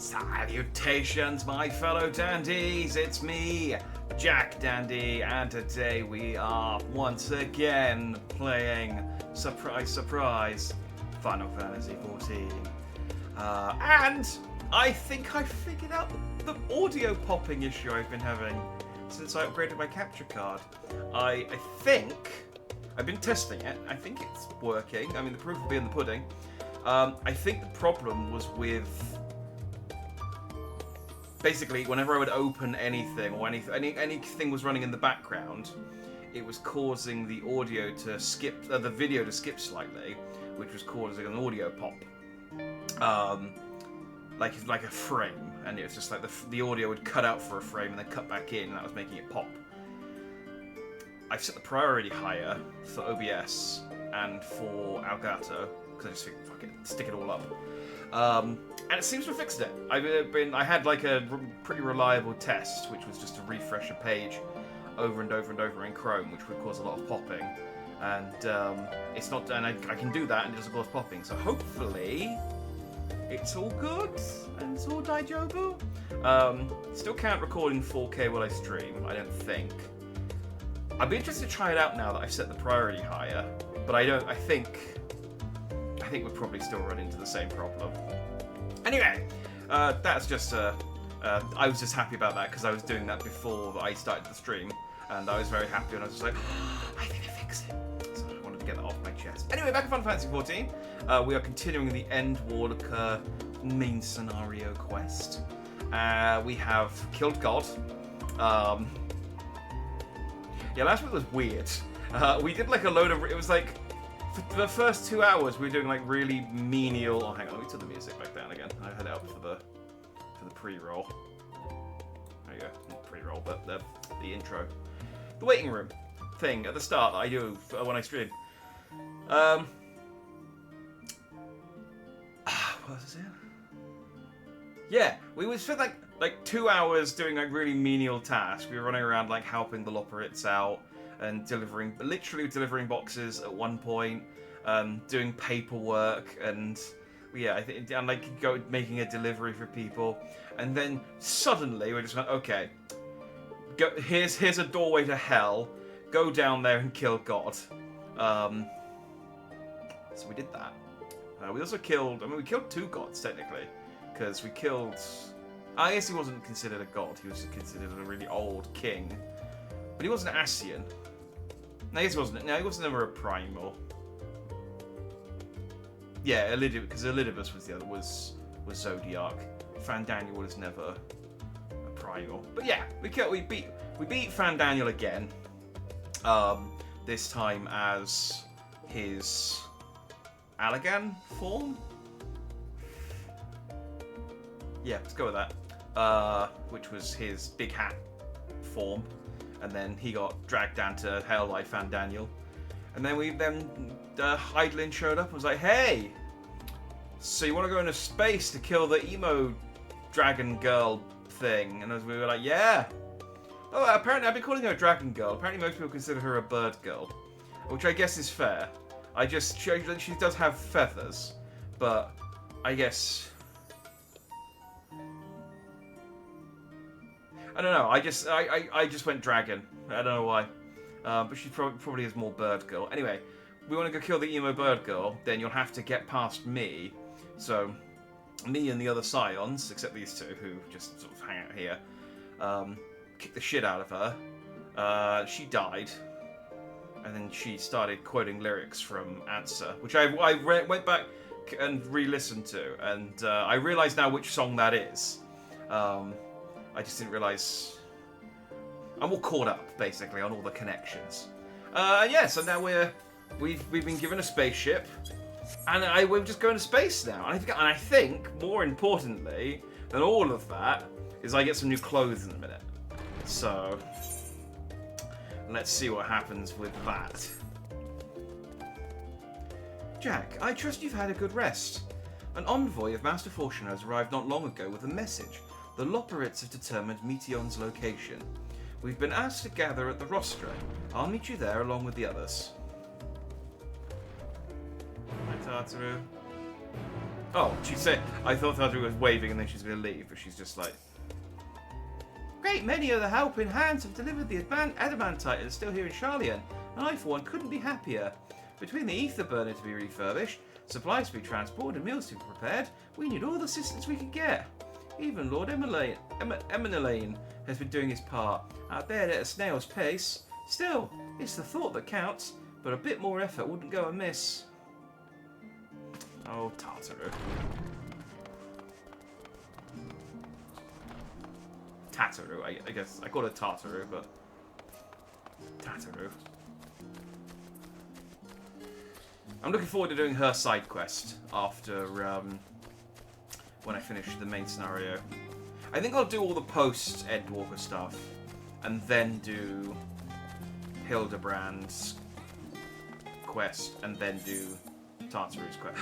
Salutations, my fellow dandies! It's me, Jack Dandy, and today we are once again playing, surprise, surprise, Final Fantasy XIV. And I think I figured out the audio popping issue I've been having since I upgraded my capture card. I think, I've been testing it, I think it's working. I mean, the proof will be in the pudding. I think the problem was with... Basically, whenever I would open anything, or anything was running in the background, it was causing the audio to skip, the video to skip slightly, which was causing an audio pop. Like a frame, and it was just like the audio would cut out for a frame and then cut back in, and that was making it pop. I've set the priority higher for OBS and for Elgato, because I just think, fuck it, stick it all up. And it seems to have fixed it. I had like a pretty reliable test, which was just to refresh a page over and over and over in Chrome, which would cause a lot of popping. And it's not, and I can do that, and it doesn't cause popping. So hopefully, it's all good and it's all daijobu. Still can't record in 4K while I stream, I don't think. I'd be interested to try it out now that I've set the priority higher, but I think we'll probably still run into the same problem. Anyway, that's just I was just happy about that because I was doing that before I started the stream, and I was very happy, and I was just like, oh, I think I fixed it. So I wanted to get that off my chest. Anyway, back in Final Fantasy XIV, we are continuing the End Walker main scenario quest. We have killed God. Yeah, last week was weird. We did like a load of... It was like... For the first 2 hours, we were doing like really menial... Oh, hang on, let me turn the music back down again. I had it up for the pre-roll. There you go. Not pre-roll, but the intro. The waiting room thing at the start that I do when I stream. What was it? Yeah, we spent like 2 hours doing like really menial tasks. We were running around like helping the Loporrits out and literally delivering boxes at one point, doing paperwork, and yeah, and like making a delivery for people, and then suddenly we just went, okay, here's a doorway to hell. Go down there and kill God. So we did that. We also killed. I mean, we killed 2 gods technically, because we killed. I guess he wasn't considered a god. He was considered a really old king, but he wasn't Ascian. No, I guess he wasn't. No, he wasn't ever a primal. Yeah, because Elidibus was the other. Was Zodiac. Fandaniel was never a primal. But yeah, we beat Fandaniel again. This time as his Allagan form. Yeah, let's go with that. Which was his big hat form. And then he got dragged down to hell by Fandaniel. And then Heidelin showed up and was like, hey, so you want to go into space to kill the emo dragon girl thing? And we were like, yeah. Oh, apparently I've been calling her a dragon girl. Apparently most people consider her a bird girl. Which I guess is fair. She does have feathers. But I guess... I don't know. I just went dragon. I don't know why. But she probably is more bird girl. Anyway, we want to go kill the emo bird girl. Then you'll have to get past me. So, me and the other scions, except these two who just sort of hang out here, kicked the shit out of her. She died, and then she started quoting lyrics from Answer, which I went back and re-listened to, and I realise now which song that is. I just didn't realise. I'm all caught up, basically, on all the connections. Yeah, so now we've been given a spaceship, and we're just going to space now. And I think, more importantly than all of that, is I get some new clothes in a minute. So let's see what happens with that. Jack, I trust you've had a good rest. An envoy of Master Fortune has arrived not long ago with a message. The Loporrits have determined Meteon's location. We've been asked to gather at the rostra. I'll meet you there along with the others. Hi, Tartaru. Oh, she said... I thought Tataru was waving and then she's going to leave, but she's just like... Great many of the helping hands have delivered the adamantite and are still here in Charlian, and I, for one, couldn't be happier. Between the ether burner to be refurbished, supplies to be transported, and meals to be prepared, we need all the assistance we could get. Even Lord Eminelane has been doing his part, out there at a snail's pace. Still, it's the thought that counts, but a bit more effort wouldn't go amiss. Oh, Tataru. Tataru, I guess. I call it Tataru, but... Tataru. I'm looking forward to doing her side quest after, when I finish the main scenario. I think I'll do all the post-Endwalker stuff, and then do Hildebrand's quest, and then do Tataru's quest.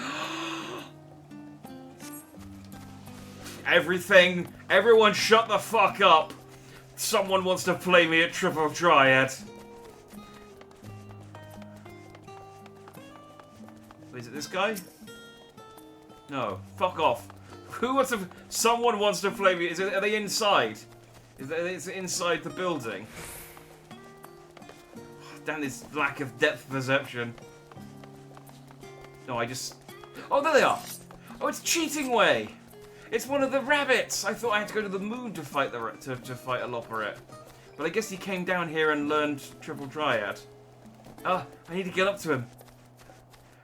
Everyone shut the fuck up! Someone wants to play me at Triple Triad. Is it this guy? No. Fuck off. Who wants to... Someone wants to play me... Are they inside? Is it inside the building? Damn this lack of depth perception. No, I just... Oh, there they are! Oh, it's Cheating Way! It's one of the rabbits! I thought I had to go to the moon to fight to fight a Loporrit. But I guess he came down here and learned Triple Triad. Ah, I need to get up to him.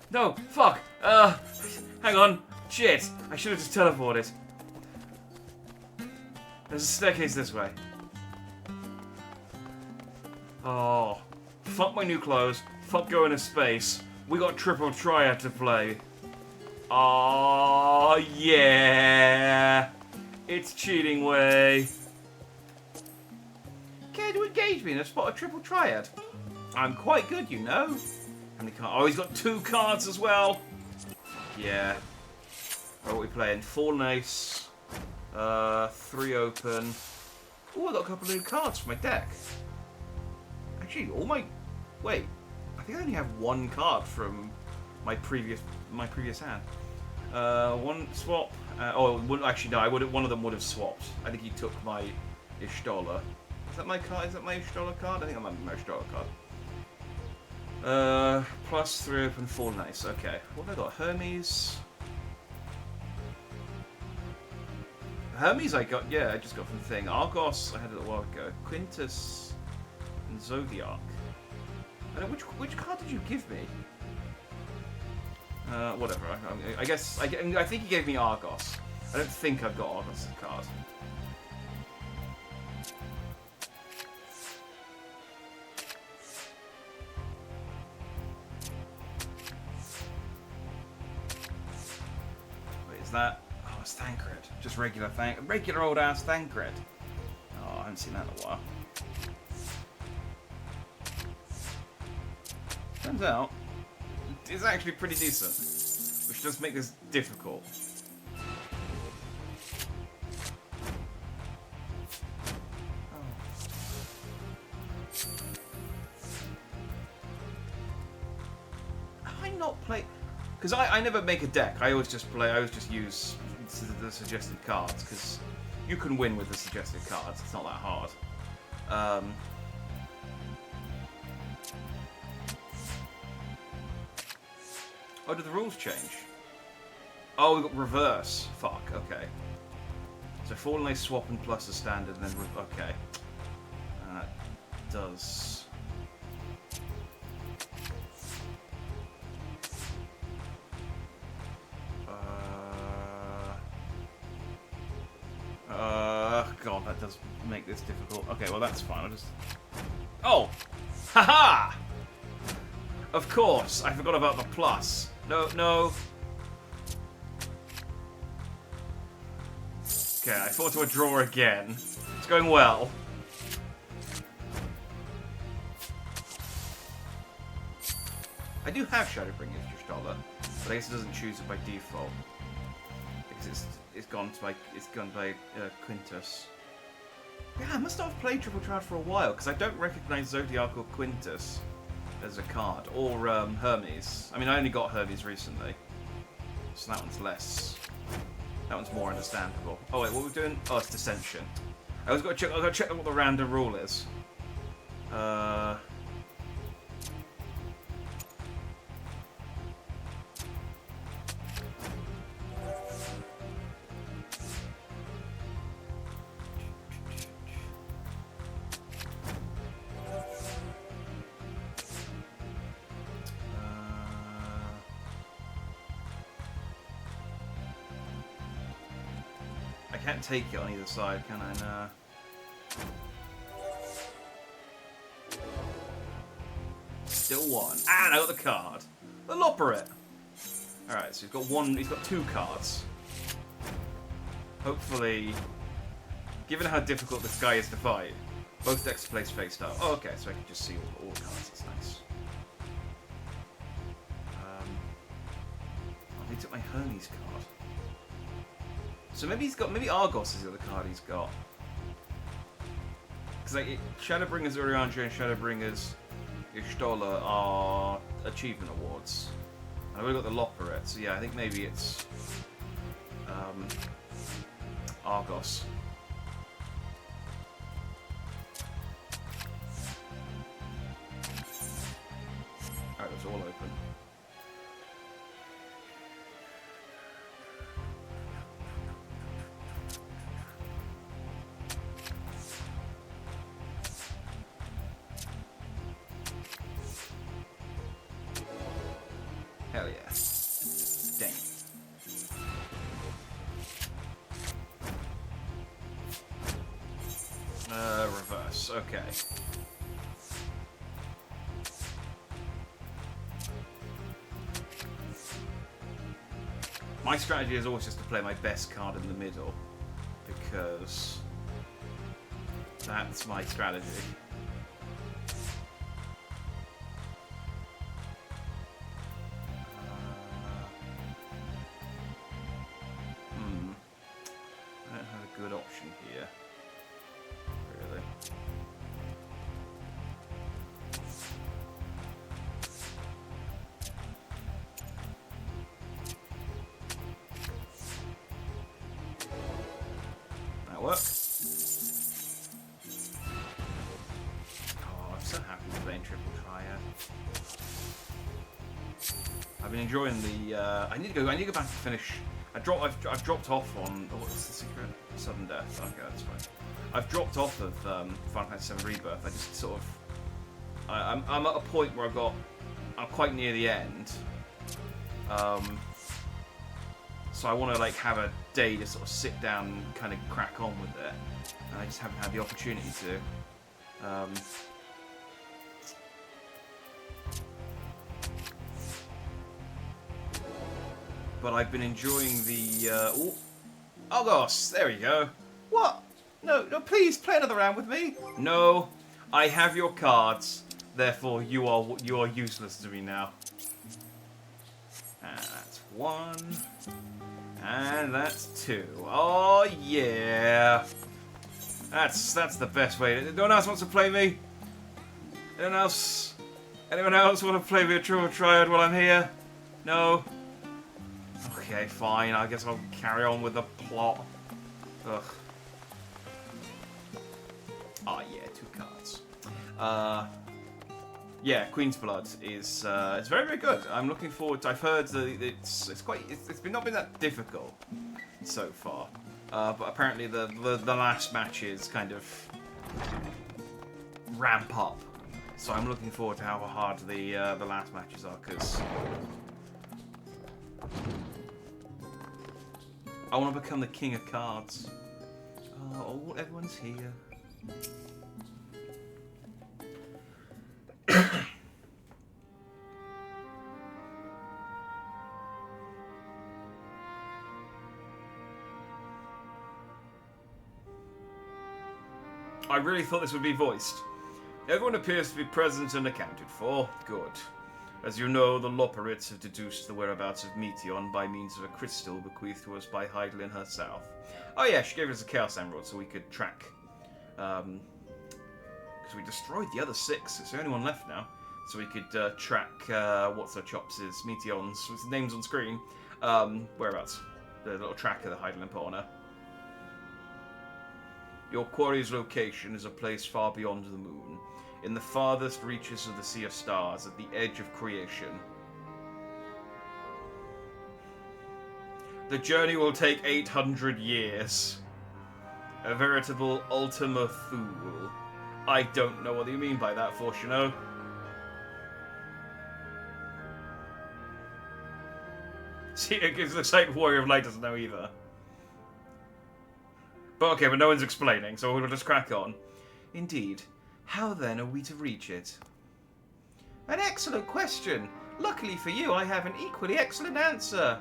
No, fuck! Hang on. Shit! I should have just teleported. There's a staircase this way. Oh. Fuck my new clothes. Fuck going to space. We got Triple Triad to play. Oh, yeah! It's Cheating Way. Care to engage me in a spot of Triple Triad? I'm quite good, you know. How many cards? Oh, he's got 2 cards as well. Yeah. What are we playing? 4 Nice. 3 Open. Oh, I got a couple of new cards for my deck. Actually, all my... Wait. I think I only have 1 card from my previous hand. 1 swap. Actually, no. One of them would have swapped. I think he took my Ishtola. Is that my card? Is that my Ishtola card? I think I might be my Ishtola card. Plus 3 Open, 4 Nice. Okay. What have I got? Hermes. Hermes I got, yeah, I just got from the thing. Argos I had a little while ago. Quintus and Zodiac. I don't know, which card did you give me? Whatever. I guess, I think he gave me Argos. I don't think I've got Argos' card. Wait, is that... Oh, it's Thancred. Just regular old ass Thancred. Oh, I haven't seen that in a while. Turns out, it's actually pretty decent, which does make this difficult. Have I not played? Because I never make a deck. I always just use the suggested cards, because you can win with the suggested cards. It's not that hard. Oh, did the rules change? Oh, we got reverse. Fuck, okay. So Fallen Nice swap and plus a standard, and then... Okay. That does... God, that does make this difficult. Okay, well that's fine. I'll just... Oh! Haha! Of course, I forgot about the plus. No, no. Okay, I fought to a draw again. It's going well. I do have Shadowbringer's Drishtola, but I guess it doesn't choose it by default because it's gone by Quintus. Yeah, I must not have played Triple Triad for a while because I don't recognise Zodiac or Quintus as a card, or Hermes. I mean, I only got Hermes recently, So that one's less. That one's more understandable. Oh wait, what are we doing? Oh, it's dissension. I was got to check. I got to check what the random rule is. I can't take it on either side, can I? No. Still one. And I got the card. The Loperate. Alright, so he's got one. He's got 2 cards. Hopefully, given how difficult this guy is to fight, both decks place face up. Oh, okay, so I can just see all the cards. That's nice. Oh, he took my Hermes card. So maybe he's got. Maybe Argos is the other card he's got. Because like Shadowbringers Urianger and Shadowbringers Y'shtola are achievement awards. And I've got the Loperate, so yeah, I think maybe it's Argos. Alright, it's all open. Hell yeah. Dang it. Reverse. Okay. My strategy is always just to play my best card in the middle, because that's my strategy. I don't have a good option here, really. That works. Oh, I'm so happy with playing Triple Triad. I've been enjoying the. I need to go back and finish. I've dropped off on. Oh, what's the secret? Sudden death. Okay, that's fine. I've dropped off of Final Fantasy VII Rebirth. I just sort of. I'm at a point where I'm quite near the end. So I want to like have a day to sort of sit down and kind of crack on with it, and I just haven't had the opportunity to. But I've been enjoying the. Oh gosh, there we go. What? No, please play another round with me. No, I have your cards. Therefore, you are useless to me now. And that's 1. And that's 2. Oh yeah. That's the best way. Anyone else wants to play me? Anyone else? Anyone else want to play me a Triple Triad while I'm here? No. Okay, fine. I guess I'll carry on with the plot. Ugh. Oh yeah, 2 cards. Yeah, Queen's Blood is it's very, very good. I'm looking forward to. I've heard that it's not been that difficult so far, but apparently the last matches kind of ramp up. So I'm looking forward to how hard the last matches are, because I want to become the king of cards. Oh, everyone's here. I really thought this would be voiced. Everyone appears to be present and accounted for. Good. As you know, the Loperites have deduced the whereabouts of Meteon by means of a crystal bequeathed to us by Heidelin herself. Oh yeah, she gave us a Chaos Emerald so we could track... because we destroyed the other 6, it's the only one left now. So we could track What's-Her-Chops' Meteon's, with the names on screen. Whereabouts? The little tracker that Heidelin put on her. Your quarry's location is a place far beyond the moon, in the farthest reaches of the Sea of Stars, at the edge of creation. The journey will take 800 years. A veritable Ultima Thule. I don't know what you mean by that, Fortuno. See, it looks like Warrior of Light doesn't know either. But okay, but no one's explaining, so we'll just crack on. Indeed. How then are we to reach it? An excellent question. Luckily for you, I have an equally excellent answer.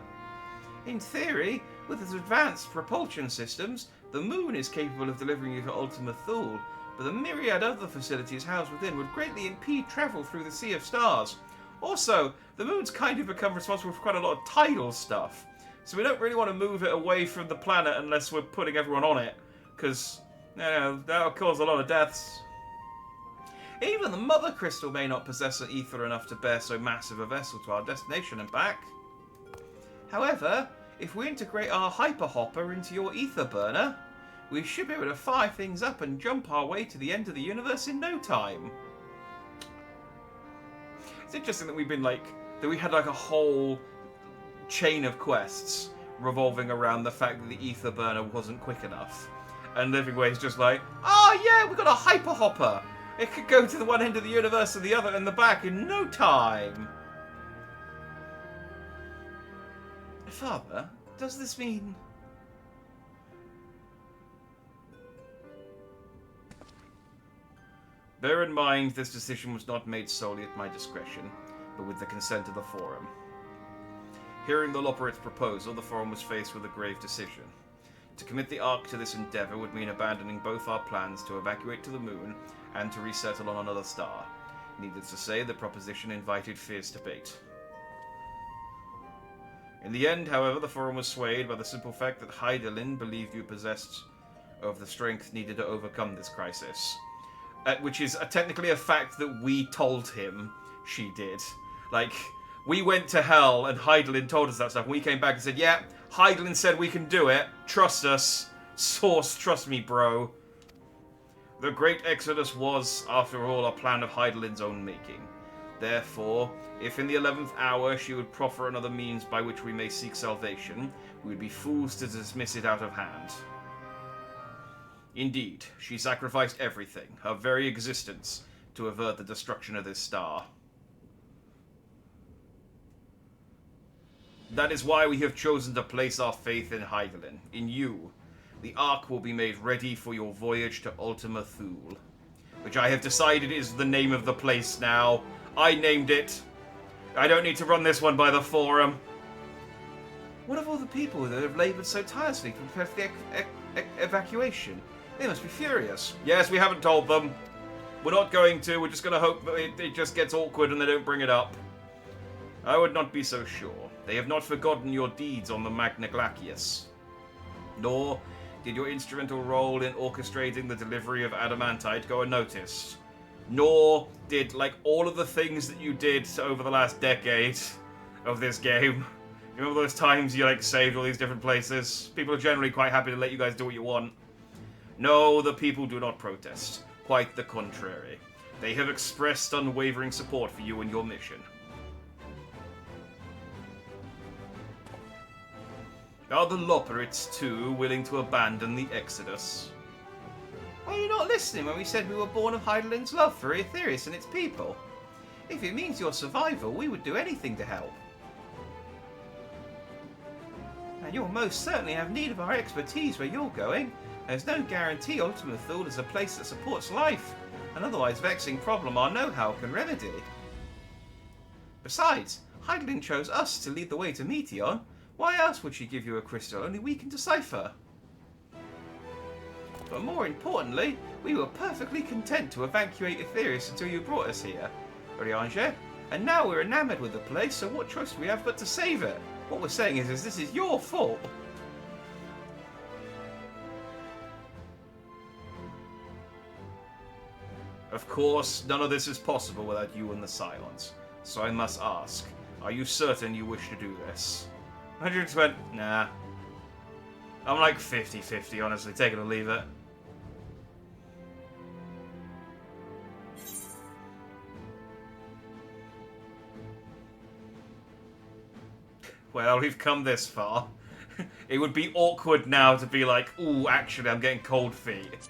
In theory, with its advanced propulsion systems, the moon is capable of delivering you to Ultima Thule, but the myriad other facilities housed within would greatly impede travel through the Sea of Stars. Also, the moon's kind of become responsible for quite a lot of tidal stuff, so we don't really want to move it away from the planet unless we're putting everyone on it, because, you know, that'll cause a lot of deaths. Even the Mother Crystal may not possess an ether enough to bear so massive a vessel to our destination and back. However, if we integrate our Hyper Hopper into your ether burner, we should be able to fire things up and jump our way to the end of the universe in no time. It's interesting that we had like a whole chain of quests revolving around the fact that the ether burner wasn't quick enough. And Living Way's just like, oh yeah, we got a Hyper Hopper! It could go to the one end of the universe and the other in the back in no time! Father, does this mean... Bear in mind, this decision was not made solely at my discretion, but with the consent of the Forum. Hearing the Loporrit's proposal, the Forum was faced with a grave decision. To commit the Ark to this endeavour would mean abandoning both our plans to evacuate to the moon and to resettle on another star. Needless to say, the proposition invited fierce debate. In the end, however, the Forum was swayed by the simple fact that Heidelin believed you possessed of the strength needed to overcome this crisis. Which is technically a fact that we told him she did. Like, we went to hell and Heidelin told us that stuff. And we came back and said, yeah, Heidelin said we can do it. Trust us. Source, trust me, bro. The Great Exodus was, after all, a plan of Heidelin's own making. Therefore, if in the 11th hour she would proffer another means by which we may seek salvation, we would be fools to dismiss it out of hand. Indeed, she sacrificed everything, her very existence, to avert the destruction of this star. That is why we have chosen to place our faith in Heidelin, in you. The Ark will be made ready for your voyage to Ultima Thule, which I have decided is the name of the place now. I named it. I don't need to run this one by the Forum. What of all the people that have laboured so tirelessly to prepare for the evacuation? They must be furious. Yes, we haven't told them. We're not going to. We're just going to hope that it just gets awkward and they don't bring it up. I would not be so sure. They have not forgotten your deeds on the Magna Glacius. Nor did your instrumental role in orchestrating the delivery of adamantite go unnoticed. Nor did, like, all of the things that you did over the last decade of this game. You remember those times you, like, saved all these different places? People are generally quite happy to let you guys do what you want. No, the people do not protest. Quite the contrary. They have expressed unwavering support for you and your mission. Are the Loporrits, too, willing to abandon the Exodus? Were you not listening when we said we were born of Heidelin's love for Aetherius and its people? If it means your survival, we would do anything to help. And you'll most certainly have need of our expertise where you're going. There's no guarantee Ultima Thule is a place that supports life, an otherwise vexing problem our know-how can remedy. Besides, Heidelin chose us to lead the way to Meteon. Why else would she give you a crystal only we can decipher? But more importantly, we were perfectly content to evacuate Aetherius until you brought us here, Oriange. And now we're enamoured with the place, so what choice do we have but to save it? What we're saying is this is your fault. Of course, none of this is possible without you and the Scions. So I must ask, are you certain you wish to do this? 120. Nah. I'm like 50-50, honestly. Take it or leave it. Well, we've come this far. It would be awkward now to be like, ooh, actually, I'm getting cold feet.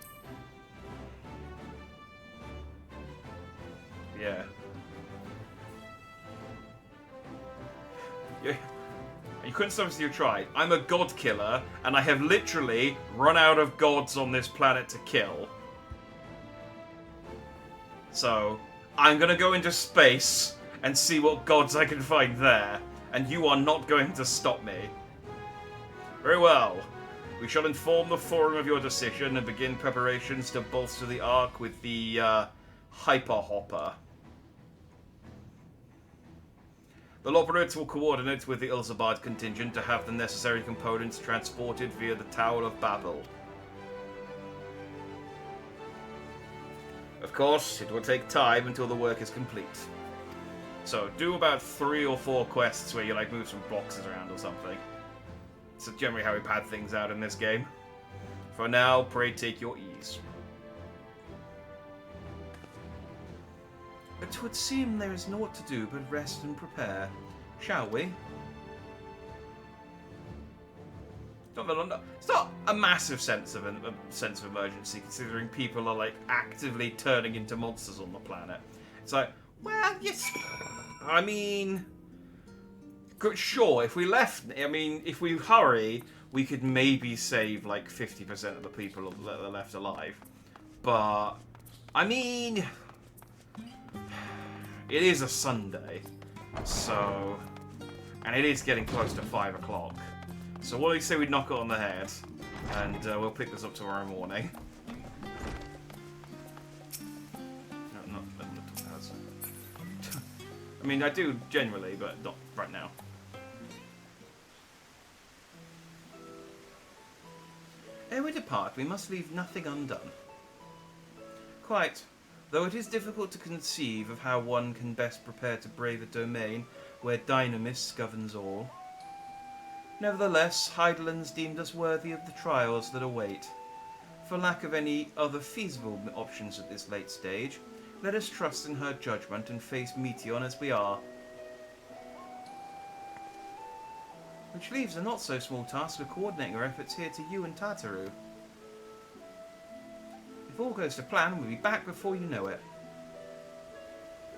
Yeah. You couldn't stop us if you tried. I'm a god killer, and I have literally run out of gods on this planet to kill. So, I'm gonna go into space and see what gods I can find there, and you are not going to stop me. Very well. We shall inform the Forum of your decision and begin preparations to bolster the Ark with the, Hyper Hopper. The Loperates will coordinate with the Ilzabad contingent to have the necessary components transported via the Tower of Babel. Of course, it will take time until the work is complete. So, do about 3 or 4 quests where you, like, move some boxes around or something. It's generally how we pad things out in this game. For now, pray take your ease. It would seem there is naught to do but rest and prepare. Shall we? It's not a massive sense of emergency, considering people are like actively turning into monsters on the planet. It's like, well, yes. I mean, sure. If we left, if we hurry, we could maybe save like 50% of the people that are left alive. But I mean. It is a Sunday, so... And it is getting close to 5 o'clock. So what do you say we knock it on the head, and we'll pick this up tomorrow morning. No, not as. I mean, I do generally, but not right now. Ere we depart, we must leave nothing undone. Quite. Though it is difficult to conceive of how one can best prepare to brave a domain where Dynamis governs all. Nevertheless, Heidelands deemed us worthy of the trials that await. For lack of any other feasible options at this late stage, let us trust in her judgment and face Meteon as we are. Which leaves a not so small task of coordinating our efforts here to you and Tataru. If all goes to plan, we'll be back before you know it.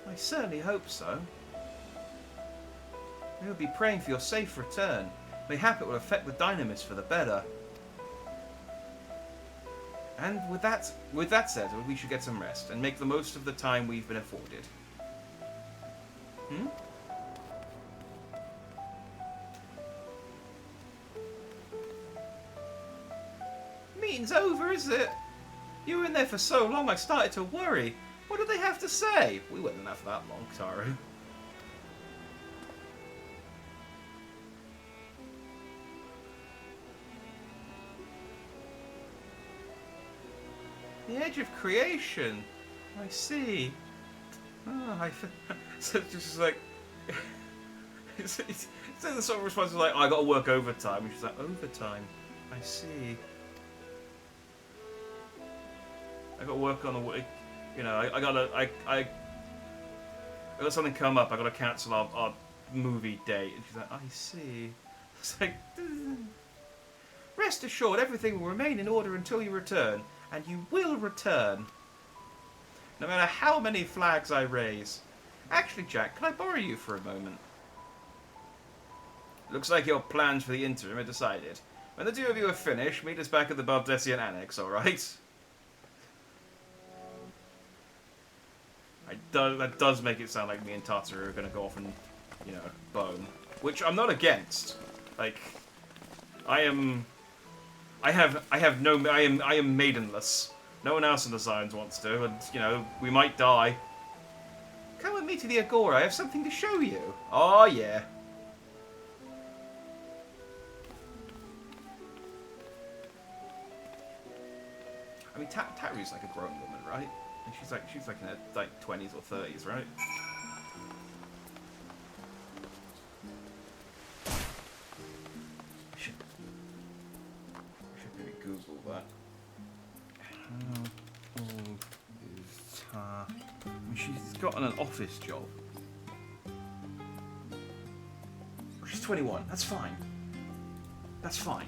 I certainly hope so. We'll be praying for your safe return. Mayhap it will affect the Dynamis for the better. And with that said, we should get some rest and make the most of the time we've been afforded. Meeting's over, is it? You were in there for so long I started to worry. What did they have to say? We weren't in there for that long, Taru. The edge of creation. I see. Oh, so it's just like... it's the sort of response like, I gotta work overtime. And she's like, overtime? I see. I got to work on the, you know, I got something come up. I got to cancel our movie date. And she's like, I see. It's like, rest assured, everything will remain in order until you return, and you will return, no matter how many flags I raise. Actually, Jack, can I borrow you for a moment? Looks like your plans for the interim are decided. When the two of you are finished, meet us back at the Baldessian Annex, all right? That does make it sound like me and Tataru are going to go off and, you know, bone. Which I'm not against. Like, I am maidenless. No one else in the Scions wants to, and, you know, we might die. Come with me to the Agora, I have something to show you. Oh, yeah. I mean, Taru's like a grown woman, right? And she's like in her like 20s or 30s, right? How old is her? I mean, she's got an office job. She's 21. That's fine. That's fine.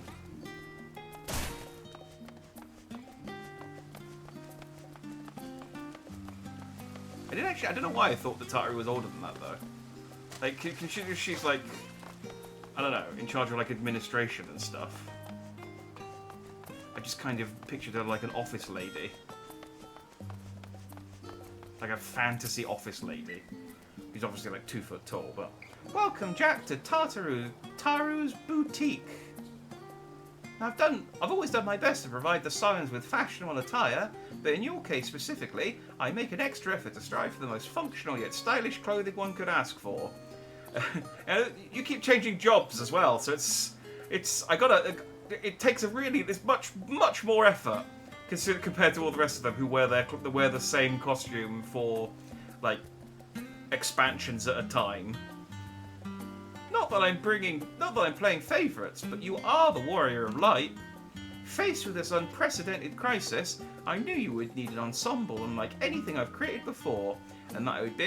I don't know why I thought that Tataru was older than that though. Like, she's like, I don't know, in charge of like administration and stuff. I just kind of pictured her like an office lady. Like a fantasy office lady. Who's obviously like 2 foot tall, but... Welcome, Jack, to Taru's Boutique. Now, I've always done my best to provide the Sirens with fashionable attire, but in your case specifically, I make an extra effort to strive for the most functional yet stylish clothing one could ask for. And you keep changing jobs as well, so it takes much more effort compared to all the rest of them who wear the same costume for like expansions at a time. Not that I'm playing favourites, but you are the Warrior of Light. Faced with this unprecedented crisis, I knew you would need an ensemble unlike anything I've created before, and that I wouldn't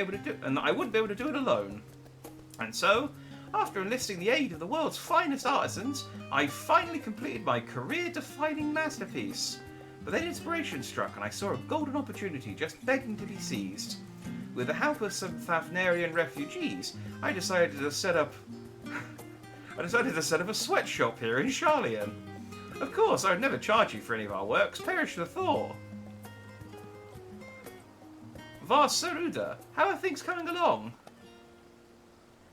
be able to do it alone. And so, after enlisting the aid of the world's finest artisans, I finally completed my career-defining masterpiece. But then inspiration struck, and I saw a golden opportunity just begging to be seized. With the help of some Fafnarian refugees, I decided to set up a sweatshop here in Charlian. Of course, I would never charge you for any of our works, perish the thought. Var Saruda, how are things coming along?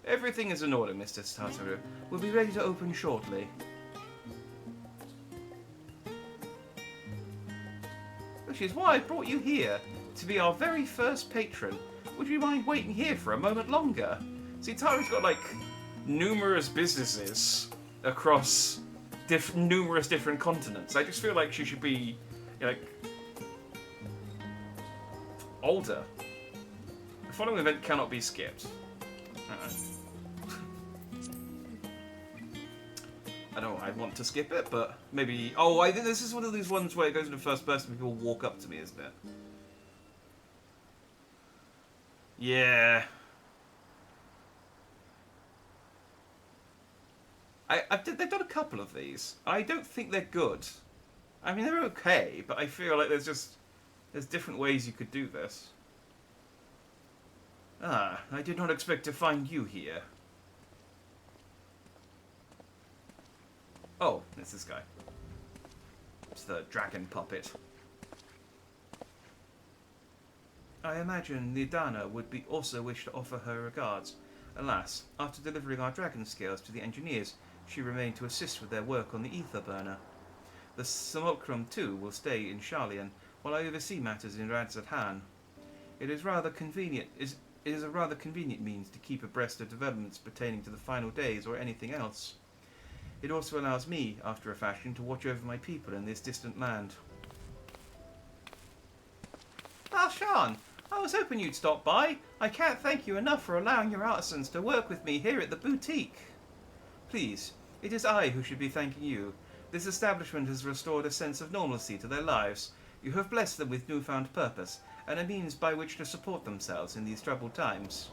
Everything is in order, Mr. Tataru. We'll be ready to open shortly. Which is why I brought you here, to be our very first patron. Would you mind waiting here for a moment longer? See, Taru's got, like, numerous businesses across numerous different continents. I just feel like she should be, like, older. The following event cannot be skipped. I don't know, I want to skip it, but maybe... Oh, I think this is one of these ones where it goes into first person and people walk up to me, isn't it? Yeah. They've done a couple of these. I don't think they're good. I mean, they're okay, but I feel like there's different ways you could do this. Ah, I did not expect to find you here. Oh, it's this guy. It's the dragon puppet. I imagine Nidana would also wish to offer her regards. Alas, after delivering our dragon scales to the engineers, she remained to assist with their work on the ether burner. The Simulacrum, too, will stay in Charlian, while I oversee matters in Radzat-Han. It is a rather convenient means to keep abreast of developments pertaining to the final days or anything else. It also allows me, after a fashion, to watch over my people in this distant land. Ah, Sean! I was hoping you'd stop by. I can't thank you enough for allowing your artisans to work with me here at the boutique. Please, it is I who should be thanking you. This establishment has restored a sense of normalcy to their lives. You have blessed them with newfound purpose, and a means by which to support themselves in these troubled times.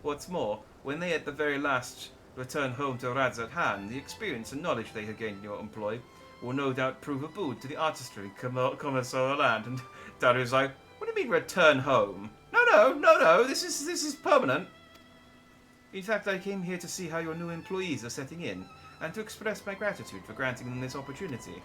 What's more, when they at the very last return home to Radzat-Han, the experience and knowledge they have gained in your employ will no doubt prove a boon to the artistry commerce of our land. And Daru's like, what do you mean return home? No, this is permanent. In fact, I came here to see how your new employees are setting in, and to express my gratitude for granting them this opportunity.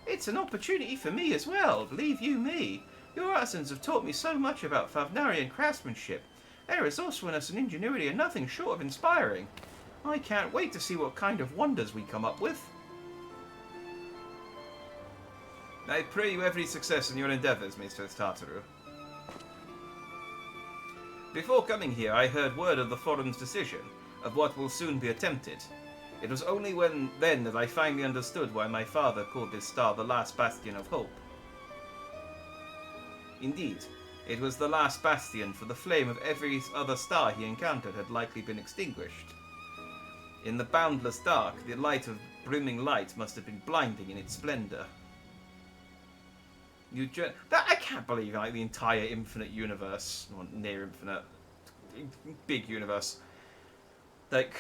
It's an opportunity for me as well, believe you me. Your artisans have taught me so much about Fafnarian craftsmanship. Their resourcefulness and ingenuity are nothing short of inspiring. I can't wait to see what kind of wonders we come up with. I pray you every success in your endeavours, Mr. Tataru. Before coming here, I heard word of the Forum's decision, of what will soon be attempted. It was only then that I finally understood why my father called this star the last bastion of hope. Indeed, it was the last bastion, for the flame of every other star he encountered had likely been extinguished. In the boundless dark, the light of brimming light must have been blinding in its splendour. That I can't believe like the entire infinite universe, or near infinite, big universe. Like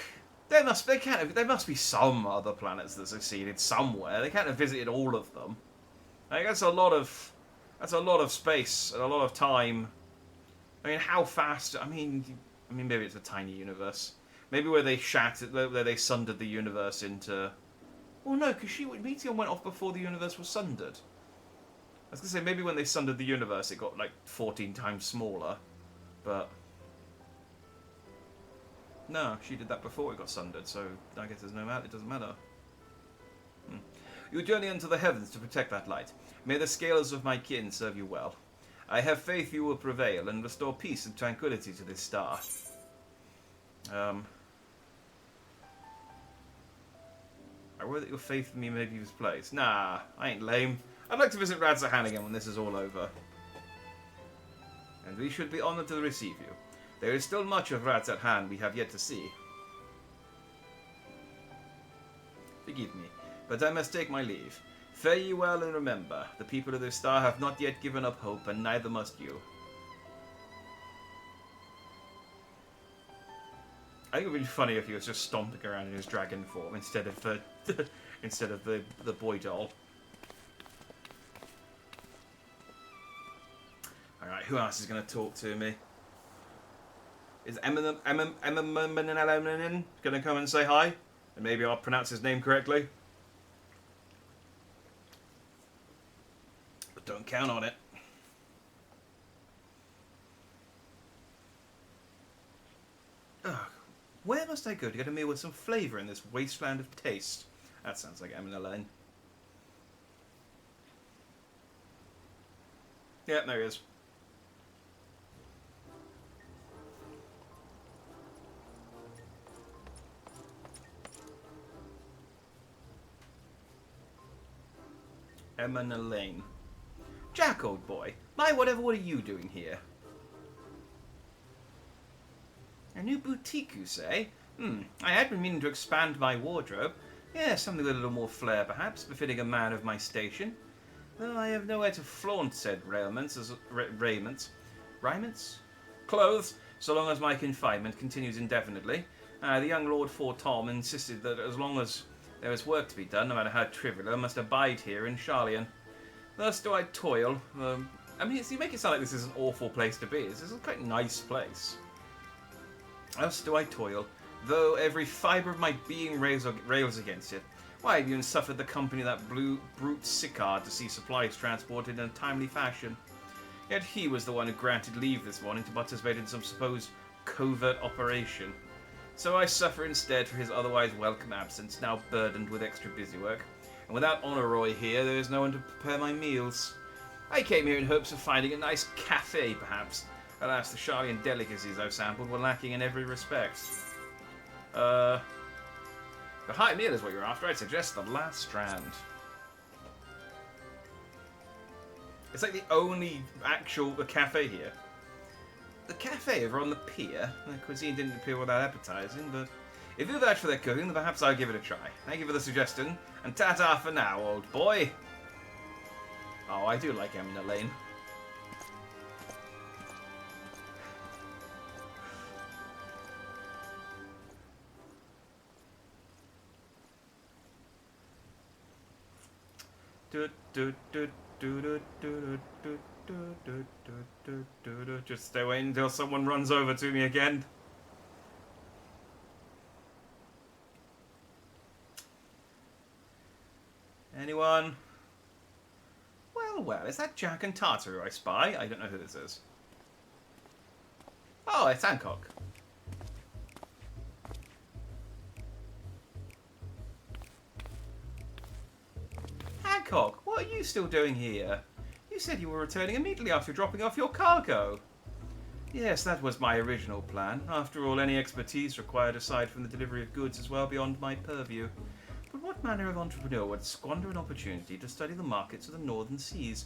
there must be some other planets that succeeded somewhere. They can't have visited all of them. Like that's a lot of space and a lot of time. I mean, how fast? I mean, maybe it's a tiny universe. Maybe where they where they sundered the universe into. Well, no, because Meteor went off before the universe was sundered. I was gonna say maybe when they sundered the universe, it got like 14 times smaller, but no, she did that before it got sundered. So I guess there's no matter. It doesn't matter. You journey into the heavens to protect that light. May the scales of my kin serve you well. I have faith you will prevail and restore peace and tranquility to this star. I worry that your faith in me may be misplaced. Nah, I ain't lame. I'd like to visit Radzahan again when this is all over. And we should be honored to receive you. There is still much of Radzahan we have yet to see. Forgive me, but I must take my leave. Fare ye well and remember, the people of this star have not yet given up hope, and neither must you. I think it would be funny if he was just stomping around in his dragon form instead of the the boy doll. Alright, who else is going to talk to me? Is Eminem going to come and say hi? And maybe I'll pronounce his name correctly. But don't count on it. Ugh. Where must I go to get a meal with some flavour in this wasteland of taste? That sounds like Emma Lane. Yeah, there he is. Emma Lane. Jack, old boy. What are you doing here? A new boutique, you say? I had been meaning to expand my wardrobe. Yeah, something with a little more flair, perhaps, befitting a man of my station. Though I have nowhere to flaunt said raiments, clothes, so long as my confinement continues indefinitely. The young Lord Fort Tom insisted that as long as there was work to be done, no matter how trivial, I must abide here in Charlian. Thus do I toil. I mean, you make it sound like this is an awful place to be. This is a quite nice place. Thus do I toil, though every fibre of my being rails against it. Why, I've even suffered the company of that brute Sicard to see supplies transported in a timely fashion. Yet he was the one who granted leave this morning to participate in some supposed covert operation. So I suffer instead for his otherwise welcome absence, now burdened with extra busywork. And without Honoroy here, there is no one to prepare my meals. I came here in hopes of finding a nice cafe, perhaps. Alas, the Charlian delicacies I've sampled were lacking in every respect. The high meal is what you're after. I'd suggest the Last Strand. It's like the only actual cafe here. The cafe over on the pier. The cuisine didn't appear all that appetizing, but if you vouch for their cooking, then perhaps I'll give it a try. Thank you for the suggestion, and ta-ta for now, old boy. Oh, I do like Emma Lane. Just stay waiting until someone runs over to me again. Anyone? Well, is that Jack and Tartar who I spy? I don't know who this is. Oh, it's Hancock. Hancock, what are you still doing here? You said you were returning immediately after dropping off your cargo. Yes, that was my original plan. After all, any expertise required aside from the delivery of goods is well beyond my purview. But what manner of entrepreneur would squander an opportunity to study the markets of the northern seas?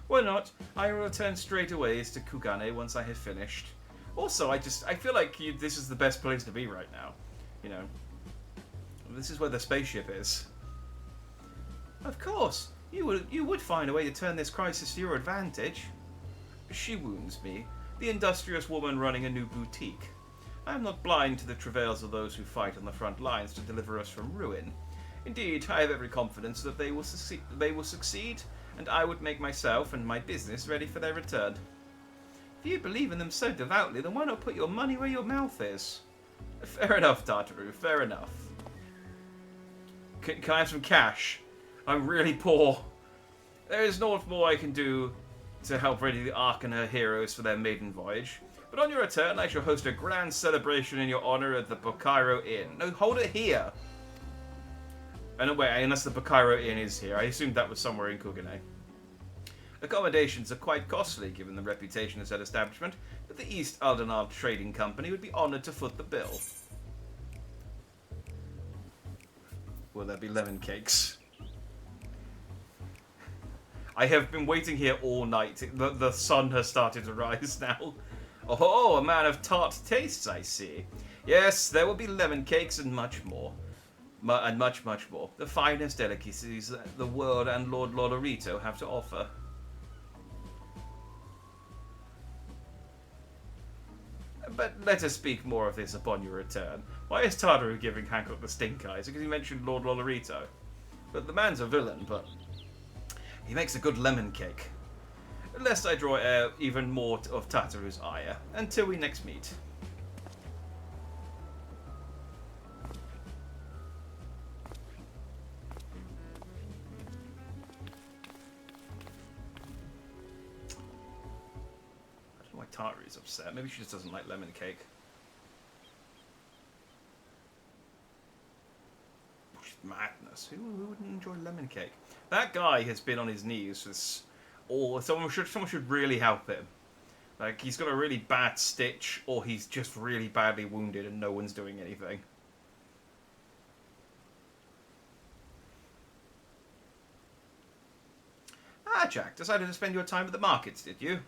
Why not? I will return straight away to Kugane once I have finished. Also, I feel like this is the best place to be right now. You know, this is where the spaceship is. Of course. You would find a way to turn this crisis to your advantage. She wounds me, the industrious woman running a new boutique. I am not blind to the travails of those who fight on the front lines to deliver us from ruin. Indeed, I have every confidence that they will succeed, and I would make myself and my business ready for their return. If you believe in them so devoutly, then why not put your money where your mouth is? Fair enough, Tartaru, fair enough. Can I have some cash? I'm really poor. There is naught more I can do to help ready the Ark and her heroes for their maiden voyage. But on your return, I shall host a grand celebration in your honor at the Bokairo Inn. No, hold it here. And wait, unless the Bokairo Inn is here. I assumed that was somewhere in Kugane. Accommodations are quite costly, given the reputation of said establishment, but the East Aldenar Trading Company would be honored to foot the bill. Will there be lemon cakes? I have been waiting here all night. The sun has started to rise now. Oh, a man of tart tastes, I see. Yes, there will be lemon cakes and much more. And much, much more. The finest delicacies that the world and Lord Lolorito have to offer. But let us speak more of this upon your return. Why is Tartaru giving Hancock the stink eyes? Because he mentioned Lord Lolorito. But the man's a villain, but he makes a good lemon cake. Lest I draw even more of Tartaru's ire. Until we next meet. Tartaru's upset. Maybe she just doesn't like lemon cake. Madness. Who wouldn't enjoy lemon cake? That guy has been on his knees this all. Someone should really help him. Like, he's got a really bad stitch, or he's just really badly wounded and no one's doing anything. Ah, Jack, decided to spend your time at the markets, did you?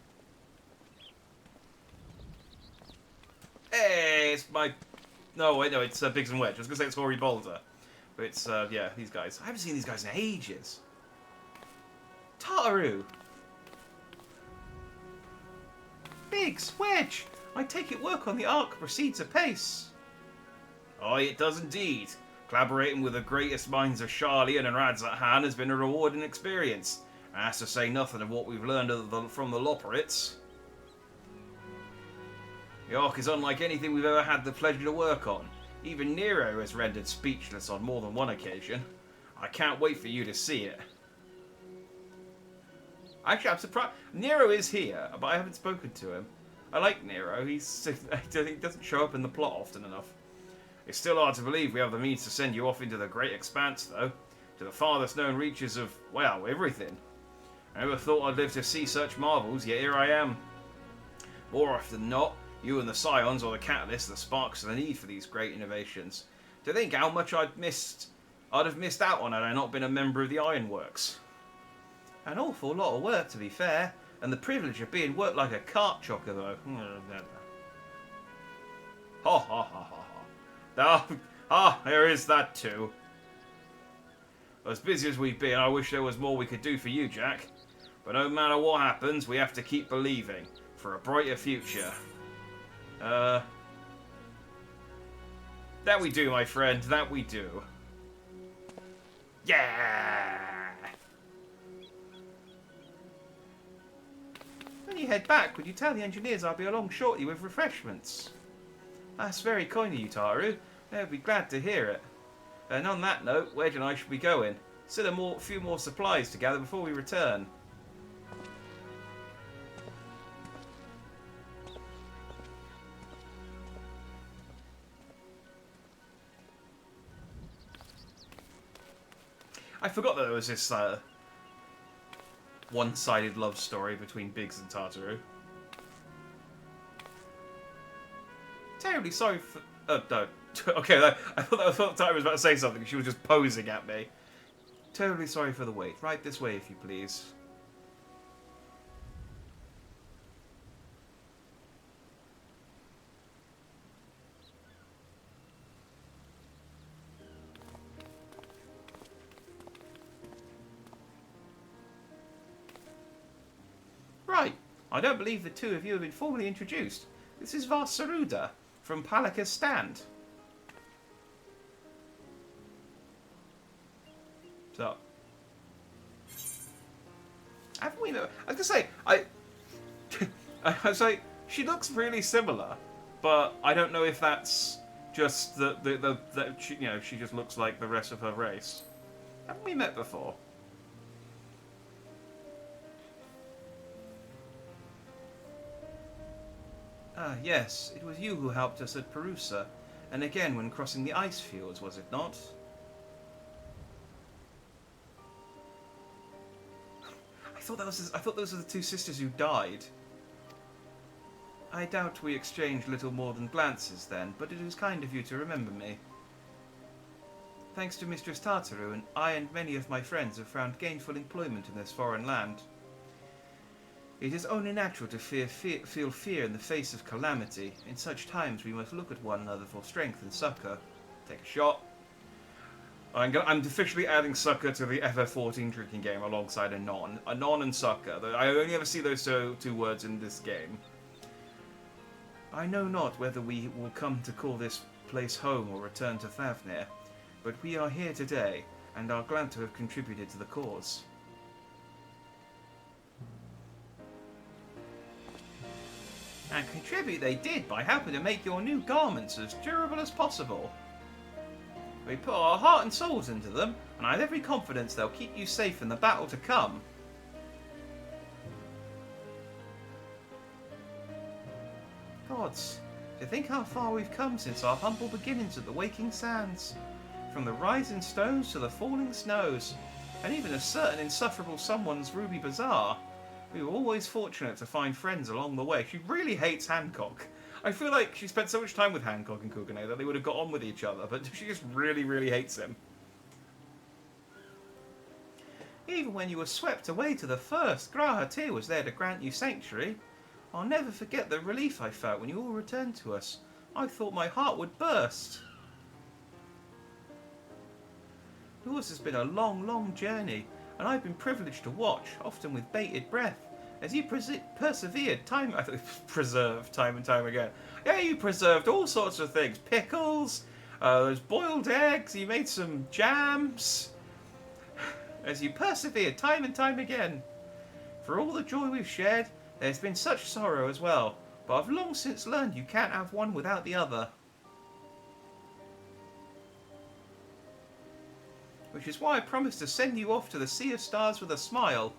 Hey, it's my... No, wait, no, it's Biggs and Wedge. I was going to say it's Hoary Boulder. But it's, yeah, these guys. I haven't seen these guys in ages. Tartaru! Biggs, Wedge! I take it work on the Ark proceeds apace. Aye, it does indeed. Collaborating with the greatest minds of Charlian and Radzat-Han has been a rewarding experience. And that's to say nothing of what we've learned from the Loperates. The Ark is unlike anything we've ever had the pleasure to work on. Even Nero is rendered speechless on more than one occasion. I can't wait for you to see it. Actually, I'm surprised. Nero is here, but I haven't spoken to him. I like Nero. He doesn't show up in the plot often enough. It's still hard to believe we have the means to send you off into the great expanse, though. To the farthest known reaches of, well, everything. I never thought I'd live to see such marvels, yet here I am. More often than not, you and the Scions are the catalyst that sparks the need for these great innovations. To think how much I'd have missed out on had I not been a member of the Ironworks. An awful lot of work, to be fair, and the privilege of being worked like a cart chocker, though. Ha ha ha ha ha. There is that too. As busy as we've been, I wish there was more we could do for you, Jack. But no matter what happens, we have to keep believing for a brighter future. That we do, my friend. That we do. Yeah! When you head back, would you tell the engineers I'll be along shortly with refreshments? That's very kind of you, Taru. They'll be glad to hear it. And on that note, Wedge and I should be going. Still a few more supplies to gather before we return. I forgot that there was this one-sided love story between Biggs and Tartaru. Terribly sorry for... Oh, no. Okay, I thought Tartaru was about to say something. She was just posing at me. Terribly sorry for the wait. Right this way, if you please. I don't believe the two of you have been formally introduced. This is Varsaruda from Palika's Stand. So, haven't we know? I was gonna say, I was like, she looks really similar, but I don't know if that's just that she, you know, she just looks like the rest of her race. Haven't we met before? Ah, yes, it was you who helped us at Perusa, and again when crossing the ice fields, was it not? I thought those were the two sisters who died. I doubt we exchanged little more than glances then, but it was kind of you to remember me. Thanks to Mistress Tartaru, I and many of my friends have found gainful employment in this foreign land. It is only natural to feel fear in the face of calamity. In such times we must look at one another for strength and succour. Take a shot. I'm officially adding succour to the FF14 drinking game alongside Anon. Anon and succour. I only ever see those two words in this game. I know not whether we will come to call this place home or return to Thavnir, but we are here today, and are glad to have contributed to the cause. And contribute they did by helping to make your new garments as durable as possible. We put our heart and souls into them, and I have every confidence they'll keep you safe in the battle to come. Gods, to think how far we've come since our humble beginnings at the Waking Sands. From the rising stones to the falling snows, and even a certain insufferable someone's Ruby Bazaar. We were always fortunate to find friends along the way. She really hates Hancock. I feel like she spent so much time with Hancock and Kugane that they would have got on with each other, but she just really, really hates him. Even when you were swept away to the first, Grahatir was there to grant you sanctuary. I'll never forget the relief I felt when you all returned to us. I thought my heart would burst. Yours has been a long, long journey, and I've been privileged to watch, often with bated breath, as you persevered preserved time and time again. Yeah, you preserved all sorts of things. Pickles, those boiled eggs, you made some jams. As you persevered time and time again. For all the joy we've shared, there's been such sorrow as well, but I've long since learned you can't have one without the other. Which is why I promised to send you off to the Sea of Stars with a smile.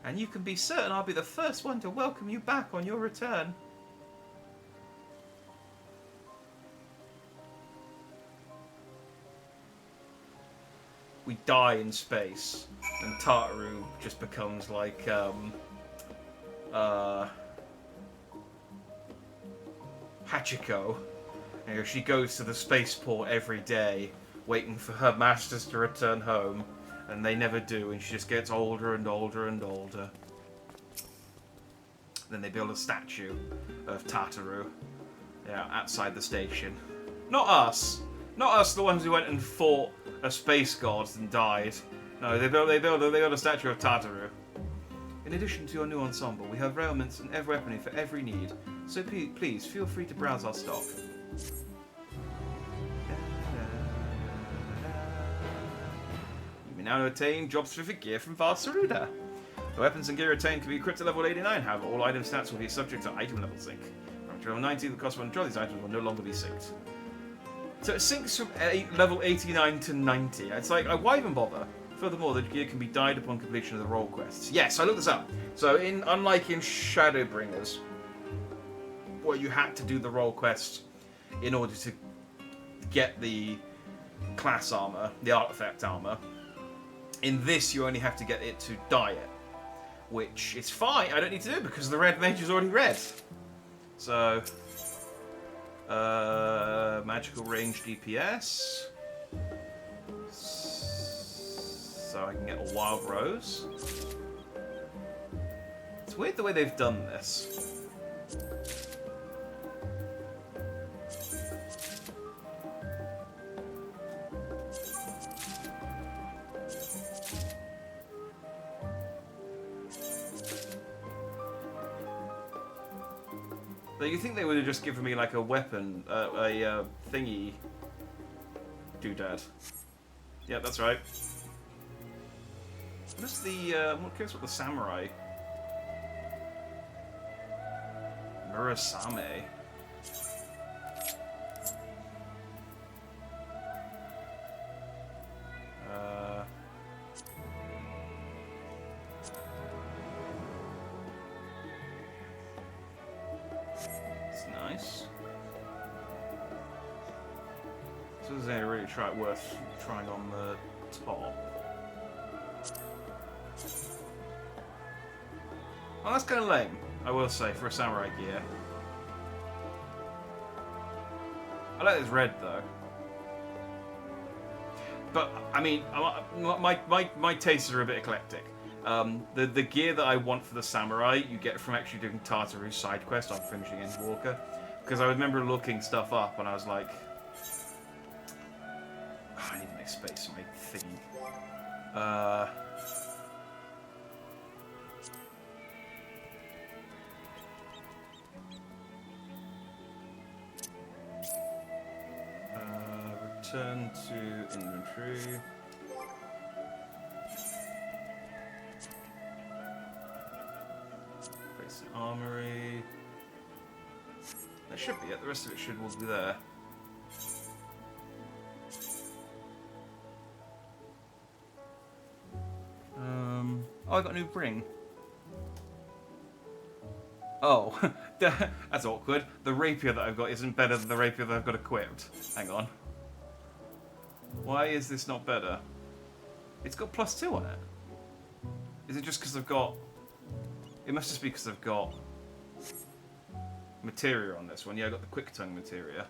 And you can be certain I'll be the first one to welcome you back on your return. We die in space, and Tartaru just becomes like, Hachiko. You know, she goes to the spaceport every day, waiting for her masters to return home, and they never do, and she just gets older and older and older. Then they build a statue of Tartaru, yeah, outside the station. Not us, the ones who went and fought a space god and died. No, they build a statue of Tartaru. In addition to your new ensemble, we have railments and weaponry for every need, so please feel free to browse our stock. You may now obtain job-specific gear from Varsaruda. The weapons and gear attained can be equipped to level 89, however, all item stats will be subject to item level sync. From level 90, the cost of one of these items will no longer be synced. So it syncs from level 89 to 90. It's like, why even bother? Furthermore, the gear can be dyed upon completion of the role quests. Yes, I looked this up. So, unlike in Shadowbringers, where you had to do the role quest in order to get the class armor, the artifact armor, in this you only have to get it to dye it. Which is fine, I don't need to do it because the red mage is already red. So, magical range DPS. So I can get a wild rose. It's weird the way they've done this. You think they would have just given me like a weapon, a thingy doodad? Yeah, that's right. What is the? I'm curious what the samurai. Murasame. It's nice. So is there really worth trying on the top? Oh, that's kind of lame, I will say, for a samurai gear. I like this red though. But I mean, my tastes are a bit eclectic. The gear that I want for the samurai, you get from actually doing Tartaru's side quest on finishing Endwalker. Because I remember looking stuff up and I was like, oh, I need to make space for my thingy. Return to inventory. Place the armory. That should be it. The rest of it should all be there. Oh, I got a new ring. Oh, that's awkward. The rapier that I've got isn't better than the rapier that I've got equipped. Hang on. Why is this not better? It's got +2 on it. Is it just because I've got... It must just be because I've got materia on this one. Yeah, I've got the quick tongue materia.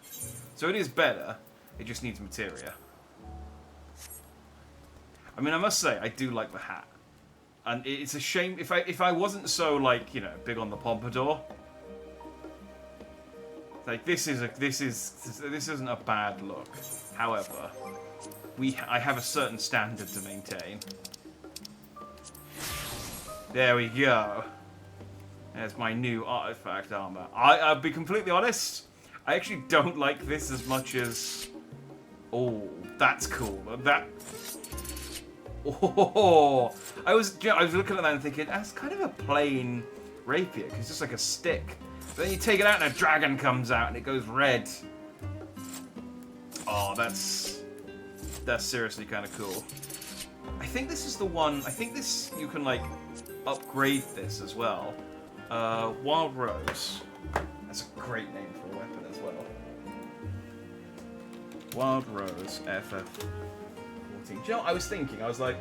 So it is better. It just needs materia. I mean, I must say, I do like the hat. And it's a shame if I wasn't so, like, you know, big on the pompadour. Like, this isn't a bad look. However, I have a certain standard to maintain. There we go. There's my new artifact armor. I'll be completely honest. I actually don't like this as much as. Oh, that's cool. That. Oh, I was looking at that and thinking that's kind of a plain rapier because it's just like a stick. But then you take it out and a dragon comes out and it goes red. Oh, that's seriously kind of cool. I think this is the one. I think this you can like upgrade this as well. Wild Rose. That's a great name for a weapon as well. Wild Rose FF. Do you know what I was thinking? I was like,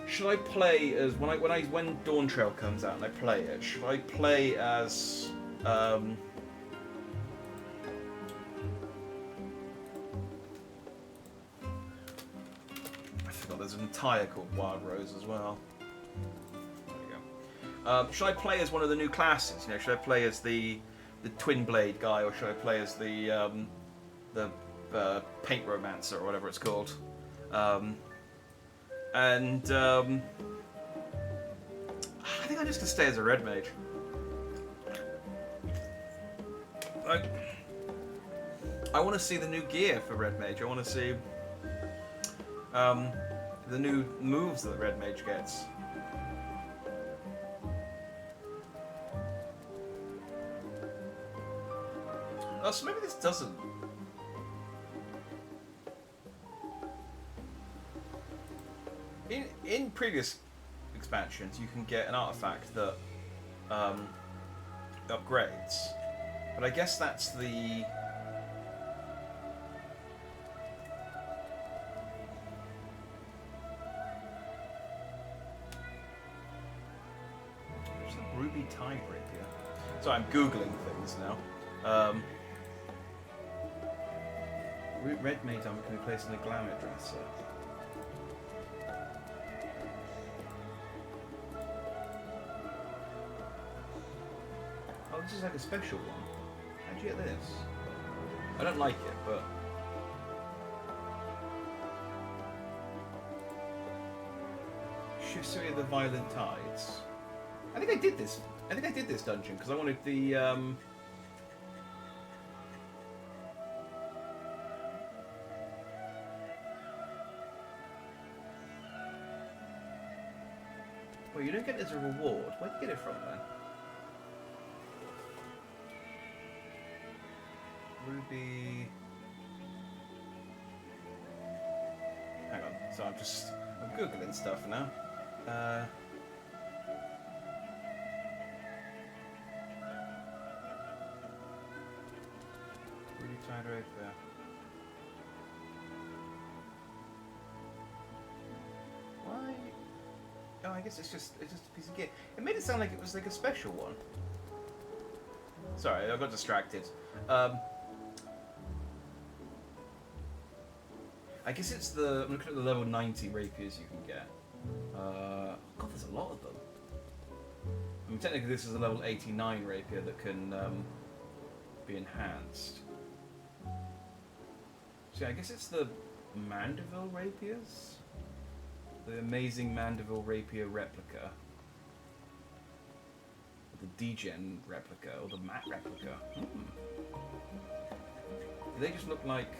should I play as when Dawn Trail comes out and I play it? Should I play as I forgot. There's an entire called Wild Rose as well. There we go. Should I play as one of the new classes? You know, should I play as the twin blade guy, or should I play as the paint romancer or whatever it's called? I think I'm just gonna stay as a red mage. I want to see the new gear for red mage. I want to see the new moves that red mage gets. Oh, so maybe this doesn't. In previous expansions, you can get an artifact that upgrades, but I guess that's the. There's a ruby tide rapier. So I'm googling things now. Red mage armor can be placed in a glamour dresser. This is like a special one. How'd you get this? I don't like it, but... Shiftsuit of the Violent Tides. I think I did this dungeon, because I wanted the Well, you don't get it as a reward. Where'd you get it from then? Ruby. Hang on. So I'm googling stuff now. Ruby tied right there. Why? Oh, I guess it's just a piece of gear. It made it sound like it was like a special one. Sorry, I got distracted. I guess it's the. I'm looking at the level 90 rapiers you can get. God, there's a lot of them. I mean, technically, this is a level 89 rapier that can be enhanced. So, I guess it's the Mandeville rapiers? The amazing Mandeville rapier replica. The D-Gen replica, or the matte replica. Do they just look like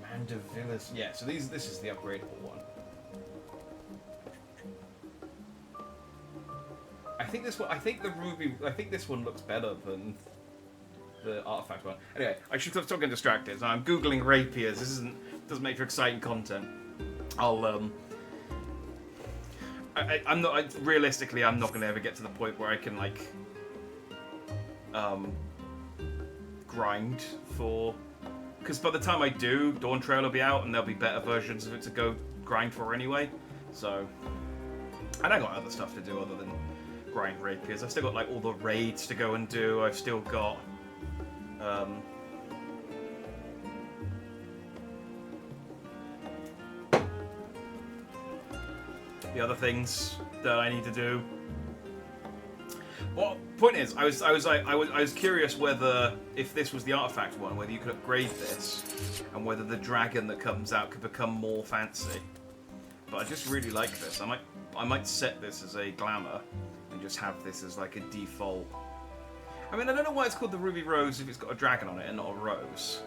Mandevillas? Yeah, so this is the upgradable one. I think this one looks better than the artifact one. Anyway, I should stop getting distracted. I'm googling rapiers. This doesn't make for exciting content. Realistically, I'm not going to ever get to the point where I can like grind for, because by the time I do, Dawn Trail will be out and there'll be better versions of it to go grind for anyway. So, and I got other stuff to do other than grind rapiers. I've still got like all the raids to go and do. I've still got the other things that I need to do. Well, point is, I was curious whether, if this was the artifact one, whether you could upgrade this, and whether the dragon that comes out could become more fancy. But I just really like this. I might set this as a glamour and just have this as like a default. I mean, I don't know why it's called the Ruby Rose if it's got a dragon on it and not a rose.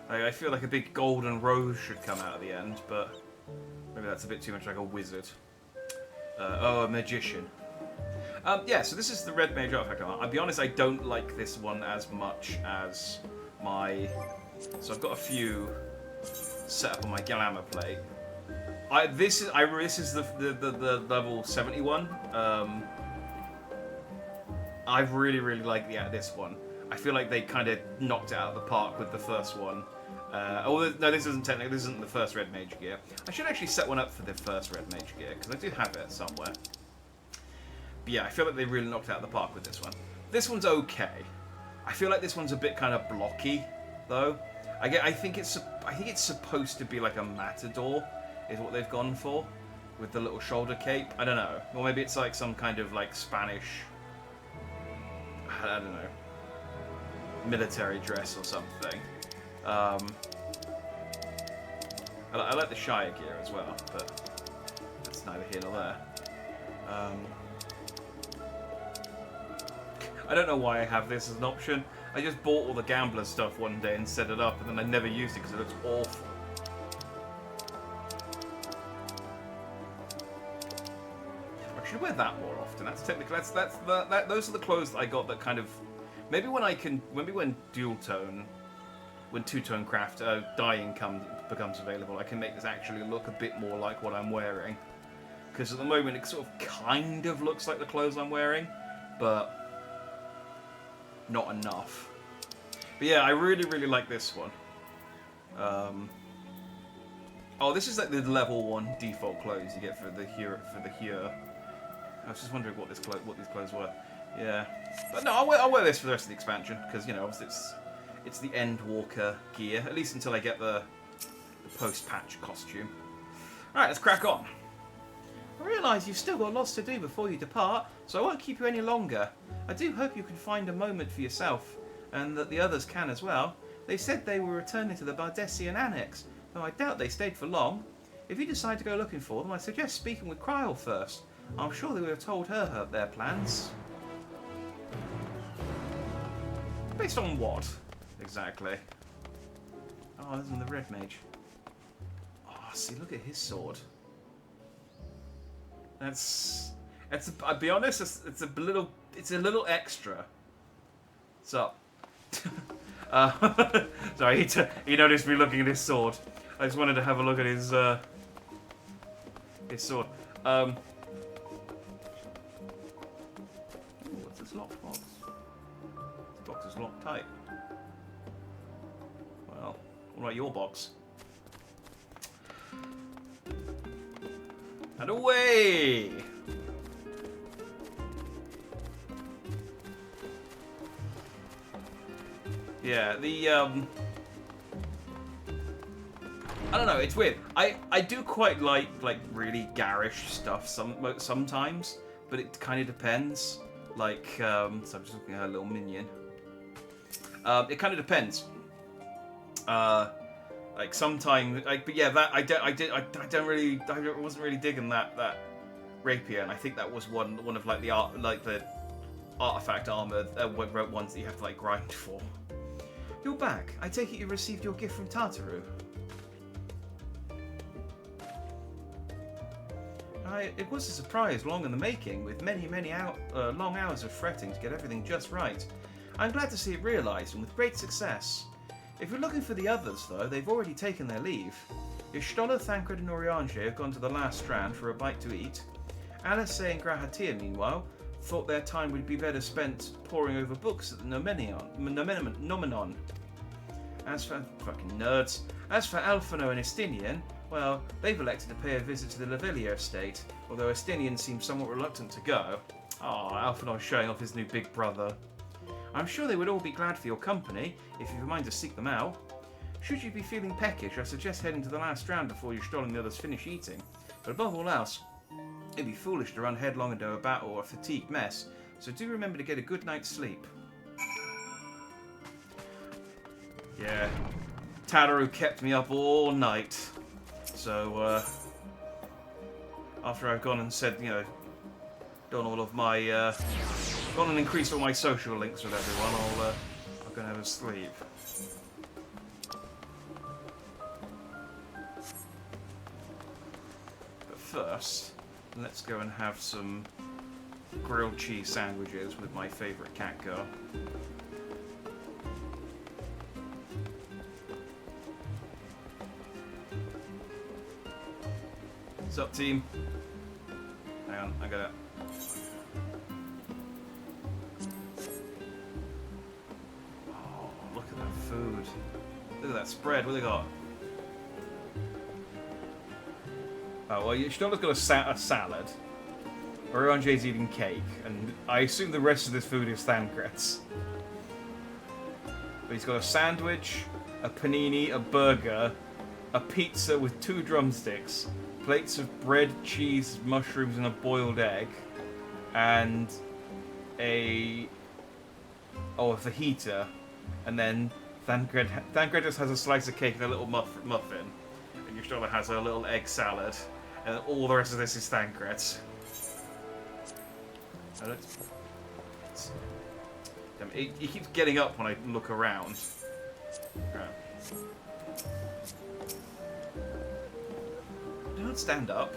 I feel like a big golden rose should come out at the end, but maybe that's a bit too much like a wizard. A magician. Yeah, so this is the Red Mage artifact. I'll be honest, I don't like this one as much as my. So I've got a few set up on my glamour plate. This is the level 71. I really like this one. I feel like they kind of knocked it out of the park with the first one. No, this isn't the first Red Mage gear. I should actually set one up for the first Red Mage gear, because I do have it somewhere. But yeah, I feel like they really knocked it out of the park with this one. This one's okay. I feel like this one's a bit kind of blocky, though. I think it's supposed to be like a matador, is what they've gone for, with the little shoulder cape. I don't know. Or maybe it's like some kind of like Spanish, I don't know, military dress or something. I like the Shire gear as well, but that's neither here nor there. I don't know why I have this as an option. I just bought all the gambler stuff one day and set it up, and then I never used it because it looks awful. I should wear that more often. That's technically those are the clothes that I got that kind of maybe when dual tone. When two-tone craft dyeing becomes available, I can make this actually look a bit more like what I'm wearing. Because at the moment, it sort of kind of looks like the clothes I'm wearing, but not enough. But yeah, I really like this one. Oh, this is like the level 1 default clothes you get for the Here. I was just wondering what these clothes were. Yeah, but no, I'll wear this for the rest of the expansion because obviously it's the Endwalker gear, at least until I get the post-patch costume. Alright, let's crack on. I realise you've still got lots to do before you depart, so I won't keep you any longer. I do hope you can find a moment for yourself, and that the others can as well. They said they were returning to the Bardessian Annex, though I doubt they stayed for long. If you decide to go looking for them, I suggest speaking with Kryl first. I'm sure they would have told her their plans. Based on what? Exactly. Oh, this is the Red Mage. Oh, see, look at his sword. I'll be honest, it's a little extra. What's up? Sorry, he noticed me looking at his sword. I just wanted to have a look at his sword. Ooh, what's this locked box? This box is locked tight. Well, what about your box? And away! Yeah, I don't know, it's weird. I do quite like really garish stuff sometimes, but it kind of depends. Like, so I'm just looking at her little minion. It kind of depends. Like sometimes, but yeah, that I wasn't really digging that rapier, and I think that was one of like the artifact armor ones that you have to like grind for. You're back. I take it you received your gift from Tartaru. It was a surprise long in the making, with many long hours of fretting to get everything just right. I'm glad to see it realised, and with great success. If you're looking for the others, though, they've already taken their leave. Stoller, Thancred and Oriange have gone to the last strand for a bite to eat. Alice and Grahatir, meanwhile, thought their time would be better spent poring over books at the Nomenon. As for fucking nerds. As for Alphino and Estinian, well, they've elected to pay a visit to the Lavillier estate, although Estinian seems somewhat reluctant to go. Alphino's showing off his new big brother. I'm sure they would all be glad for your company, if you've a mind to seek them out. Should you be feeling peckish, I suggest heading to the last round before you Stoll and the others finish eating. But above all else, it'd be foolish to run headlong into a battle or a fatigued mess, so do remember to get a good night's sleep. Yeah, Tataru kept me up all night, so after I've gone and said, you know, done all of my, gone and increased all my social links with everyone, I'll go and have a sleep. But first, let's go and have some grilled cheese sandwiches with my favourite cat girl. What's up, team? Hang on, I gotta... Oh, look at that food. Look at that spread, what do they got? Oh, well, Stolla's got a salad. Oriange's eating cake, and I assume the rest of this food is Thancred's. But he's got a sandwich, a panini, a burger, a pizza with 2 drumsticks, plates of bread, cheese, mushrooms, and a boiled egg, and a fajita, and then Thancred just has a slice of cake and a little muffin, and Stolla has a little egg salad, and all the rest of this is Thancred's. He keeps getting up when I look around. Don't stand up.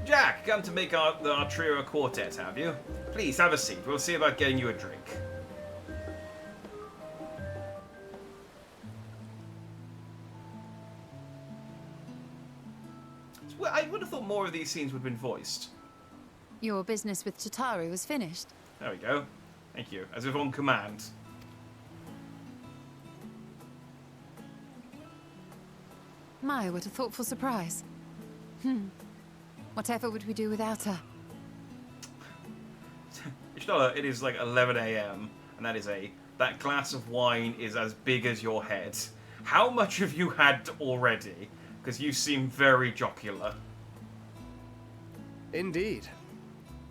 Jack, come to make our trio a quartet, have you? Please, have a seat. We'll see about getting you a drink. Well, I would have thought more of these scenes would have been voiced. Your business with Tataru was finished. There we go. Thank you. As if on command. My, what a thoughtful surprise. Whatever would we do without her? Stoller, it is like 11 AM, and that glass of wine is as big as your head. How much have you had already? Because you seem very jocular. Indeed.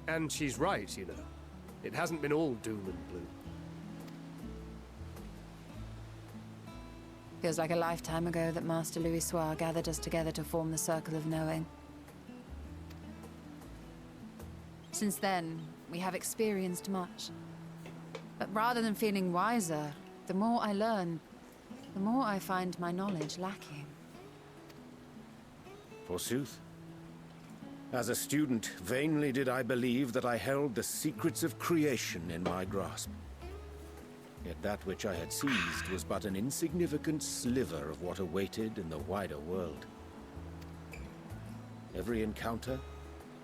And she's right, you know. It hasn't been all doom and gloom. Feels like a lifetime ago that Master Louis Soir gathered us together to form the Circle of Knowing. Since then, we have experienced much. But rather than feeling wiser, the more I learn, the more I find my knowledge lacking. Forsooth. As a student, vainly did I believe that I held the secrets of creation in my grasp. Yet that which I had seized was but an insignificant sliver of what awaited in the wider world. Every encounter,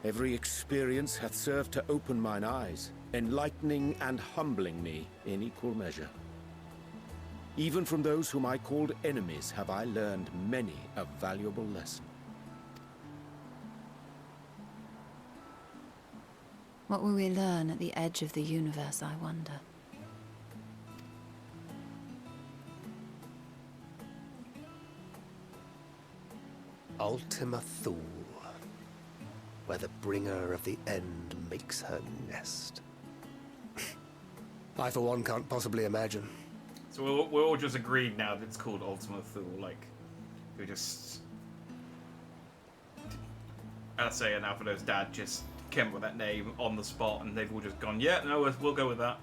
every experience hath served to open mine eyes, enlightening and humbling me in equal measure. Even from those whom I called enemies have I learned many a valuable lesson. What will we learn at the edge of the universe, I wonder? Ultima Thule, where the bringer of the end makes her nest. I, for one, can't possibly imagine. So we're all just agreed now that it's called Ultima Thule. Like, we just... I'll say now for those dad just came up with that name on the spot, and they've all just gone, yeah, no, we'll go with that.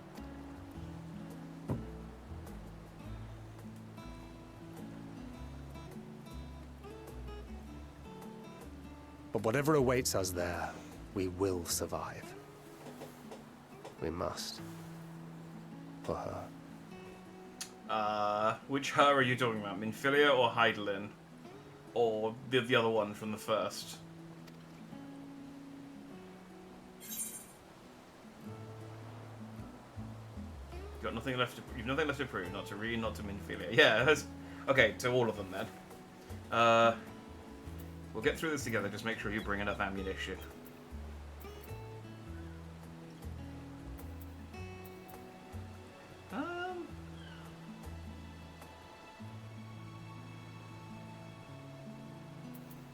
But whatever awaits us there, we will survive. We must. For her. Which her are you talking about? Minfilia or Hydaelyn? Or the other one from the first? You've nothing left to prove. Not to Reen, not to Minfilia. Yeah, okay, to all of them then. We'll get through this together, just make sure you bring enough ammunition.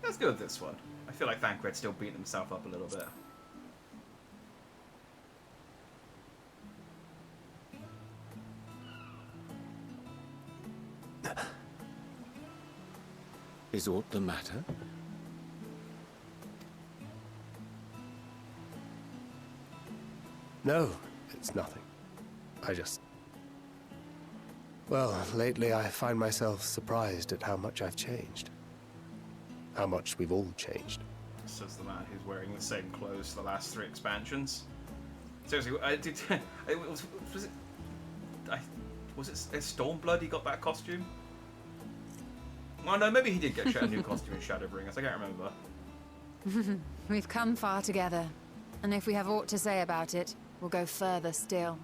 Let's go with this one. I feel like Thancred's still beating himself up a little bit. Is aught the matter? No, it's nothing. I just... Well, lately I find myself surprised at how much I've changed. How much we've all changed. Says the man who's wearing the same clothes for the last 3 expansions. Seriously, I did... Was it Stormblood he got that costume? Oh no, maybe he did get a new costume in Shadowbringers, I can't remember. We've come far together, and if we have aught to say about it, we'll go further still.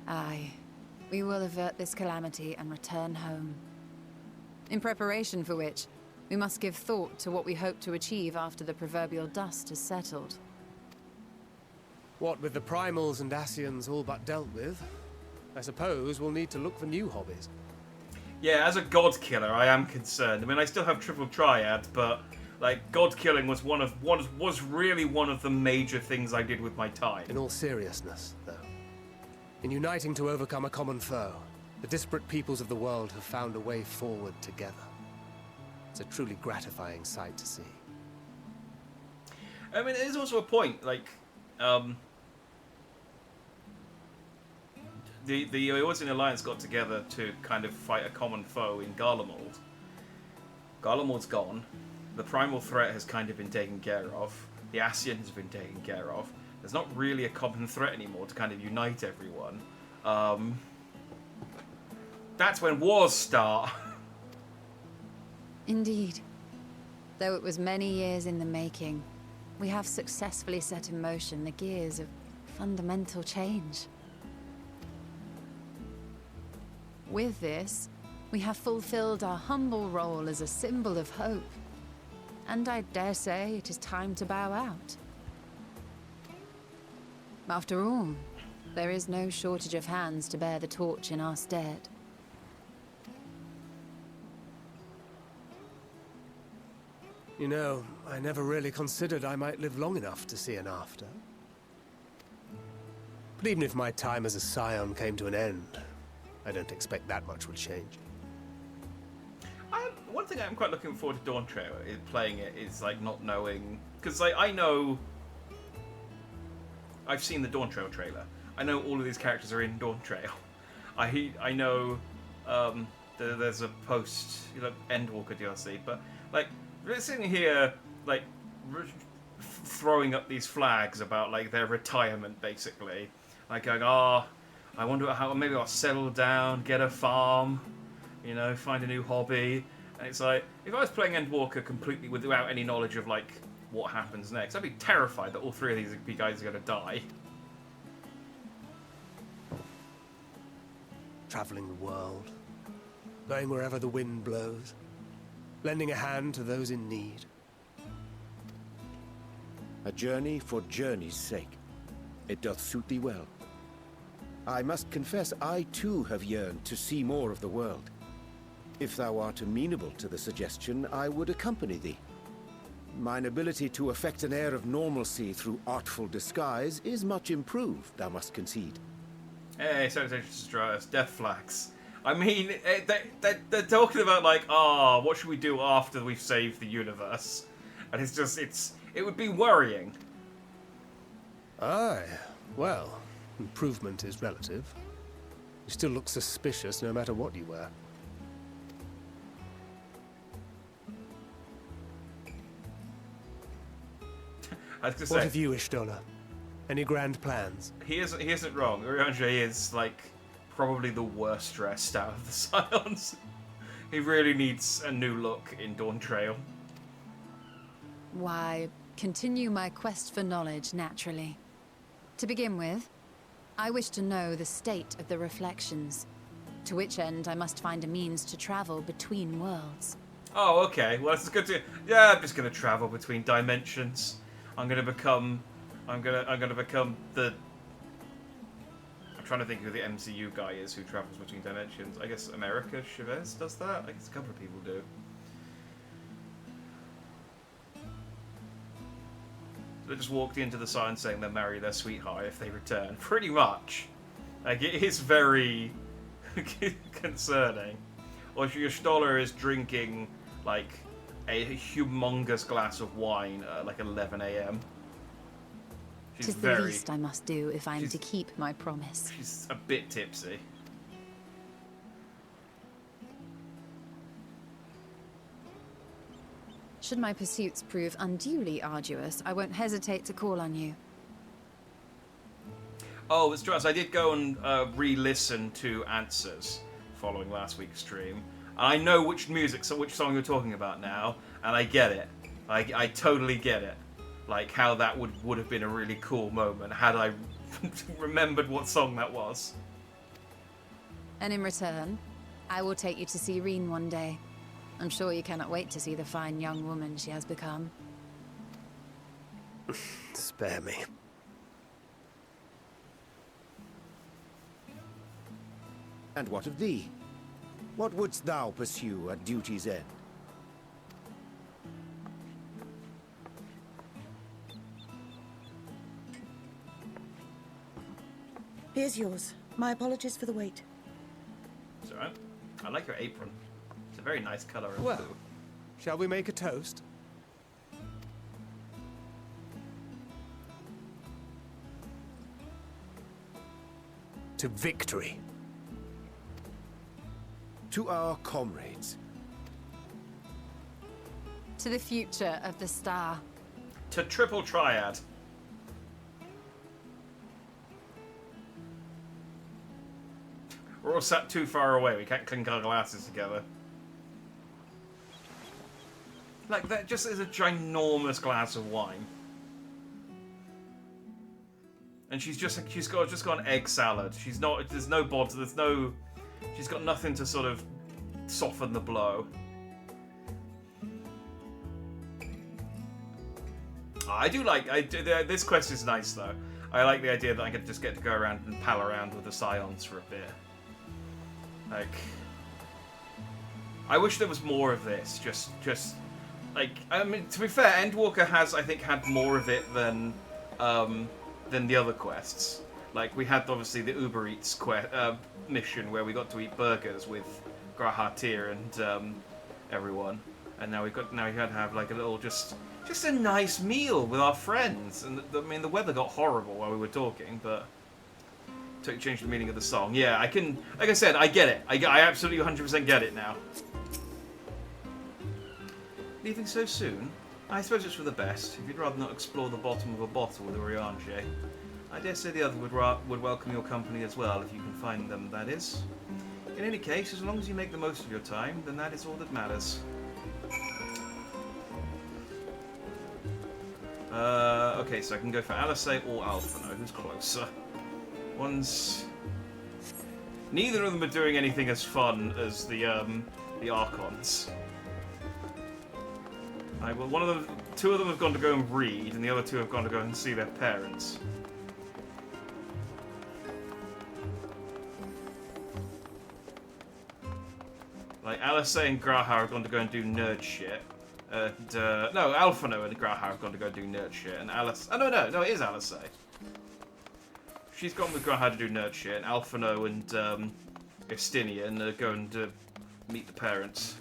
Aye, we will avert this calamity and return home. In preparation for which, we must give thought to what we hope to achieve after the proverbial dust has settled. What with the primals and Ascians all but dealt with, I suppose we'll need to look for new hobbies. Yeah, as a god killer, I am concerned. I mean, I still have triple triad, but like god killing was really one of the major things I did with my time. In all seriousness, though, in uniting to overcome a common foe, the disparate peoples of the world have found a way forward together. It's a truly gratifying sight to see. I mean, there's also a point, like, the Eorzean Alliance got together to kind of fight a common foe in Garlemald. Garlemald's gone. The primal threat has kind of been taken care of. The Ascian has been taken care of. There's not really a common threat anymore to kind of unite everyone. That's when wars start. Indeed. Though it was many years in the making, we have successfully set in motion the gears of fundamental change. With this, we have fulfilled our humble role as a symbol of hope. And I dare say it is time to bow out. After all, there is no shortage of hands to bear the torch in our stead. You know, I never really considered I might live long enough to see an after. But even if my time as a scion came to an end, I don't expect that much will change. One thing I'm quite looking forward to Dawn Trail is playing it is like not knowing, because like I know I've seen the Dawn Trail trailer. I know all of these characters are in Dawn Trail. I know there's a post Endwalker DLC, but like sitting here like throwing up these flags about like their retirement, basically, like going, oh, I wonder how maybe I'll settle down, get a farm, you know, find a new hobby. And it's like, if I was playing Endwalker completely without any knowledge of like what happens next, I'd be terrified that all three of these guys are going to die. Traveling the world, going wherever the wind blows, lending a hand to those in need. A journey for journey's sake. It doth suit thee well. I must confess, I too have yearned to see more of the world. If thou art amenable to the suggestion, I would accompany thee. Mine ability to affect an air of normalcy through artful disguise is much improved, thou must concede. Hey, Salutations Destroyers, Death Flags. I mean, they're talking about like, what should we do after we've saved the universe? And it's just, it would be worrying. Aye, well, improvement is relative. You still look suspicious no matter what you wear. I was gonna What say, of you, Ishtola? Any grand plans? he isn't wrong. Urianger is like probably the worst dressed out of the Scions. He really needs a new look in Dawn Trail. Why, continue my quest for knowledge, naturally. To begin with, I wish to know the state of the reflections, to which end I must find a means to travel between worlds. Oh, okay. Well, it's good to. Yeah, I'm just gonna travel between dimensions. I'm gonna become the. I'm trying to think who the MCU guy is who travels between dimensions. I guess America Chavez does that. I guess a couple of people do. They just walked into the sign saying they'll marry their sweetheart if they return. Pretty much. Like, it is very concerning. Or if your Stoller is drinking, like, a humongous glass of wine at, like, 11 a.m. Tis the least I must do if I am to keep my promise. She's a bit tipsy. Should my pursuits prove unduly arduous, I won't hesitate to call on you. Oh, it's true. So I did go and re-listen to Answers following last week's stream. I know which song you're talking about now, and I get it. I totally get it. Like, how that would have been a really cool moment had I remembered what song that was. And in return, I will take you to see Reen one day. I'm sure you cannot wait to see the fine young woman she has become. Spare me. And what of thee? What wouldst thou pursue at duty's end? Here's yours. My apologies for the wait. It's alright. I like your apron. It's a very nice colour of Well, blue. shall we make a toast? To victory. To our comrades. To the future of the star. To Triple Triad. We're all sat too far away. We can't clink our glasses together. Like, that just is a ginormous glass of wine. And she's just got an egg salad. She's not, there's no bods, she's got nothing to sort of soften the blow. This quest is nice though. I like the idea that I could just get to go around and pal around with the Scions for a bit. Like, I wish there was more of this. Just like, I mean, to be fair, Endwalker has, I think, had more of it than the other quests. Like, we had obviously the Uber Eats mission where we got to eat burgers with Grahatir and everyone, and now we had to have like a little just a nice meal with our friends. And I mean, the weather got horrible while we were talking, but changed the meaning of the song. Yeah, I can. Like I said, I get it. I absolutely 100% get it now. Leaving so soon? I suppose it's for the best. If you'd rather not explore the bottom of a bottle with Oriange, I dare say the other would welcome your company as well, if you can find them, that is. In any case, as long as you make the most of your time, then that is all that matters. Okay, so I can go for Alisei or Alphino. Who's closer? Neither of them are doing anything as fun as the Archons. Well, two of them have gone to go and read, and the other two have gone to go and see their parents. Like, Alisei and Graha have gone to go and do nerd shit. No, Alphino and Graha have gone to go do nerd shit, and Alice... Oh, no, it is Alisei. She's gone with Graha to do nerd shit, and Alphino and Estinian are going to meet the parents.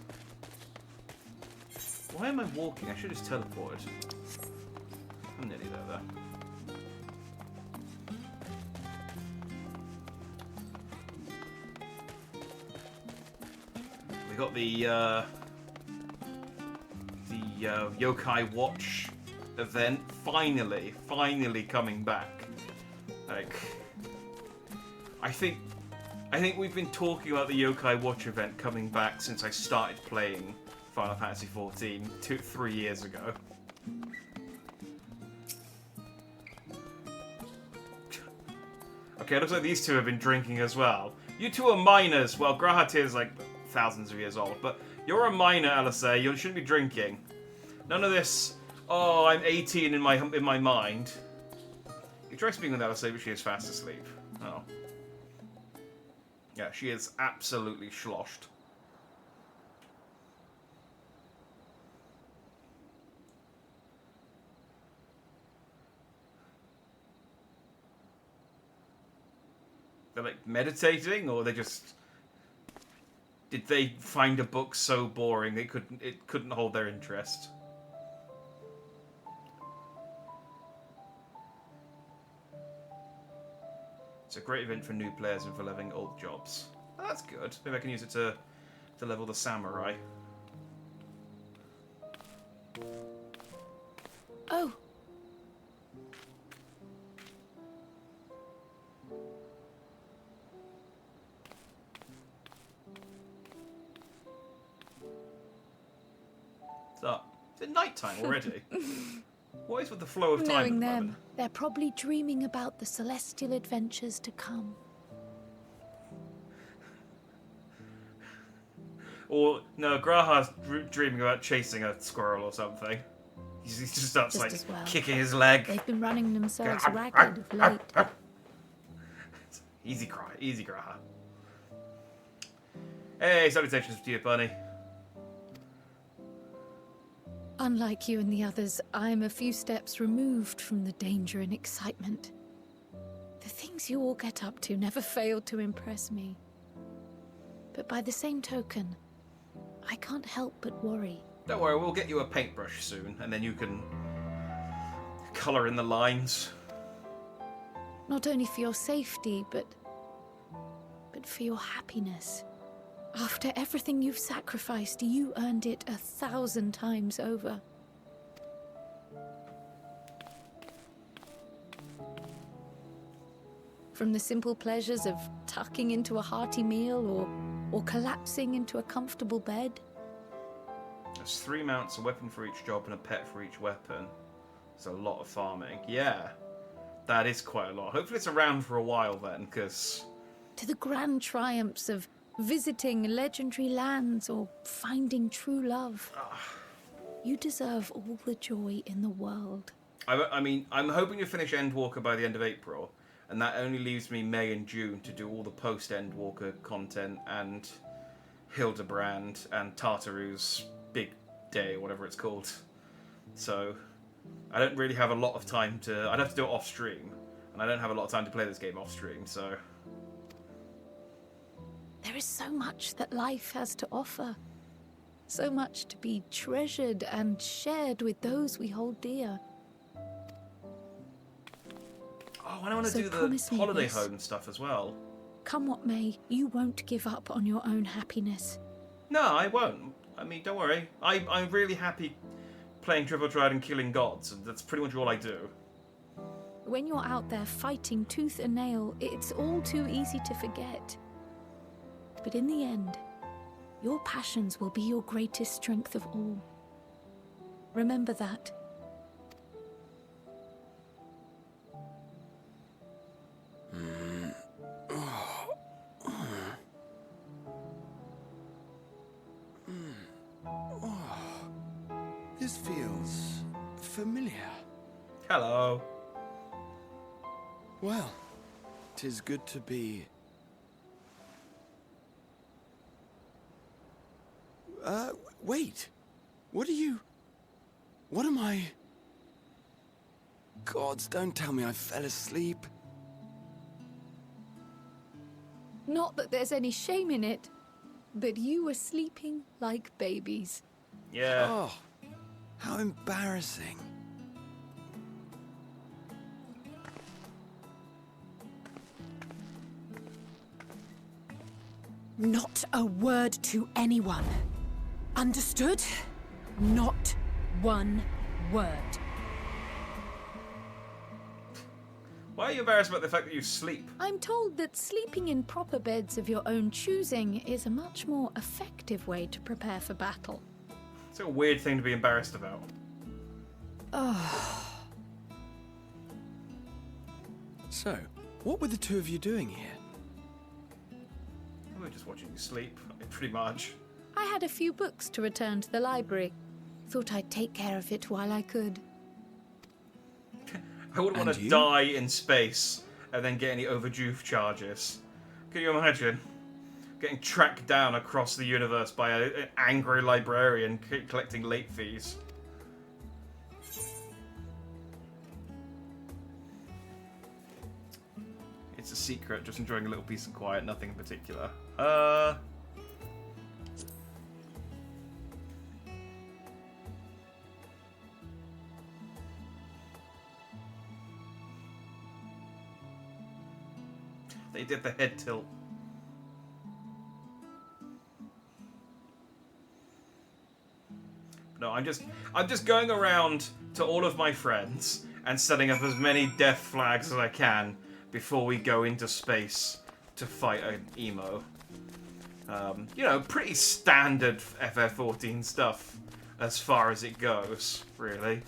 Why am I walking? I should have just teleported. I'm nearly there, We got the Yokai Watch event finally coming back. Like, I think we've been talking about the Yokai Watch event coming back since I started playing Final Fantasy XIV 3 years ago. Okay, it looks like these two have been drinking as well. You two are minors. Well, Grahat is like thousands of years old, but you're a minor, Alisei. You shouldn't be drinking. None of this. Oh, I'm 18 in my mind. You try speaking with Alisei, but she is fast asleep. Oh, yeah, she is absolutely sloshed. They're like meditating, or they just... Did they find a book so boring it couldn't hold their interest? It's a great event for new players and for leveling old jobs. Oh, that's good. Maybe I can use it to level the samurai. Oh. What's up? Is it night time already? What is with the flow of time? Knowing at the them, moment? they're probably dreaming about the celestial adventures to come. Or, no, Graha's dreaming about chasing a squirrel or something. He just starts, Just like, as well. kicking his leg. They've been running themselves ragged of late. Easy, Graha. Hey, salutations to you, bunny. Unlike you and the others, I'm a few steps removed from the danger and excitement. The things you all get up to never fail to impress me. But by the same token, I can't help but worry. Don't worry, we'll get you a paintbrush soon, and then you can colour in the lines. Not only for your safety, but for your happiness. After everything you've sacrificed, you earned it 1,000 times over. From the simple pleasures of tucking into a hearty meal or collapsing into a comfortable bed. There's 3 mounts, a weapon for each job, and a pet for each weapon. It's a lot of farming. Yeah, that is quite a lot. Hopefully it's around for a while then, because... To the grand triumphs of visiting legendary lands or finding true love. You deserve all the joy in the world. I mean, I'm hoping to finish Endwalker by the end of April, and that only leaves me May and June to do all the post-Endwalker content and Hildebrand and Tartaru's big day, whatever it's called. So, I don't really have a lot of time to... I'd have to do it off-stream, and I don't have a lot of time to play this game off-stream, so... There is so much that life has to offer. So much to be treasured and shared with those we hold dear. Oh, and I want to So do the promise me holiday this. home stuff as well. Come what may, you won't give up on your own happiness. No, I won't. I mean, don't worry. I'm really happy playing Triple Triad and killing gods, and that's pretty much all I do. When you're out there fighting tooth and nail, it's all too easy to forget. But in the end, your passions will be your greatest strength of all. Remember that. This feels familiar. Hello. Well, 'tis good to be... wait. What are you... What am I... Gods, don't tell me I fell asleep. Not that there's any shame in it, but you were sleeping like babies. Yeah. Oh, how embarrassing. Not a word to anyone. Understood? Not one word. Why are you embarrassed about the fact that you sleep? I'm told that sleeping in proper beds of your own choosing is a much more effective way to prepare for battle. It's a weird thing to be embarrassed about. So, what were the two of you doing here? We were just watching you sleep, pretty much. I had a few books to return to the library. Thought I'd take care of it while I could. I wouldn't want And to you? die in space and then get any overdue charges. Can you imagine? Getting tracked down across the universe by an angry librarian collecting late fees. It's a secret, just enjoying a little peace and quiet, nothing in particular. They did the head tilt. No, I'm just going around to all of my friends and setting up as many death flags as I can before we go into space to fight an emo. You know, pretty standard FF14 stuff as far as it goes, really.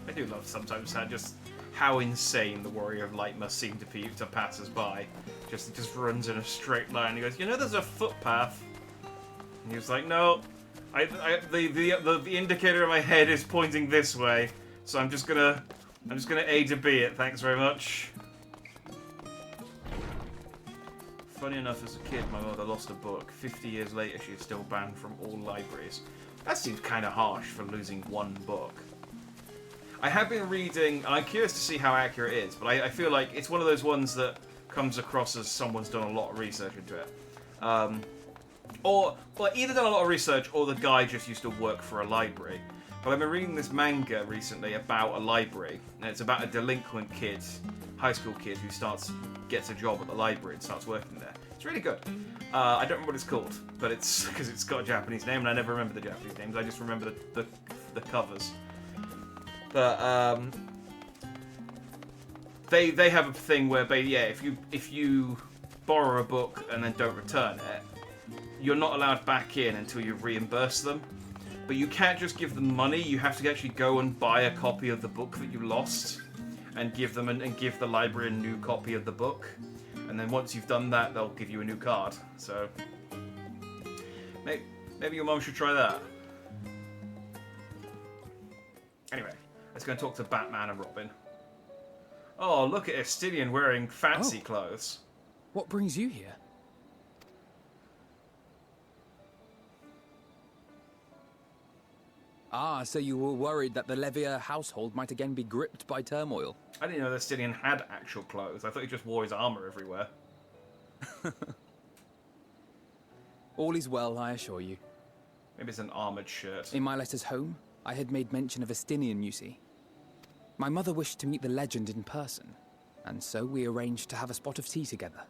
I do love sometimes how insane the Warrior of Light must seem to pass us by. Just runs in a straight line. He goes, you know, there's a footpath. And he was like, no, the indicator in my head is pointing this way, so I'm just gonna A to B it. Thanks very much. Funny enough, as a kid, my mother lost a book. 50 years later, she's still banned from all libraries. That seems kind of harsh for losing one book. I have been reading, and I'm curious to see how accurate it is, but I feel like it's one of those ones that comes across as someone's done a lot of research into it. Or either done a lot of research, or the guy just used to work for a library. But I've been reading this manga recently about a library, and it's about a delinquent kid, high school kid, who gets a job at the library and starts working there. It's really good. I don't remember what it's called, but it's because it's got a Japanese name, and I never remember the Japanese names. I just remember the covers. But they have a thing where, if you borrow a book and then don't return it, you're not allowed back in until you reimburse them. But you can't just give them money. You have to actually go and buy a copy of the book that you lost, and give them and give the library a new copy of the book. And then once you've done that, they'll give you a new card. So maybe your mum should try that. Anyway. Let's go and talk to Batman and Robin. Oh, look at Estidian wearing fancy clothes. What brings you here? Ah, so you were worried that the Levier household might again be gripped by turmoil. I didn't know that Estidian had actual clothes. I thought he just wore his armor everywhere. All is well, I assure you. Maybe it's an armored shirt. In my letters home, I had made mention of Estinian, you see. My mother wished to meet the legend in person, and so we arranged to have a spot of tea together.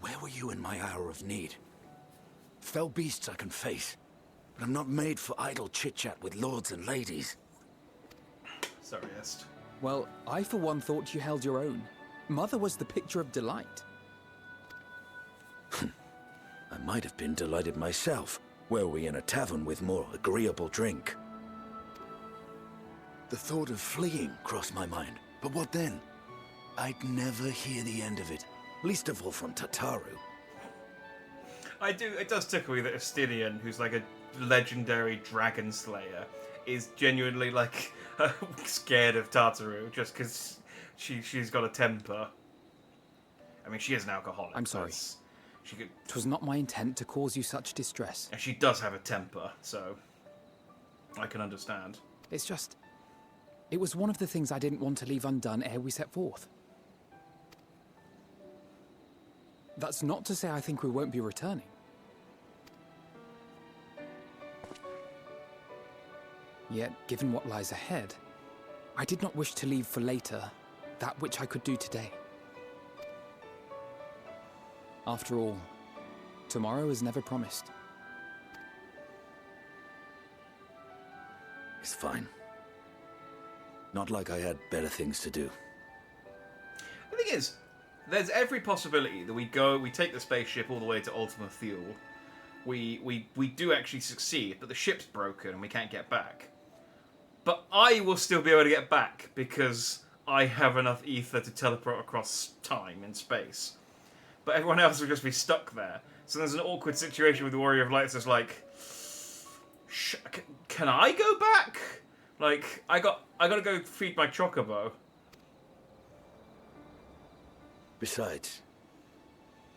Where were you in my hour of need? Fell beasts I can face, but I'm not made for idle chit-chat with lords and ladies. Sorryest. Well, I for one thought you held your own. Mother was the picture of delight. I might have been delighted myself, were we in a tavern with more agreeable drink. The thought of fleeing crossed my mind, but what then? I'd never hear the end of it, least of all from Tataru. It does tickle me that Estinian, who's like a legendary dragon slayer, is genuinely like scared of Tataru just because she's got a temper. I mean, she is an alcoholic. I'm sorry. She could, 'Twas not my intent to cause you such distress. and she does have a temper, so I can understand. It's just... It was one of the things I didn't want to leave undone ere we set forth. That's not to say I think we won't be returning. Yet, given what lies ahead, I did not wish to leave for later that which I could do today. After all, tomorrow is never promised. It's fine. Not like I had better things to do. The thing is, there's every possibility that we take the spaceship all the way to Ultima Thule. We do actually succeed, but the ship's broken and we can't get back. But I will still be able to get back because I have enough ether to teleport across time and space. But everyone else will just be stuck there. So there's an awkward situation with the Warrior of Light that's just like, can I go back? Like, I gotta go feed my chocobo. Besides,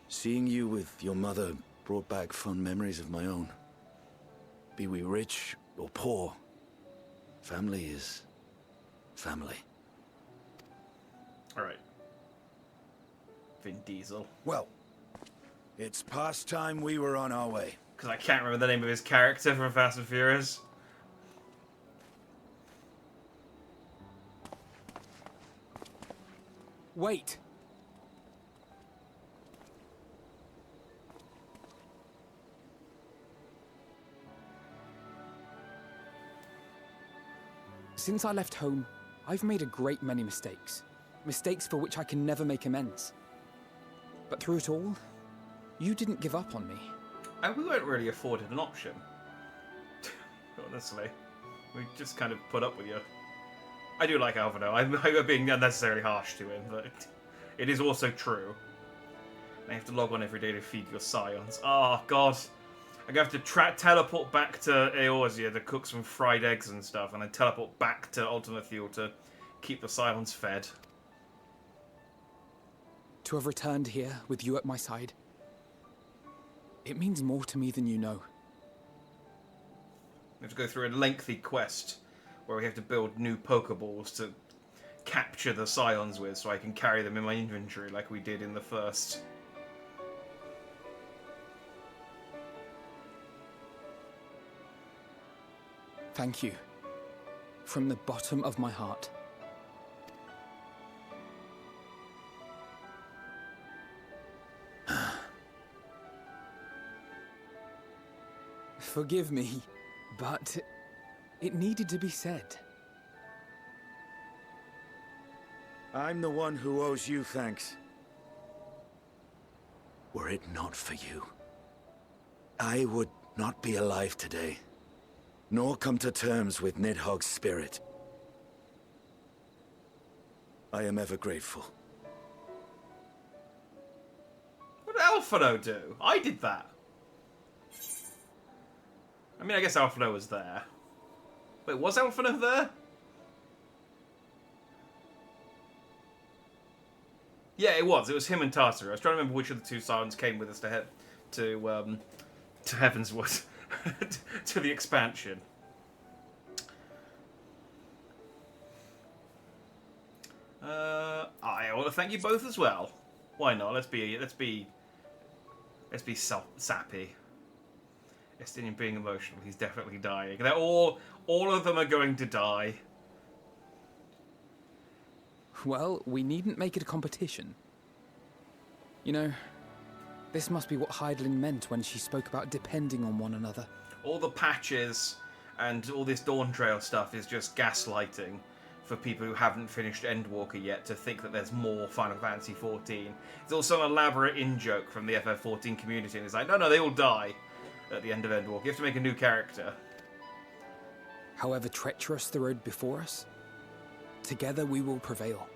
seeing you with your mother brought back fond memories of my own. Be we rich or poor, family is family. Alright. Vin Diesel. Well, it's past time we were on our way. Because I can't remember the name of his character from Fast and Furious. Wait! Since I left home, I've made a great many mistakes. Mistakes for which I can never make amends. But through it all, you didn't give up on me. And we weren't really afforded an option. Honestly. We just kind of put up with you. I do like Alvaro. I'm being unnecessarily harsh to him, but it is also true. I have to log on every day to feed your scions. Oh, God. I'm going to have to teleport back to Eorzea to cook some fried eggs and stuff, and then teleport back to Ultima Thule to keep the scions fed. To have returned here with you at my side, it means more to me than you know. We have to go through a lengthy quest where we have to build new Pokeballs to capture the scions with so I can carry them in my inventory like we did in the first. Thank you. From the bottom of my heart. Forgive me, but it needed to be said. I'm the one who owes you thanks. Were it not for you, I would not be alive today, nor come to terms with Nidhogg's spirit. I am ever grateful. What did Alphino do? I did that. I mean, I guess Alphino was there. Wait, was Alphino there? Yeah, it was. It was him and Tartar. I was trying to remember which of the two scions came with us to Heavenswood, to the expansion. I want to thank you both as well. Why not? Let's be sappy. Estinian being emotional. He's definitely dying. They're all of them are going to die. Well, we needn't make it a competition. You know, this must be what Heidelin meant when she spoke about depending on one another. All the patches and all this Dawn Trail stuff is just gaslighting for people who haven't finished Endwalker yet to think that there's more Final Fantasy XIV. It's also an elaborate in-joke from the FF14 community, and it's like, no, they all die at the end of Endwalker. You have to make a new character. However treacherous the road before us, together we will prevail.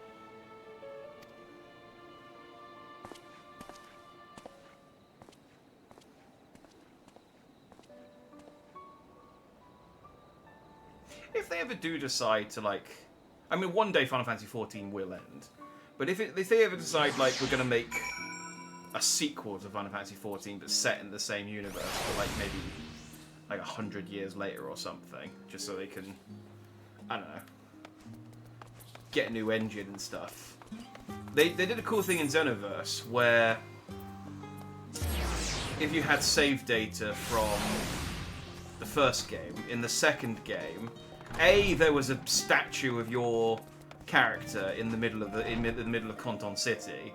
If they ever do decide to, like... I mean, one day Final Fantasy XIV will end. But if they ever decide, like, we're going to make a sequel to Final Fantasy XIV but set in the same universe for, like, maybe, like, 100 years later or something, just so they can, I don't know, get a new engine and stuff. They did a cool thing in Xenoverse where if you had save data from the first game, in the second game, there was a statue of your character in the middle of the middle of Conton City,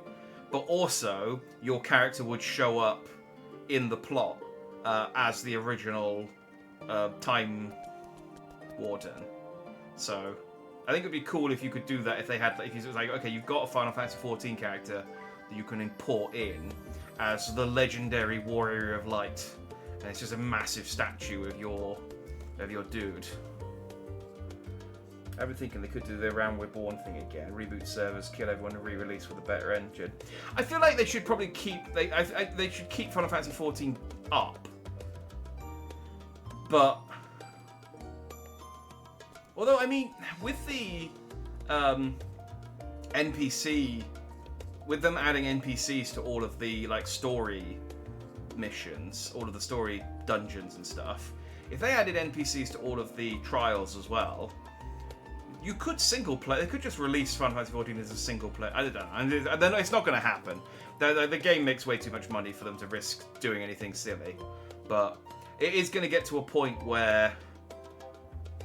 but also your character would show up in the plot as the original Time Warden. So I think it'd be cool if you could do that. If it was like, okay, you've got a Final Fantasy XIV character that you can import in as the legendary Warrior of Light, and it's just a massive statue of your dude. I've been thinking they could do the Around We're Born thing again, reboot servers, kill everyone, and re-release with a better engine. I feel like they should probably keep they should keep Final Fantasy XIV up, but although I mean with the NPC, with them adding NPCs to all of the like story missions, all of the story dungeons and stuff, if they added NPCs to all of the trials as well. You could single play. They could just release Final Fantasy XIV as a single play. I don't know. It's not going to happen. The game makes way too much money for them to risk doing anything silly. But it is going to get to a point where,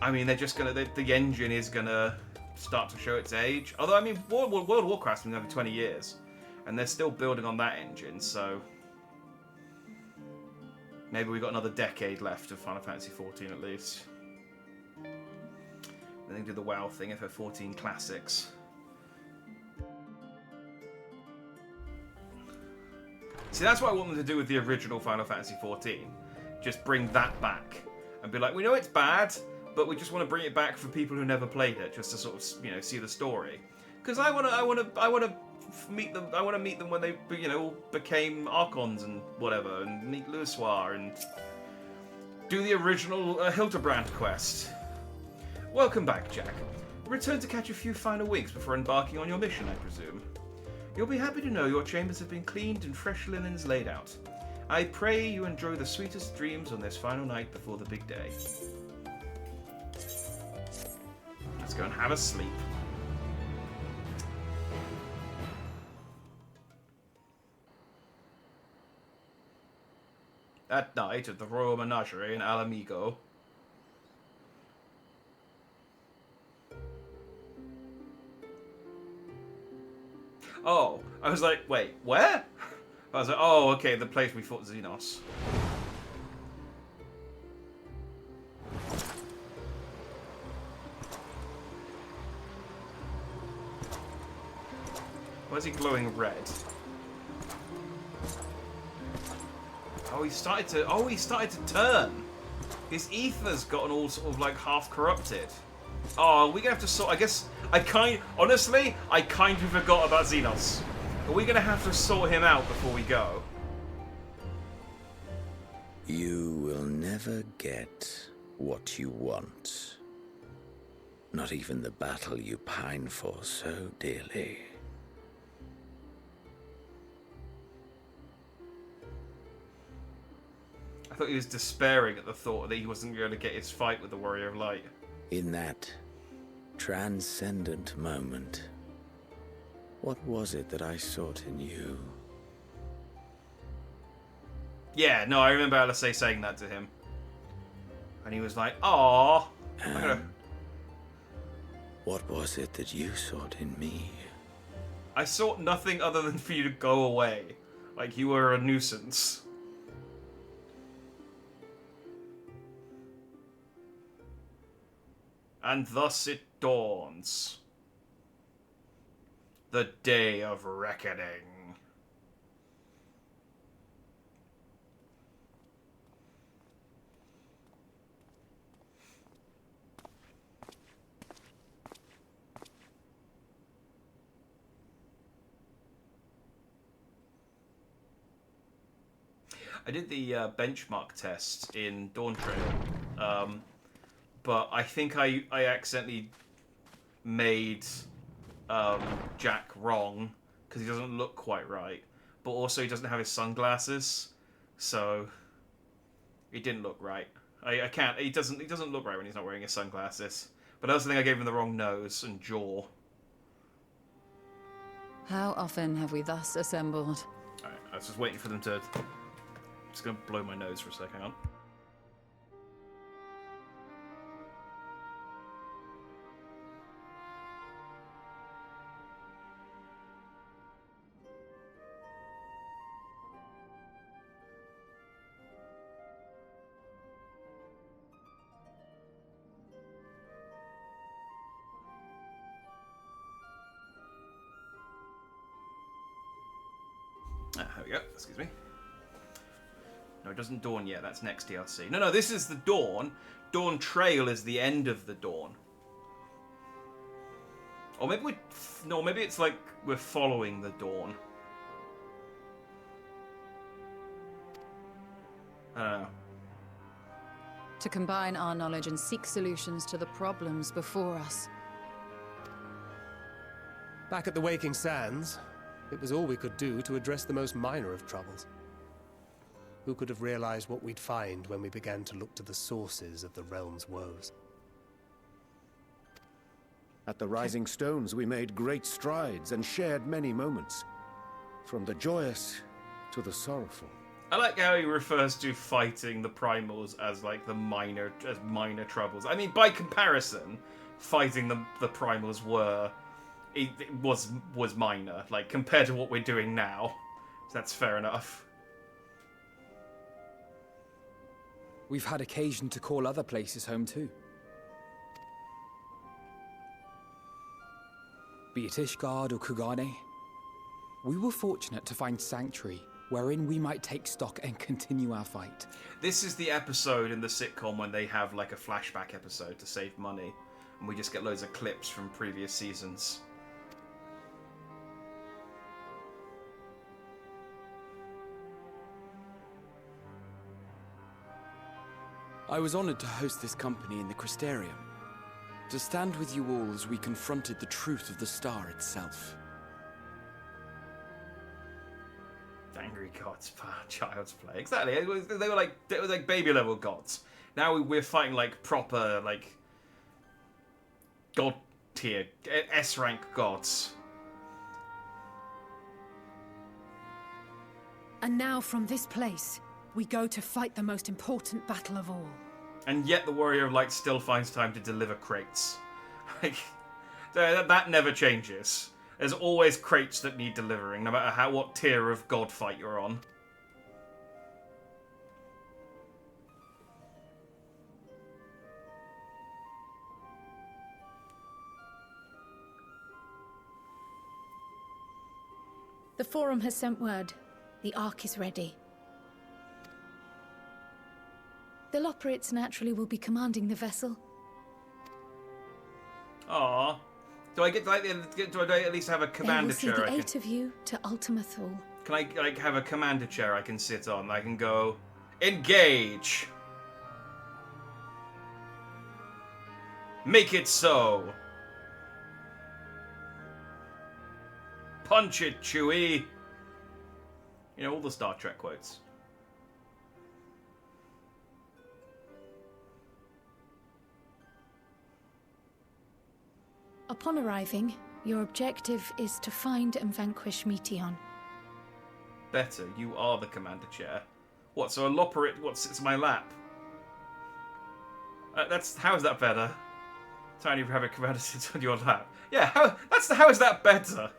I mean, they're just going to. The engine is going to start to show its age. Although, I mean, World of Warcraft's been over 20 years, and they're still building on that engine. So maybe we've got another decade left of Final Fantasy XIV at least. Then they do the WoW thing, FF14 Classics. See, that's what I want them to do with the original Final Fantasy XIV. Just bring that back. And be like, we know it's bad, but we just want to bring it back for people who never played it, just to sort of, you know, see the story. Because I want to meet them. I want to meet them when they, you know, became Archons and whatever, and meet Louisoir and do the original Hildebrand quest. Welcome back, Jack. Return to catch a few final winks before embarking on your mission, I presume. You'll be happy to know your chambers have been cleaned and fresh linens laid out. I pray you enjoy the sweetest dreams on this final night before the big day. Let's go and have a sleep. That night at the Royal Menagerie in Alamigo. Oh, I was like, wait, where? I was like, oh, okay, the place we fought Xenos. Why is he glowing red? Oh, he started to turn. His ether's gotten all sort of like half corrupted. Oh, we're gonna have to sort. Honestly, I kind of forgot about Xenos. Are we gonna have to sort him out before we go? You will never get what you want. Not even the battle you pine for so dearly. I thought he was despairing at the thought that he wasn't going to get his fight with the Warrior of Light. In that transcendent moment, what was it that I sought in you? Yeah, no, I remember Alice saying that to him. And he was like, "Aw, I'm gonna." What was it that you sought in me? I sought nothing other than for you to go away, like you were a nuisance. And thus it dawns. The day of reckoning. I did the benchmark test in Dawn Trail, but I think I accidentally made Jack wrong because he doesn't look quite right, but also he doesn't have his sunglasses, so he didn't look right. I can't. He doesn't look right when he's not wearing his sunglasses. But I also think I gave him the wrong nose and jaw. How often have we thus assembled? Alright, I was just waiting for them to. I'm just gonna blow my nose for a second. Hang on. There we go. Excuse me. No, it doesn't dawn yet. That's next DLC. No, this is the dawn. Dawn Trail is the end of the dawn. Or maybe maybe it's like we're following the dawn. I don't know. To combine our knowledge and seek solutions to the problems before us. Back at the Waking Sands, it was all we could do to address the most minor of troubles. Who could have realized what we'd find when we began to look to the sources of the realm's woes? At the Rising Stones, we made great strides and shared many moments, from the joyous to the sorrowful. I like how he refers to fighting the primals as like minor troubles. I mean, by comparison, fighting the primals was minor, like compared to what we're doing now. So that's fair enough. We've had occasion to call other places home too. Be it Ishgard or Kugane, we were fortunate to find sanctuary wherein we might take stock and continue our fight. This is the episode in the sitcom when they have like a flashback episode to save money, and we just get loads of clips from previous seasons. I was honored to host this company in the Crystarium, to stand with you all as we confronted the truth of the star itself. Angry gods, child's play. Exactly. They were like baby level gods. Now we're fighting like proper like god tier S rank gods. And now from this place, we go to fight the most important battle of all. And yet the Warrior of Light still finds time to deliver crates. Like that never changes. There's always crates that need delivering, no matter what tier of god fight you're on. The Forum has sent word. The Ark is ready. The Loporrits naturally will be commanding the vessel. Aww. Do I at least have a commander They chair? will see the 8 of you to Ultima Thule. Can I like have a commander chair I can sit on? I can go engage. Make it so. Punch it, Chewie. You know, all the Star Trek quotes. Upon arriving, your objective is to find and vanquish Meteon. Better, you are the commander chair. What, so a Loporrit, what sits in my lap? How is that better? Tiny rabbit commander sits on your lap. Yeah, how is that better?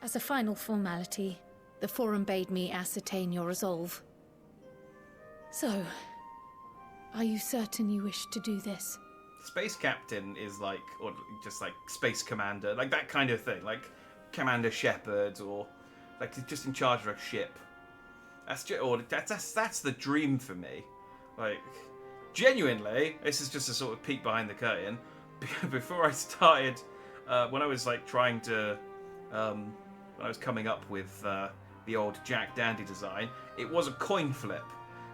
As a final formality, the Forum bade me ascertain your resolve. So, are you certain you wish to do this? Space captain is like, or just like space commander, like that kind of thing, like Commander Shepard, or like just in charge of a ship. That's the dream for me. Like, genuinely, this is just a sort of peek behind the curtain. Before I started, when I was like trying to, when I was coming up with the old Jack Dandy design, it was a coin flip,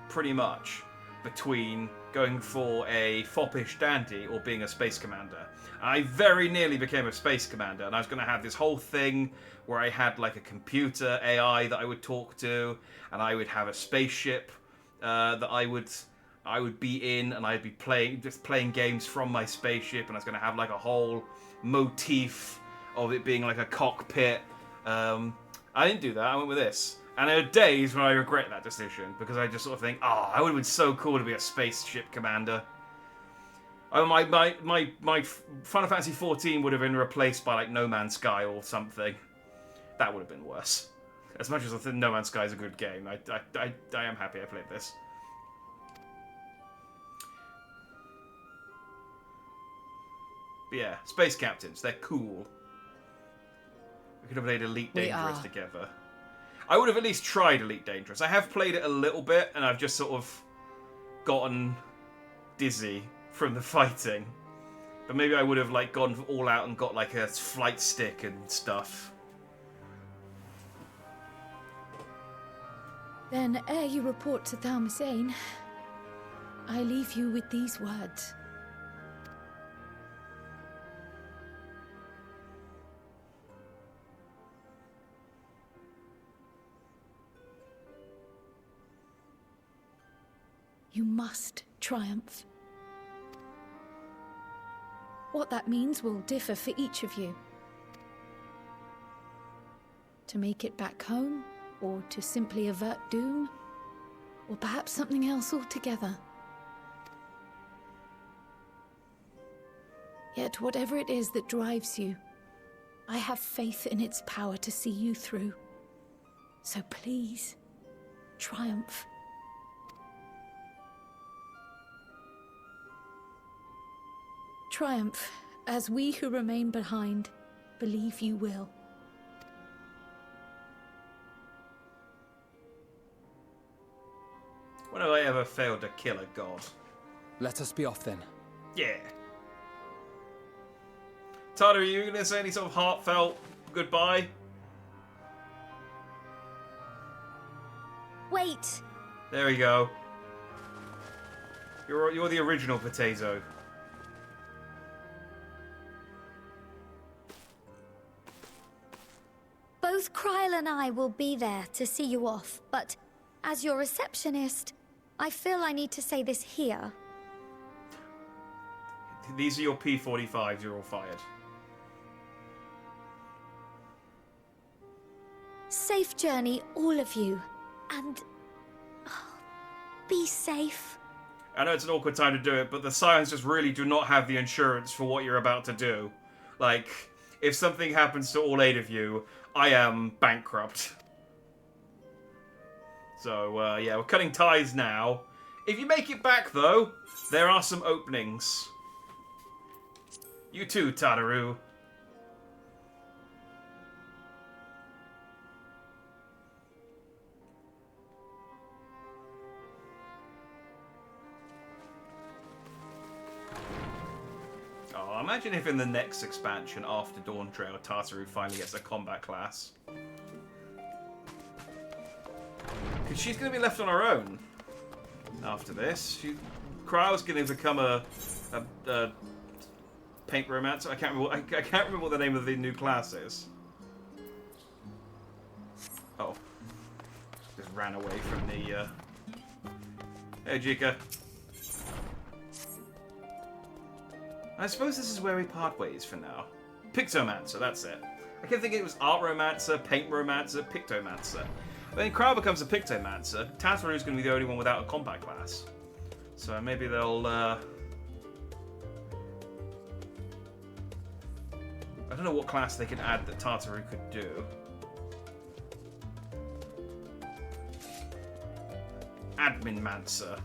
pretty much, between going for a foppish dandy or being a space commander. I very nearly became a space commander, and I was going to have this whole thing where I had like a computer AI that I would talk to, and I would have a spaceship that I would be in, and I'd be playing games from my spaceship, and I was going to have like a whole motif of it being like a cockpit. I didn't do that. I went with this. And there are days when I regret that decision, because I just sort of think, oh, I would have been so cool to be a spaceship commander. Oh, my Final Fantasy XIV would have been replaced by like No Man's Sky or something. That would have been worse. As much as I think No Man's Sky is a good game, I am happy I played this. But yeah, space captains, they're cool. We could have played Elite Dangerous together. I would have at least tried Elite Dangerous. I have played it a little bit, and I've just sort of gotten dizzy from the fighting. But maybe I would have like gone all out and got like a flight stick and stuff. Then, ere you report to Thalmasane, I leave you with these words. You must triumph. What that means will differ for each of you. To make it back home, or to simply avert doom, or perhaps something else altogether. Yet whatever it is that drives you, I have faith in its power to see you through. So please, triumph. Triumph, as we who remain behind believe you will. When have I ever failed to kill a god? Let us be off then. Yeah. Tyler, are you going to say any sort of heartfelt goodbye? Wait. There we go. You're the original potato. Both Kryle and I will be there to see you off, but as your receptionist, I feel I need to say this here. These are your P45s, you're all fired. Safe journey, all of you. And be safe. I know it's an awkward time to do it, but the Scions just really do not have the insurance for what you're about to do. Like, if something happens to all 8 of you, I am bankrupt. So, yeah, we're cutting ties now. If you make it back, though, there are some openings. You too, Tataru. Oh, imagine if in the next expansion after Dawn Trail, Tataru finally gets a combat class. Because she's going to be left on her own after this. Kryle's going to become a paint romancer. I can't remember what the name of the new class is. Oh, just ran away from the. Hey, Jika. I suppose this is where we part ways for now. Pictomancer, that's it. I kept thinking it was Art Romancer, Paint Romancer, Pictomancer. When Crow becomes a Pictomancer, Tataru's going to be the only one without a combat class. So maybe they'll... I don't know what class they could add that Tataru could do. Admin Mancer.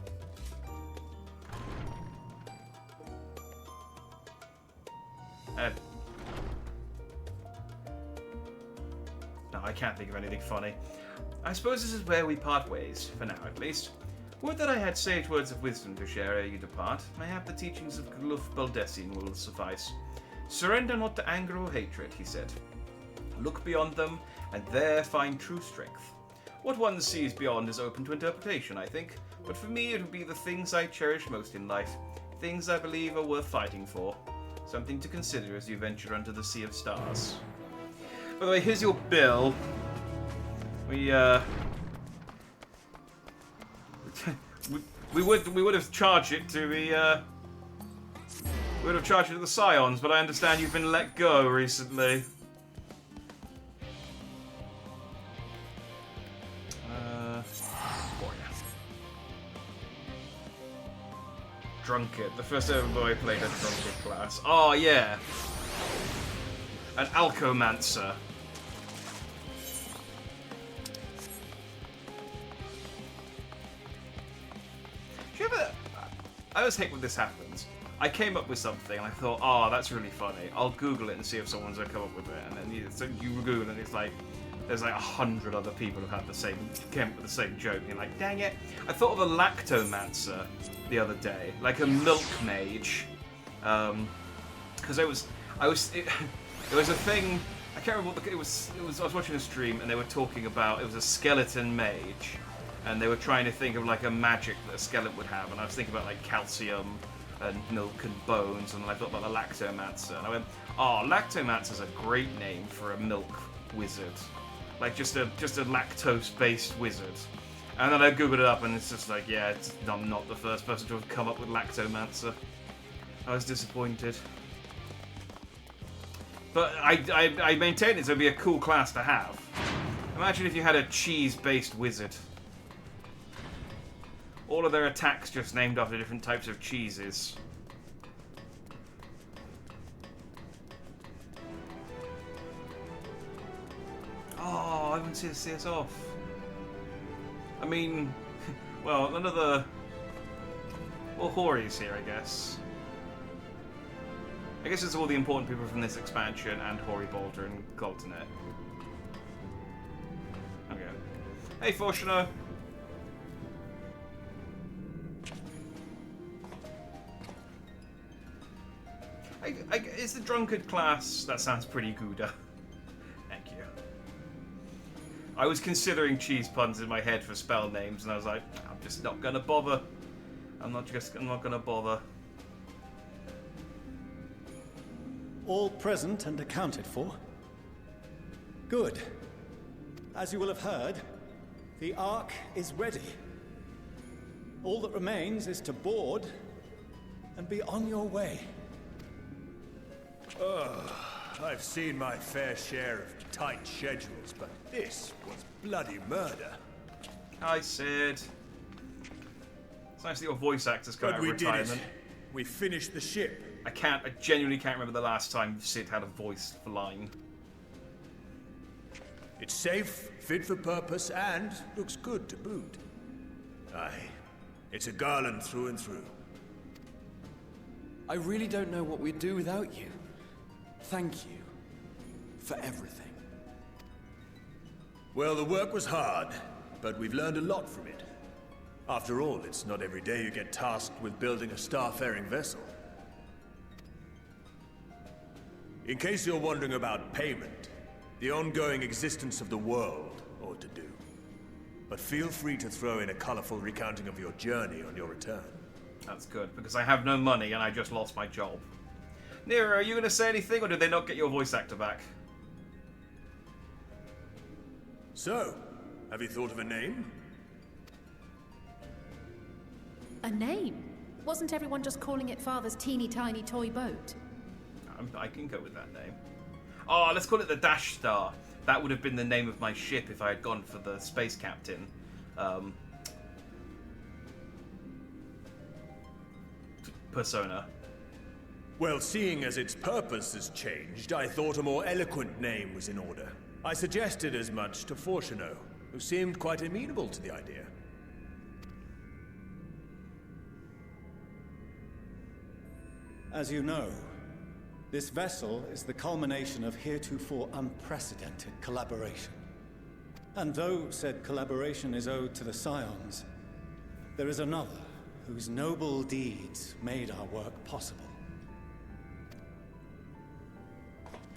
No, I can't think of anything funny. I suppose this is where we part ways, for now at least. Would that I had sage words of wisdom to share ere you depart. Mayhap the teachings of Gluf Baldesin will suffice. Surrender not to anger or hatred, he said. Look beyond them, and there find true strength. What one sees beyond is open to interpretation, I think, but for me it would be the things I cherish most in life, things I believe are worth fighting for. Something to consider as you venture onto the Sea of Stars. By the way, here's your bill. We would have charged it to the we would have charged it to the Scions, but I understand you've been let go recently. Drunkard. The first ever boy played a drunkard class. Oh yeah, an Alchomancer. Do you ever? I always hate when this happens. I came up with something and I thought, oh, that's really funny. I'll Google it and see if someone's gonna come up with it. And then you Google it and it's like, there's like 100 other people who've had came up with the same joke. And you're like, dang it! I thought of a Lactomancer the other day, like a milk mage, because it was a thing. I can't remember what it was. I was watching a stream and they were talking about it was a skeleton mage, and they were trying to think of like a magic that a skeleton would have, and I was thinking about like calcium and milk and bones, and I thought about the Lactomancer, and I went, oh, Lactomancer's a great name for a milk wizard, like just a lactose-based wizard. And then I googled it up, and it's just like, yeah, I'm not the first person to have come up with Lactomancer. I was disappointed. But I maintain it's going to be a cool class to have. Imagine if you had a cheese-based wizard. All of their attacks just named after different types of cheeses. Oh, I haven't seen it see us off. I mean, well, none of the... Well, Hori's here, I guess. I guess it's all the important people from this expansion and Hori Boulder and Coltonet. Okay. Hey, Fortuno! Is the drunkard class... That sounds pretty good. Thank you. I was considering cheese puns in my head for spell names, and I was like, I'm just not gonna bother. I'm not gonna bother. All present and accounted for? Good. As you will have heard, the Ark is ready. All that remains is to board and be on your way. I've seen my fair share of tight schedules, but this was bloody murder. Hi, Sid. It's nice that your voice actor's come out of retirement. Did it. We finished the ship. I genuinely can't remember the last time Sid had a voice line. It's safe, fit for purpose, and looks good to boot. Aye, it's a Garland through and through. I really don't know what we'd do without you. Thank you for everything. Well, the work was hard, but we've learned a lot from it. After all, it's not every day you get tasked with building a starfaring vessel. In case you're wondering about payment, the ongoing existence of the world ought to do. But feel free to throw in a colorful recounting of your journey on your return. That's good, because I have no money and I just lost my job. Nero, are you going to say anything, or did they not get your voice actor back? So, have you thought of a name? A name? Wasn't everyone just calling it Father's teeny tiny toy boat? I can go with that name. Oh, let's call it the Dash Star. That would have been the name of my ship if I had gone for the space captain. Persona. Well, seeing as its purpose has changed, I thought a more eloquent name was in order. I suggested as much to Fortuno, who seemed quite amenable to the idea. As you know, this vessel is the culmination of heretofore unprecedented collaboration. And though said collaboration is owed to the Scions, there is another whose noble deeds made our work possible.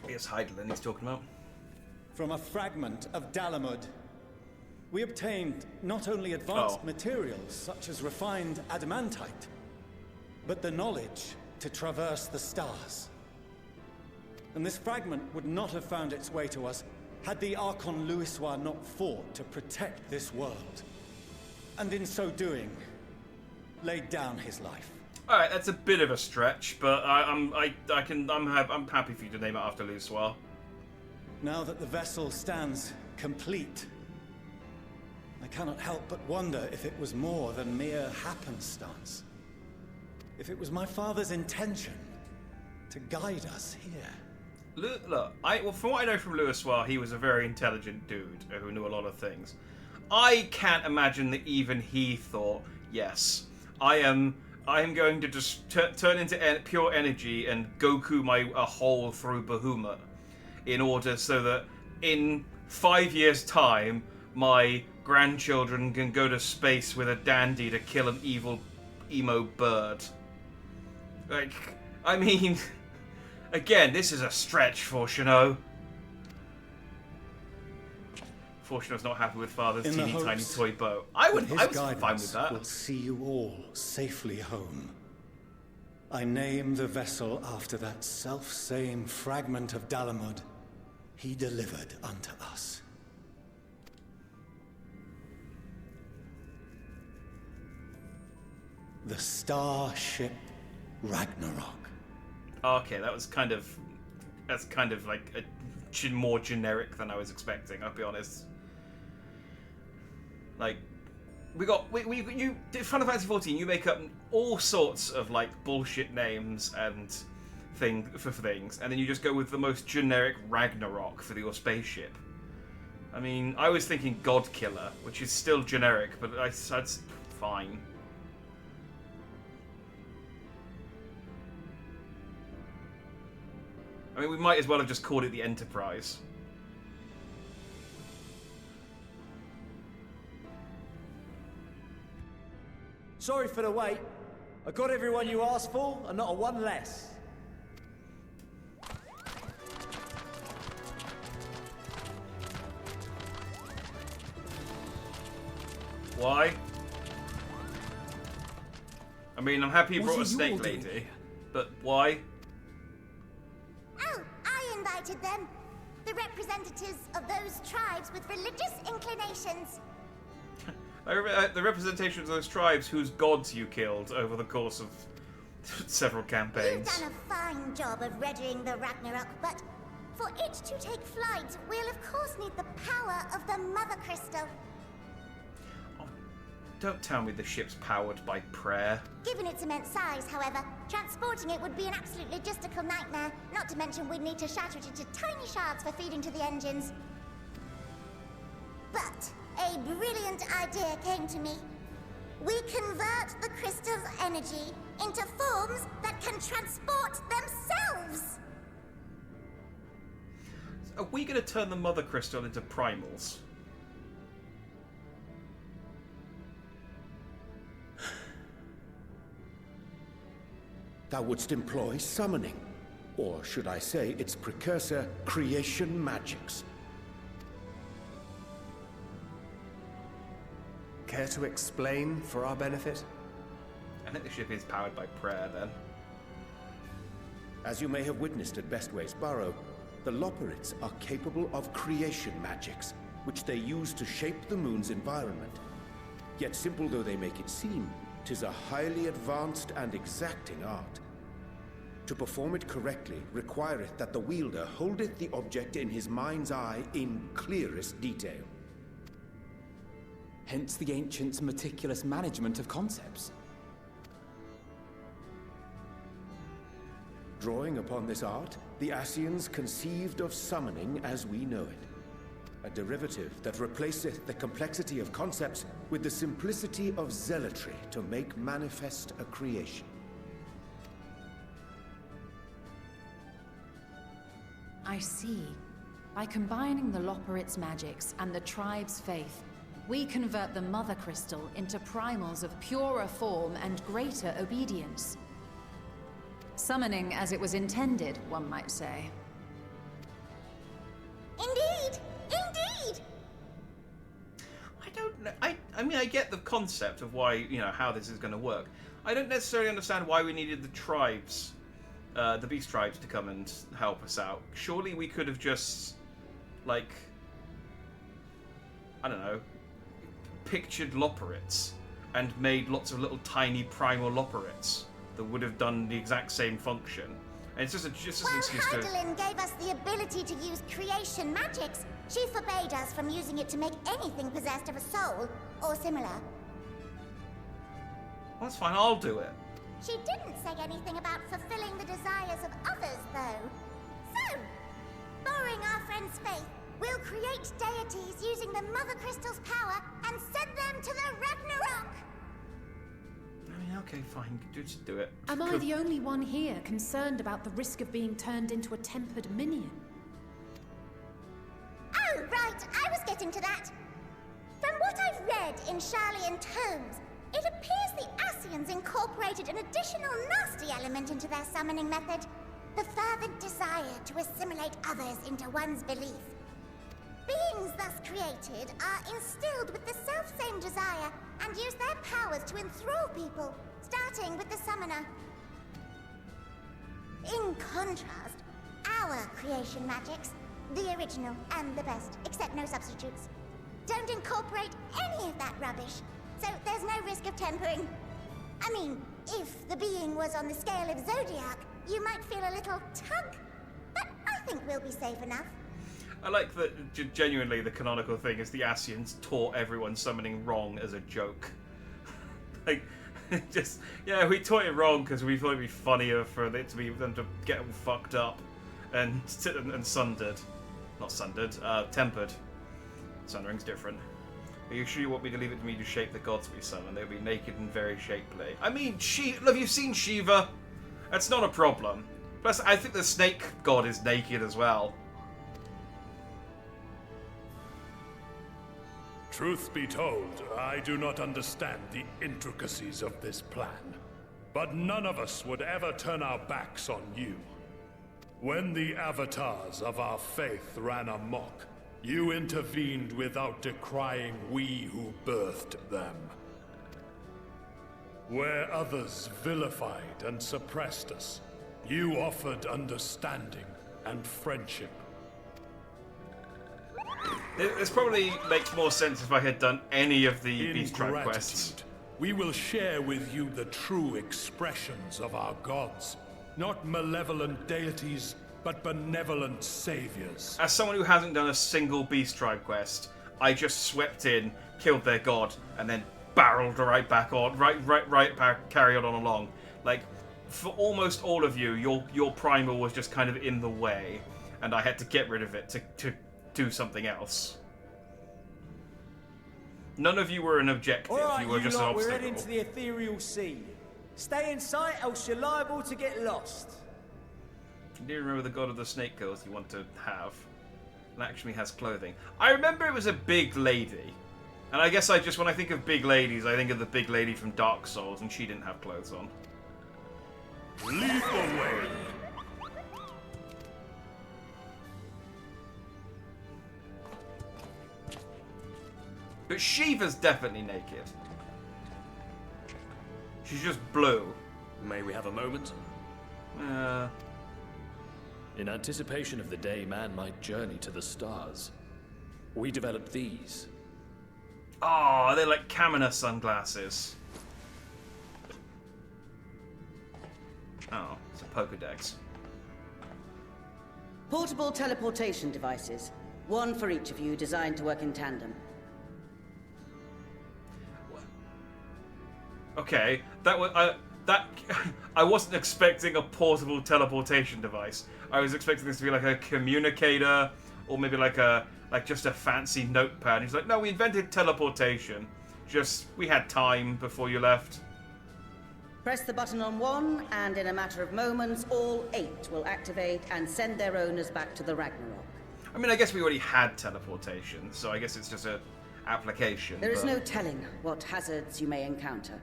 It's Heidelin he's talking about. From a fragment of Dalamud, we obtained not only advanced materials such as refined adamantite, but the knowledge to traverse the stars. And this fragment would not have found its way to us had the Archon Louisoix not fought to protect this world. And in so doing, laid down his life. All right, that's a bit of a stretch, but I'm happy for you to name it after Louisoix. Now that the vessel stands complete, I cannot help but wonder if it was more than mere happenstance. If it was my father's intention to guide us here. Look, well, from what I know from Louisoix, he was a very intelligent dude who knew a lot of things. I can't imagine that even he thought, yes, I am going to just turn into pure energy and Goku a hole through Bahamut in order so that in 5 years' time, my grandchildren can go to space with a dandy to kill an evil emo bird. Like, I mean, again, this is a stretch for Fortuno. Fortuno's not happy with father's teeny tiny toy boat. I was fine with that. Will see you all safely home. I name the vessel after that self-same fragment of Dalamud he delivered unto us. The starship Ragnarok. Okay, that's kind of like a more generic than I was expecting. I'll be honest. Like, you Final Fantasy XIV. You make up all sorts of like bullshit names and for things, and then you just go with the most generic Ragnarok for your spaceship. I mean, I was thinking God Killer, which is still generic, but that's fine. I mean, we might as well have just called it the Enterprise. Sorry for the wait. I got everyone you asked for, and not a one less. Why? I mean, I'm happy you brought a snake lady, but why? Oh, I invited them. The representatives of those tribes with religious inclinations. The representations of those tribes whose gods you killed over the course of several campaigns. You've done a fine job of readying the Ragnarok, but for it to take flight, we'll of course need the power of the Mother Crystal. Don't tell me the ship's powered by prayer. Given its immense size, however, transporting it would be an absolute logistical nightmare, not to mention we'd need to shatter it into tiny shards for feeding to the engines. But a brilliant idea came to me. We convert the crystal's energy into forms that can transport themselves! Are we going to turn the Mother Crystal into primals? Thou wouldst employ summoning, or should I say its precursor, creation magics. Care to explain for our benefit? I think the ship is powered by prayer, then. As you may have witnessed at Bestway's Burrow, the Loperites are capable of creation magics, which they use to shape the moon's environment. Yet simple though they make it seem, 'tis a highly advanced and exacting art. To perform it correctly requireth that the wielder holdeth the object in his mind's eye in clearest detail. Hence the ancients' meticulous management of concepts. Drawing upon this art, the Ascians conceived of summoning as we know it. A derivative that replaceth the complexity of concepts with the simplicity of zealotry to make manifest a creation. I see. By combining the Loporrit's magics and the tribe's faith, we convert the Mother Crystal into primals of purer form and greater obedience. Summoning as it was intended, one might say. Indeed! Indeed! I don't know. I mean, I get the concept of why, you know, how this is going to work. I don't necessarily understand why we needed the tribes, the beast tribes, to come and help us out. Surely we could have just, like, I don't know, pictured Loporrits and made lots of little tiny primal Loporrits that would have done the exact same function. And it's just an excuse to... Hydaelyn gave us the ability to use creation magics, she forbade us from using it to make anything possessed of a soul, or similar. Well, that's fine, I'll do it. She didn't say anything about fulfilling the desires of others, though. So, borrowing our friend's faith, we'll create deities using the Mother Crystal's power and send them to the Ragnarok! I mean, okay, fine, just do it. Am I the only one here concerned about the risk of being turned into a tempered minion? Oh, right, I was getting to that. From what I've read in Sharlayan tomes, it appears the Ascians incorporated an additional nasty element into their summoning method. The fervent desire to assimilate others into one's belief. Beings thus created are instilled with the self-same desire and use their powers to enthrall people, starting with the summoner. In contrast, our creation magics, the original and the best, except no substitutes, don't incorporate any of that rubbish, so there's no risk of tempering. I mean, if the being was on the scale of Zodiac, you might feel a little tug, but I think we'll be safe enough. I like that genuinely the canonical thing is the Ascians taught everyone summoning wrong as a joke. Like, just, yeah, we taught it wrong because we thought it'd be funnier for it to be them to get them fucked up and sundered. Not sundered, tempered. Sundering's different. Are you sure you want me to leave it to me to shape the gods we summon? They'll be naked and very shapely. I mean, have you seen Shiva? That's not a problem. Plus, I think the snake god is naked as well. Truth be told, I do not understand the intricacies of this plan. But none of us would ever turn our backs on you. When the avatars of our faith ran amok, you intervened without decrying we who birthed them. Where others vilified and suppressed us, you offered understanding and friendship. This probably makes more sense if I had done any of the Beast Tribe quests. We will share with you the true expressions of our gods. Not malevolent deities, but benevolent saviors. As someone who hasn't done a single Beast Tribe quest, I just swept in, killed their god, and then barreled right back on, right back, carried on along. Like, for almost all of you, your primal was just kind of in the way, and I had to get rid of it to do something else. None of you were an objective, Alright, you were just an we're obstacle. heading to the ethereal sea. Stay in sight, else you're liable to get lost. Do you remember the god of the snake girls you want to have? It actually has clothing. I remember it was a big lady. And I guess when I think of big ladies, I think of the big lady from Dark Souls, and she didn't have clothes on. Lead the way. But Shiva's definitely naked. She's just blue. May we have a moment? In anticipation of the day man might journey to the stars, we developed these. Oh, they're like Kamina sunglasses. Oh, it's a Pokedex. Portable teleportation devices. One for each of you, designed to work in tandem. Okay, that was I wasn't expecting a portable teleportation device. I was expecting this to be like a communicator, or maybe like just a fancy notepad. He's like, no, we invented teleportation. Just we had time before you left. Press the button on one, and in a matter of moments, all 8 will activate and send their owners back to the Ragnarok. I mean, I guess we already had teleportation, so I guess it's just a application. There is no telling what hazards you may encounter.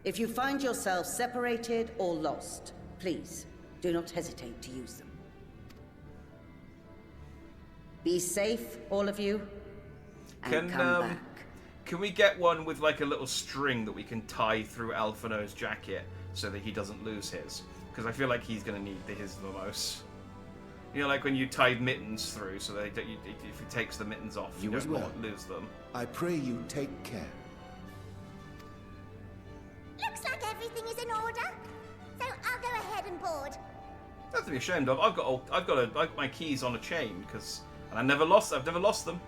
If you find yourself separated or lost, please do not hesitate to use them. Be safe, all of you, and come back. Can we get one with like a little string that we can tie through Alphino's jacket so that he doesn't lose his? Because I feel like he's going to need his the most. You know, like when you tied mittens through, so that if he takes the mittens off, you as don't well. lose them. I pray you take care. Looks like everything is in order. So I'll go ahead and board. Not to be ashamed of. I've got my keys on a chain and I've never lost them.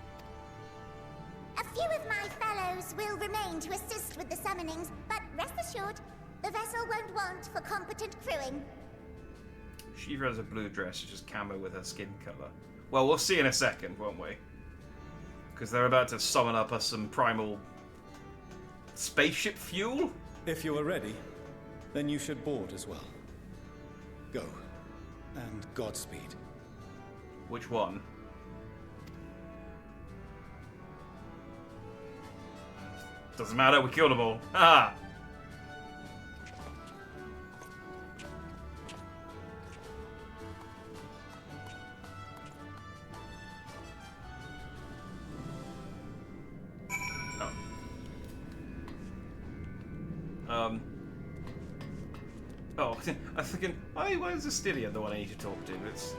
A few of my fellows will remain to assist with the summonings, but rest assured, the vessel won't want for competent crewing. Shiva has a blue dress, it's just camo with her skin color. Well, we'll see in a second, won't we? Because they're about to summon up us some primal spaceship fuel? If you are ready, then you should board as well. Go. And Godspeed. Which one? Doesn't matter, we killed them all. Ah! Oh, I'm thinking, why is Astilia the one I need to talk to? It's...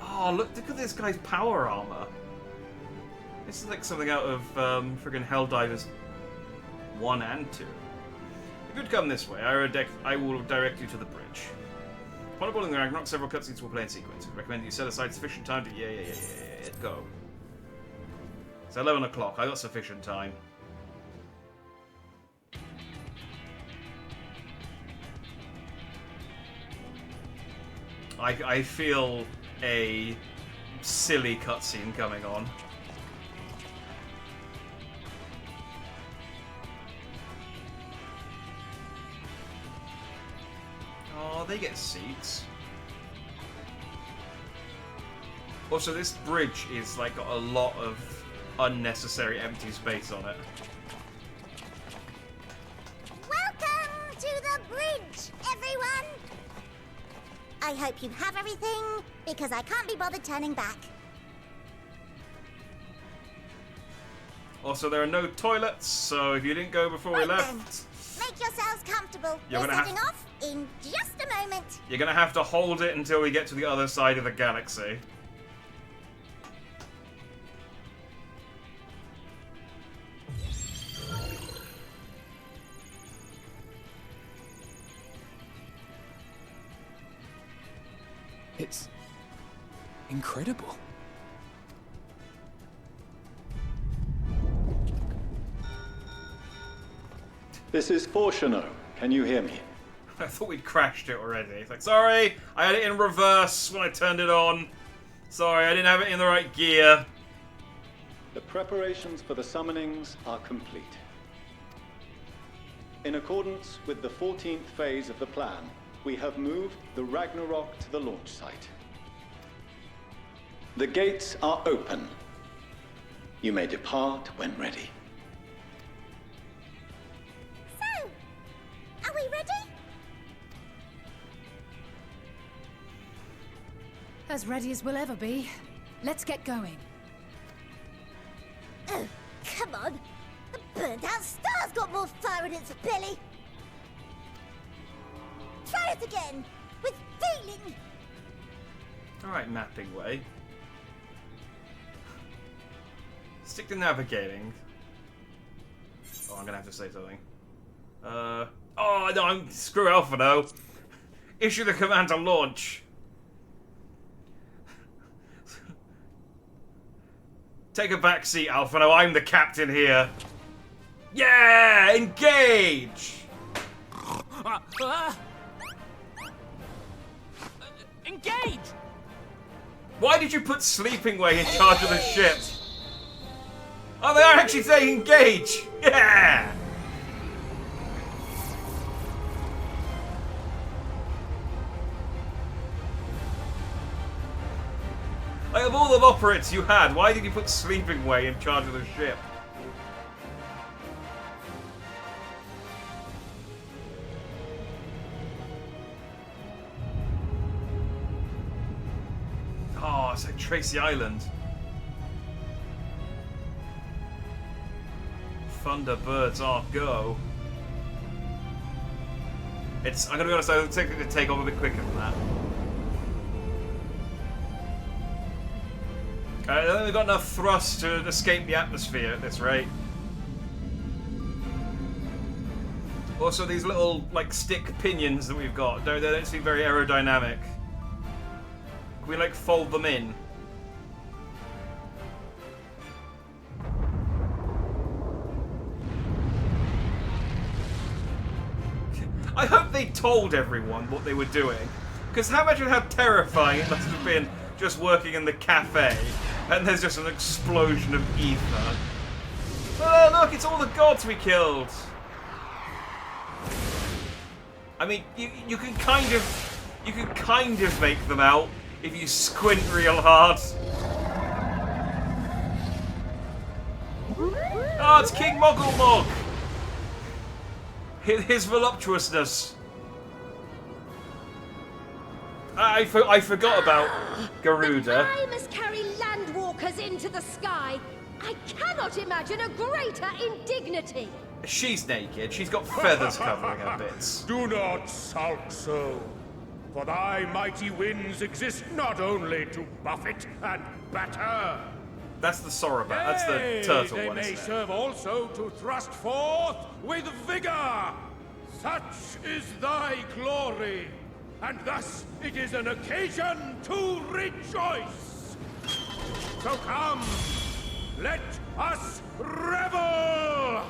Oh, look at this guy's power armor. This is like something out of friggin' Helldivers 1 and 2. If you'd come this way, I will direct you to the bridge. Upon boarding the Ragnarok, several cutscenes will play in sequence. I recommend you set aside sufficient time to... Yeah. Go. It's 11 o'clock. I got sufficient time. I feel a silly cutscene coming on. Oh, they get seats. Also, this bridge is like got a lot of unnecessary empty space on it. Welcome to the bridge, everyone! I hope you have everything, because I can't be bothered turning back. Also, there are no toilets, so if you didn't go before we left... Make yourselves comfortable. You're We're gonna setting off in just a moment. You're gonna have to hold it until we get to the other side of the galaxy. It's incredible. This is Fortuno. Can you hear me? I thought we'd crashed it already. It's like, sorry, I had it in reverse when I turned it on. Sorry, I didn't have it in the right gear. The preparations for the summonings are complete. In accordance with the 14th phase of the plan, we have moved the Ragnarok to the launch site. The gates are open. You may depart when ready. So, are we ready? As ready as we'll ever be. Let's get going. Oh, come on. The burnt-out star's got more fire in its belly. Try it again, with feeling. Alright, mapping way. Stick to navigating. Oh, I'm gonna have to say something. Oh, no, screw Alpha, though. Issue the command to launch. Take a back seat, Alpha. No, I'm the captain here. Yeah! Engage! Engage! Why did you put Sleeping Way in charge of the ship? Oh, they are actually saying engage! Yeah! Like, of all the operates you had, why did you put Sleeping Way in charge of the ship? Oh, it's like Tracy Island. Thunderbirds are go. I'm gonna be honest, I think it to take off a bit quicker than that. I don't think we've got enough thrust to escape the atmosphere at this rate. Also, these little, like, stick pinions that we've got, they don't seem very aerodynamic. Can we, like, fold them in? I hope they told everyone what they were doing. Because imagine how terrifying it must have been just working in the cafe, and there's just an explosion of ether. Oh, look, it's all the gods we killed! I mean, you can kind of make them out if you squint real hard. Oh, it's King Moggle His voluptuousness. I forgot about Garuda. I must carry landwalkers into the sky. I cannot imagine a greater indignity. She's naked. She's got feathers covering her bits. Do not sulk so. For thy mighty winds exist not only to buffet and batter. That's the Sorobat. That's the turtle they one, may isn't it? serve also to thrust forth with vigor. Such is thy glory. And thus it is an occasion to rejoice. So come, let us revel!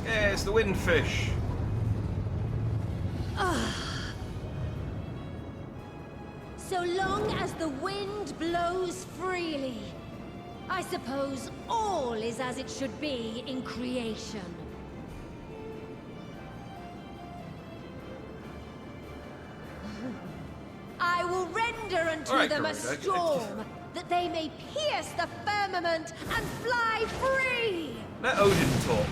Yes, the windfish. So long as the wind blows freely, I suppose all is as it should be in creation. I will render unto them a storm, that they may pierce the firmament and fly free! Let Odin talk.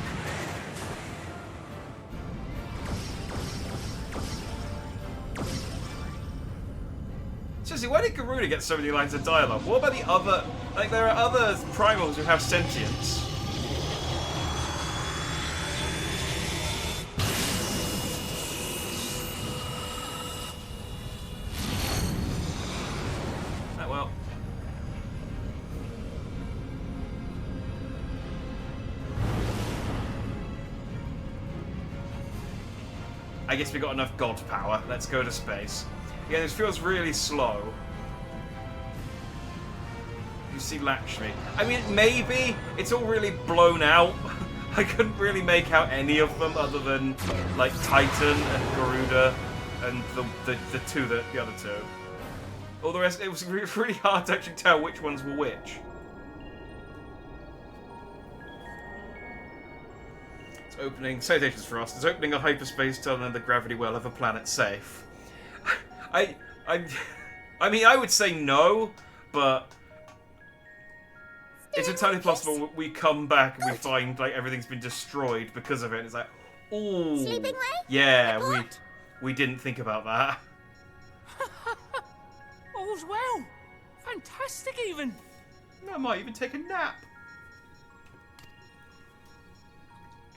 Seriously, why did Garuda get so many lines of dialogue? What about the other... Like, there are other primals who have sentience. Oh, well. I guess we got enough god power. Let's go to space. Yeah, this feels really slow. You see Lakshmi. I mean, maybe it's all really blown out. I couldn't really make out any of them other than, like, Titan and Garuda and the other two. All the rest, it was really hard to actually tell which ones were which. It's opening, salutations for us. It's opening a hyperspace tunnel in the gravity well of a planet safe. I mean, I would say no, but it's entirely possible we come back and we find like everything's been destroyed because of it. It's like, ooh, Sleeping Way? Yeah, we didn't think about that. All's well. Fantastic, even. I might even take a nap.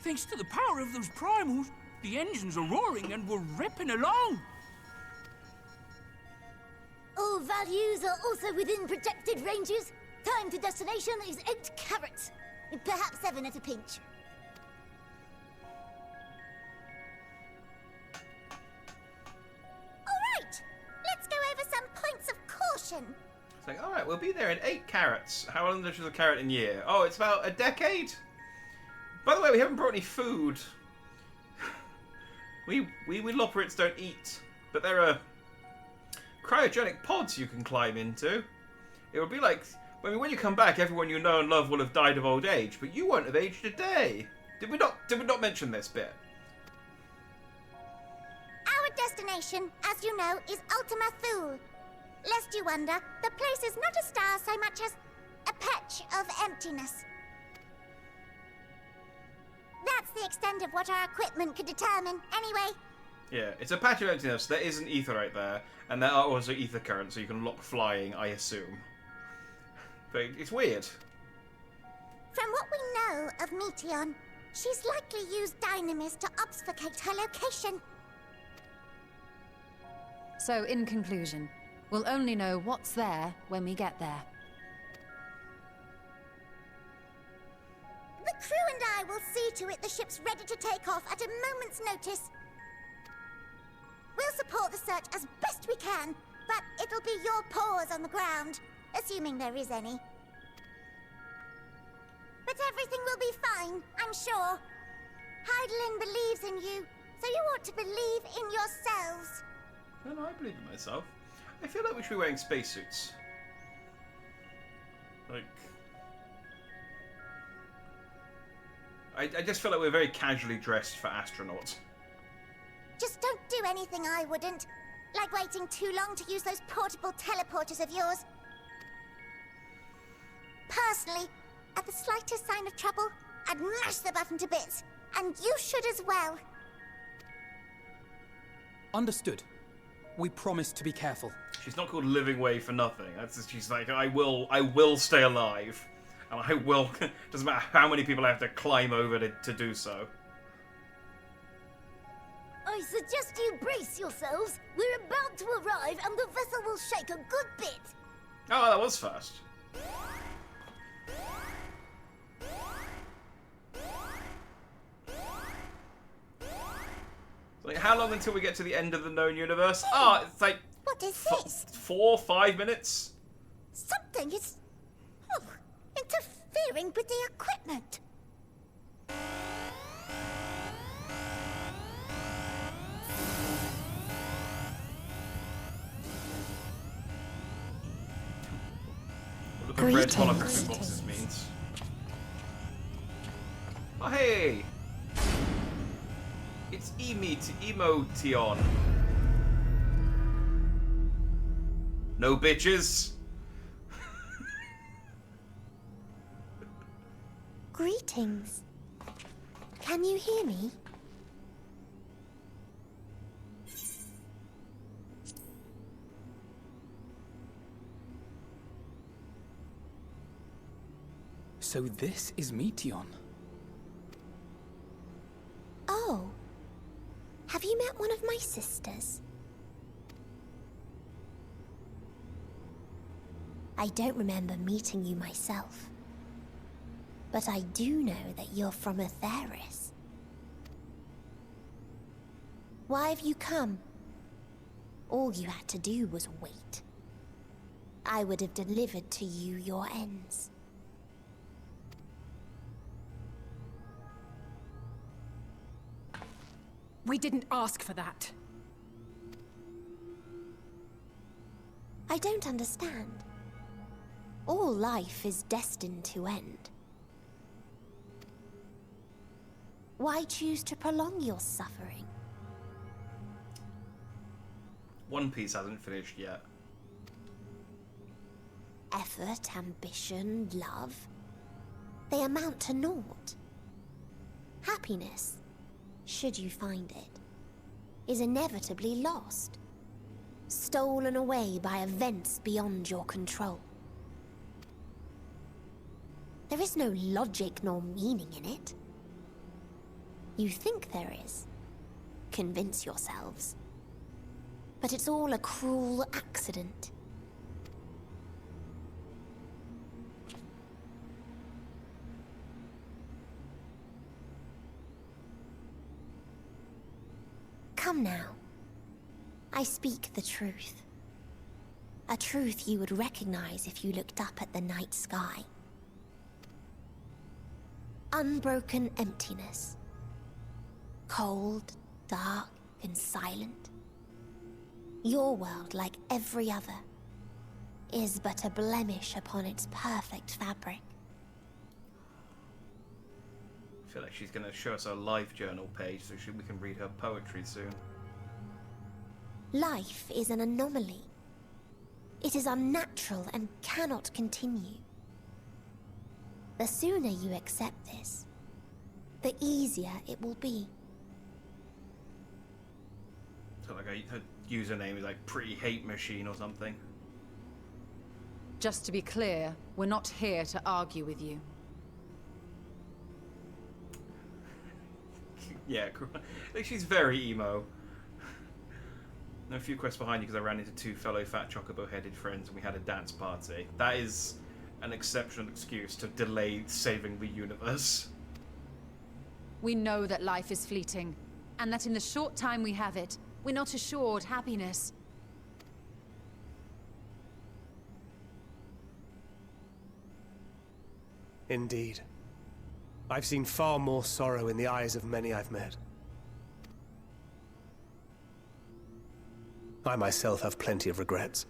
Thanks to the power of those primals, the engines are roaring and we're ripping along. All values are also within projected ranges. Time to destination is 8 carats. Perhaps 7 at a pinch. Alright, let's go over some points of caution. It's like, alright, we'll be there in 8 carats. How long is a carat in year? Oh, it's about a decade? By the way, we haven't brought any food. we Loperids don't eat. But there are cryogenic pods you can climb into. It would be like... I mean, when you come back, everyone you know and love will have died of old age, but you won't have aged a day. Did we not mention this bit? Our destination, as you know, is Ultima Thule. Lest you wonder, the place is not a star so much as a patch of emptiness. That's the extent of what our equipment could determine, anyway. Yeah, it's a patch of emptiness. There is an aetherite there, and there are also ether currents, so you can lock flying, I assume. But it's weird. From what we know of Meteion, she's likely used dynamis to obfuscate her location. So, in conclusion, we'll only know what's there when we get there. The crew and I will see to it the ship's ready to take off at a moment's notice. We'll support the search as best we can, but it'll be your paws on the ground. Assuming there is any. But everything will be fine, I'm sure. Hydaelyn believes in you, so you ought to believe in yourselves. Well, no, I believe in myself. I feel like we should be wearing spacesuits. Like... I just feel like we're very casually dressed for astronauts. Just don't do anything I wouldn't. Like waiting too long to use those portable teleporters of yours. Personally, at the slightest sign of trouble, I'd mash the button to bits. And you should as well. Understood. We promise to be careful. She's not called Living Way for nothing. She's like, I will stay alive. And I will... Doesn't matter how many people I have to climb over to do so. I suggest you brace yourselves. We're about to arrive and the vessel will shake a good bit. Oh, that was fast. Like, how long until we get to the end of the known universe? Ah, it's like... What is this? 4 or 5 minutes? Something is... interfering with the equipment. What the red holographic boxes means. Oh, hey! It's Emotion. No bitches. Greetings. Can you hear me? So this is Meteion. Oh. Have you met one of my sisters? I don't remember meeting you myself. But I do know that you're from Atheris. Why have you come? All you had to do was wait. I would have delivered to you your ends. We didn't ask for that. I don't understand. All life is destined to end. Why choose to prolong your suffering? One Piece hasn't finished yet. Effort, ambition, love. They amount to naught. Happiness, should you find it, is inevitably lost. Stolen away by events beyond your control. There is no logic nor meaning in it. You think there is. Convince yourselves. But it's all a cruel accident. Come now. I speak the truth. A truth you would recognize if you looked up at the night sky. Unbroken emptiness. Cold, dark, and silent. Your world, like every other, is but a blemish upon its perfect fabric. I feel like she's going to show us her life journal page so we can read her poetry soon. Life is an anomaly. It is unnatural and cannot continue. The sooner you accept this, the easier it will be. So like her username is like Pretty Hate Machine or something. Just to be clear, we're not here to argue with you. Yeah, I think she's very emo. A few quests behind you because I ran into 2 fellow fat chocobo-headed friends and we had a dance party. That is an exceptional excuse to delay saving the universe. We know that life is fleeting, and that in the short time we have it, we're not assured happiness. Indeed. I've seen far more sorrow in the eyes of many I've met. I myself have plenty of regrets.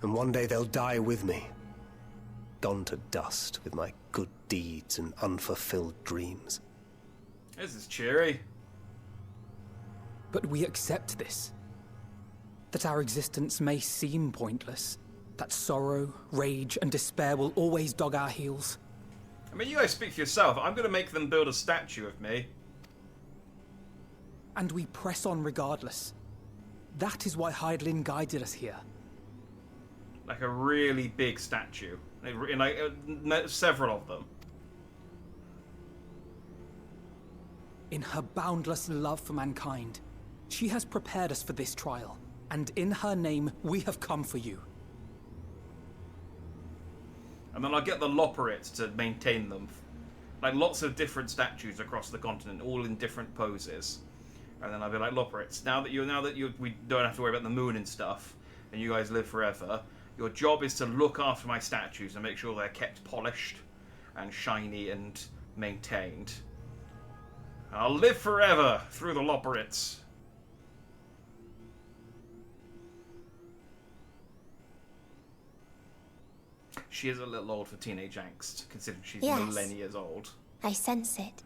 And one day they'll die with me. Gone to dust with my good deeds and unfulfilled dreams. This is cheery. But we accept this. That our existence may seem pointless. That sorrow, rage, and despair will always dog our heels. I mean, you guys speak for yourself. I'm going to make them build a statue of me. And we press on regardless. That is why Hydaelyn guided us here. Like a really big statue. Like several of them. In her boundless love for mankind, she has prepared us for this trial. And in her name, we have come for you. And then I'll get the Loporrit to maintain them. Like lots of different statues across the continent, all in different poses. And then I'll be like, Loporrit, now that we don't have to worry about the moon and stuff, and you guys live forever, your job is to look after my statues and make sure they're kept polished and shiny and maintained. And I'll live forever through the Loporrits. She is a little old for teenage angst, considering she's millennia old. I sense it.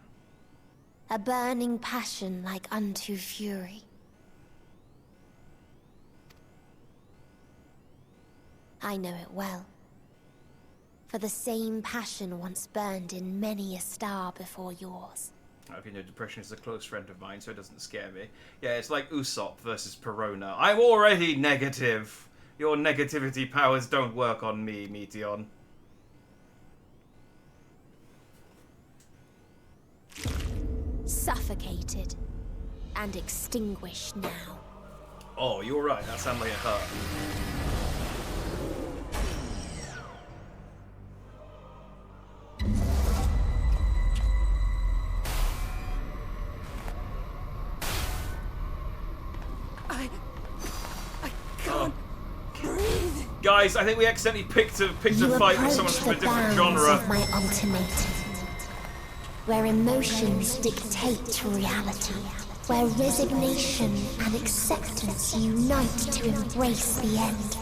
A burning passion like unto fury. I know it well. For the same passion once burned in many a star before yours. You know, depression is a close friend of mine, so it doesn't scare me. Yeah, it's like Usopp versus Perona. I'm already negative. Your negativity powers don't work on me, Meteon. Suffocated and extinguished now. Oh, you're right. That sounded like it hurt. I can't breathe. Guys, I think we accidentally picked a fight with someone from a different genre. Of my ultimatum, where emotions dictate reality, where resignation and acceptance unite to embrace the end.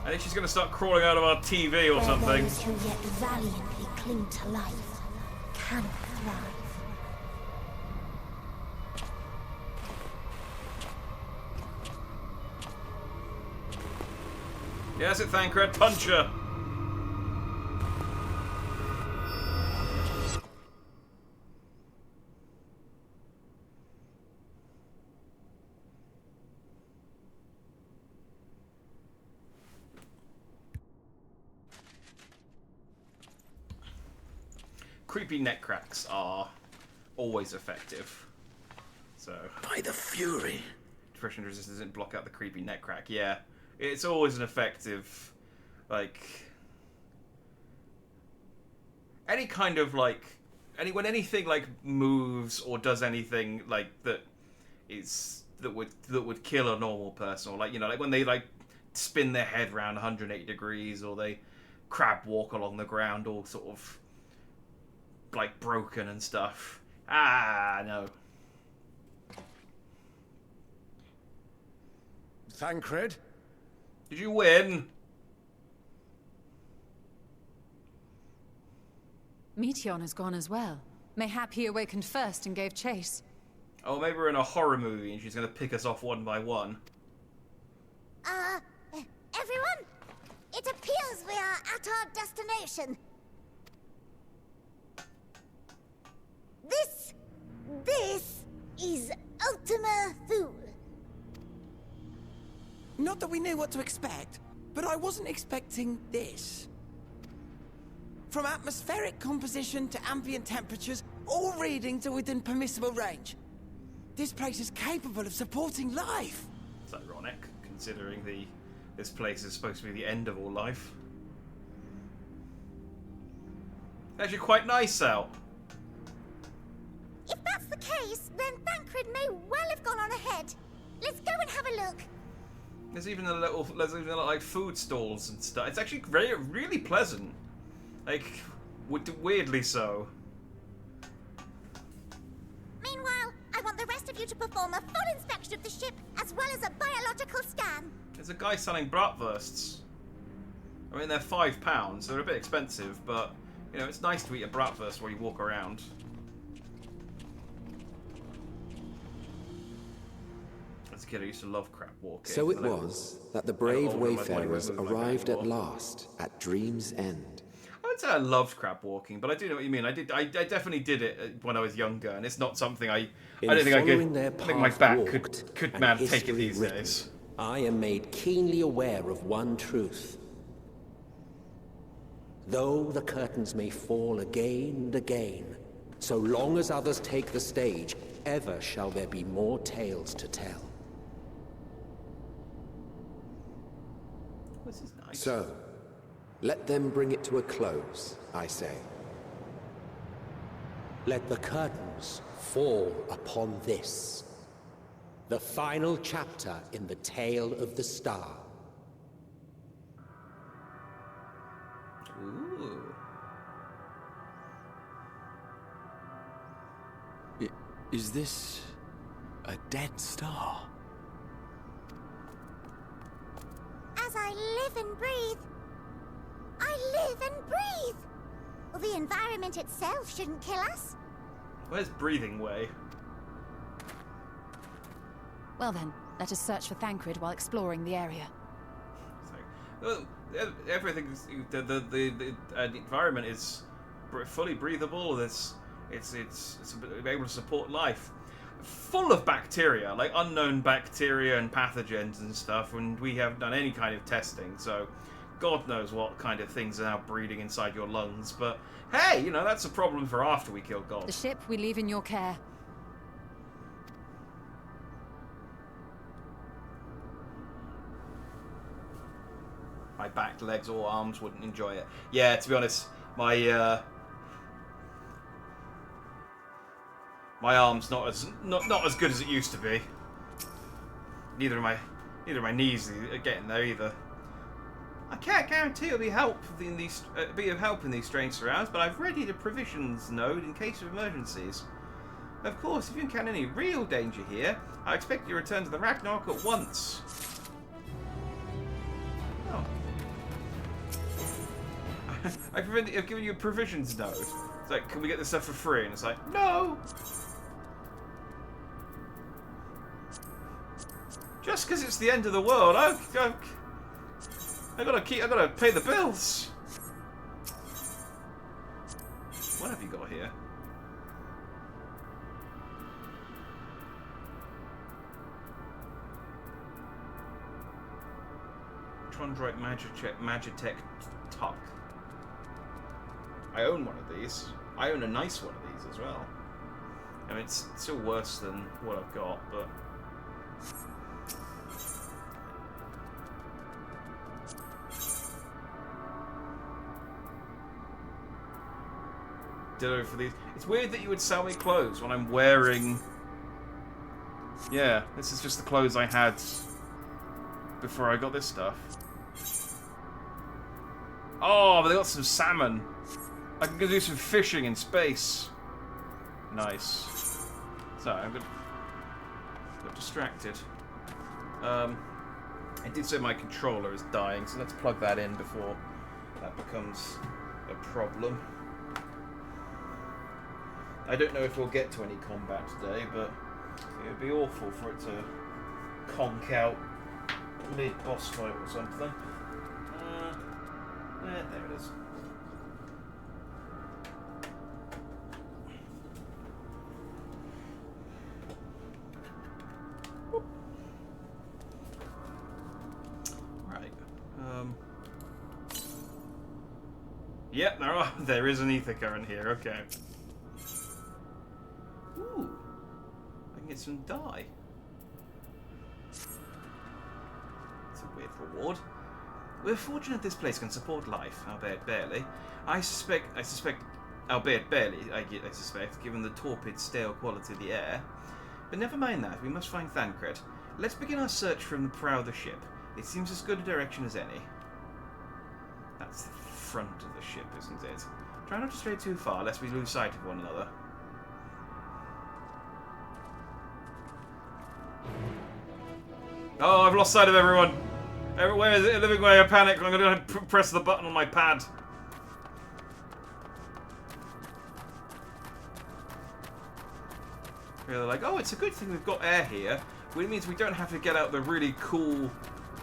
I think she's going to start crawling out of our TV or something. Those who yet valiantly cling to life cannot thrive. Yes, it Thancred, punch her. Creepy neck cracks are always effective. So by the fury. Depression resistance doesn't block out the creepy neck crack. Yeah. It's always an effective, like, any kind of, like, when anything, like, moves or does anything, like, that that would kill a normal person, or like, you know, like when they like spin their head around 180 degrees, or they crab walk along the ground all sort of like broken and stuff. Ah, no. Thancred? Did you win? Meteon has gone as well. Mayhap he awakened first and gave chase. Oh, maybe we're in a horror movie and she's going to pick us off one by one. Everyone? It appears we are at our destination. This is Ultima Thule. Not that we knew what to expect, but I wasn't expecting this. From atmospheric composition to ambient temperatures, all reading to within permissible range. This place is capable of supporting life. It's ironic, considering this place is supposed to be the end of all life. It's actually quite nice out. If that's the case, then Thancred may well have gone on ahead. Let's go and have a look. There's even a little like food stalls and stuff. It's actually really pleasant. Like, weirdly so. Meanwhile, I want the rest of you to perform a full inspection of the ship, as well as a biological scan. There's a guy selling bratwursts. I mean, they're £5. They're a bit expensive, but, you know, it's nice to eat a bratwurst while you walk around. As a kid, I used to love crab walking. So it was that the brave wayfarers arrived at last at Dream's End. I wouldn't say I loved crab walking, but I do know what you mean. I definitely did it when I was younger, and it's not something I don't think I could. I think my back could man take it these days. I am made keenly aware of one truth. Though the curtains may fall again and again, so long as others take the stage, ever shall there be more tales to tell. This is nice. So, let them bring it to a close, I say. Let the curtains fall upon this, the final chapter in the tale of the star. Ooh. Is this a dead star? As I live and breathe, I live and breathe. Well, the environment itself shouldn't kill us. Where's breathing way? Well then, let us search for Thancred while exploring the area. Everything's the environment is fully breathable. It's able to support life. Full of bacteria, like unknown bacteria and pathogens and stuff, and we haven't done any kind of testing, so God knows what kind of things are now breeding inside your lungs. But hey, you know, that's a problem for after we kill God. The ship we leave in your care. My back, legs, or arms wouldn't enjoy it. Yeah, to be honest, my arm's not as good as it used to be. Neither are my knees are getting there either. I can't guarantee it'll be of help in these strange surrounds, but I've readied a provisions node in case of emergencies. Of course, if you encounter any real danger here, I expect you to return to the Ragnarok at once. Oh. I've given you a provisions node. It's like, can we get this stuff for free? And it's like, no! Just because it's the end of the world, I gotta pay the bills. What have you got here? Trondrite Magitech Tuck. I own one of these. I own a nice one of these as well. I mean, it's still worse than what I've got, but... Ditto for these. It's weird that you would sell me clothes when I'm wearing Yeah, this is just the clothes I had before I got this stuff. Oh, but they got some salmon. I can go do some fishing in space. Nice. Sorry, I got distracted. I did say my controller is dying, so let's plug that in before that becomes a problem. I don't know if we'll get to any combat today, but it would be awful for it to conk out mid-boss fight or something. There it is. Right. Yep, there is an ether current here, okay. Ooh. I can get some dye. It's a weird reward. We're fortunate this place can support life, albeit barely. I suspect, albeit barely, I suspect, given the torpid, stale quality of the air. But never mind that, we must find Thancred. Let's begin our search from the prow of the ship. It seems as good a direction as any. That's the front of the ship, isn't it? Try not to stray too far, lest we lose sight of one another. Oh, I've lost sight of everyone! Everywhere is it living away, I panic. I'm going to press the button on my pad. They're like, oh, it's a good thing we've got air here. Which means we don't have to get out the really cool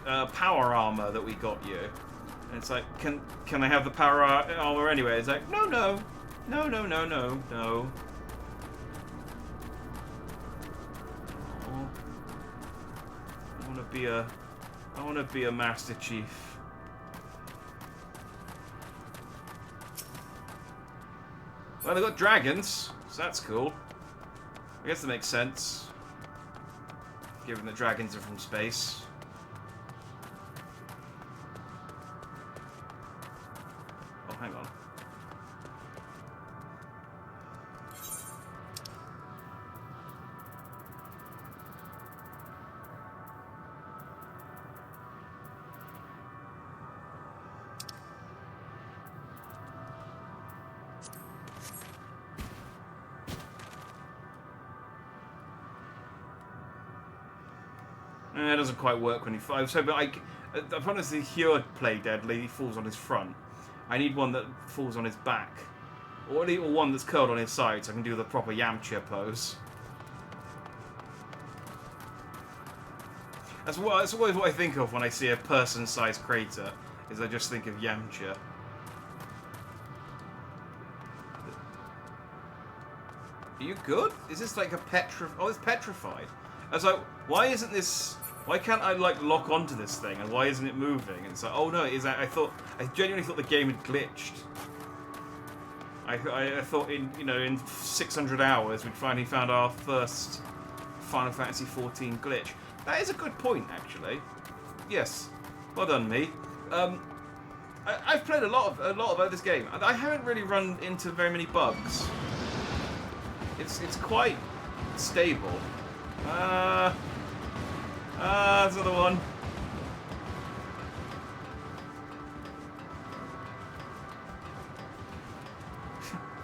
power armor that we got you. And it's like, can I have the power armor anyway? It's like, no. No. Oh. I want to be a Master Chief. Well, they've got dragons, so that's cool. I guess that makes sense, given that dragons are from space. Oh, hang on. It doesn't quite work when he flies. So, but upon as the Heward play deadly, he falls on his front. I need one that falls on his back, or one that's curled on his side, so I can do the proper Yamcha pose. That's always what I think of when I see a person-sized crater. Is I just think of Yamcha. Are you good? Is this like a Oh, it's petrified. I was like, why isn't this? Why can't I like lock onto this thing? And why isn't it moving? And it's like, oh no, I genuinely thought the game had glitched. I thought in 600 hours we'd finally found our first Final Fantasy XIV glitch. That is a good point, actually. Yes, well done, me. I've played a lot of this game. I haven't really run into very many bugs. It's quite stable. There's another one.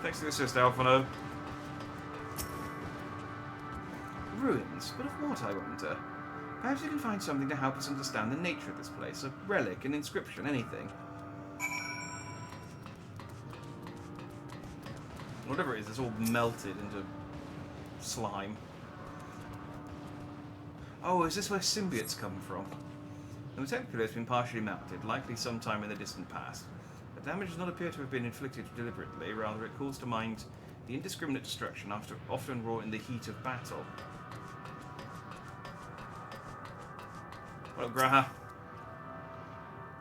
Thanks for the assist, Alphano. Ruins, but of what, I wonder? Perhaps you can find something to help us understand the nature of this place. A relic, an inscription, anything. Whatever it is, it's all melted into slime. Oh, is this where symbiotes come from? The technically has been partially melted, likely sometime in the distant past. The damage does not appear to have been inflicted deliberately, rather it calls to mind the indiscriminate destruction often wrought in the heat of battle. Well, Graha.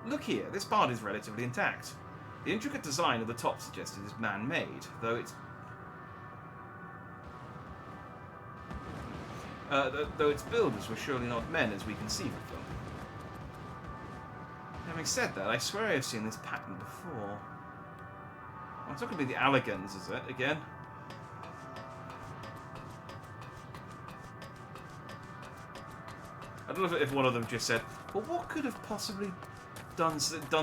Look here, this part is relatively intact. The intricate design of the top suggested is man-made, though its builders were surely not men as we conceive of them. Having said that, I swear I have seen this pattern before. Oh, it's not going to be the Allegans, is it, again? I don't know if one of them just said, well, what could have possibly done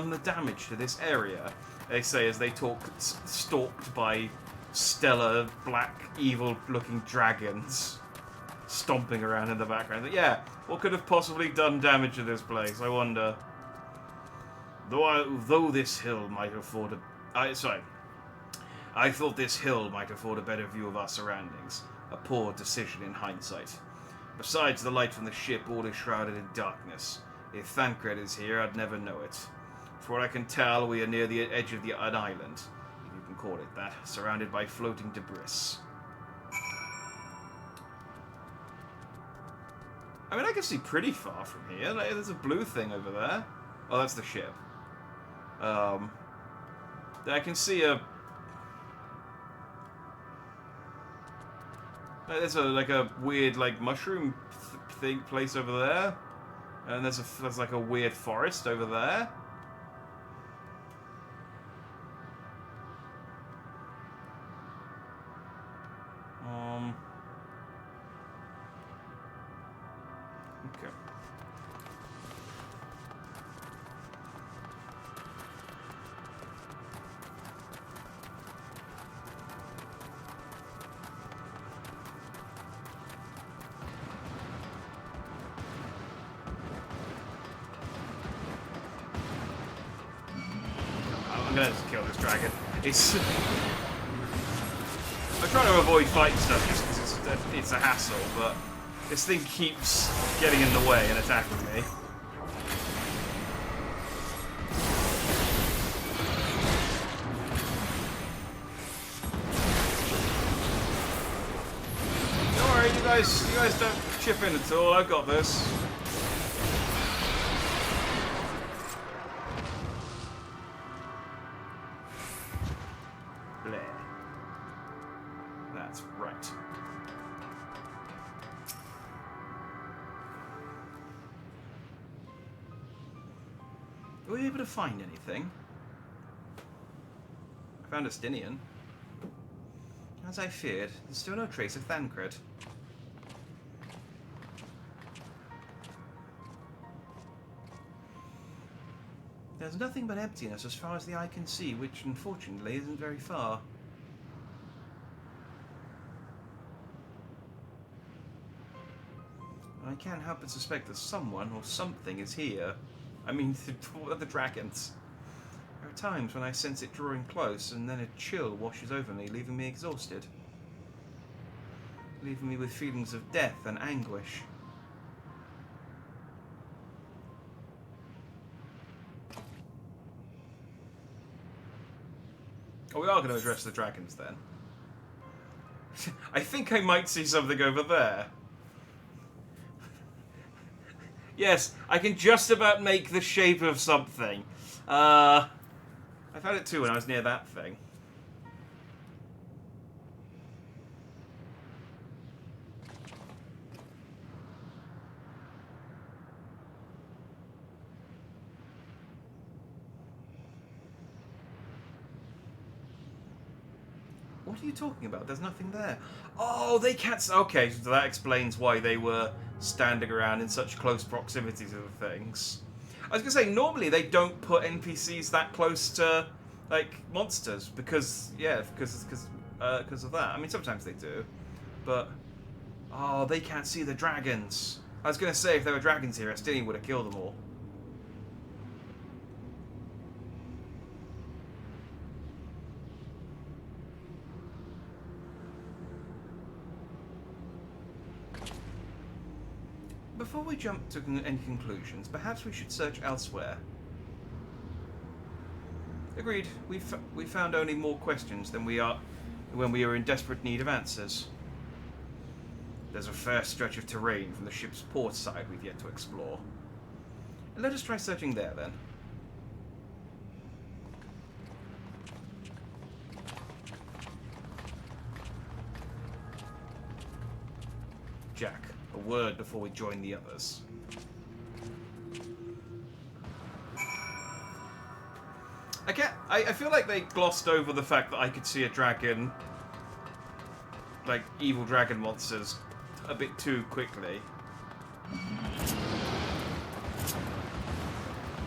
the damage to this area? They say as they talk, stalked by stellar, black, evil-looking dragons stomping around in the background. But yeah, what could have possibly done damage to this place? I wonder. Though this hill might afford a... I thought this hill might afford a better view of our surroundings. A poor decision in hindsight. Besides the light from the ship, all is shrouded in darkness. If Thancred is here, I'd never know it. For what I can tell, we are near the edge of an island, if you can call it that, surrounded by floating debris. I mean, I can see pretty far from here. Like, there's a blue thing over there. Oh, that's the ship. I can see a... There's a weird mushroom thing place over there, and there's like a weird forest over there. Okay. I'm gonna just kill this dragon. I'm trying to avoid fighting stuff just because it's a hassle, but this thing keeps getting in the way and attacking me. Don't worry, you guys don't chip in at all. I've got this. That's right. Were we able to find anything? I found a Stinian. As I feared, there's still no trace of Thancred. There's nothing but emptiness as far as the eye can see, which unfortunately isn't very far. I can't help but suspect that someone or something is here. I mean, the dragons. There are times when I sense it drawing close, and then a chill washes over me, leaving me exhausted. Leaving me with feelings of death and anguish. Oh, we are going to address the dragons then. I think I might see something over there. Yes, I can just about make the shape of something. I found it too when I was near that thing. What are you talking about? There's nothing there. Oh, they can't... Okay, so that explains why they were standing around in such close proximity to the things. I was going to say, normally they don't put NPCs that close to, like, monsters. Because of that. I mean, sometimes they do. But... Oh, they can't see the dragons. I was going to say, if there were dragons here, Estinian would have killed them all. Before we jump to any conclusions, perhaps we should search elsewhere. Agreed. We found only more questions than when we are in desperate need of answers. There's a fair stretch of terrain from the ship's port side we've yet to explore. And let us try searching there then. Jack, a word before we join the others. I feel like they glossed over the fact that I could see a dragon, like evil dragon monsters, a bit too quickly.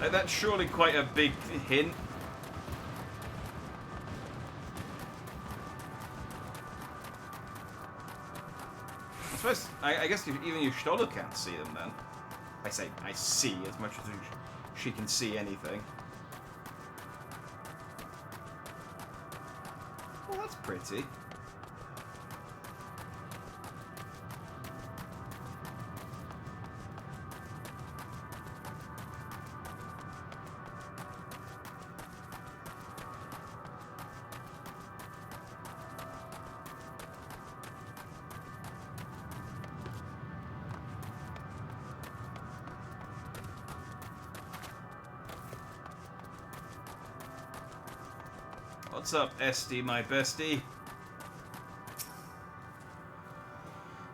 Like, that's surely quite a big hint. I guess even your Stoller can't see them then. I say I see as much as she can see anything. Well, that's pretty. What's up, SD, my bestie?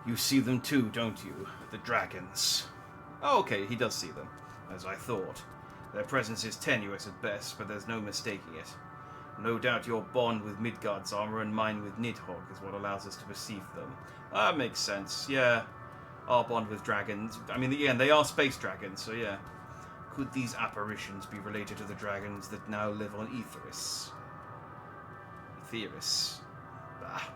You see them too, don't you? The dragons. Oh, okay, he does see them, as I thought. Their presence is tenuous at best, but there's no mistaking it. No doubt your bond with Midgard's armor and mine with Nidhogg is what allows us to perceive them. That makes sense, yeah. Our bond with dragons. I mean, yeah, they are space dragons, so yeah. Could these apparitions be related to the dragons that now live on Aetheris? Theorists. Ah,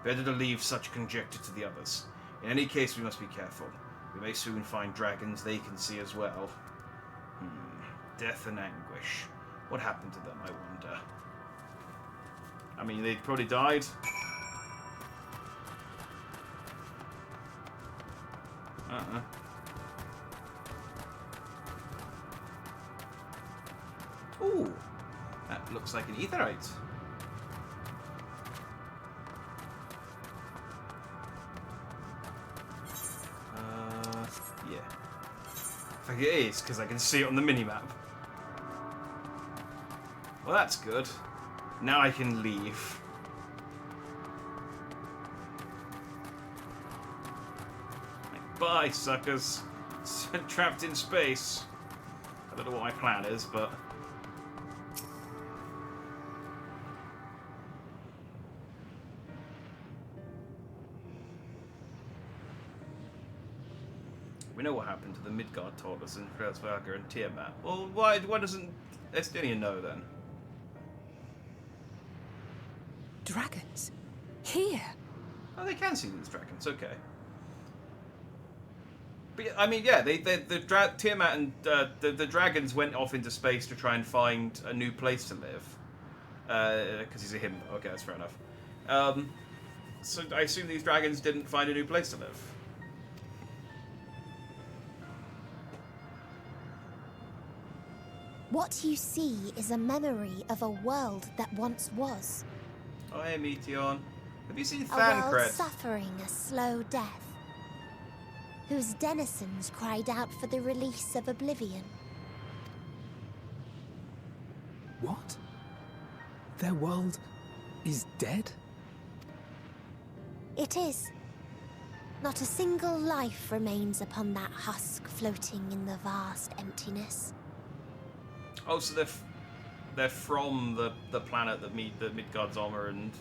better to leave such conjecture to the others. In any case, we must be careful. We may soon find dragons they can see as well. Death and anguish. What happened to them, I wonder? I mean, they probably died. Ooh, that looks like an aetherite. Yeah. I think it is, because I can see it on the minimap. Well, that's good. Now I can leave. Bye, suckers. Trapped in space. I don't know what my plan is, but... we know what happened to the Midgard told us in Frelsvager and Tiamat. Well, why doesn't Estinian know then? Dragons? Here? Oh, they can see these dragons, okay. But I mean, yeah, Tiamat and the dragons went off into space to try and find a new place to live. Because he's a himbo. Okay, that's fair enough. So I assume these dragons didn't find a new place to live. What you see is a memory of a world that once was. Oh, hey, Meteon. Have you seen A world Thancred? suffering a slow death, whose denizens cried out for the release of oblivion. What? Their world is dead? It is. Not a single life remains upon that husk floating in the vast emptiness. Oh, so they're from the planet that Midgard's armor and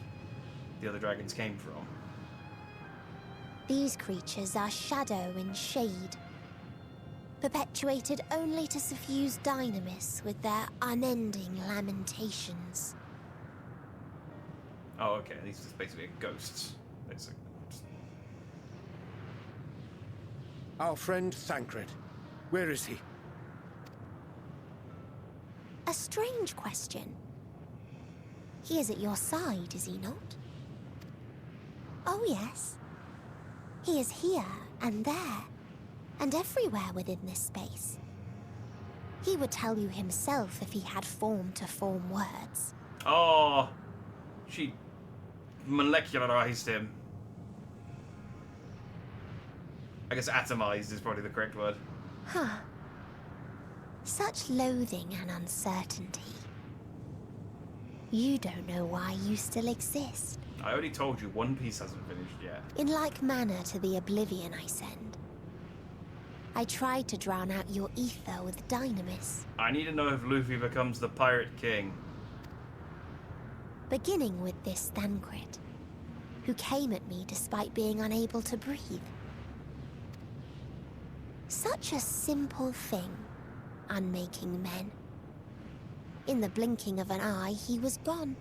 the other dragons came from. These creatures are shadow and shade, perpetuated only to suffuse dynamis with their unending lamentations. Oh, okay. These are basically ghosts, basically. Our friend Thancred. Where is he? A strange question. He is at your side, is he not? Oh, yes. He is here and there, and everywhere within this space. He would tell you himself if he had form to form words. Oh, she molecularized him. I guess atomized is probably the correct word. Huh. Such loathing and uncertainty. You don't know why you still exist. I already told you One Piece hasn't finished yet. In like manner to the oblivion I send. I tried to drown out your ether with dynamis. I need to know if Luffy becomes the Pirate King. Beginning with this Thancred, who came at me despite being unable to breathe. Such a simple thing, unmaking men. In the blinking of an eye, he was gone.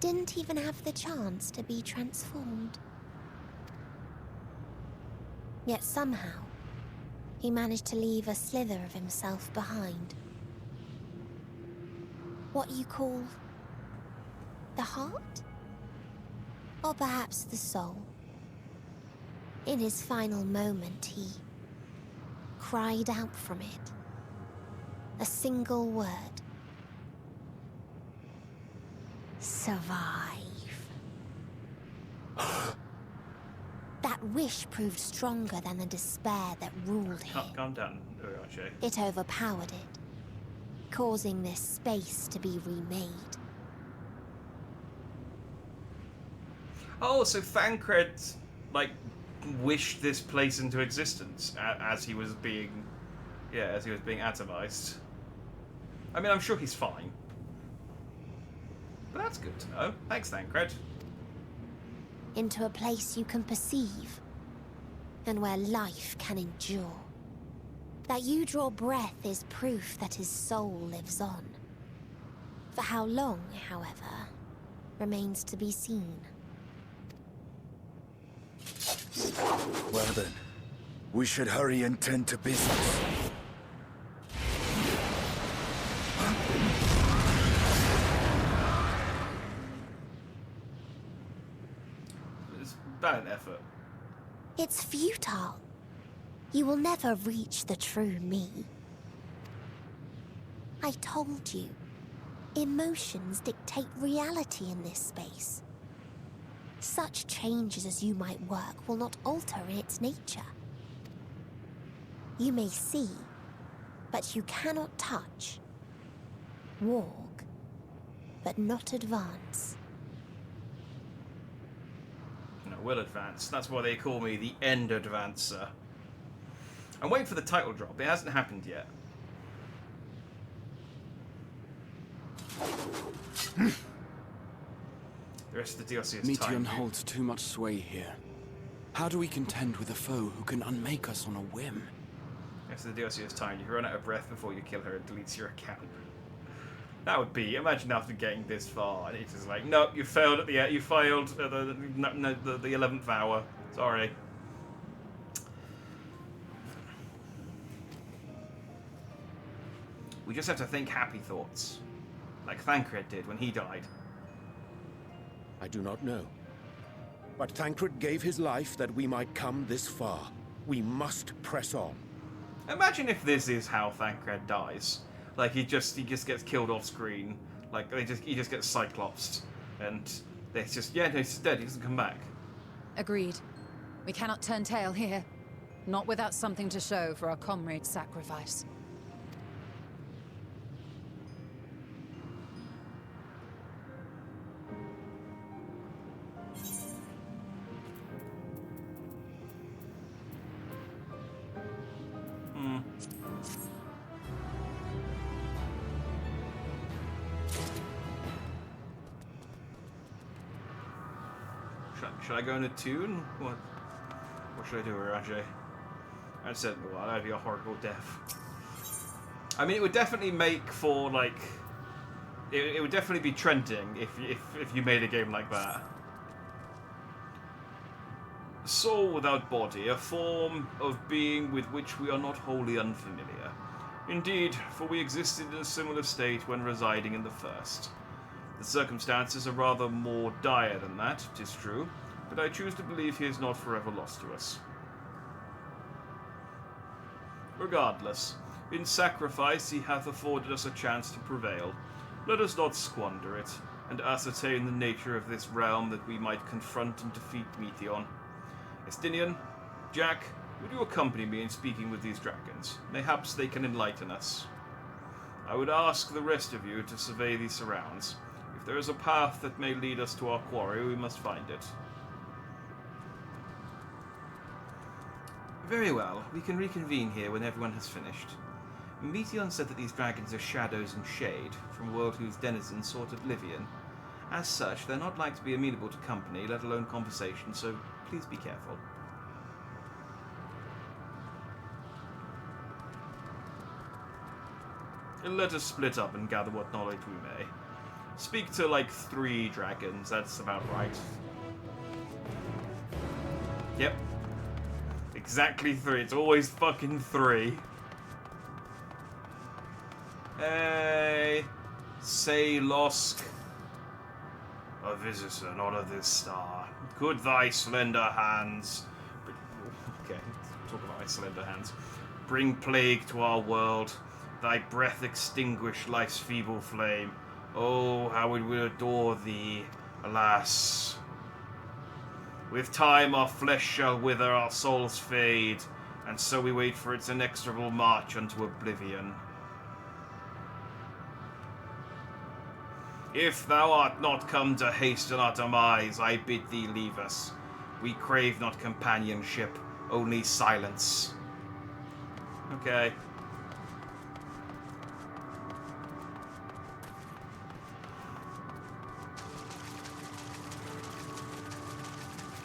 Didn't even have the chance to be transformed. Yet somehow, he managed to leave a slither of himself behind. What you call the heart? Or perhaps the soul. In his final moment, he cried out from it. A single word. Survive. That wish proved stronger than the despair that ruled him. Calm down, Archie. It overpowered it, causing this space to be remade. Oh, so Thancred, like, wished this place into existence as he was being, atomized. I mean, I'm sure he's fine. But that's good to know. Thanks, Thancred. Into a place you can perceive, and where life can endure. That you draw breath is proof that his soul lives on. For how long, however, remains to be seen. Well then, we should hurry and tend to business. It's bad effort. It's futile. You will never reach the true me. I told you, emotions dictate reality in this space. Such changes as you might work will not alter its nature. You may see, but you cannot touch. Walk, but not advance. No, will advance. That's why they call me the End Advancer. I'm waiting for the title drop. It hasn't happened yet. The rest of the DLC is Meteion time. holds too much sway here. How do we contend with a foe who can unmake us on a whim? The rest of the DLC is time. You run out of breath before you kill her and deletes your account. That would be. Imagine after getting this far, and it's just like, nope, you failed at the you failed at the 11th hour. Sorry. We just have to think happy thoughts, like Thancred did when he died. I do not know. But Thancred gave his life that we might come this far. We must press on. Imagine if this is how Thancred dies. Like he just gets killed off screen. Like he just gets cyclopsed, and it's just no, he's dead. He doesn't come back. Agreed. We cannot turn tail here. Not without something to show for our comrade's sacrifice. Should I go into tune? What should I do, Rajay? I said, well, that'd be a horrible death. I mean, it would definitely make for like, it would definitely be trending if you made a game like that. Soul without body, a form of being with which we are not wholly unfamiliar. Indeed, for we existed in a similar state when residing in the first. The circumstances are rather more dire than that, 'tis true, but I choose to believe he is not forever lost to us. Regardless, in sacrifice he hath afforded us a chance to prevail. Let us not squander it, and ascertain the nature of this realm that we might confront and defeat Meteion. Estinian, Jack, would you accompany me in speaking with these dragons? Mayhaps they can enlighten us. I would ask the rest of you to survey these surrounds. If there is a path that may lead us to our quarry, we must find it. Very well, we can reconvene here when everyone has finished. Meteion said that these dragons are shadows and shade, from a world whose denizens sought oblivion. As such, they're not like to be amenable to company, let alone conversation, so please be careful. Let us split up and gather what knowledge we may. Speak to, like, 3 dragons. That's about right. Yep. Exactly 3. It's always fucking 3. Hey. Say, Losk. A visitor, not of this star. Could thy slender hands... Okay, talk about my slender hands. Bring plague to our world. Thy breath extinguish life's feeble flame. Oh, how we would adore thee, alas. With time our flesh shall wither, our souls fade, and so we wait for its inexorable march unto oblivion. If thou art not come to hasten our demise, I bid thee leave us. We crave not companionship, only silence. Okay.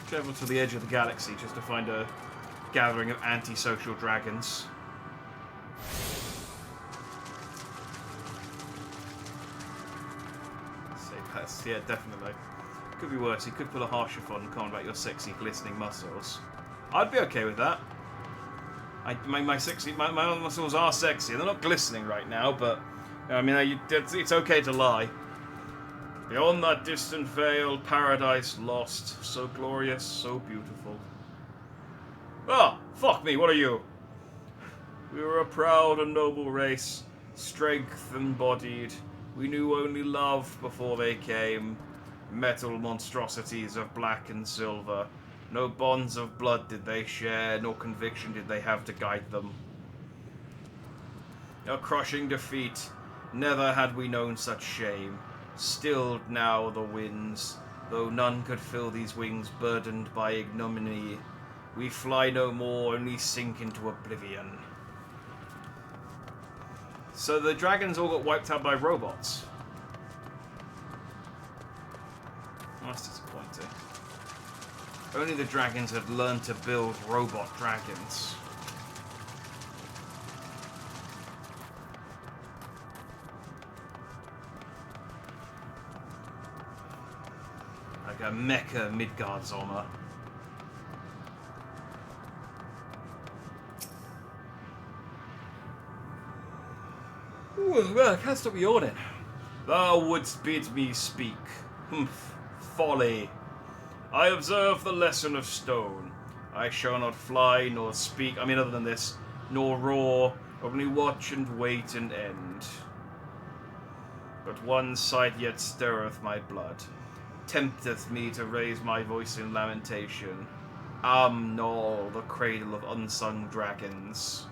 Travel to the edge of the galaxy just to find a gathering of antisocial dragons. Say pests, yeah, definitely. Could be worse. You could pull a harsher fun and comment about your sexy, glistening muscles. I'd be okay with that. My muscles are sexy. They're not glistening right now, but I mean, it's okay to lie. Beyond that distant veil, paradise lost. So glorious, so beautiful. Ah, fuck me, what are you? We were a proud and noble race, strength embodied. We knew only love before they came. Metal monstrosities of black and silver. No bonds of blood did they share, nor conviction did they have to guide them. A crushing defeat, never had we known such shame. Stilled now the winds, though none could fill these wings burdened by ignominy. We fly no more, only sink into oblivion. So the dragons all got wiped out by robots. That's disappointing. Only the dragons had learned to build robot dragons. Like a mecha Midgard Zoma. Ooh, well, I can't stop yawning. Thou wouldst bid me speak. Humph, folly. I observe the lesson of stone. I shall not fly nor speak, other than this, nor roar, only watch and wait and end. But one sight yet stirreth my blood, tempteth me to raise my voice in lamentation. Amnol, the cradle of unsung dragons.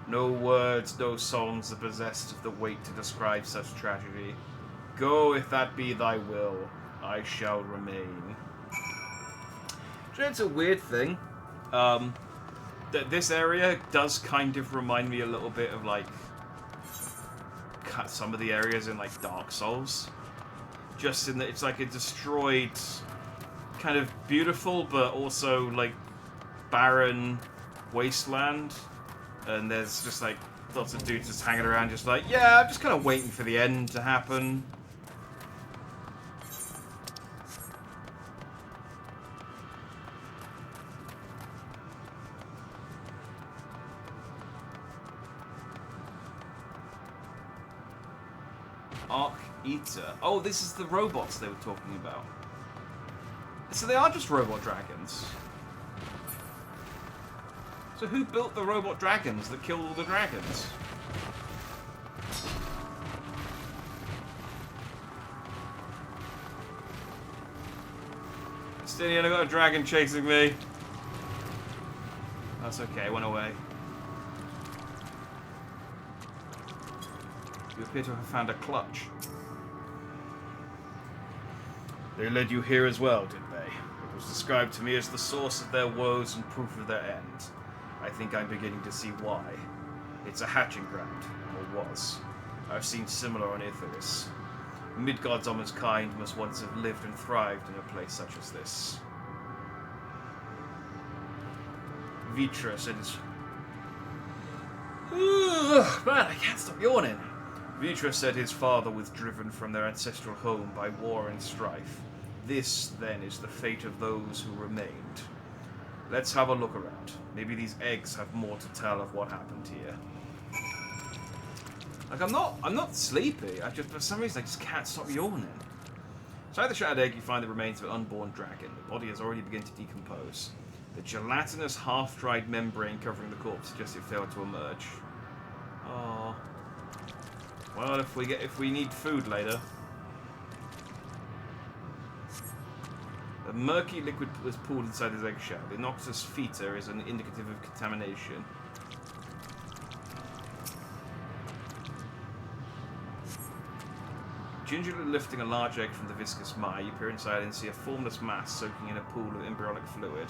No words, no songs are possessed of the weight to describe such tragedy. Go, if that be thy will, I shall remain. It's a weird thing. That this area does kind of remind me a little bit of like some of the areas in like Dark Souls. Just in that it's like a destroyed, kind of beautiful but also like barren wasteland, and there's just like lots of dudes just hanging around, just like, yeah, I'm just kind of waiting for the end to happen. Eater. Oh, this is the robots they were talking about. So they are just robot dragons. So who built the robot dragons that killed all the dragons? Stinian, I got a dragon chasing me. That's okay, it went away. You appear to have found a clutch. They led you here as well, did they? It was described to me as the source of their woes and proof of their end. I think I'm beginning to see why. It's a hatching ground, or was. I've seen similar on Icarus. Midgard's almost kind must once have lived and thrived in a place such as this. Vitra said it's... Man, I can't stop yawning. Vitra said his father was driven from their ancestral home by war and strife. This, then, is the fate of those who remained. Let's have a look around. Maybe these eggs have more to tell of what happened here. Like, I'm not sleepy. For some reason, I just can't stop yawning. Inside the shattered egg, you find the remains of an unborn dragon. The body has already begun to decompose. The gelatinous, half-dried membrane covering the corpse suggests it failed to emerge. Oh. Well, if we need food later. A murky liquid was pooled inside his eggshell. The noxious feta is an indicative of contamination. Gingerly lifting a large egg from the viscous mire, you peer inside and see a formless mass soaking in a pool of embryonic fluid.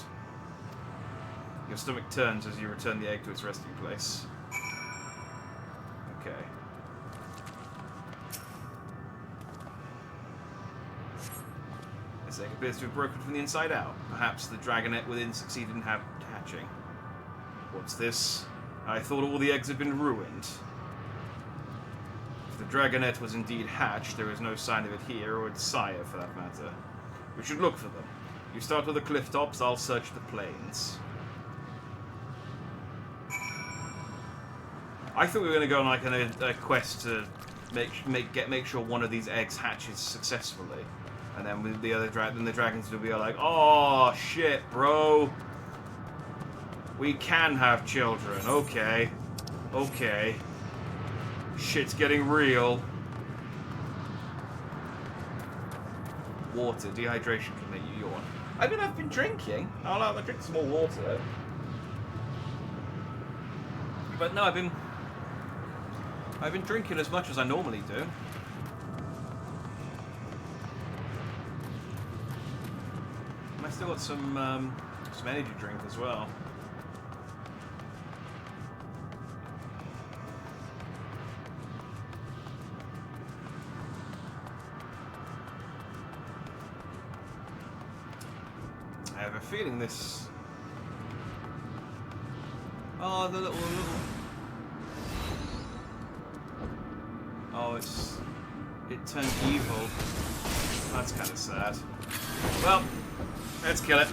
Your stomach turns as you return the egg to its resting place. Okay. This egg appears to have broken from the inside out. Perhaps the dragonette within succeeded in hatching. What's this? I thought all the eggs had been ruined. If the dragonette was indeed hatched, there is no sign of it here, or its sire for that matter. We should look for them. You start with the cliff tops, I'll search the plains. I thought we were going to go on like a quest to make sure one of these eggs hatches successfully, and then with the other the dragons will be like, oh shit, bro, we can have children. Okay, okay, shit's getting real. Water, dehydration can make you yawn. I mean, I've been drinking. I'll drink some more water. But no, I've been drinking as much as I normally do. And I still got some energy drink as well. I have a feeling this... Oh, the little... Oh, it turned evil. That's kind of sad. Well, let's kill it.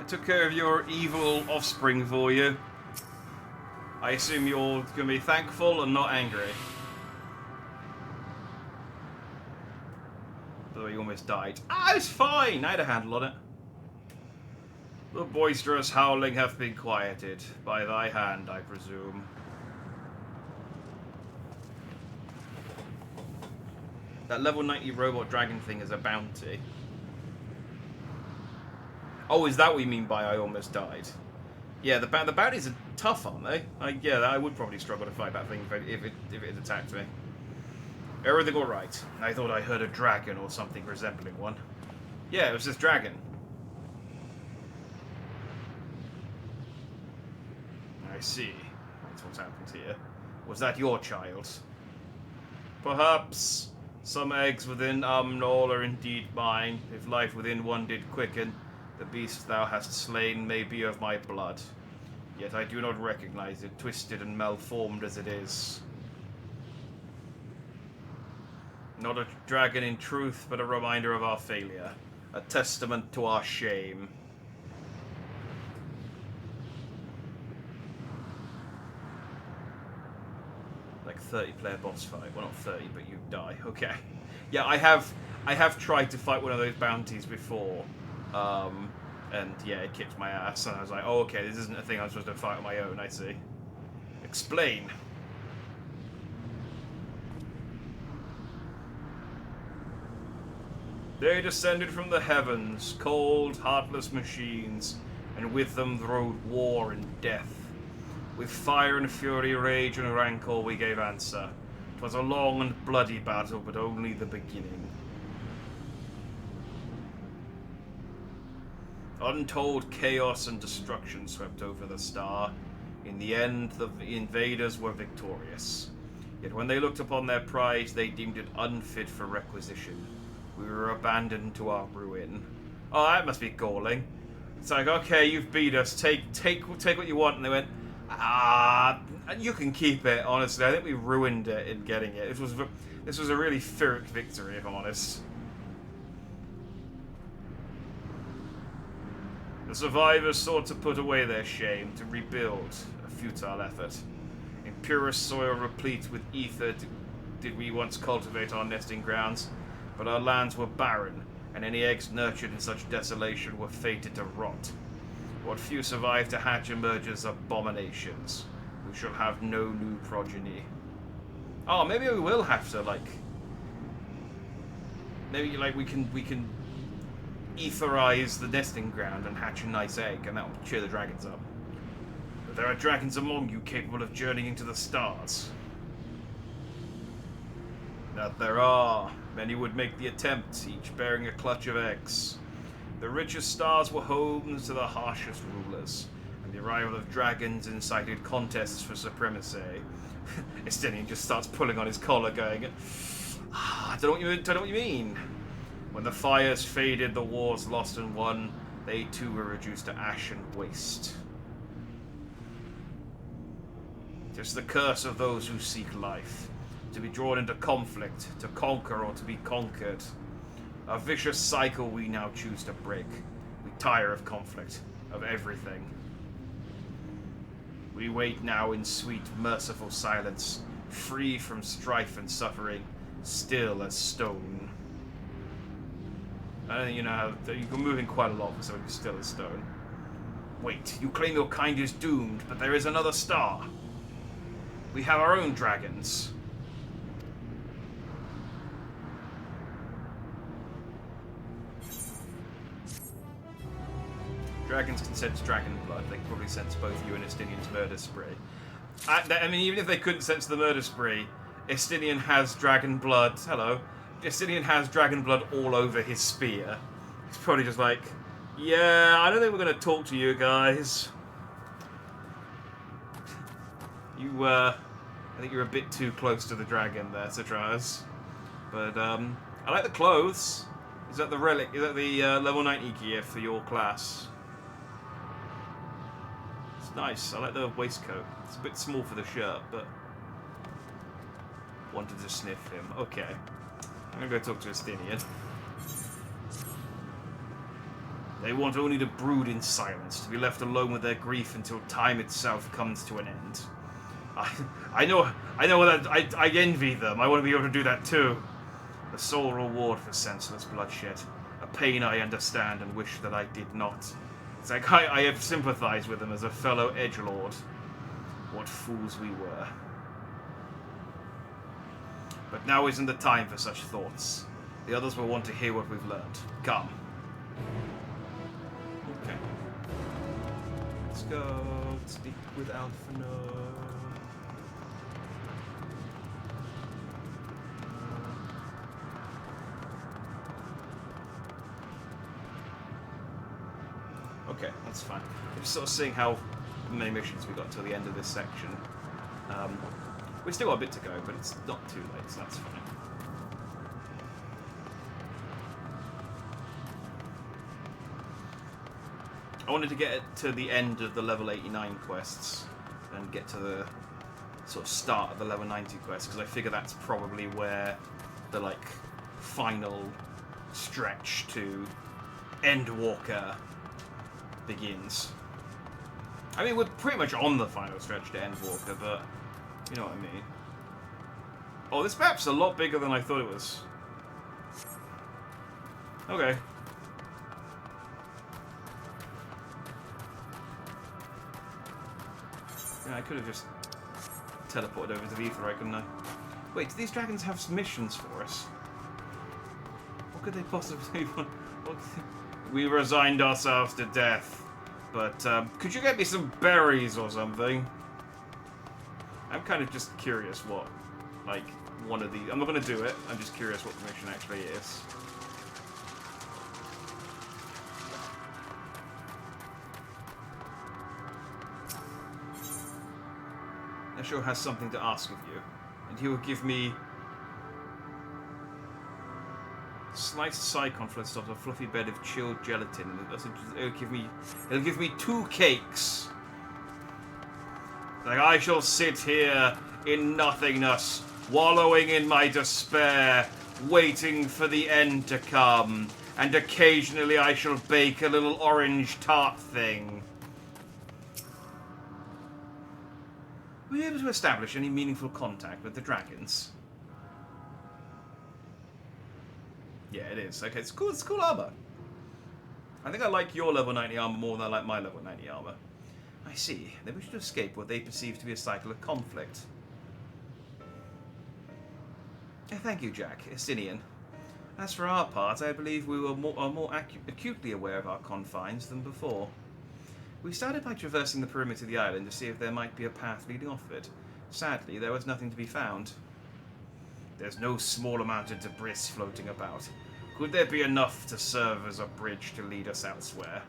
Took care of your evil offspring for you. I assume you're going to be thankful and not angry. By the way, you almost died. Ah, it's fine! I had a handle on it. The boisterous howling hath been quieted. By thy hand, I presume. That level 90 robot dragon thing is a bounty. Oh, is that what you mean by I almost died? Yeah, the bounties are tough, aren't they? Yeah, I would probably struggle to fight that thing if it had attacked me. Everything all right? I thought I heard a dragon or something resembling one. Yeah, it was this dragon. I see. That's what's happened here. Was that your child? Perhaps some eggs within Amnol are indeed mine. If life within one did quicken, the beast thou hast slain may be of my blood. Yet I do not recognize it, twisted and malformed as it is. Not a dragon in truth, but a reminder of our failure. A testament to our shame. Like 30-player boss fight. Well, not 30, but you die. Okay. Yeah, I have tried to fight one of those bounties before. And yeah, it kicked my ass, and I was like, oh, okay, this isn't a thing I'm supposed to fight on my own, I see. Explain. They descended from the heavens, cold, heartless machines, and with them rode war and death. With fire and fury, rage and rancor we gave answer. 'Twas a long and bloody battle, but only the beginning. Untold chaos and destruction swept over the star. In the end, the invaders were victorious. Yet when they looked upon their prize, they deemed it unfit for requisition. We were abandoned to our ruin. Oh, that must be galling. It's like, okay, you've beat us. Take what you want. And they went, you can keep it. Honestly, I think we ruined it in getting it. This was a really Pyrrhic victory, if I'm honest. The survivors sought to put away their shame, to rebuild, a futile effort. In purest soil replete with ether did we once cultivate our nesting grounds, but our lands were barren, and any eggs nurtured in such desolation were fated to rot. What few survived to hatch emerge as abominations. We shall have no new progeny. Oh, maybe we will have to, like... Maybe, like, we can etherize the nesting ground and hatch a nice egg, and that will cheer the dragons up. But there are dragons among you capable of journeying to the stars. That there are. Many would make the attempt, each bearing a clutch of eggs. The richest stars were homes to the harshest rulers, and the arrival of dragons incited contests for supremacy. Estinian just starts pulling on his collar, going, I don't know what you mean. When the fires faded, the wars lost and won, they too were reduced to ash and waste. Tis the curse of those who seek life, to be drawn into conflict, to conquer or to be conquered. A vicious cycle we now choose to break. We tire of conflict, of everything. We wait now in sweet, merciful silence, free from strife and suffering, still as stone. I don't think you know how you're moving quite a lot for someone who's still as stone. Wait, you claim your kind is doomed, but there is another star. We have our own dragons. Dragons can sense dragon blood. They can probably sense both you and Estinian's murder spree. I mean, even if they couldn't sense the murder spree, Estinian has dragon blood. Hello. Estinian has dragon blood all over his spear. He's probably just like, yeah, I don't think we're going to talk to you guys. I think you're a bit too close to the dragon there, Citraeus. But, I like the clothes. Is that the relic? Is that the level 90 gear for your class? It's nice. I like the waistcoat. It's a bit small for the shirt, but... Wanted to sniff him. Okay. I'm gonna go talk to Estinian. They want only to brood in silence, to be left alone with their grief until time itself comes to an end. I know that I envy them. I want to be able to do that too. The sole reward for senseless bloodshed. A pain I understand and wish that I did not. It's like I have sympathized with them as a fellow edgelord. What fools we were. But now isn't the time for such thoughts. The others will want to hear what we've learned. Come. Okay. Let's go speak with Alphino. Okay, that's fine. I'm just sort of seeing how many missions we got till the end of this section. We've still got a bit to go, but it's not too late, so that's fine. I wanted to get to the end of the level 89 quests and get to the sort of start of the level 90 quests, because I figure that's probably where the like final stretch to Endwalker begins. I mean, we're pretty much on the final stretch to Endwalker, but you know what I mean. Oh, this map's a lot bigger than I thought it was. Okay. Yeah, I could have just teleported over to the Ether, couldn't I? Wait, do these dragons have missions for us? What could they possibly want? We resigned ourselves to death. But, could you get me some berries or something? I'm kind of just curious what, like, one of these. I'm not going to do it. I'm just curious what the mission actually is. Esho has something to ask of you, and he will give me sliced Psychon floats on a fluffy bed of chilled gelatin, and it'll give me 2 cakes. Like, I shall sit here in nothingness, wallowing in my despair, waiting for the end to come, and occasionally I shall bake a little orange tart thing. Were you able to establish any meaningful contact with the dragons? Yeah, it is. Okay, it's cool. It's cool armor. I think I like your level 90 armor more than I like my level 90 armor. I see. They wish to escape what they perceive to be a cycle of conflict. Thank you, Jack. Estinian. As for our part, I believe we are more acutely aware of our confines than before. We started by traversing the perimeter of the island to see if there might be a path leading off it. Sadly, there was nothing to be found. There's no small amount of debris floating about. Could there be enough to serve as a bridge to lead us elsewhere?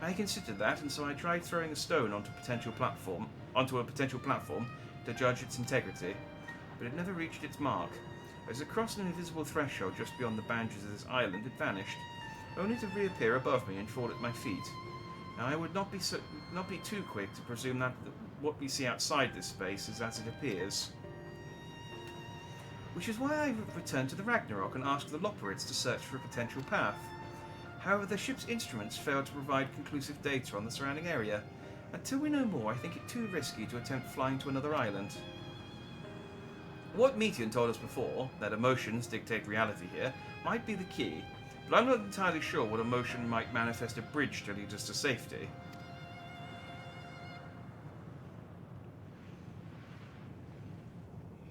I considered that, and so I tried throwing a stone onto a potential platform to judge its integrity, but it never reached its mark. As it crossed an invisible threshold just beyond the boundaries of this island, it vanished, only to reappear above me and fall at my feet. Now, I would not be too quick to presume that what we see outside this space is as it appears. Which is why I returned to the Ragnarok and asked the Loperids to search for a potential path. However, the ship's instruments failed to provide conclusive data on the surrounding area. Until we know more, I think it too risky to attempt flying to another island. What Meteon told us before, that emotions dictate reality here, might be the key, but I'm not entirely sure what emotion might manifest a bridge to lead us to safety.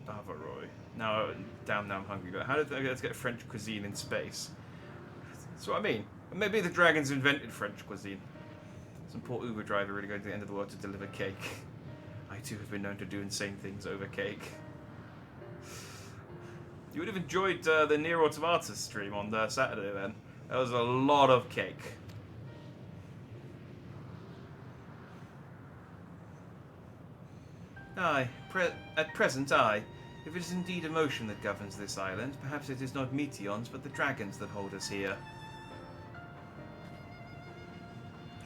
Bavaroy. Now I'm hungry. But how did I get French cuisine in space? That's what I mean. Maybe the dragons invented French cuisine. Some poor Uber driver really going to the end of the world to deliver cake. I too have been known to do insane things over cake. You would have enjoyed the Nier Automata stream on Saturday then. That was a lot of cake. Aye, at present, aye. If it is indeed emotion that governs this island, perhaps it is not Meteons, but the dragons that hold us here.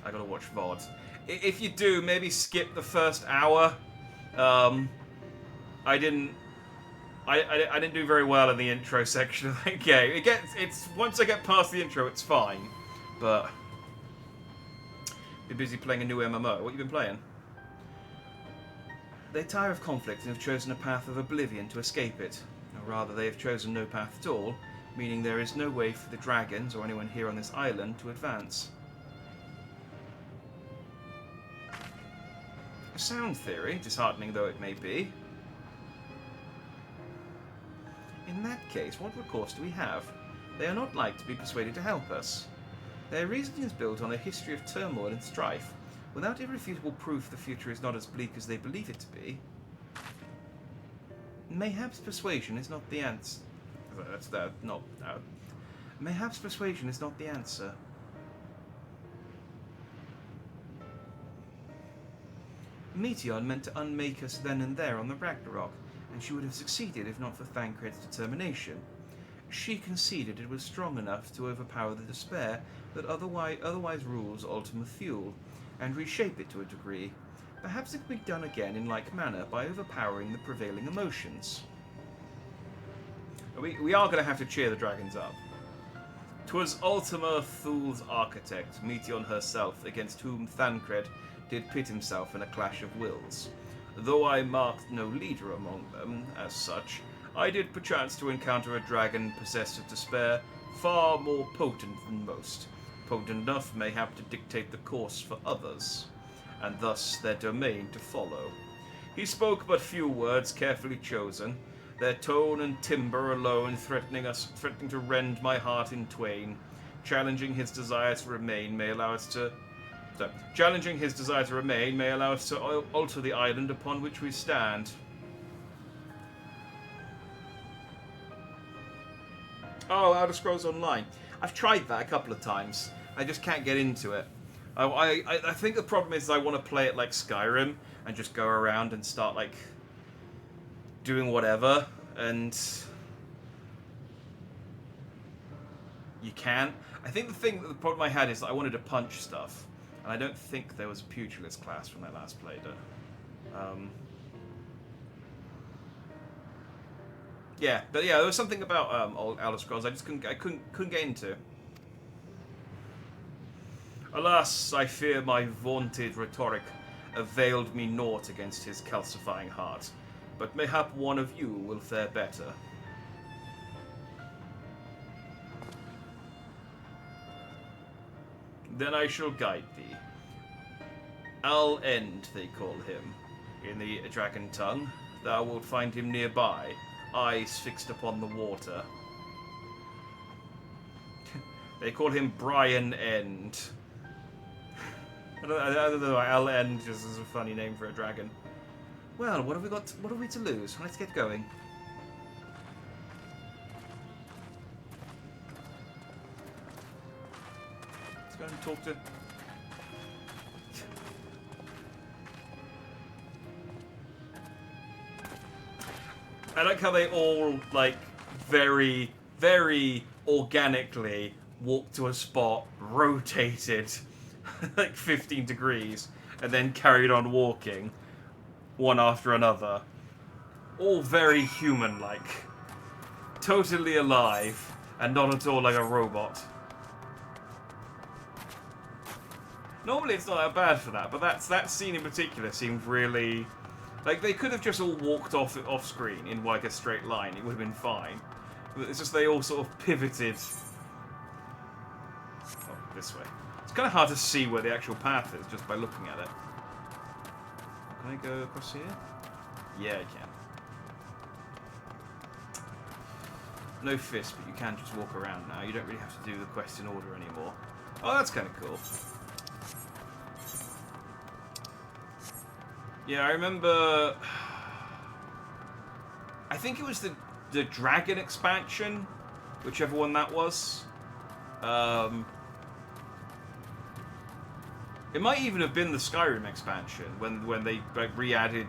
I gotta watch VODs. If you do, maybe skip the first hour. I didn't do very well in the intro section of that game. Once I get past the intro, it's fine. But be busy playing a new MMO. What you been playing? They tire of conflict and have chosen a path of oblivion to escape it. Or rather, they have chosen no path at all, meaning there is no way for the dragons or anyone here on this island to advance. A sound theory, disheartening though it may be. In that case, what recourse do we have? They are not like to be persuaded to help us. Their reasoning is built on a history of turmoil and strife. Without irrefutable proof the future is not as bleak as they believe it to be. Mayhaps persuasion is not the answer. Mayhaps persuasion is not the answer. Meteon meant to unmake us then and there on the Ragnarok, and she would have succeeded if not for Thancred's determination. She conceded it was strong enough to overpower the despair that otherwise rules Ultima Thule, and reshape it to a degree. Perhaps it could be done again in like manner by overpowering the prevailing emotions. We are going to have to cheer the dragons up. 'Twas Ultima Thule's architect, Meteon herself, against whom Thancred did pit himself in a clash of wills. Though I marked no leader among them, as such, I did perchance to encounter a dragon possessed of despair, far more potent than most. Potent enough, mayhap, to dictate the course for others, and thus their domain to follow. He spoke but few words, carefully chosen, their tone and timbre alone threatening to rend my heart in twain. Challenging his desire to remain may allow us to alter the island upon which we stand. Oh, Elder Scrolls Online. I've tried that a couple of times. I just can't get into it. I think the problem is I want to play it like Skyrim and just go around and start like doing whatever, and you can. I think the problem I had is that I wanted to punch stuff, and I don't think there was a pugilist class when I last played it. Yeah, but yeah, there was something about old Elder Scrolls I couldn't get into. Alas, I fear my vaunted rhetoric availed me naught against his calcifying heart, but mayhap one of you will fare better. Then I shall guide thee. Al End, they call him, in the dragon tongue. Thou wilt find him nearby, eyes fixed upon the water. They call him Brian End. I don't know, Al End just is a funny name for a dragon. Well, what have we got? What are we to lose? Let's get going. Let's go and talk to... I like how they all, like, very, very organically walked to a spot, rotated like 15 degrees, and then carried on walking, one after another. All very human-like. Totally alive, and not at all like a robot. Normally it's not that bad for that, but that scene in particular seemed really... Like, they could have just all walked off screen in, like, a straight line. It would have been fine. But it's just they all sort of pivoted... Oh, this way. It's kind of hard to see where the actual path is just by looking at it. Can I go across here? Yeah, I can. No fist, but you can just walk around now. You don't really have to do the quest in order anymore. Oh, that's kind of cool. Yeah, I remember... I think it was the Dragon expansion, whichever one that was. It might even have been the Skyrim expansion, when they re-added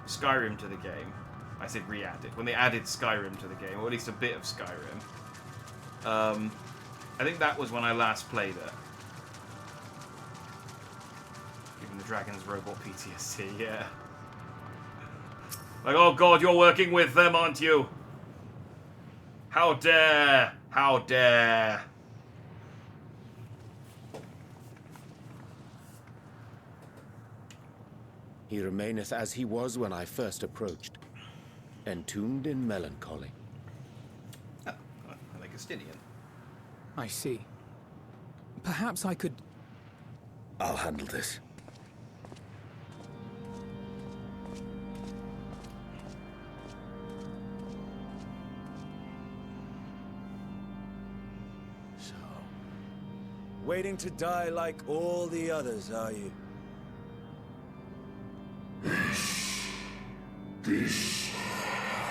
Skyrim to the game. I said re-added. When they added Skyrim to the game, or at least a bit of Skyrim. I think that was when I last played it. Giving the dragons robot PTSD, yeah. Like, oh god, you're working with them, aren't you? How dare! How dare! He remaineth as he was when I first approached, entombed in melancholy. Oh, like a Stinian. I see. Perhaps I could... I'll handle this. So, waiting to die like all the others, are you?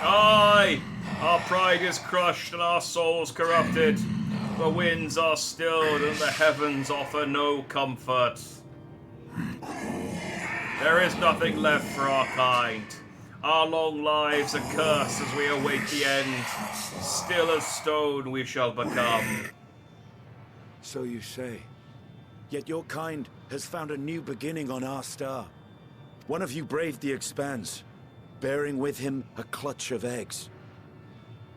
Aye! Our pride is crushed and our souls corrupted. The winds are stilled and the heavens offer no comfort. There is nothing left for our kind. Our long lives are cursed as we await the end. Still as stone we shall become. So you say. Yet your kind has found a new beginning on our star. One of you braved the Expanse, bearing with him a clutch of eggs.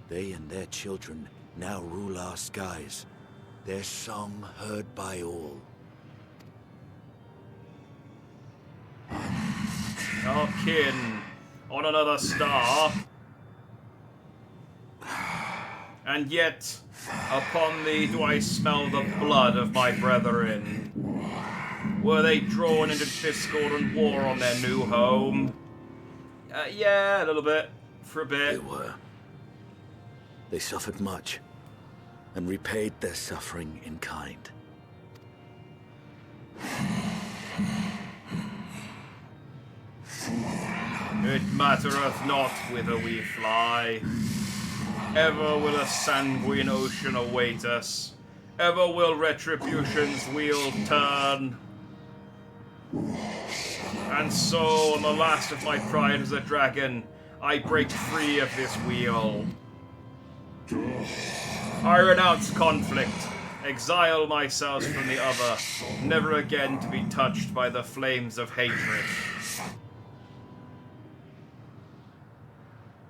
They and their children now rule our skies, their song heard by all. Our kin on another star. And yet, upon thee do I smell the blood of my brethren. Were they drawn into discord and war on their new home? Yeah, a little bit. For a bit. They were. They suffered much, and repaid their suffering in kind. It mattereth not whither we fly. Ever will a sanguine ocean await us. Ever will retribution's wheel turn. And so, on the last of my pride as a dragon, I break free of this wheel. I renounce conflict, exile myself from the other, never again to be touched by the flames of hatred.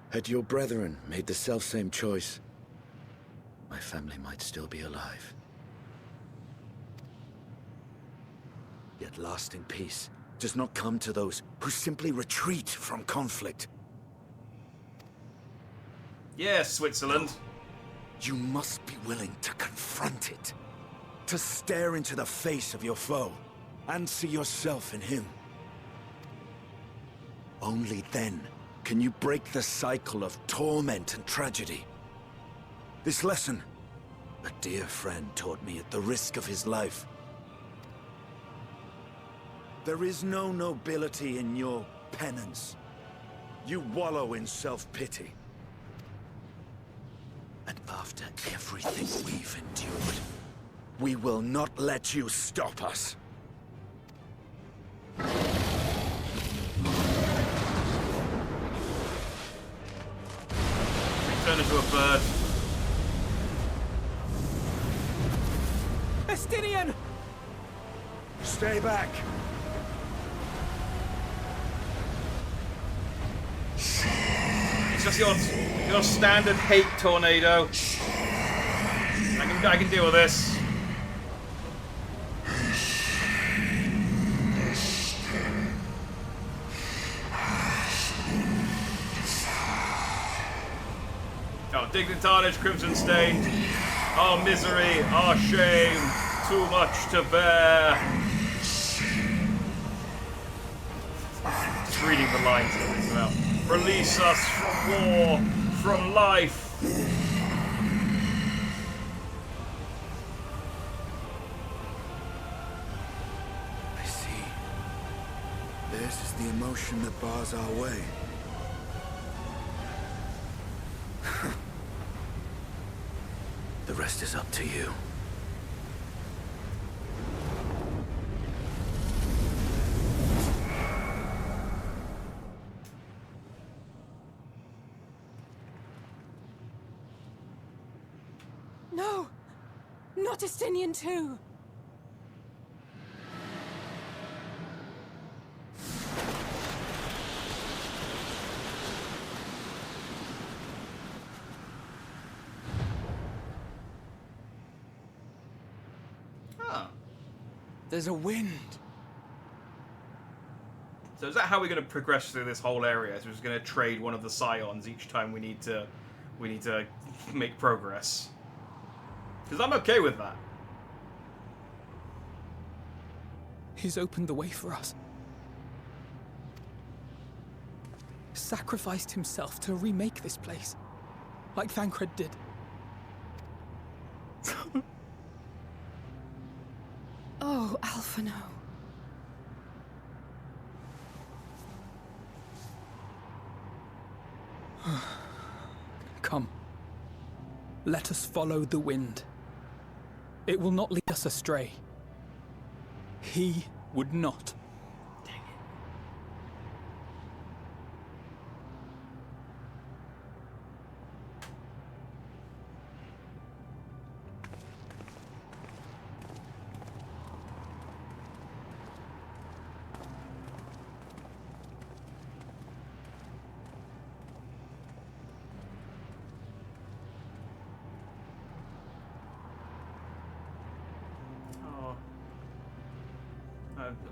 Had your brethren made the selfsame choice, my family might still be alive. Yet lasting peace does not come to those who simply retreat from conflict. Yes, Switzerland. You must be willing to confront it. To stare into the face of your foe, and see yourself in him. Only then can you break the cycle of torment and tragedy. This lesson, a dear friend taught me at the risk of his life. There is no nobility in your penance. You wallow in self-pity. And after everything we've endured, we will not let you stop us. Turn into a bird. Estinian! Stay back. It's just your standard hate tornado. I can deal with this. Oh, dignitaris crimson stained. Our misery, our shame, too much to bear. Just reading the lines of this now. Release us from war, from life. I see. Theirs is the emotion that bars our way. The rest is up to you. No! Not Estinian too! There's a wind. So is that how we're going to progress through this whole area? So we're just going to trade one of the scions each time we need to make progress? Because I'm okay with that. He's opened the way for us. Sacrificed himself to remake this place, like Thancred did. Oh, Alphino. Come. Let us follow the wind. It will not lead us astray. He would not.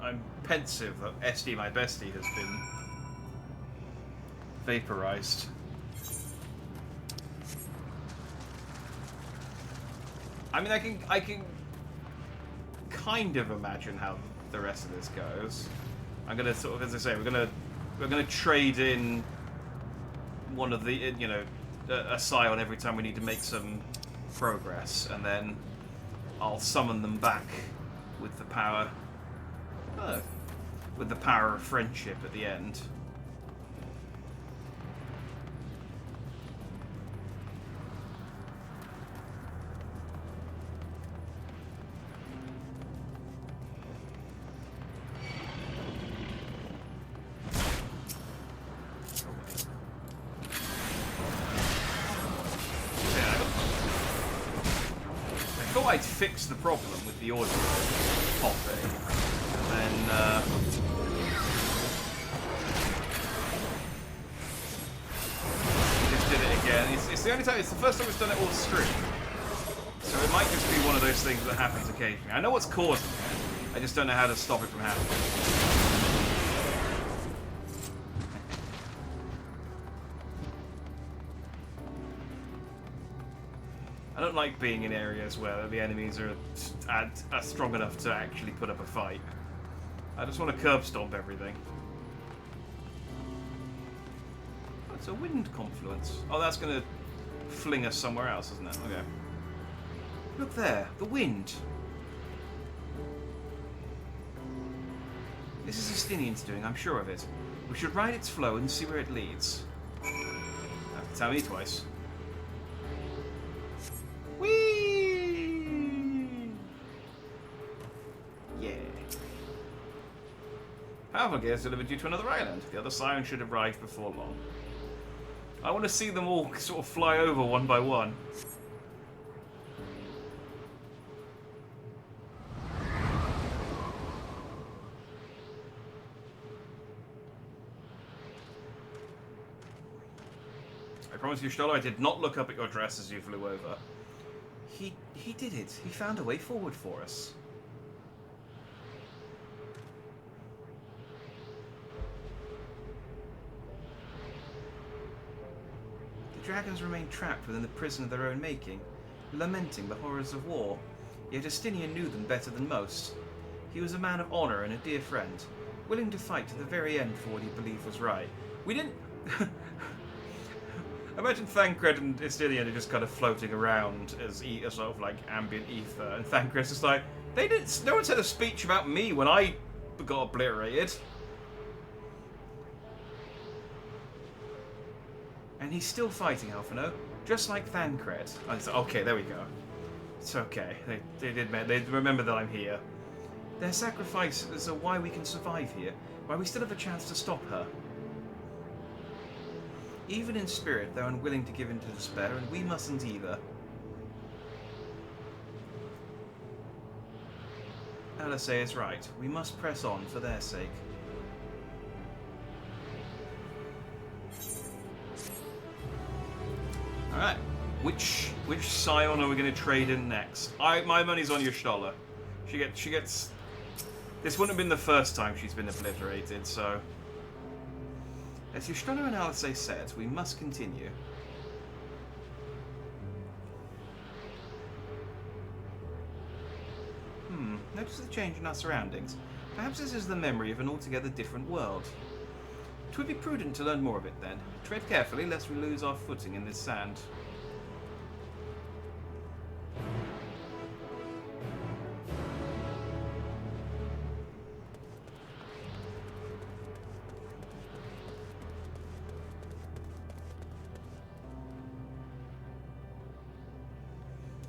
I'm pensive that Esty, my bestie, has been vaporized. I mean, I can kind of imagine how the rest of this goes. I'm gonna sort of, as I say, we're gonna trade in one of the, you know, a scion every time we need to make some progress, and then I'll summon them back with the power. With the power of friendship at the end. thought I'd fix the problem with the audio popping, and then just did it again. It's the only time. It's the first time it's done it all stream, so it might just be one of those things that happens occasionally. I know what's causing it. I just don't know how to stop it from happening. I don't like being in areas where the enemies are strong enough to actually put up a fight. I just want to curb stomp everything. Oh, it's a wind confluence. Oh, that's going to fling us somewhere else, isn't it? Okay. Look there, the wind. This is Justinian's doing, I'm sure of it. We should ride its flow and see where it leads. Have to tell me twice. Whee! Yeah. Powerful gears delivered you to another island. The other Scion should arrive before long. I want to see them all sort of fly over one by one. I promise you, Stoller, I did not look up at your dress as you flew over. He did it. He found a way forward for us. The dragons remain trapped within the prison of their own making, lamenting the horrors of war. Yet Justinian knew them better than most. He was a man of honor and a dear friend, willing to fight to the very end for what he believed was right. We didn't... Imagine Thancred and Justinian are just kind of floating around as sort of like ambient ether, and Thancred's just like, they didn't. No one said a speech about me when I got obliterated. And he's still fighting, Alphino, just like Thancred. Oh, it's, okay, there we go. It's okay. They remember that I'm here. Their sacrifices are why we can survive here, why we still have a chance to stop her. Even in spirit, they're unwilling to give in to despair, and we mustn't either. Alisay is right. We must press on for their sake. Alright. Which Scion are we going to trade in next? My money's on your Stoller. She gets... This wouldn't have been the first time she's been obliterated, so... As Y'shtola and Alisay said, we must continue. Notice the change in our surroundings. Perhaps this is the memory of an altogether different world. It would be prudent to learn more of it then. Tread carefully lest we lose our footing in this sand.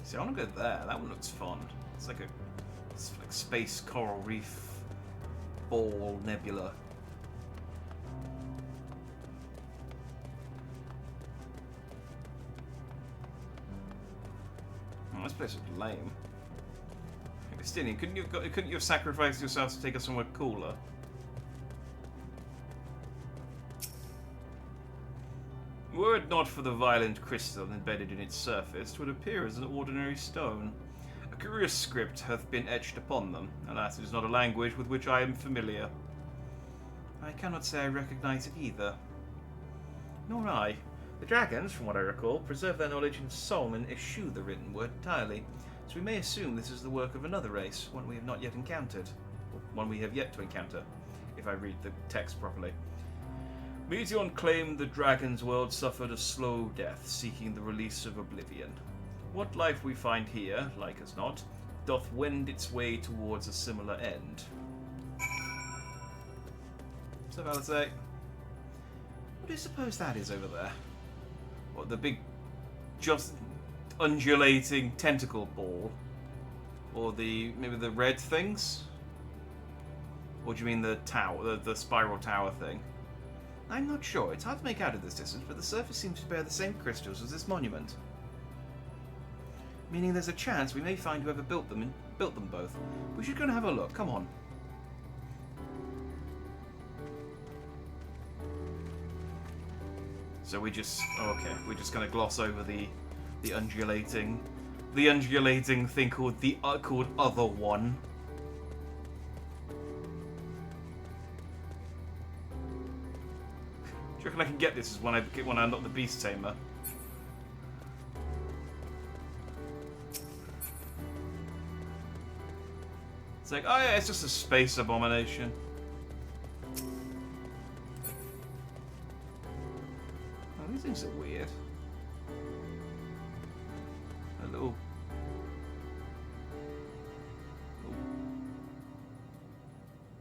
See, I want to go there. That one looks fun. It's like space coral reef ball nebula. Oh, this place is lame. Justinian, couldn't you have sacrificed yourself to take us somewhere cooler? Were it not for the violent crystal embedded in its surface, it would appear as an ordinary stone. A curious script hath been etched upon them. Alas, it is not a language with which I am familiar. I cannot say I recognize it either. Nor I. The dragons, from what I recall, preserve their knowledge in song and eschew the written word entirely, so we may assume this is the work of another race, one we have not yet encountered. Or one we have yet to encounter, if I read the text properly. Meteon claimed the dragon's world suffered a slow death, seeking the release of oblivion. What life we find here, like as not, doth wend its way towards a similar end. So, Alisay, what do you suppose that is over there? What, the big, just undulating tentacle ball? Or maybe the red things? Or do you mean the tower, the spiral tower thing? I'm not sure. It's hard to make out at this distance, but the surface seems to bear the same crystals as this monument. meaning there's a chance we may find whoever built them both. We should go and have a look. Come on. So we just okay. We're just gonna gloss over the undulating thing called called Other One. Do you reckon I can get this when I unlock the Beast Tamer? It's like, oh yeah, it's just a space abomination. Oh, these things are weird. A little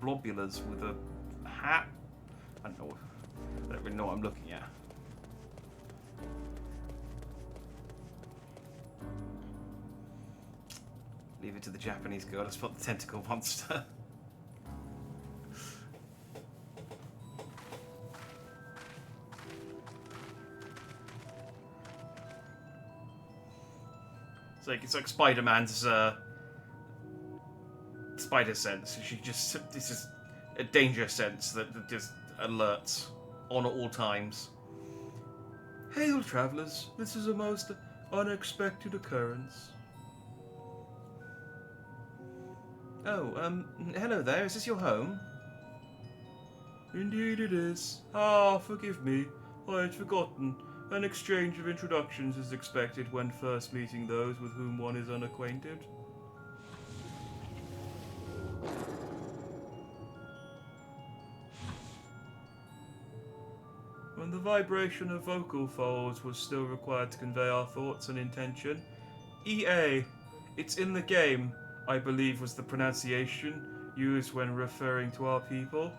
blobulars with a hat. I don't know. I don't really know what I'm looking at. Leave it to the Japanese girl to spot the tentacle monster. It's like Spider-Man's spider sense. This is a danger sense that just alerts on at all times. Hail, travelers! This is a most unexpected occurrence. Oh, hello there. Is this your home? Indeed it is. Ah, forgive me. I had forgotten. An exchange of introductions is expected when first meeting those with whom one is unacquainted. When the vibration of vocal folds was still required to convey our thoughts and intention, EA, it's in the game, I believe was the pronunciation used when referring to our people.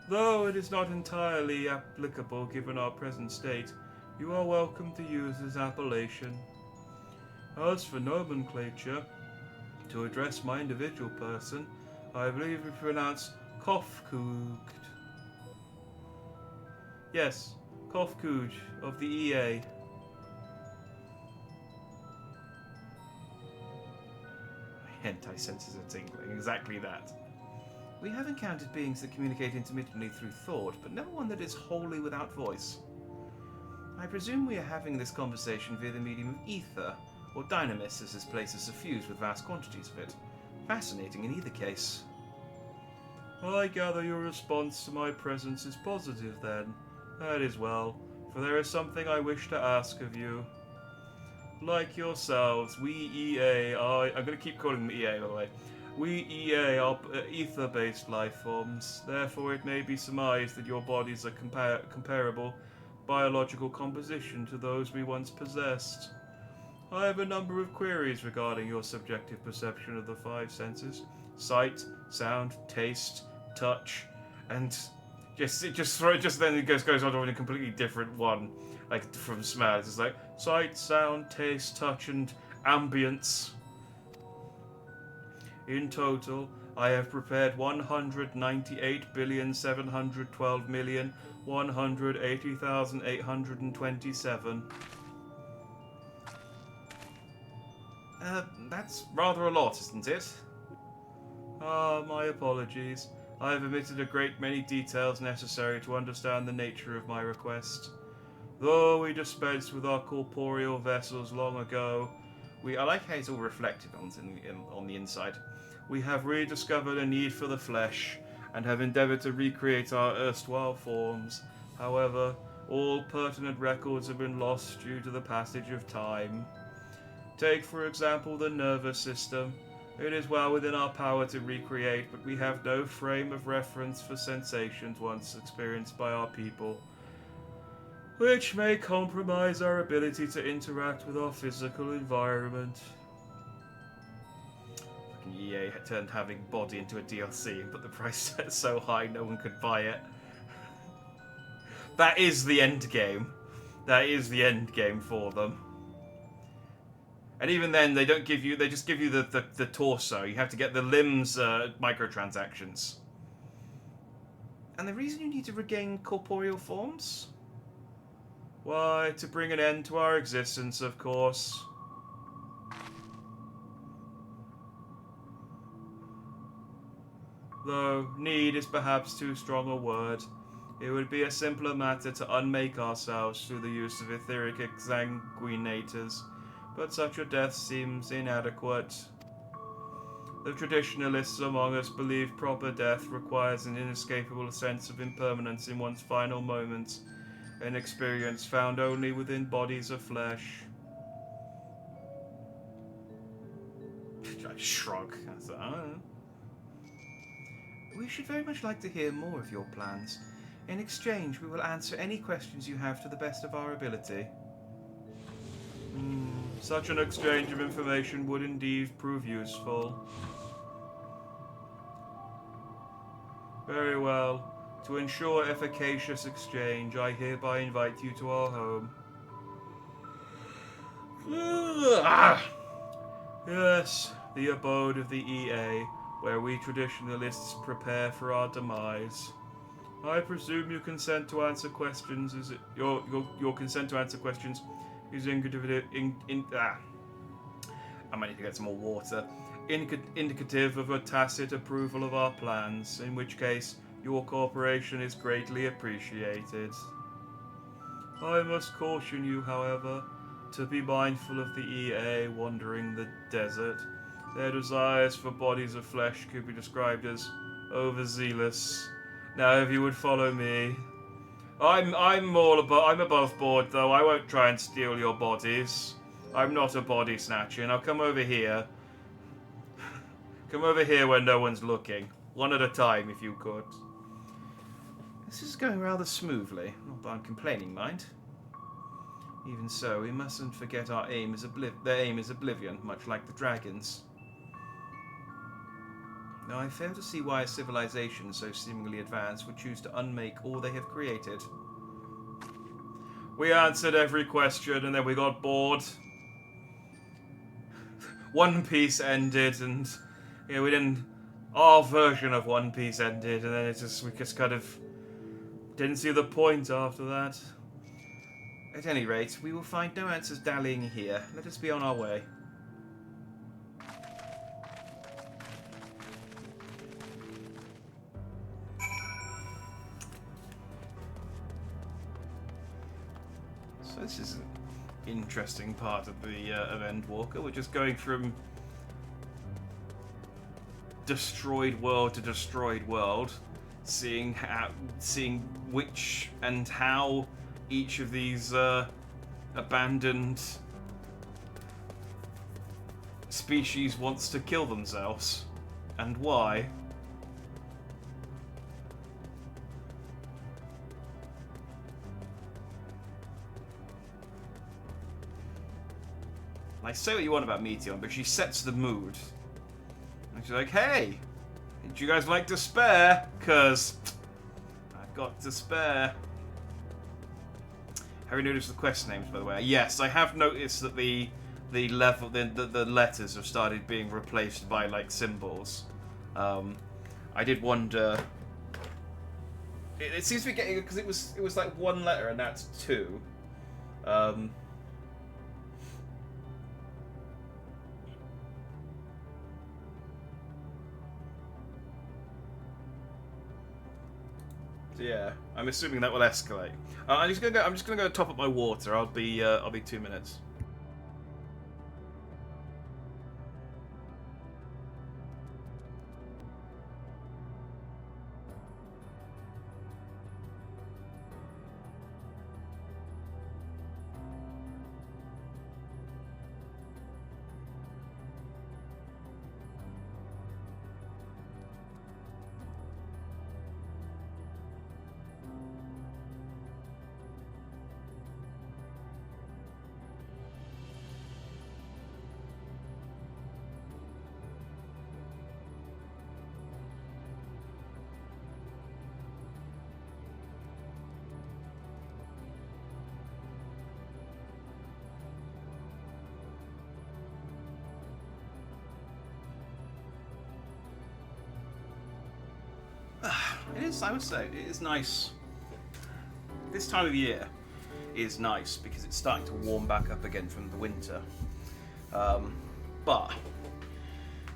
Though it is not entirely applicable given our present state, you are welcome to use this appellation. As for nomenclature, to address my individual person, I believe we pronounce Kofkugt. Yes, Kofkugt of the EA. My hentai senses are tingling, exactly that. We have encountered beings that communicate intermittently through thought, but never one that is wholly without voice. I presume we are having this conversation via the medium of ether, or dynamis as this place is suffused with vast quantities of it. Fascinating in either case. I gather your response to my presence is positive then. That is well, for there is something I wish to ask of you. Like yourselves, we EA are... I'm going to keep calling them EA, by the way. We EA are ether-based life forms. Therefore, it may be surmised that your bodies are comparable biological composition to those we once possessed. I have a number of queries regarding your subjective perception of the five senses: sight, sound, taste, touch, and then it goes on to a completely different one, like from smell. It's just like sight, sound, taste, touch, and ambience. In total, I have prepared 198,712,180,827. That's rather a lot, isn't it? Ah, my apologies. I have omitted a great many details necessary to understand the nature of my request. Though we dispensed with our corporeal vessels long ago, I like how it's all reflective on the inside. We have rediscovered a need for the flesh, and have endeavoured to recreate our erstwhile forms. However, all pertinent records have been lost due to the passage of time. Take, for example, the nervous system. It is well within our power to recreate, but we have no frame of reference for sensations once experienced by our people, which may compromise our ability to interact with our physical environment. Fucking EA had turned having body into a DLC and put the price set so high no one could buy it. That is the end game. That is the end game for them. And even then, they don't give you. They just give you the torso. You have to get the limbs microtransactions. And the reason you need to regain corporeal forms? Why, to bring an end to our existence, of course. Though need is perhaps too strong a word. It would be a simpler matter to unmake ourselves through the use of etheric exsanguinators, but such a death seems inadequate. The traditionalists among us believe proper death requires an inescapable sense of impermanence in one's final moments, an experience found only within bodies of flesh. I shrug. I don't know. We should very much like to hear more of your plans. In exchange, we will answer any questions you have to the best of our ability. Such an exchange of information would indeed prove useful. Very well. To ensure efficacious exchange, I hereby invite you to our home. Yes, the abode of the EA, where we traditionalists prepare for our demise. I presume you consent to answer questions. Is it your consent to answer questions is indicative? I might need to get some more water. Indicative of a tacit approval of our plans, in which case your cooperation is greatly appreciated. I must caution you, however, to be mindful of the EA wandering the desert. Their desires for bodies of flesh could be described as overzealous. Now, if you would follow me, I'm above board though. I won't try and steal your bodies. I'm not a body snatcher. Now come over here. Come over here when no one's looking. One at a time, if you could. This is going rather smoothly. Not that I'm complaining, mind. Even so, we mustn't forget their aim is oblivion, much like the dragons. Now, I fail to see why a civilization so seemingly advanced would choose to unmake all they have created. We answered every question and then we got bored. One Piece ended and we didn't. Our version of One Piece ended and then we just kind of didn't see the point after that. At any rate, we will find no answers dallying here. Let us be on our way. So this is an interesting part of the of Endwalker. We're just going from destroyed world to destroyed world, seeing which and how each of these abandoned species wants to kill themselves, and why. I say what you want about Meteor, but she sets the mood. And she's like, hey, would you guys like to spare? 'Cause I've got to spare. Have you noticed the quest names, by the way? Yes, I have noticed that the letters have started being replaced by like symbols. I did wonder. It seems to be getting, because it was like one letter and now it's two. So yeah, I'm assuming that will escalate. I'm just gonna go top up my water. I'll be 2 minutes. It is, I would say, it is nice. This time of year is nice because it's starting to warm back up again from the winter. But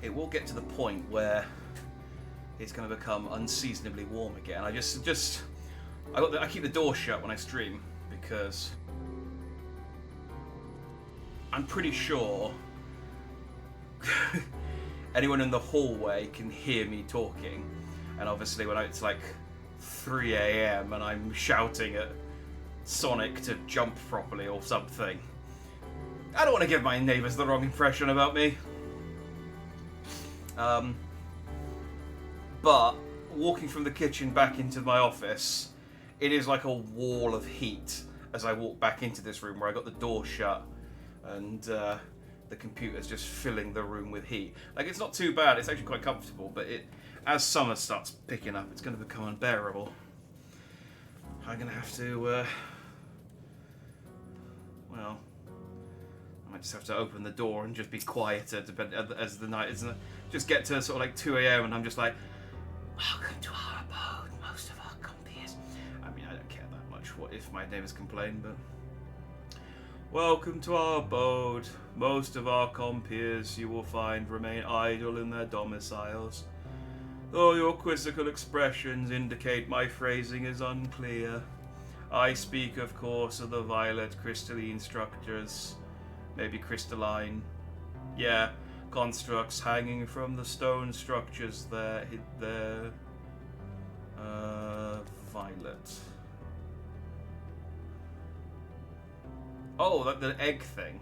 it will get to the point where it's going to become unseasonably warm again. I keep the door shut when I stream because I'm pretty sure anyone in the hallway can hear me talking, and obviously when it's like 3 AM and I'm shouting at Sonic to jump properly or something, I don't want to give my neighbours the wrong impression about me. But walking from the kitchen back into my office, it is like a wall of heat as I walk back into this room where I got the door shut and the computer's just filling the room with heat. Like, it's not too bad, it's actually quite comfortable, but as summer starts picking up, it's going to become unbearable. I'm going to have to, well, I might just have to open the door and just be quieter as the night is. Just get to sort of like 2 AM and I'm just like, welcome to our abode, most of our compeers. I mean, I don't care that much what if my neighbours complain, but welcome to our abode. Most of our compeers you will find remain idle in their domiciles. Though your quizzical expressions indicate my phrasing is unclear. I speak, of course, of the violet crystalline structures. Maybe crystalline. Yeah, constructs hanging from the stone structures there. Violet. Oh, the egg thing.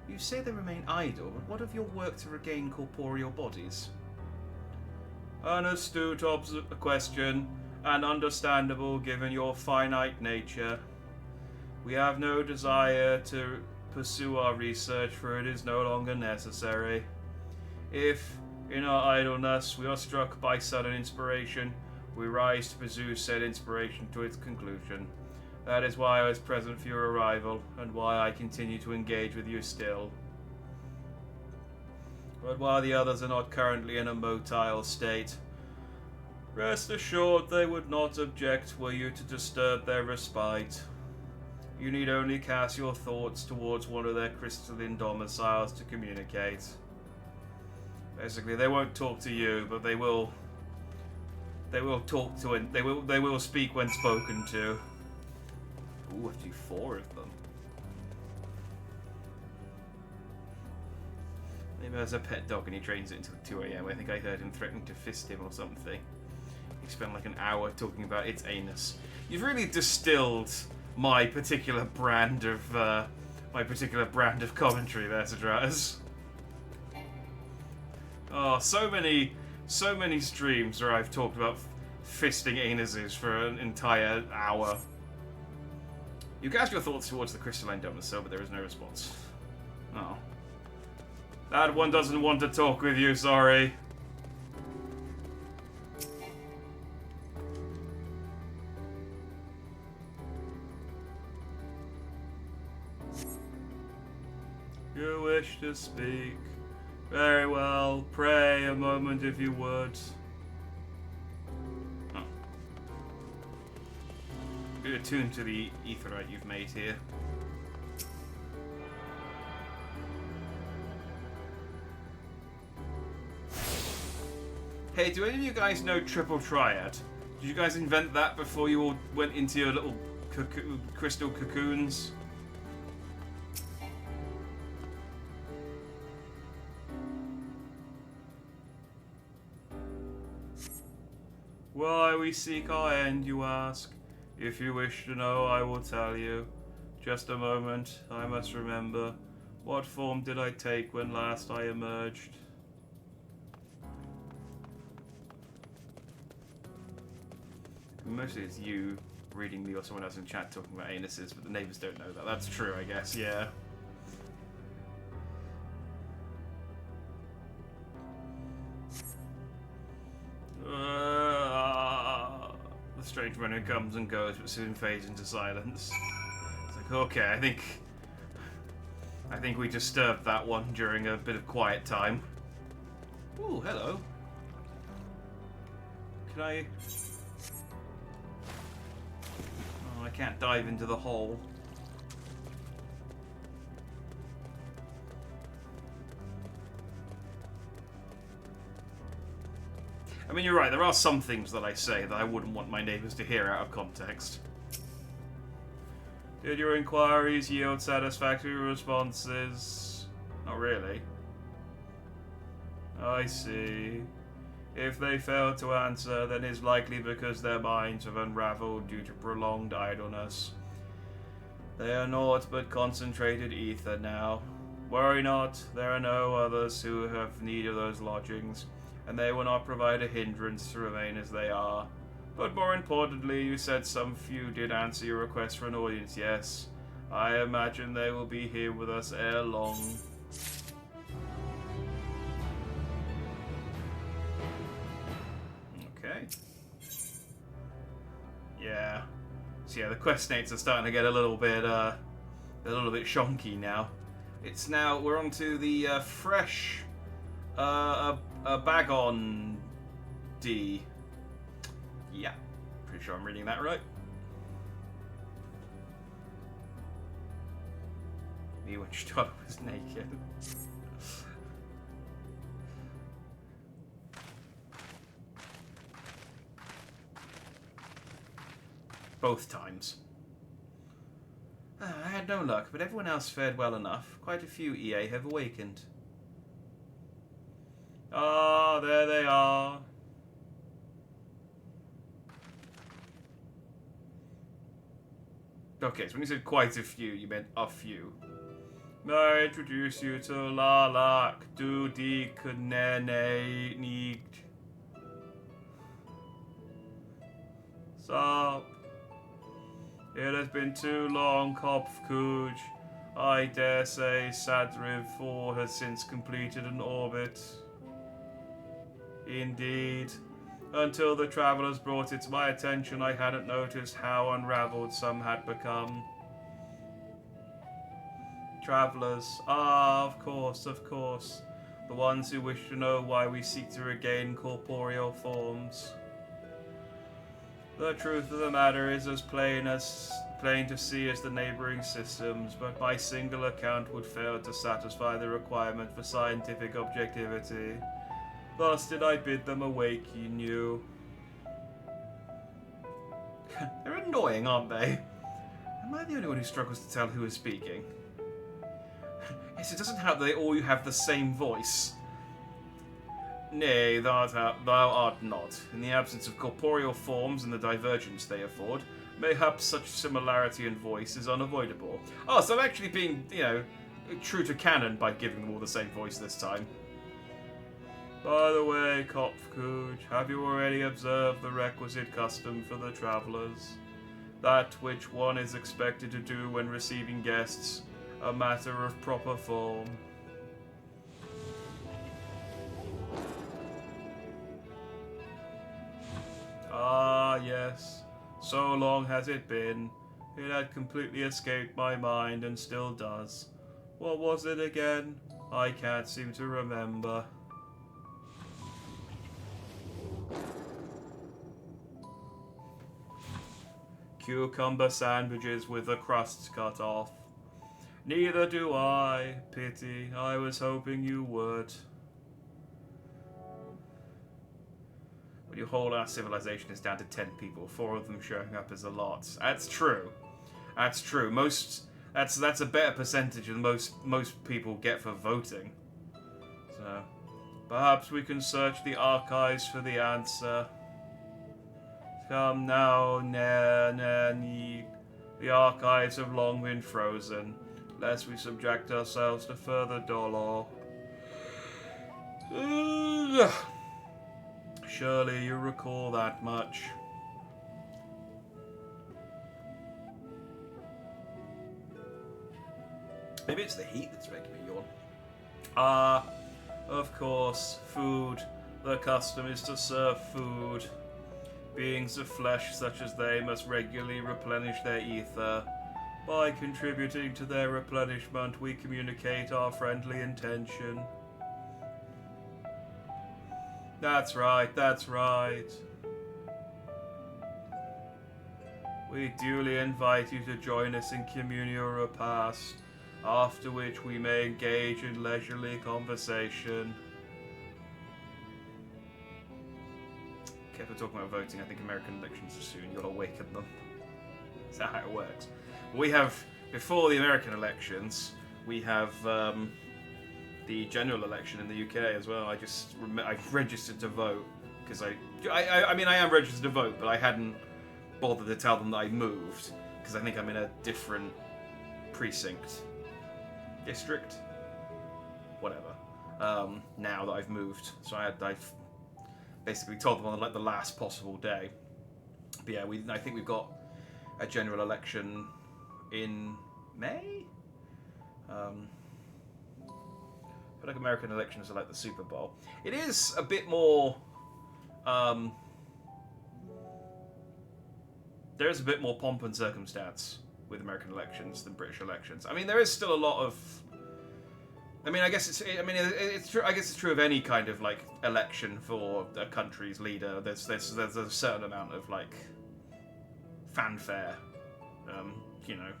You say they remain idle, but what of your work to regain corporeal bodies? An astute question, and understandable given your finite nature. We have no desire to pursue our research, for it is no longer necessary. If, in our idleness, we are struck by sudden inspiration, we rise to pursue said inspiration to its conclusion. That is why I was present for your arrival, and why I continue to engage with you still. But while the others are not currently in a motile state, rest assured they would not object were you to disturb their respite. You need only cast your thoughts towards one of their crystalline domiciles to communicate. Basically, they won't talk to you, but they will talk to they will speak when spoken to. Ooh, I have to do 4 of them. Maybe there's a pet dog and he trains it until 2 AM. I think I heard him threatening to fist him or something. He spent like an hour talking about its anus. You've really distilled my particular brand of commentary there, Sadratas. Oh, so many streams where I've talked about fisting anuses for an entire hour. You cast your thoughts towards the crystalline domicile, but there is no response. Oh. That one doesn't want to talk with you, sorry. You wish to speak. Very well. Pray a moment if you would. Oh. Be attuned to the aetheryte you've made here. Hey, do any of you guys know Triple Triad? Did you guys invent that before you all went into your little crystal cocoons? Why we seek our end, you ask? If you wish to know, I will tell you. Just a moment, I must remember. What form did I take when last I emerged? Mostly it's you reading me or someone else in chat talking about anuses, but the neighbours don't know that. That's true, I guess, yeah. The strange runner comes and goes, but soon fades into silence. It's like, okay, I think we disturbed that one during a bit of quiet time. Ooh, hello. Can I... Oh, I can't dive into the hole. I mean, you're right, there are some things that I say that I wouldn't want my neighbours to hear out of context. Did your inquiries yield satisfactory responses? Not really. I see. If they fail to answer, then it's likely because their minds have unraveled due to prolonged idleness. They are naught but concentrated ether now. Worry not, there are no others who have need of those lodgings, and they will not provide a hindrance to remain as they are. But more importantly, you said some few did answer your request for an audience, yes. I imagine they will be here with us ere long. Okay. Yeah. So yeah, the questnates are starting to get a little bit shonky now. It's now, we're on to the fresh Bagon D. Yeah, pretty sure I'm reading that right. Me when she thought I was naked. Both times. I had no luck, but everyone else fared well enough. Quite a few EA have awakened. Ah, there they are. Okay, so when you said quite a few, you meant a few. May I introduce you to Lalak Dudikunene. Sup? It has been too long, Kopfkuj. I dare say Sadriv 4 has since completed an orbit. Indeed. Until the travelers brought it to my attention, I hadn't noticed how unraveled some had become. Travelers. Ah, of course, of course. The ones who wish to know why we seek to regain corporeal forms. The truth of the matter is as plain to see as the neighboring systems, but my single account would fail to satisfy the requirement for scientific objectivity. Thus did I bid them awake, you knew. They're annoying, aren't they? Am I the only one who struggles to tell who is speaking? Yes, it doesn't help that they all have the same voice. Nay, thou art not. In the absence of corporeal forms and the divergence they afford, mayhap such similarity in voice is unavoidable. Oh, so I'm actually being, true to canon by giving them all the same voice this time. By the way, Kopfkuj, have you already observed the requisite custom for the travellers? That which one is expected to do when receiving guests, a matter of proper form. Ah, yes. So long has it been. It had completely escaped my mind and still does. What was it again? I can't seem to remember. Cucumber sandwiches with the crusts cut off. Neither do I. Pity. I was hoping you would. When your whole our civilization is down to 10 people, 4 of them showing up is a lot. That's true. That's true. That's a better percentage than most people get for voting. So perhaps we can search the archives for the answer. Come now, Nanny. The archives have long been frozen, lest we subject ourselves to further dolor. Surely you recall that much. Maybe it's the heat that's making me yawn. Ah, of course, food. The custom is to serve food. Beings of flesh such as they must regularly replenish their ether. By contributing to their replenishment, we communicate our friendly intention. That's right, that's right. We duly invite you to join us in communal repast, after which we may engage in leisurely conversation. If we're talking about voting, I think American elections are soon. You'll awaken them. Is that how it works? We have, before the American elections, we have the general election in the UK as well. I've registered to vote because I mean I am registered to vote, but I hadn't bothered to tell them that I moved because I think I'm in a different precinct, district, whatever. Now that I've moved, so I've basically told them on like the last possible day. But yeah, I think we've got a general election in May. I feel like American elections are like the Super Bowl. It is a bit more. There's a bit more pomp and circumstance with American elections than British elections. I mean, there is still a lot of. I mean, I guess it's. I mean, it's true. I guess it's true of any kind of like election for a country's leader. There's a certain amount of like fanfare, you know,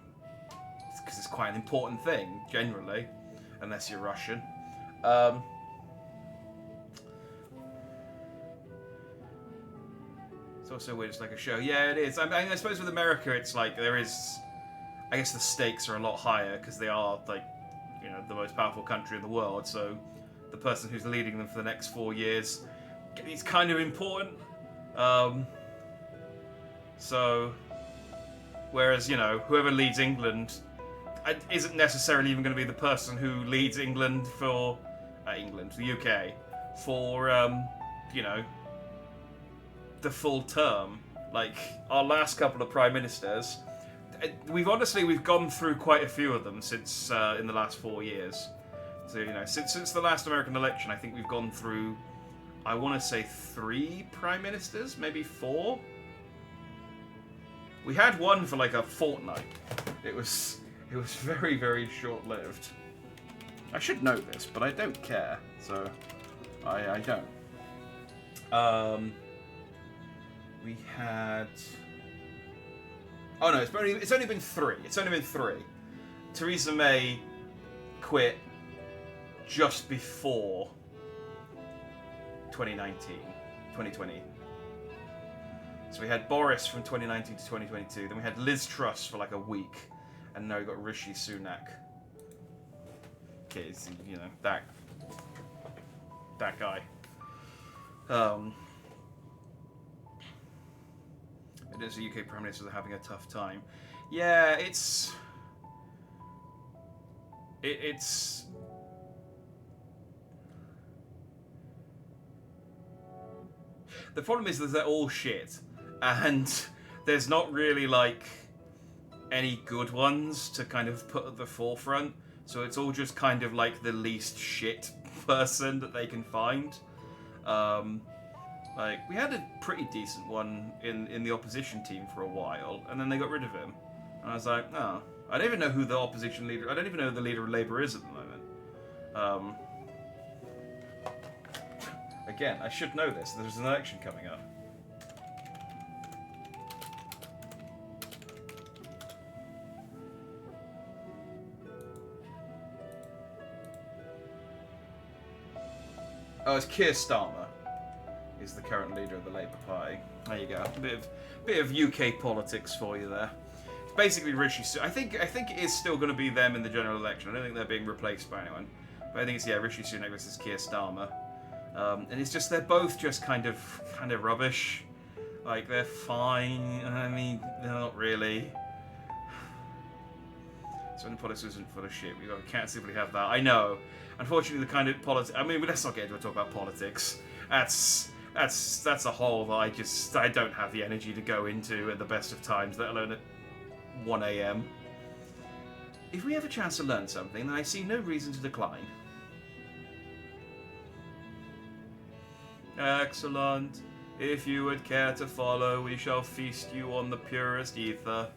because it's quite an important thing generally, unless you're Russian. It's also weird. It's like a show. Yeah, it is. I mean, I suppose with America, it's like there is. I guess the stakes are a lot higher because they are like, you know, the most powerful country in the world. So the person who's leading them for the next 4 years is kind of important. So, whereas, you know, whoever leads England isn't necessarily even going to be the person who leads England for the UK, for you know, the full term. Like our last couple of prime ministers, we've gone through quite a few of them since in the last 4 years. So you know, since the last American election, I think we've gone through, I want to say 3 prime ministers, maybe 4. We had one for like a fortnight. It was very, very short-lived. I should know this, but I don't care, so I don't. We had. Oh no, it's only been 3. It's only been 3. Theresa May quit just before 2020. So we had Boris from 2019 to 2022. Then we had Liz Truss for like a week, and now we got Rishi Sunak. Okay, so, you know, that guy. It is the UK Prime Minister having a tough time. Yeah, it's the problem is that they're all shit, and there's not really like any good ones to kind of put at the forefront. So it's all just kind of like the least shit person that they can find. Like, we had a pretty decent one in the opposition team for a while, and then they got rid of him. And I was like, no. I don't even know who the opposition leader... I don't even know who the leader of Labour is at the moment. Again, I should know this. There's an election coming up. Oh, it's Keir Starmer. Is the current leader of the Labour Party. There you go. A bit of UK politics for you there. It's basically Rishi Sunak. I think it is still going to be them in the general election. I don't think they're being replaced by anyone. But I think it's Rishi Sunak versus Keir Starmer. And it's just they're both just kind of rubbish. Like they're fine. I mean, they're not really. So in politics isn't full of shit. Can't simply have that. I know. Unfortunately, the kind of politics. I mean, let's not get into a talk about politics. That's a hole that I don't have the energy to go into at the best of times, let alone at 1 AM. If we have a chance to learn something, then I see no reason to decline. Excellent. If you would care to follow, we shall feast you on the purest ether.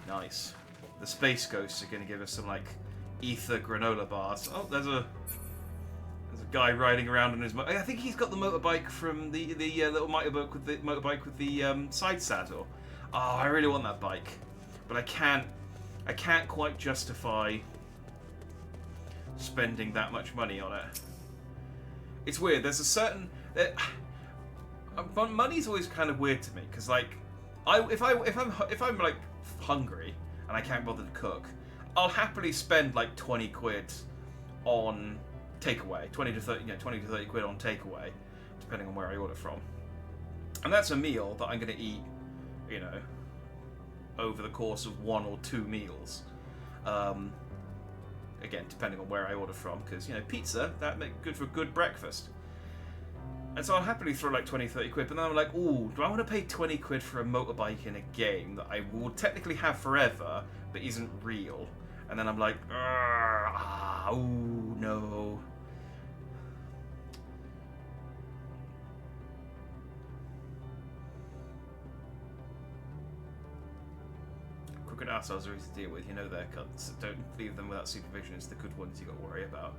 Nice. The Space Ghosts are going to give us some, like, ether granola bars. Oh, there's a guy riding around on his I think he's got the motorbike from the little motorbike with the side saddle. Oh, I really want that bike, but I can't quite justify spending that much money on it. It's weird. There's a certain money's always kind of weird to me because like if I'm like hungry and I can't bother to cook, I'll happily spend like 20 quid on takeaway, 20 to 30 quid on takeaway, depending on where I order from, and that's a meal that I'm going to eat, you know, over the course of 1 or 2 meals. Again, depending on where I order from, because, you know, pizza, that make good for a good breakfast. And so I'll happily throw like 20, 30 quid, but then I'm like, ooh, do I want to pay 20 quid for a motorbike in a game that I will technically have forever, but isn't real? And then I'm like, ooh, no. Crooked assholes are easy to deal with, you know they're cunts. Don't leave them without supervision, it's the good ones you got to worry about.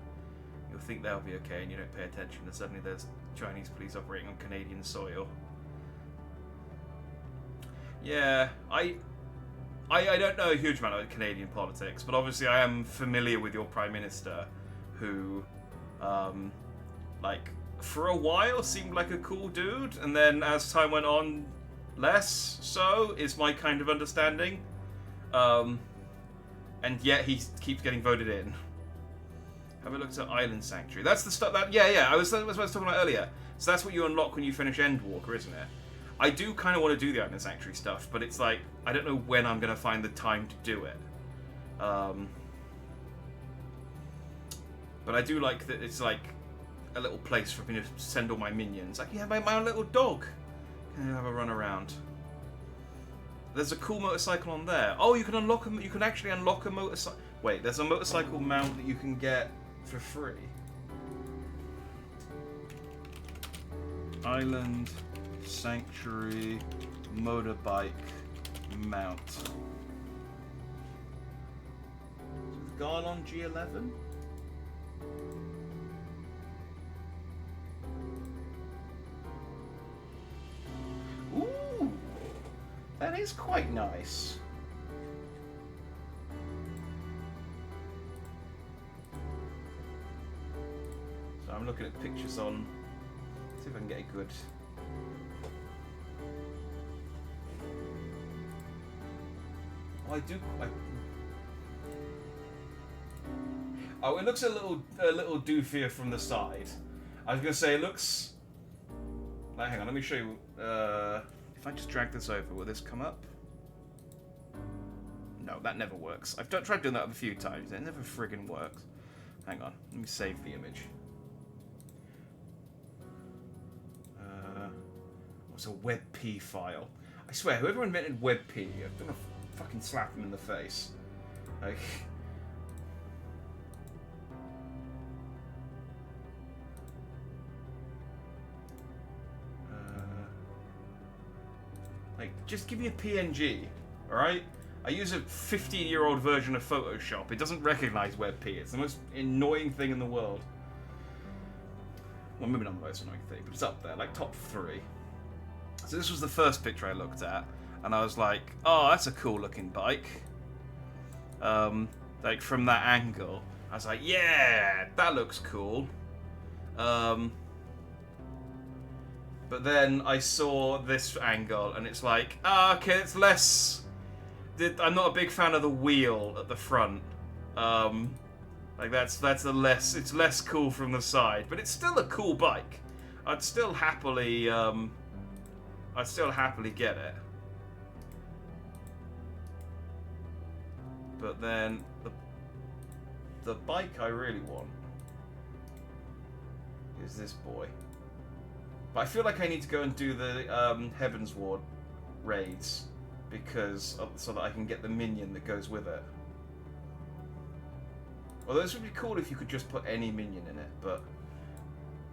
You'll think they'll be okay and you don't pay attention, and suddenly there's Chinese police operating on Canadian soil. Yeah, I don't know a huge amount about Canadian politics, but obviously I am familiar with your Prime Minister, who, like, for a while seemed like a cool dude, and then as time went on, less so, is my kind of understanding. And yet he keeps getting voted in. Have a look at Island Sanctuary. That's the stuff that, yeah, I was talking about earlier. So that's what you unlock when you finish Endwalker, isn't it? I do kind of want to do the Island Sanctuary stuff, but it's like, I don't know when I'm going to find the time to do it. But I do like that it's like a little place for me to send all my minions. I can have my own little dog. Can have a run around. There's a cool motorcycle on there. Oh, you can unlock them. You can actually unlock a motorcycle. Wait, there's a motorcycle mount that you can get for free. Island Sanctuary motorbike mount. Gone on G11. Ooh, that is quite nice. So I'm looking at pictures on. See if I can get a good. Oh, I do. Oh, it looks a little doofier from the side. I was gonna say it looks. Like, hang on, let me show you. If I just drag this over, will this come up? No, that never works. I've tried doing that a few times. It never friggin' works. Hang on, let me save the image. What's a WebP file? I swear, whoever invented WebP, I'm gonna fucking slap him in the face. Like. Like, just give me a PNG, alright? I use a 15-year-old version of Photoshop. It doesn't recognize WebP. It's the most annoying thing in the world. Well, maybe not the most annoying thing, but it's up there, like top 3. So this was the first picture I looked at, and I was like, oh, that's a cool-looking bike. Like, from that angle. I was like, yeah, that looks cool. But then I saw this angle, and it's like, okay, it's less. I'm not a big fan of the wheel at the front. Like that's a less. It's less cool from the side, but it's still a cool bike. I'd still happily get it. But then the bike I really want is this boy. But I feel like I need to go and do the Heavensward raids so that I can get the minion that goes with it. Although this would be cool if you could just put any minion in it, but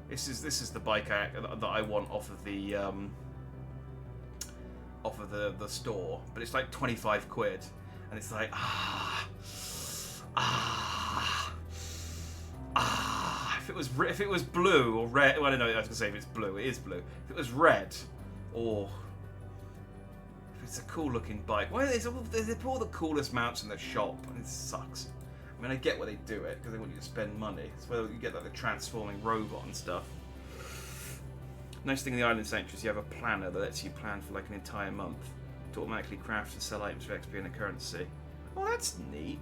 this is the bike that I want off of the store. But it's like 25 quid, and it's like If it was blue or red, well, I don't know. I was gonna say if it's blue, it is blue. If it was red, or if it's a cool-looking bike, why they put all the coolest mounts in the shop, and it sucks. I mean, I get why they do it, because they want you to spend money. It's where you get like the transforming robot and stuff. Nice thing in the Island Sanctuary is you have a planner that lets you plan for like an entire month to automatically craft and sell items for XP and a currency. Oh, that's neat.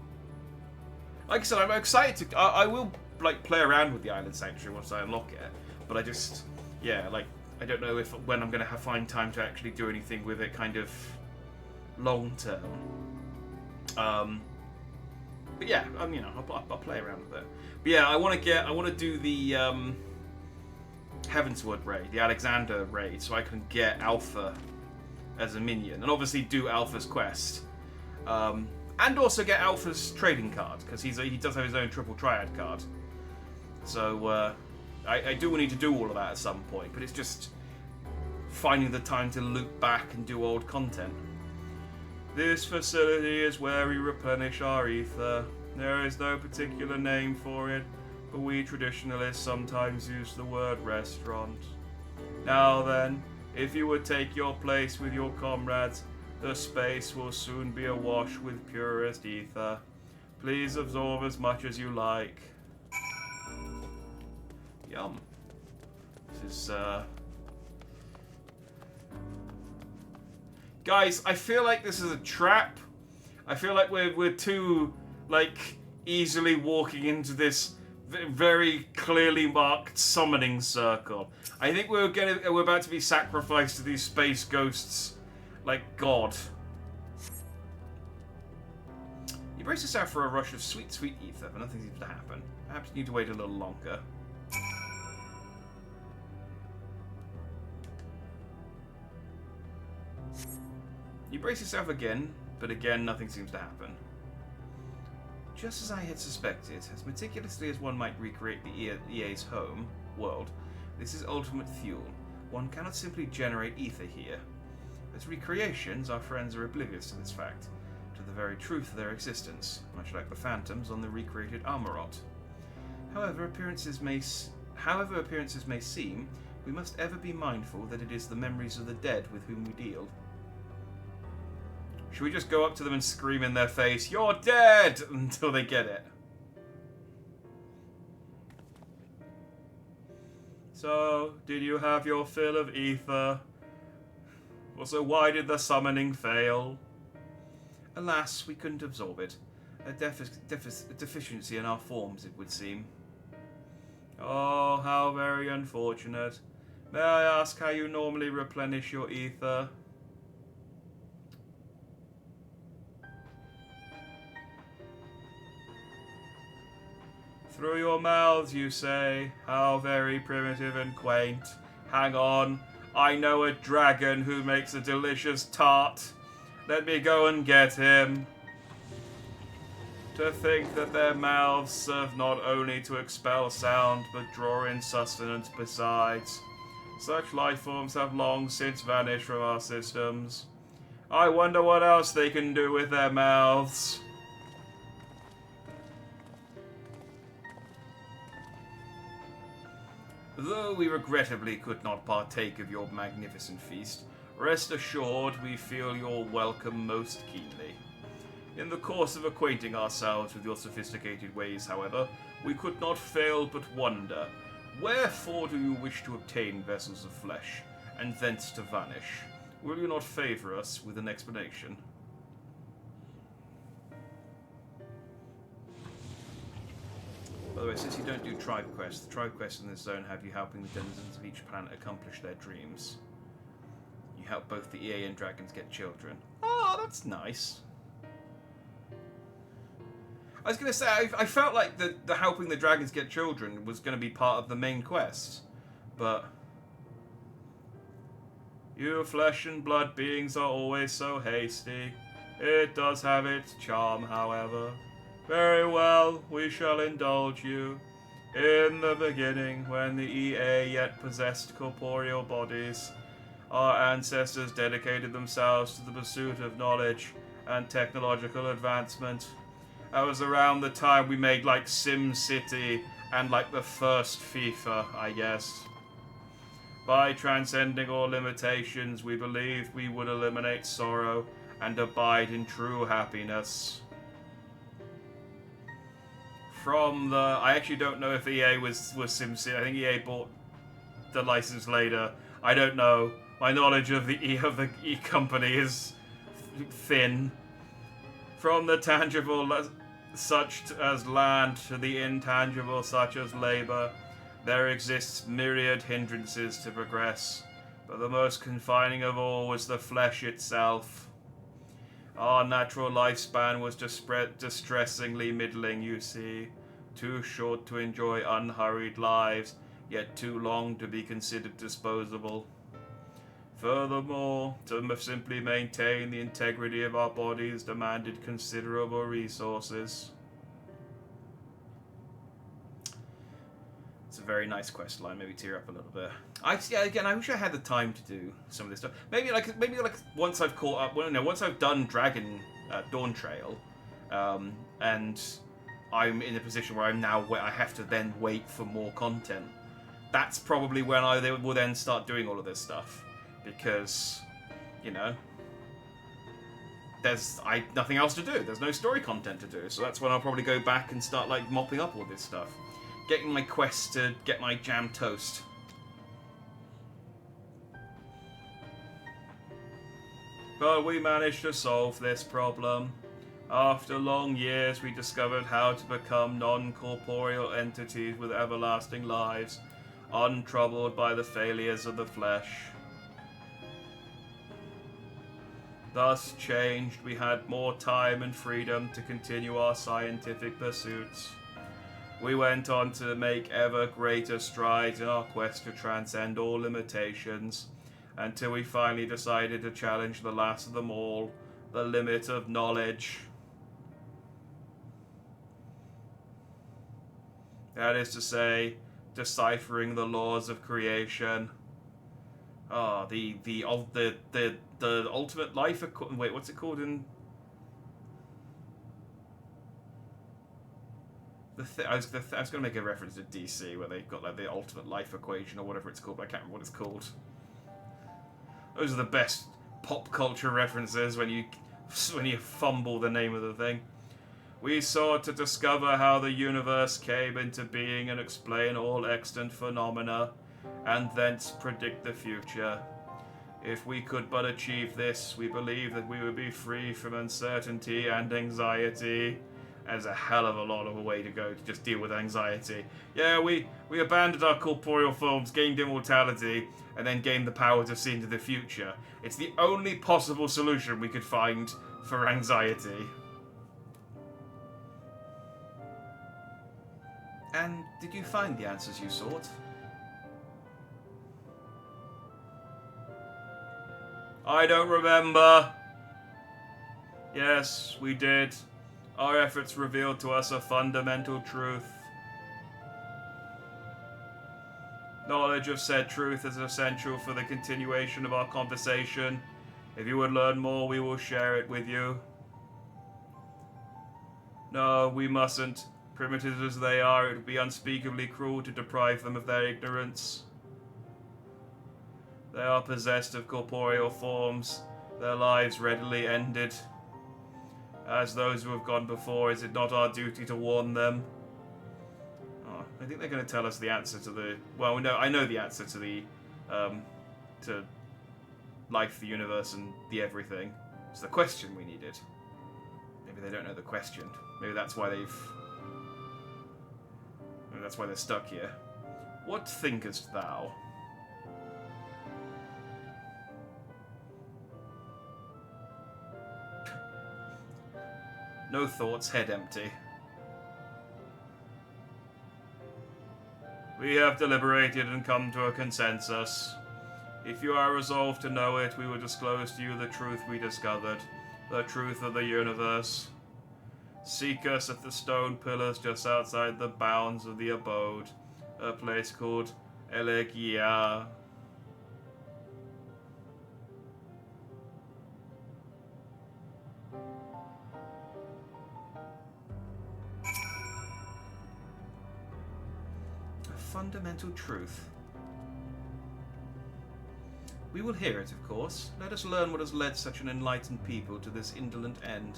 Like I said, I'm excited to... I will like play around with the Island Sanctuary once I unlock it, but I just... Yeah, like, I don't know when I'm going to find time to actually do anything with it kind of long term. But yeah, you know, I'll play around with it. But yeah, I want to do the Heavensward raid, the Alexander raid, so I can get Alpha as a minion, and obviously do Alpha's quest, and also get Alpha's trading card, because he does have his own triple triad card. So I do need to do all of that at some point, but it's just finding the time to loop back and do old content. This facility is where we replenish our ether. There is no particular name for it, but we traditionalists sometimes use the word restaurant. Now then, if you would take your place with your comrades, the space will soon be awash with purest ether. Please absorb as much as you like. Yum. This is, Guys, I feel like this is a trap. I feel like we're too, like, easily walking into this very clearly marked summoning circle. I think we're about to be sacrificed to these space ghosts, like God. You brace yourself for a rush of sweet, sweet ether, but nothing seems to happen. Perhaps you need to wait a little longer. You brace yourself again, but again nothing seems to happen. Just as I had suspected, as meticulously as one might recreate the EA's home world, this is ultimate fuel. One cannot simply generate ether here. As recreations, our friends are oblivious to this fact, to the very truth of their existence, much like the phantoms on the recreated Armorot. However appearances may seem, we must ever be mindful that it is the memories of the dead with whom we deal. Should we just go up to them and scream in their face, "You're dead!" until they get it? So, did you have your fill of ether? Also, why did the summoning fail? Alas, we couldn't absorb it. A deficiency in our forms, it would seem. Oh, how very unfortunate. May I ask how you normally replenish your ether? Through your mouths, you say. How very primitive and quaint. Hang on. I know a dragon who makes a delicious tart. Let me go and get him. To think that their mouths serve not only to expel sound, but draw in sustenance besides. Such life forms have long since vanished from our systems. I wonder what else they can do with their mouths. Though we regrettably could not partake of your magnificent feast, rest assured we feel your welcome most keenly. In the course of acquainting ourselves with your sophisticated ways, however, we could not fail but wonder, wherefore do you wish to obtain vessels of flesh, and thence to vanish? Will you not favour us with an explanation? By the way, since you don't do tribe quests, the tribe quests in this zone have you helping the denizens of each planet accomplish their dreams. You help both the EA and dragons get children. Oh, that's nice. I was going to say, I felt like the helping the dragons get children was going to be part of the main quest, but... You flesh and blood beings are always so hasty. It does have its charm, however. Very well, we shall indulge you. In the beginning, when the EA yet possessed corporeal bodies, our ancestors dedicated themselves to the pursuit of knowledge and technological advancement. That was around the time we made, like, Sim City and, like, the first FIFA, I guess. By transcending all limitations, we believed we would eliminate sorrow and abide in true happiness. From the... I actually don't know if EA was SimCity. I think EA bought the license later. I don't know. My knowledge of the E company is thin. From the tangible such as land to the intangible such as labor, there exists myriad hindrances to progress, but the most confining of all was the flesh itself. Our natural lifespan was distressingly middling, you see. Too short to enjoy unhurried lives, yet too long to be considered disposable. Furthermore, to simply maintain the integrity of our bodies demanded considerable resources. It's a very nice quest line. Maybe tear up a little bit. I wish I had the time to do some of this stuff. Maybe like once I've caught up. Well, no, once I've done Dragon Dawn Trail, and I'm in a position where I have to then wait for more content. That's probably when I will then start doing all of this stuff, because, you know, there's nothing else to do. There's no story content to do, so that's when I'll probably go back and start like mopping up all this stuff. Getting my quest to get my jam toast. But we managed to solve this problem. After long years, we discovered how to become non-corporeal entities with everlasting lives, untroubled by the failures of the flesh. Thus changed, we had more time and freedom to continue our scientific pursuits. We went on to make ever greater strides in our quest to transcend all limitations, until we finally decided to challenge the last of them all, the limit of knowledge. That is to say, deciphering the laws of creation. Ah, the ultimate life. Wait, what's it called in? I was going to make a reference to DC where they've got like the ultimate life equation or whatever it's called, but I can't remember what it's called. Those are the best pop culture references when you fumble the name of the thing. We sought to discover how the universe came into being and explain all extant phenomena, and thence predict the future. If we could but achieve this, we believe that we would be free from uncertainty and anxiety. There's a hell of a lot of a way to go to just deal with anxiety. Yeah, we abandoned our corporeal forms, gained immortality, and then gained the power to see into the future. It's the only possible solution we could find for anxiety. And did you find the answers you sought? I don't remember. Yes, we did. Our efforts revealed to us a fundamental truth. Knowledge of said truth is essential for the continuation of our conversation. If you would learn more, we will share it with you. No, we mustn't. Primitive as they are, it would be unspeakably cruel to deprive them of their ignorance. They are possessed of corporeal forms, their lives readily ended. As those who have gone before, is it not our duty to warn them? Oh, I think they're going to tell us the answer to the... Well, no, I know the answer to the... to life, the universe, and the everything. It's the question we needed. Maybe they don't know the question. Maybe that's why they've... Maybe that's why they're stuck here. What thinkest thou? No thoughts, head empty. We have deliberated and come to a consensus. If you are resolved to know it, we will disclose to you the truth we discovered, the truth of the universe. Seek us at the stone pillars just outside the bounds of the abode, a place called Elegia. Fundamental truth. We will hear it, of course. Let us learn what has led such an enlightened people to this indolent end.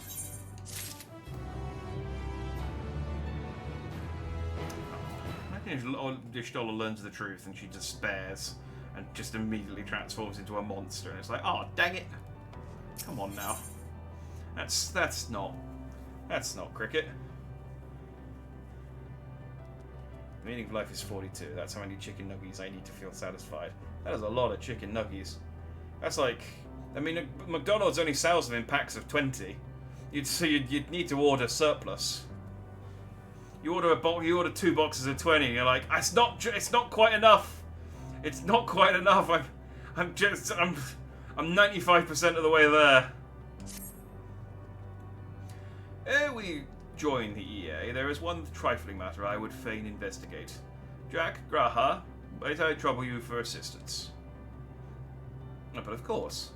Y'shtola learns the truth and she despairs and just immediately transforms into a monster. And it's like, oh, dang it. Come on now. That's not cricket. The meaning of life is 42. That's how many chicken nuggies I need to feel satisfied. That is a lot of chicken nuggies. That's like, I mean, McDonald's only sells them in packs of 20. You'd need to order surplus. You order 2 boxes of 20, and you're like, it's not quite enough. It's not quite enough. I'm 95% of the way there. Ere we join the EA, there is one trifling matter I would fain investigate. Jack, Graha, might I trouble you for assistance? But of course.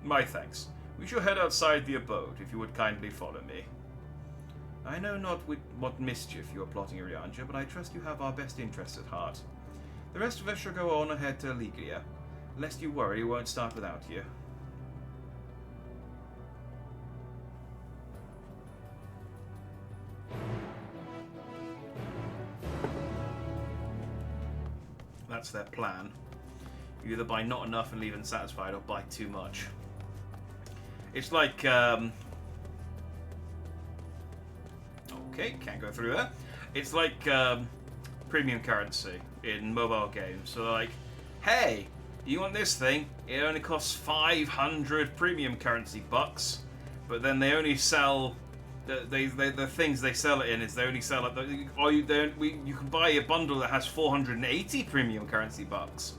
My thanks. We shall head outside the abode, if you would kindly follow me. I know not what mischief you are plotting, Irianja, but I trust you have our best interests at heart. The rest of us shall go on ahead to Ligria. Lest you worry, we won't start without you. That's their plan. You either buy not enough and leave unsatisfied, or buy too much. It's like, okay, can't go through that. It's like premium currency in mobile games. So they're like, hey, you want this thing? It only costs 500 premium currency bucks, but then they only sell the things they sell it in is they only sell it. You can buy a bundle that has 480 premium currency bucks.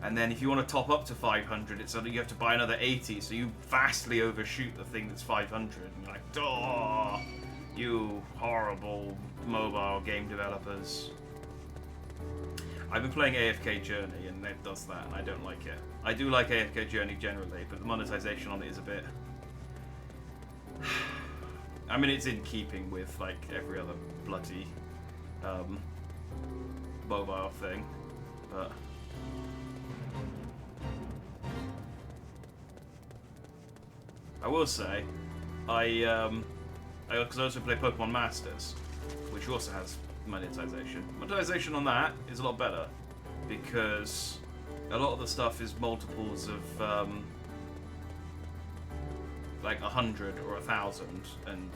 And then if you want to top up to 500, you have to buy another 80, so you vastly overshoot the thing that's 500. And you're like, oh, you horrible mobile game developers. I've been playing AFK Journey, and it does that, and I don't like it. I do like AFK Journey generally, but the monetization on it is a bit... I mean, it's in keeping with, like, every other bloody mobile thing, but... I will say, because I also play Pokemon Masters, which also has monetization. Monetization on that is a lot better, because a lot of the stuff is multiples of like 100 or 1,000, and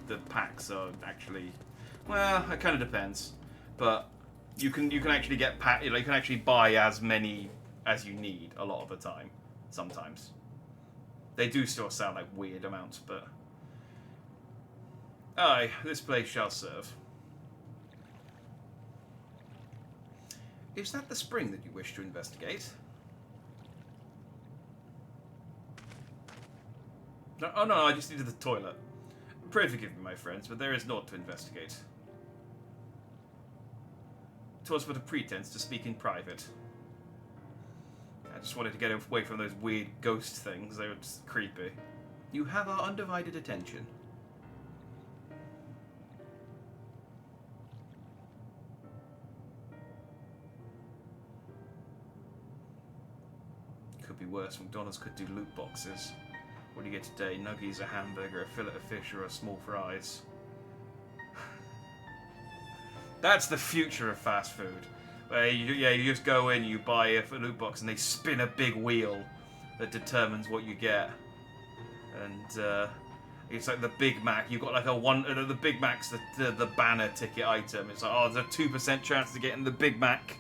the packs are actually, well, it kind of depends, but you can actually get you can actually buy as many as you need a lot of the time. Sometimes they do still sound like weird amounts, but aye, this place shall serve. Is that the spring that you wish to investigate? No, oh no, I just needed the toilet. Pray forgive me, my friends, but there is naught to investigate. 'Twas but a pretense to speak in private. I just wanted to get away from those weird ghost things. They were just creepy. You have our undivided attention. Could be worse. McDonald's could do loot boxes. What do you get today? Nuggies, a hamburger, a fillet of fish, or a small fries? That's the future of fast food. You just go in, you buy a loot box, and they spin a big wheel that determines what you get. And it's like the Big Mac. You've got like the Big Mac's the banner ticket item. It's like, oh, there's a 2% chance to get in the Big Mac.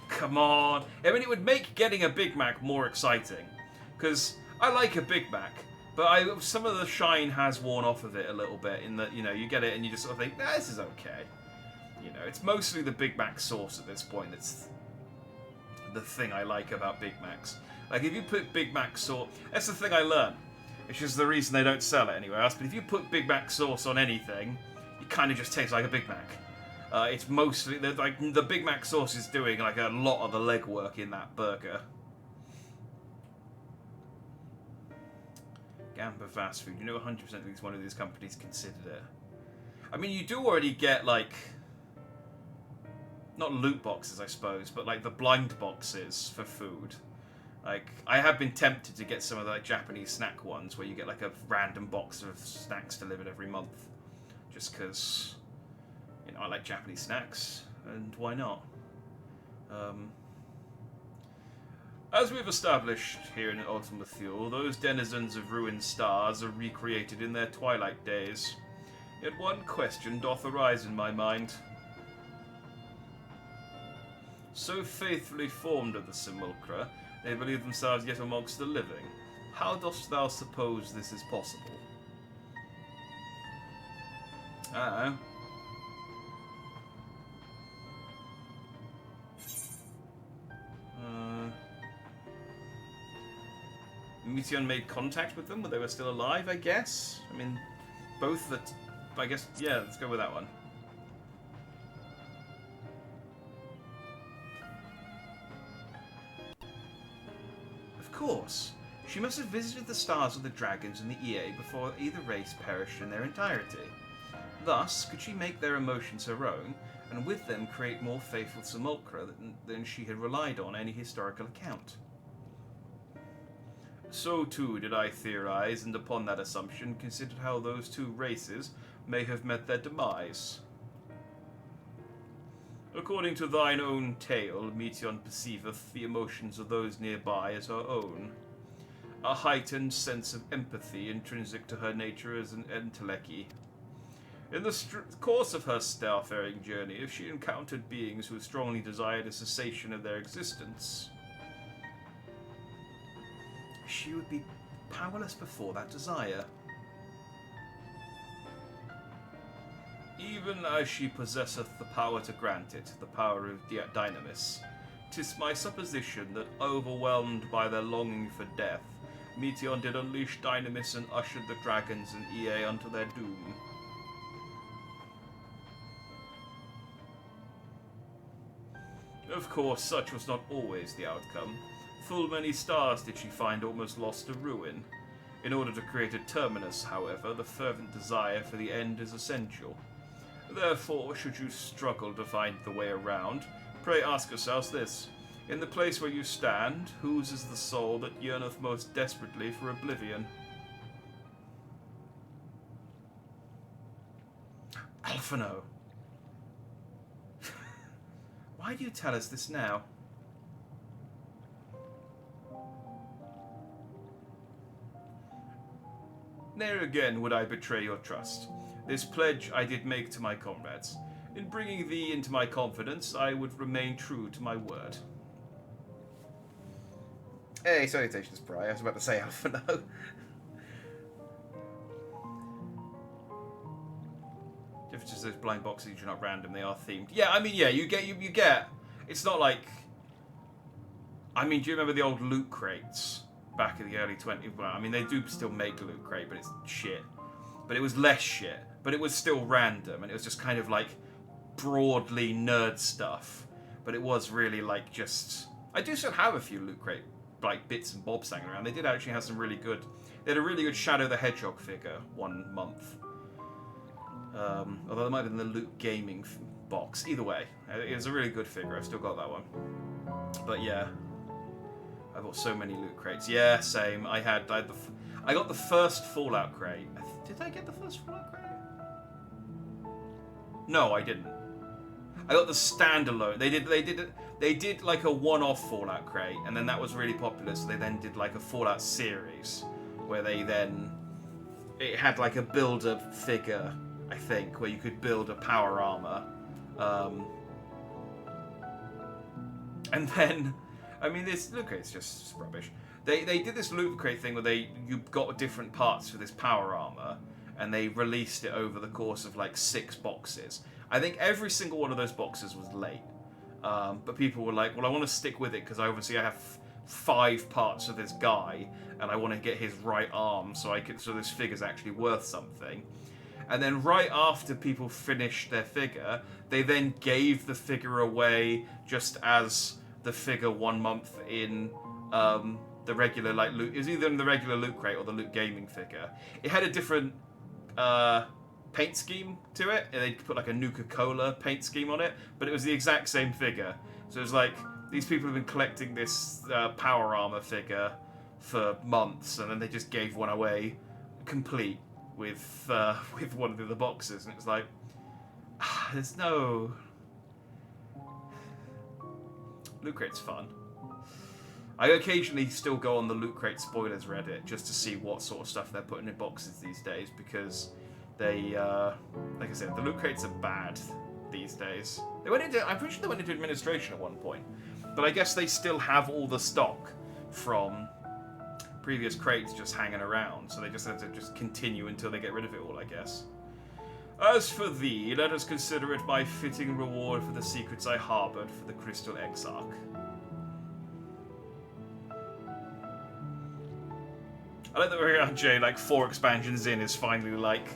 Come on. I mean, it would make getting a Big Mac more exciting, because I like a Big Mac, but some of the shine has worn off of it a little bit. In that, you get it and you just sort of think, this is okay. It's mostly the Big Mac sauce at this point that's the thing I like about Big Macs. Like, if you put Big Mac sauce... That's the thing I learned, which is the reason they don't sell it anywhere else. But if you put Big Mac sauce on anything, it kind of just tastes like a Big Mac. It's mostly... the Big Mac sauce is doing, like, a lot of the legwork in that burger. Gamba fast food. 100% at least one of these companies considered it. I mean, you do already get, like... Not loot boxes, I suppose, but like the blind boxes for food. Like, I have been tempted to get some of the like Japanese snack ones where you get like a random box of snacks delivered every month. Just because I like Japanese snacks, and why not? As we've established here in Ultima Thule, those denizens of ruined stars are recreated in their twilight days. Yet one question doth arise in my mind. So faithfully formed are the simulacra, they believe themselves yet amongst the living. How dost thou suppose this is possible? I don't know. Meteon made contact with them when they were still alive, I guess? I mean, both that... I guess, yeah, let's go with that one. Of course. She must have visited the stars of the dragons and the EA before either race perished in their entirety. Thus, could she make their emotions her own, and with them create more faithful simulacra than she had relied on any historical account? So too did I theorize, and upon that assumption considered how those two races may have met their demise. According to thine own tale, Meteon perceiveth the emotions of those nearby as her own. A heightened sense of empathy intrinsic to her nature as an entelechy. In the course of her starfaring journey, if she encountered beings who strongly desired a cessation of their existence, she would be powerless before that desire. Even as she possesseth the power to grant it, the power of Dynamis, 'tis my supposition that, overwhelmed by their longing for death, Meteon did unleash Dynamis and ushered the dragons and EA unto their doom. Of course, such was not always the outcome. Full many stars did she find almost lost to ruin. In order to create a terminus, however, the fervent desire for the end is essential. Therefore, should you struggle to find the way around, pray ask yourselves this. In the place where you stand, whose is the soul that yearneth most desperately for oblivion? Alphino! Why do you tell us this now? Ne'er again would I betray your trust. This pledge I did make to my comrades. In bringing thee into my confidence, I would remain true to my word. Hey, salutations, Bri. I was about to say Alphino. If just those blind boxes are not random, they are themed. Yeah, I mean, yeah, you get. It's not like. I mean, do you remember the old loot crates back in the early 20s? Well, I mean, they do still make loot crate, but it's shit. But it was less shit. But it was still random, and it was just kind of like broadly nerd stuff. But it was really like just. I do still have a few loot crate like bits and bobs hanging around. They did actually have some really good. They had a really good Shadow the Hedgehog figure 1 month. Although it might have been the Loot Gaming box. Either way, it was a really good figure. I've still got that one. But yeah, I bought so many loot crates. Yeah, same. I got the first Fallout crate. Did I get the first Fallout crate? No, I didn't. I got the standalone. They did like a one-off Fallout crate, and then that was really popular. So they then did like a Fallout series, where it had like a builder figure, I think, where you could build a power armor. And then, I mean, this look, it's just rubbish. They did this loot crate thing where you got different parts for this power armor, and they released it over the course of like 6 boxes. I think every single one of those boxes was late, but people were like, "Well, I want to stick with it because I have 5 parts of this guy, and I want to get his right arm so this figure's actually worth something." And then right after people finished their figure, they then gave the figure away just as the figure 1 month in the regular loot. It was either in the regular loot crate or the Loot Gaming figure. It had a different paint scheme to it. They put like a Nuka-Cola paint scheme on it, but it was the exact same figure. So it was like these people have been collecting this power armor figure for months, and then they just gave one away complete with one of the other boxes, and it was like, There's no... Loot Crate's fun. I occasionally still go on the Loot Crate spoilers Reddit just to see what sort of stuff they're putting in boxes these days, because they, like I said, the Loot Crates are bad these days. They went into, I'm pretty sure they went into administration at one point, but I guess they still have all the stock from previous crates just hanging around, so they just have to just continue until they get rid of it all, I guess. As for thee, let us consider it my fitting reward for the secrets I harbored for the Crystal Exarch. I like that Oriange, like 4 expansions in, is finally like,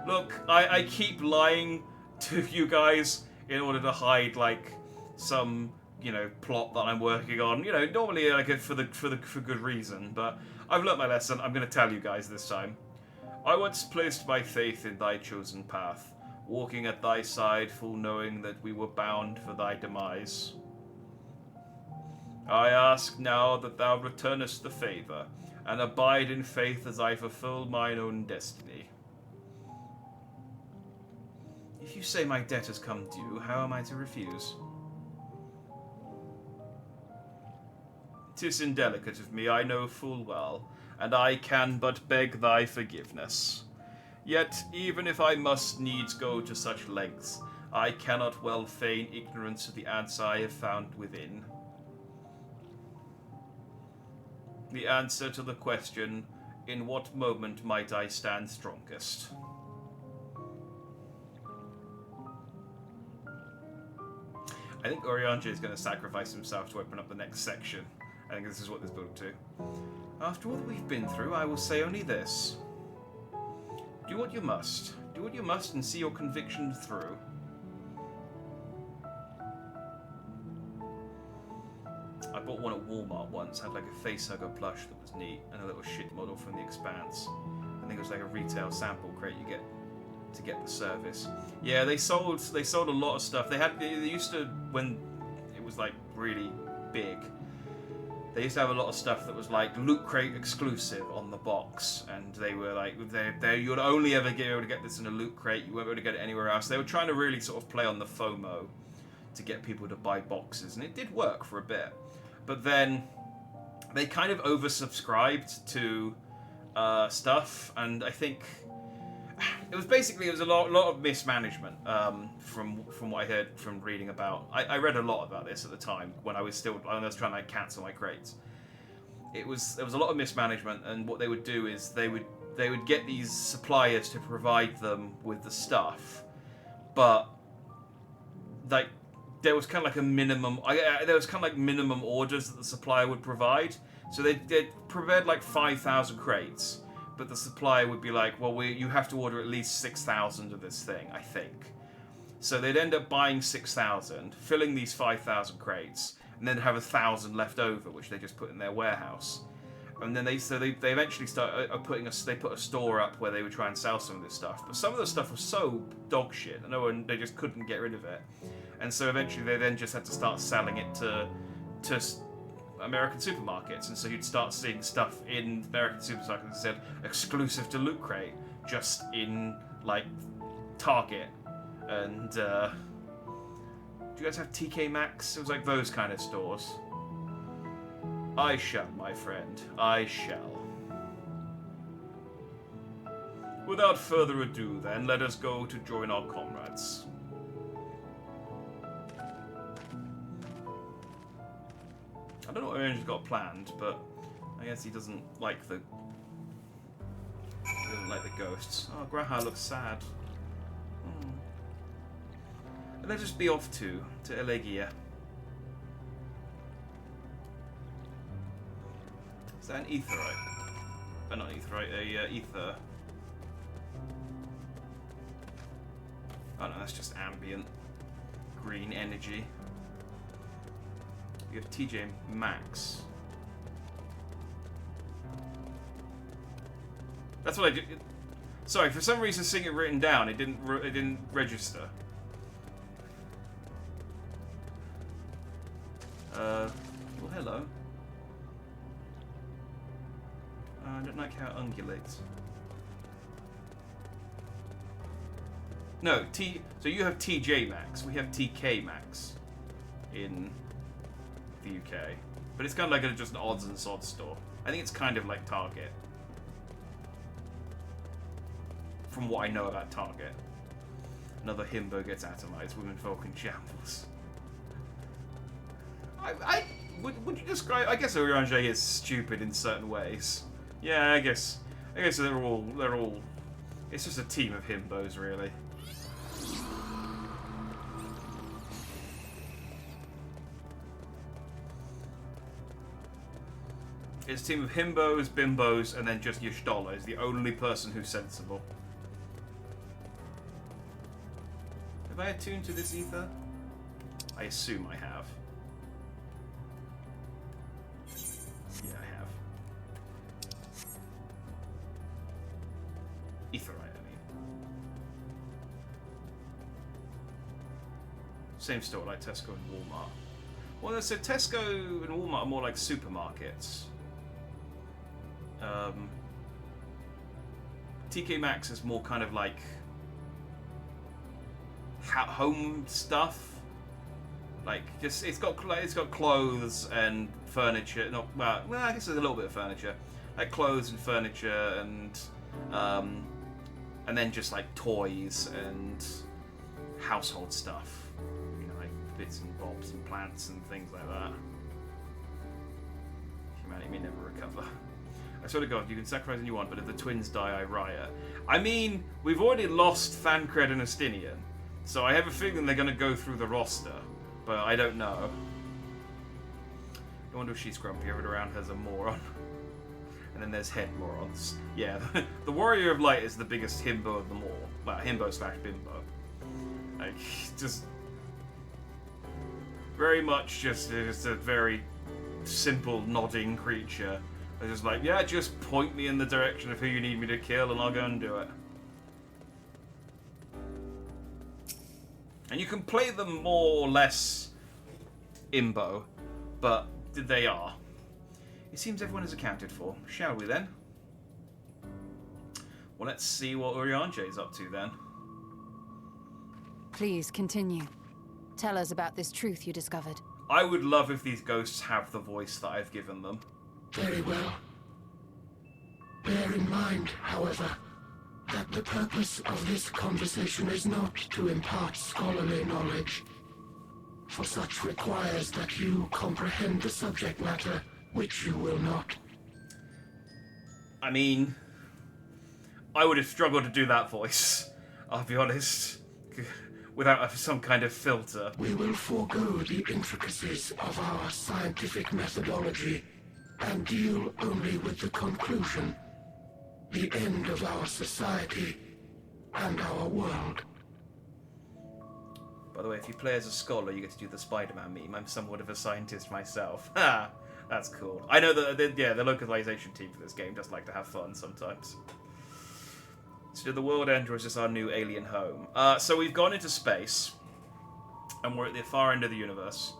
look, I keep lying to you guys in order to hide like some, you know, plot that I'm working on. You know, normally like for good reason, but I've learnt my lesson. I'm going to tell you guys this time. I once placed my faith in thy chosen path, walking at thy side, full knowing that we were bound for thy demise. I ask now that thou returnest the favour, and abide in faith as I fulfill mine own destiny. If you say my debt has come due, how am I to refuse? 'Tis indelicate of me, I know full well, and I can but beg thy forgiveness. Yet, even if I must needs go to such lengths, I cannot well feign ignorance of the answer I have found within. The answer to the question, in what moment might I stand strongest? I think Oriange is going to sacrifice himself to open up the next section. I think this is what this built to. After all that we've been through, I will say only this. Do what you must. Do what you must and see your conviction through. I bought one at Walmart once, had like a facehugger plush that was neat, and a little shit model from The Expanse. I think it was like a retail sample crate you get to get the service. Yeah, they sold a lot of stuff. They used to, when it was like really big, they used to have a lot of stuff that was like Loot Crate exclusive on the box, and they were like, you'd only ever be able to get this in a Loot Crate, you weren't able to get it anywhere else. They were trying to really sort of play on the FOMO to get people to buy boxes, and it did work for a bit. But then they kind of oversubscribed to stuff, and I think it was a lot of mismanagement from what I heard from reading about. I read a lot about this at the time when I was trying to like cancel my crates. There was a lot of mismanagement, and what they would do is they would get these suppliers to provide them with the stuff, but like there was kind of like a minimum. There was kind of like minimum orders that the supplier would provide. So they'd prepared like 5,000 crates. But the supplier would be like, well, you have to order at least 6,000 of this thing, I think. So they'd end up buying 6,000, filling these 5,000 crates, and then have 1,000 left over, which they just put in their warehouse. And then they eventually they put a store up where they would try and sell some of this stuff. But some of the stuff was so dog shit, and they just couldn't get rid of it. And so eventually they then just had to start selling it to American supermarkets, and so you'd start seeing stuff in American supermarkets that said exclusive to Loot Crate, just in like Target. And do you guys have TK Maxx? It was like those kind of stores. I shall, my friend, I shall. Without further ado, then, let us go to join our comrades. I don't know what Orange's got planned, but I guess he doesn't like the ghosts. Oh, Graha looks sad. Let us be off to Elegia. Is that an etherite? Not etherite, a ether. Oh no, that's just ambient green energy. You have TJ Maxx. That's what I did. Sorry, for some reason, seeing it written down, it didn't register. Well, hello. I don't like how it ungulates. No, so you have TJ Maxx. We have TK Maxx in the UK. But it's kind of like just an odds and sods store. I think it's kind of like Target. From what I know about Target. Another himbo gets atomized, womenfolk in shambles. Would you describe... I guess Orange is stupid in certain ways. Yeah, I guess they're all... It's just a team of himbos, really. It's a team of himbos, bimbos, and then just Y'shtola is the only person who's sensible. Have I attuned to this ether? I assume I have. Yeah, I have. Etherite, I mean. Same store like Tesco and Walmart. Well, so Tesco and Walmart are more like supermarkets. TK Maxx is more kind of like home stuff. Like just it's got clothes and furniture. Not well, I guess there's a little bit of furniture, like clothes and furniture and then just like toys and household stuff. You know, like bits and bobs and plants and things like that. Humanity may never recover. I swear to God, you can sacrifice anyone you want, but if the twins die, I riot. I mean, we've already lost Thancred and Estinian, so I have a feeling they're going to go through the roster, but I don't know. I wonder if she's grumpy. Everyone around has a moron. And then there's head morons. Yeah, the Warrior of Light is the biggest himbo of them all. Well, himbo/bimbo. Like, just... very much just a very simple nodding creature. They're just like, yeah, just point me in the direction of who you need me to kill and I'll go and do it. And you can play them more or less imbo, but they are. It seems everyone is accounted for. Shall we then? Well, let's see what Urianger is up to then. Please, continue. Tell us about this truth you discovered. I would love if these ghosts have the voice that I've given them. Very well. Bear in mind, however, that the purpose of this conversation is not to impart scholarly knowledge, for such requires that you comprehend the subject matter, which you will not. I mean, I would have struggled to do that voice, I'll be honest, without some kind of filter. We will forego the intricacies of our scientific methodology and deal only with the conclusion, the end of our society and our world. By the way, if you play as a scholar, you get to do the Spider-Man meme. I'm somewhat of a scientist myself. Ha! That's cool. I know that, the localization team for this game does like to have fun sometimes. So did the world end, or is this our new alien home? So we've gone into space, and we're at the far end of the universe.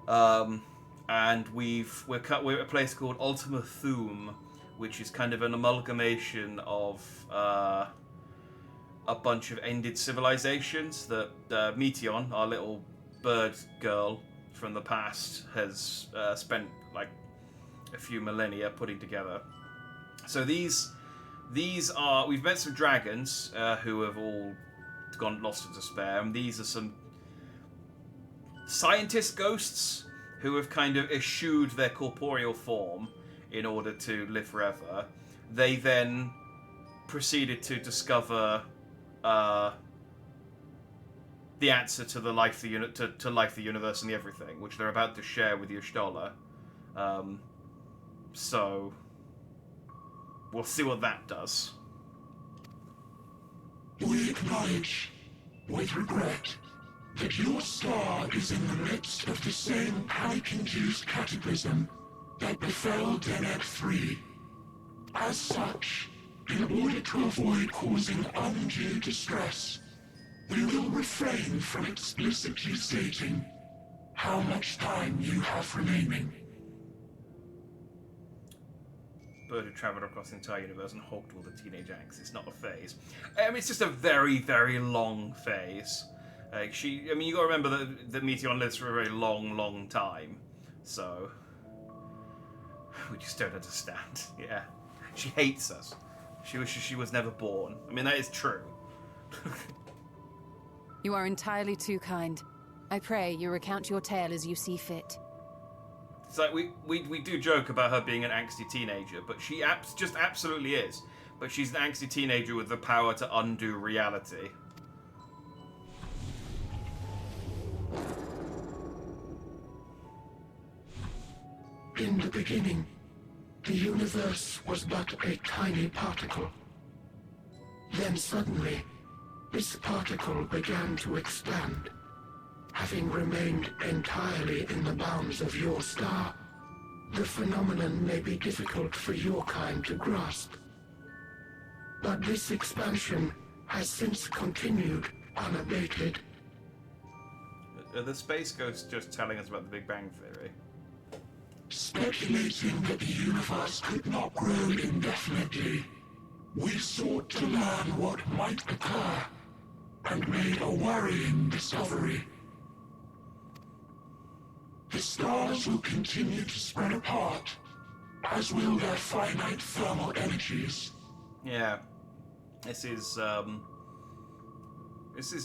And we're at a place called Ultima Thule, which is kind of an amalgamation of a bunch of ended civilizations that Meteon, our little bird girl from the past, has spent like a few millennia putting together. So these are, we've met some dragons who have all gone lost in despair, and these are some scientist ghosts who have kind of eschewed their corporeal form in order to live forever. They then proceeded to discover the answer to the life, to life, the universe, and the everything, which they're about to share with Y'shtola. So we'll see what that does. We acknowledge, with regret, that your star is in the midst of the same panic-induced cataclysm that befell Deneb 3. As such, in order to avoid causing undue distress, we will refrain from explicitly stating how much time you have remaining. bird who travelled across the entire universe and hogged all the teenage angst. It's not a phase. I mean, it's just a very, very long phase. I mean, you got to remember that the Meteor lives for a very long, long time. So we just don't understand. Yeah, she hates us. She wishes she was never born. I mean, that is true. You are entirely too kind. I pray you recount your tale as you see fit. It's like we do joke about her being an angsty teenager, but she just absolutely is. But she's an angsty teenager with the power to undo reality. In the beginning, the universe was but a tiny particle. Then suddenly, this particle began to expand. Having remained entirely in the bounds of your star, the phenomenon may be difficult for your kind to grasp. But this expansion has since continued unabated. Are the space ghosts just telling us about the Big Bang Theory? Speculating that the universe could not grow indefinitely, we sought to learn what might occur, and made a worrying discovery. The stars will continue to spread apart, as will their finite thermal energies. Yeah. This is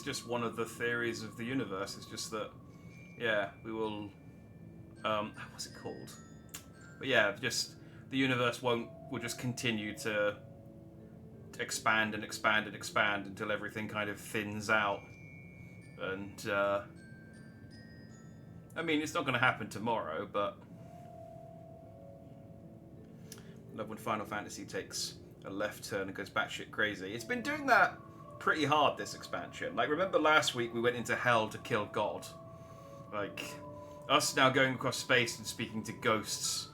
just one of the theories of the universe. It's just that, yeah, we will, what's it called? But yeah, just the universe will just continue to expand and expand and expand until everything kind of thins out. And, I mean, it's not going to happen tomorrow, but I love when Final Fantasy takes a left turn and goes batshit crazy. It's been doing that pretty hard, this expansion. Like, remember last week we went into hell to kill God? Like, us now going across space and speaking to ghosts,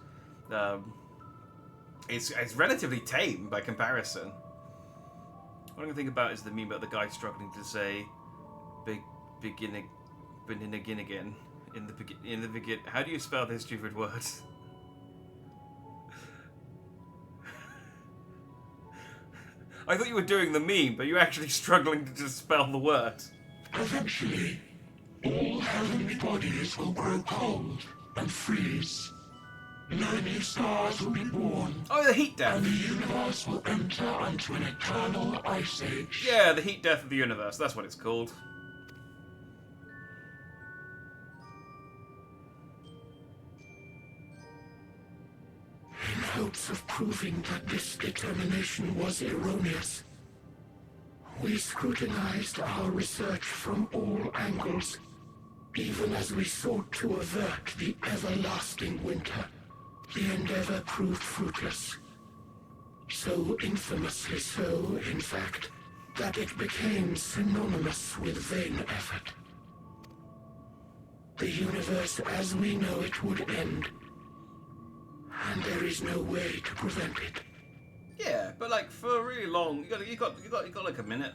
it's relatively tame by comparison. What I'm going to think about is the meme about the guy struggling to say beginning again. In the begin. How do you spell this stupid word? I thought you were doing the meme, but you're actually struggling to just spell the word. Eventually, all heavenly bodies will grow cold and freeze. No new stars will be born. Oh, the heat death. And the universe will enter onto an eternal ice age. Yeah, the heat death of the universe. That's what it's called. In hopes of proving that this determination was erroneous, we scrutinized our research from all angles, even as we sought to avert the everlasting winter. The endeavor proved fruitless. So infamously so, in fact, that it became synonymous with vain effort. The universe as we know it would end, and there is no way to prevent it. Yeah, but like for really long, you got like a minute.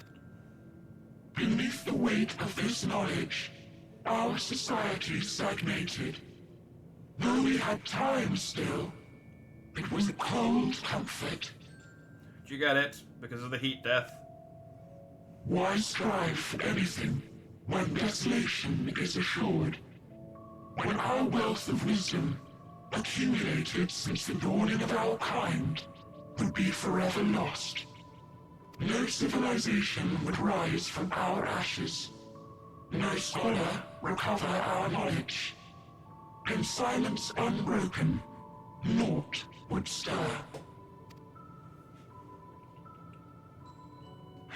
Beneath the weight of this knowledge, our society stagnated. Though we had time still, it was a cold comfort. Did you get it? Because of the heat death? Why strive for anything when desolation is assured? When our wealth of wisdom, accumulated since the dawning of our kind, would be forever lost. No civilization would rise from our ashes. No scholar recover our knowledge. In silence unbroken, naught would stir.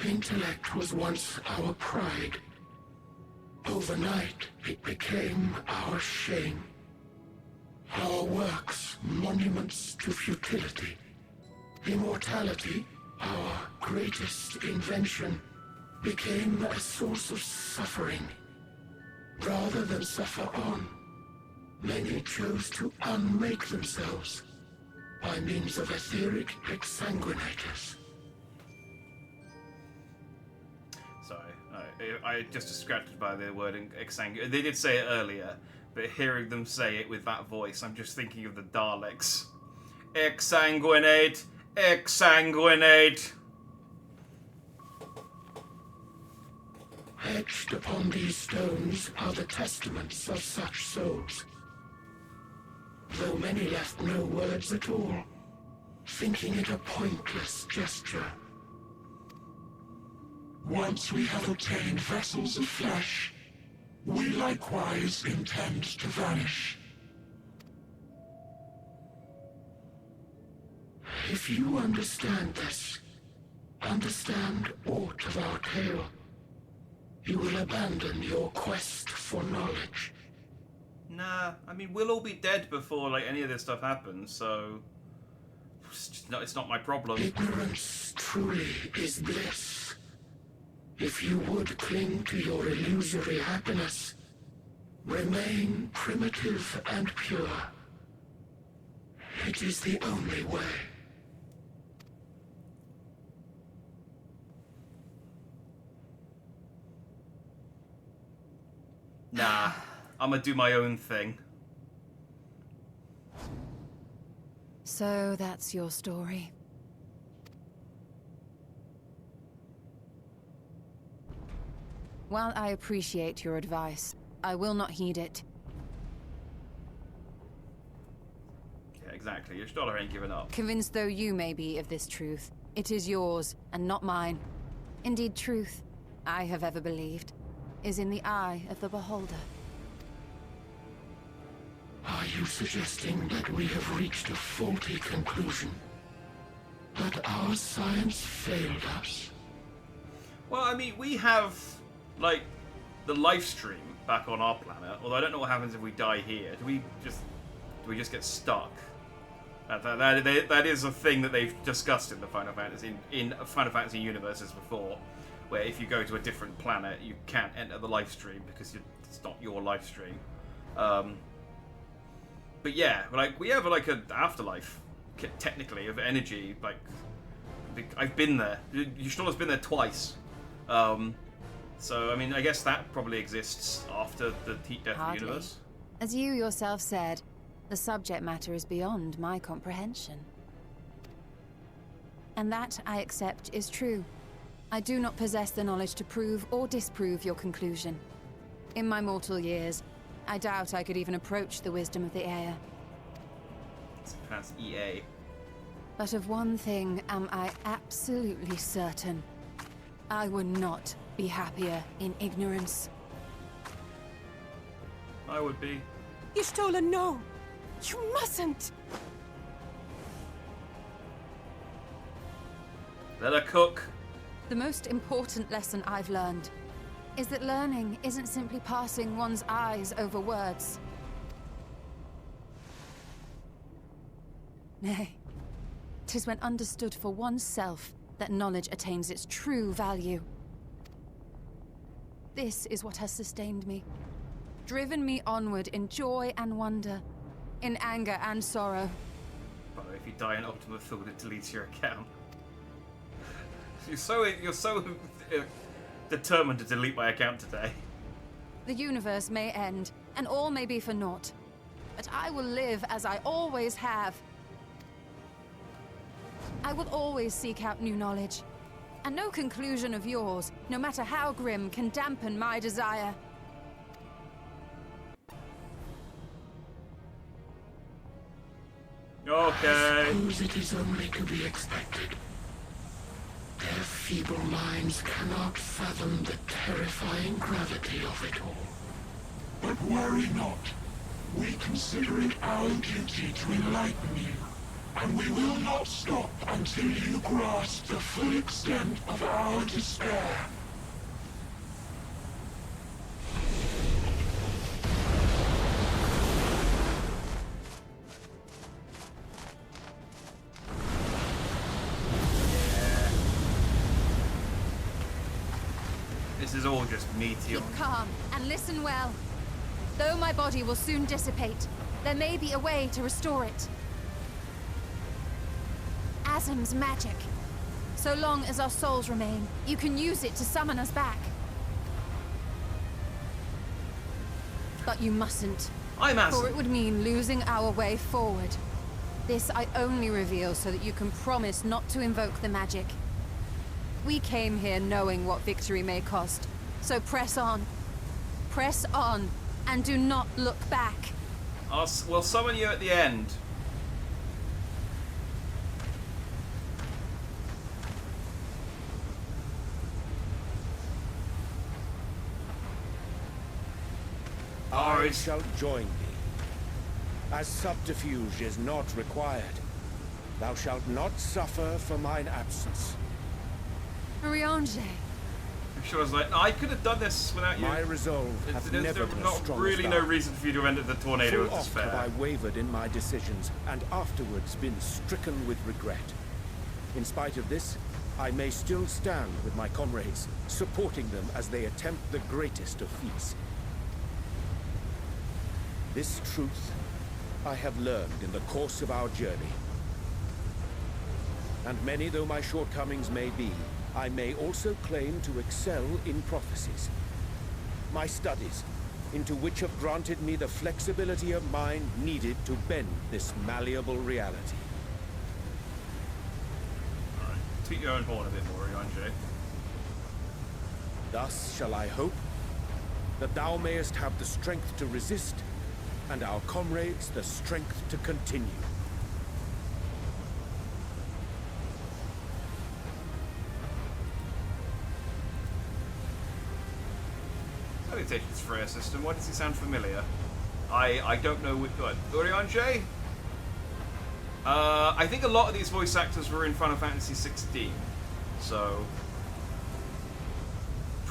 Intellect was once our pride. Overnight, it became our shame. Our works, monuments to futility. Immortality, our greatest invention, became a source of suffering. Rather than suffer on, many chose to unmake themselves by means of etheric exsanguinators. Sorry, I just distracted by the word exsanguinate. They did say it earlier, but hearing them say it with that voice, I'm just thinking of the Daleks Exsanguinate! Exsanguinate! Etched upon these stones are the testaments of such souls. Though many left no words at all, thinking it a pointless gesture. Once we have obtained vessels of flesh, we likewise intend to vanish. If you understand this, understand aught of our tale, you will abandon your quest for knowledge. Nah, I mean, we'll all be dead before like any of this stuff happens, so it's not my problem. Ignorance truly is bliss. If you would cling to your illusory happiness, remain primitive and pure. It is the only way. Nah, I'm gonna do my own thing. So that's your story. While I appreciate your advice, I will not heed it. Yeah, exactly. Your daughter ain't giving up. Convinced though you may be of this truth, it is yours and not mine. Indeed, truth, I have ever believed, is in the eye of the beholder. Are you suggesting that we have reached a faulty conclusion? That our science failed us? Well, I mean, we have, like, the life stream back on our planet, although I don't know what happens if we die here. Do we just get stuck? That is a thing that they've discussed in the Final Fantasy universes before, where if you go to a different planet, you can't enter the life stream because it's not your life stream. But yeah, like we have like an afterlife, technically, of energy. Like I've been there. Yushtola's been there twice. So I mean, I guess that probably exists after the heat death of the universe. As you yourself said, the subject matter is beyond my comprehension. And that, I accept, is true. I do not possess the knowledge to prove or disprove your conclusion. In my mortal years, I doubt I could even approach the wisdom of the air. That's EA. But of one thing am I absolutely certain. I would not be happier in ignorance. I would be. Y'shtola, no! You mustn't! Let her cook. The most important lesson I've learned is that learning isn't simply passing one's eyes over words. Nay, 'tis when understood for oneself that knowledge attains its true value. This is what has sustained me, driven me onward in joy and wonder, in anger and sorrow. By the way, if you die in Ultima Thule, it deletes your account. You're so determined to delete my account today. The universe may end, and all may be for naught. But I will live as I always have. I will always seek out new knowledge. And no conclusion of yours, no matter how grim, can dampen my desire. Okay. I suppose it is only to be expected. Their feeble minds cannot fathom the terrifying gravity of it all. But worry not. We consider it our duty to enlighten you, and we will not stop until you grasp the full extent of our despair. This is all just meteor. Keep calm and listen well. Though my body will soon dissipate, there may be a way to restore it. Azim's magic. So long as our souls remain, you can use it to summon us back. But you mustn't. I'm Azim. For it would mean losing our way forward. This I only reveal so that you can promise not to invoke the magic. We came here knowing what victory may cost, so press on. Press on, and do not look back. We'll summon you at the end. I shall join thee. As subterfuge is not required, thou shalt not suffer for mine absence. Riange. I'm sure I was like, no, I could have done this without you. My resolve hath never been as strong really as no thou. reason for you to enter the tornado of Full oft despair. have I wavered in my decisions, and afterwards been stricken with regret. In spite of this, I may still stand with my comrades, supporting them as they attempt the greatest of feats. This truth I have learned in the course of our journey. And many though my shortcomings may be, I may also claim to excel in prophecies. My studies, into which have granted me the flexibility of mind needed to bend this malleable reality. Alright, toot your own horn a bit more, Riange. Thus shall I hope that thou mayest have the strength to resist, and our comrades the strength to continue. Salutations, Freya system. Why does he sound familiar? I don't know which one. Uriange? I think a lot of these voice actors were in Final Fantasy 16, so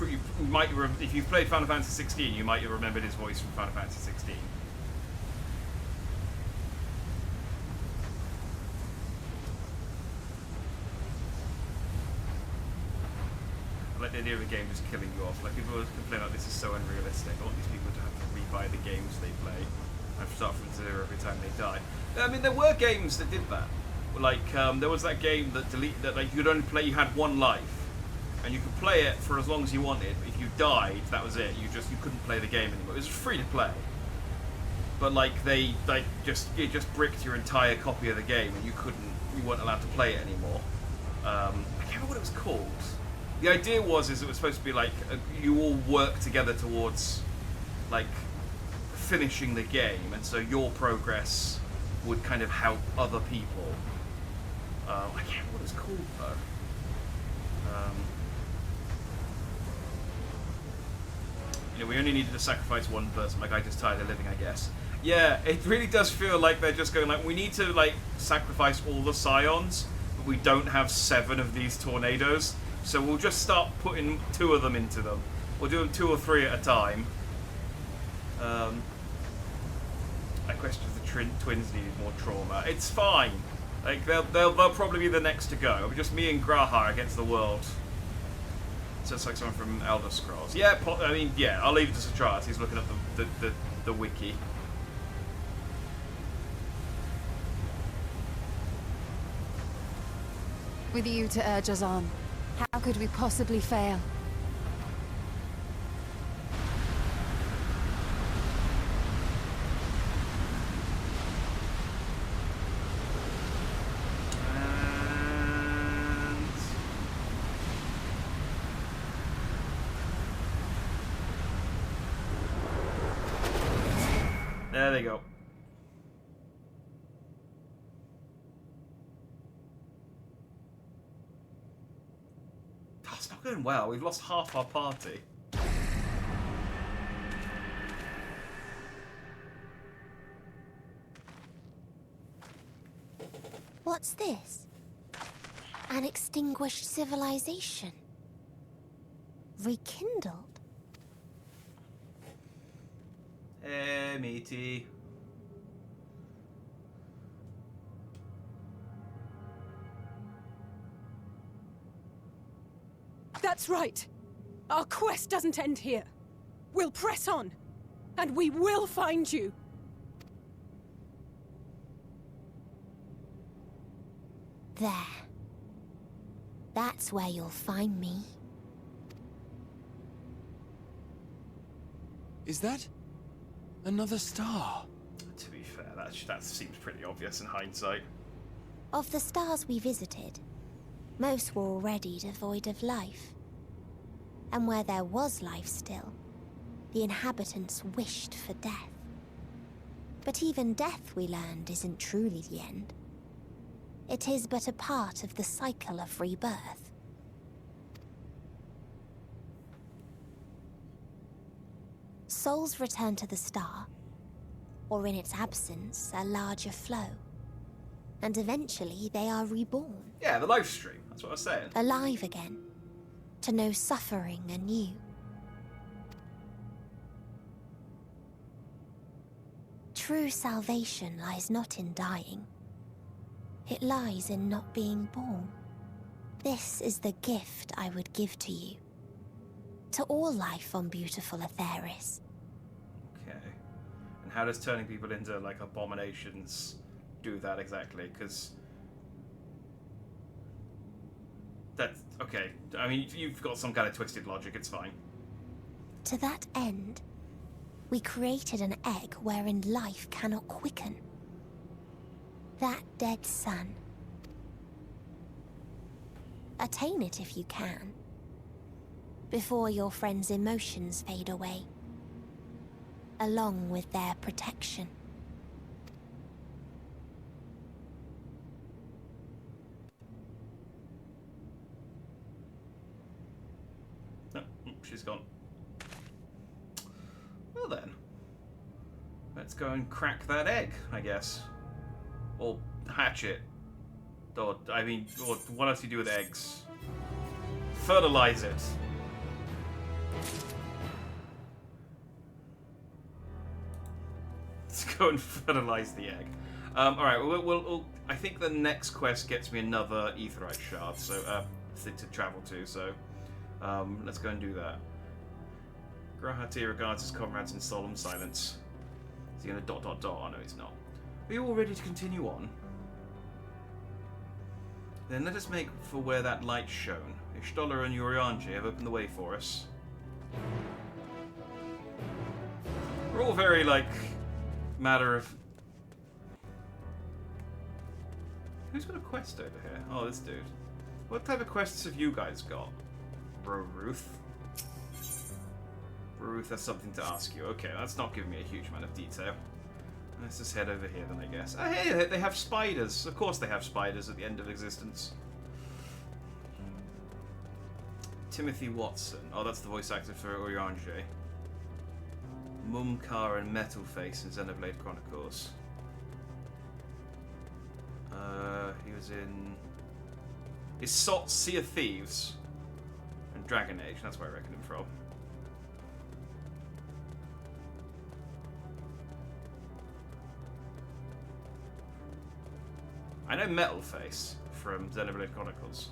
if you've played Final Fantasy 16, you might have remembered his voice from Final Fantasy 16. I like the idea of a game just killing you off. Like, people always complain like this is so unrealistic. I want these people to have to rebuy the games they play and start from zero every time they die. I mean, there were games that did that. Like, there was that game that like you could only play. You had one life, and you could play it for as long as you wanted. But if you died, that was it. You couldn't play the game anymore. It was free to play. But like it just bricked your entire copy of the game, and you weren't allowed to play it anymore. I can't remember what it was called. The idea it was supposed to be like you all work together towards like finishing the game, and so your progress would kind of help other people. I can't remember what it's called though. We only needed to sacrifice one person. Like, I just tired of living, I guess. Yeah, it really does feel like they're just going like, we need to like sacrifice all the scions, but we don't have 7 of these tornadoes. So we'll just start putting 2 of them into them. We'll do them 2 or 3 at a time. I question if the twins needed more trauma. It's fine. Like they'll probably be the next to go. It'll be just me and Grahar against the world. So it's like someone from Elder Scrolls. Yeah, I mean, yeah. I'll leave it to Satras. He's looking up the wiki. With you to urge us on, how could we possibly fail? There they go. Oh, it's not going well. We've lost half our party. What's this? An extinguished civilization. Rekindled? Hey, matey. That's right. Our quest doesn't end here. We'll press on, and we will find you. There. That's where you'll find me. Is that another star? To be fair, that seems pretty obvious in hindsight. Of the stars we visited, most were already devoid of life. And where there was life still, the inhabitants wished for death. But even death, we learned, isn't truly the end. It is but a part of the cycle of rebirth. Souls return to the star, or in its absence, a larger flow. And eventually they are reborn. Yeah, the live stream, that's what I was saying. Alive again, to know suffering anew. True salvation lies not in dying. It lies in not being born. This is the gift I would give to you. To all life on beautiful Aetheris. Okay. And how does turning people into, like, abominations do that exactly? Because... that's... okay. I mean, you've got some kind of twisted logic, it's fine. To that end, we created an egg wherein life cannot quicken. That dead sun. Attain it if you can. Before your friends' emotions fade away. Along with their protection. Oh, she's gone. Well then. Let's go and crack that egg, I guess. Or hatch it. Or, I mean, or what else do you do with eggs? Fertilize it. Let's go and fertilize the egg. Alright, we'll, I think the next quest gets me another aetheryte shard, so, to travel to, so, let's go and do that. Grahati regards his comrades in solemn silence. Is he gonna ... Oh no, he's not. Are you all ready to continue on? Then let us make for where that light's shown. Ishtola and Urianji have opened the way for us. We're all very, like, matter of... Who's got a quest over here? Oh, this dude. What type of quests have you guys got? Ruth? Ruth has something to ask you. Okay, that's not giving me a huge amount of detail. Let's just head over here then, I guess. Oh, hey, they have spiders. Of course they have spiders at the end of existence. Timothy Watson. Oh, that's the voice actor for Urianji. Mumkar and Metalface in Xenoblade Chronicles. He was in... Is Sot Sea of Thieves? And Dragon Age, that's where I reckon him from. I know Metalface from Xenoblade Chronicles.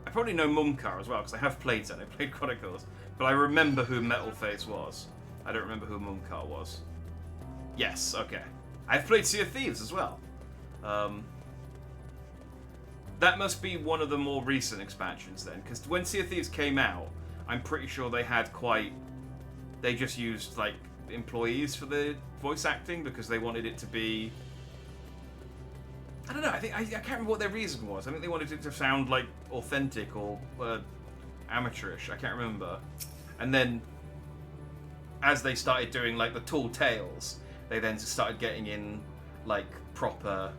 I probably know Mumkar as well, because I have played Xenoblade Chronicles, but I remember who Metalface was. I don't remember who Mumkar was. Yes, okay. I've played Sea of Thieves as well. That must be one of the more recent expansions then, because when Sea of Thieves came out, I'm pretty sure they had quite... They just used, like, employees for the voice acting, because they wanted it to be... I don't know, I can't remember what their reason was. I think they wanted it to sound, like, authentic or amateurish. I can't remember. And then, as they started doing, like, the Tall Tales, they then started getting in, like, proper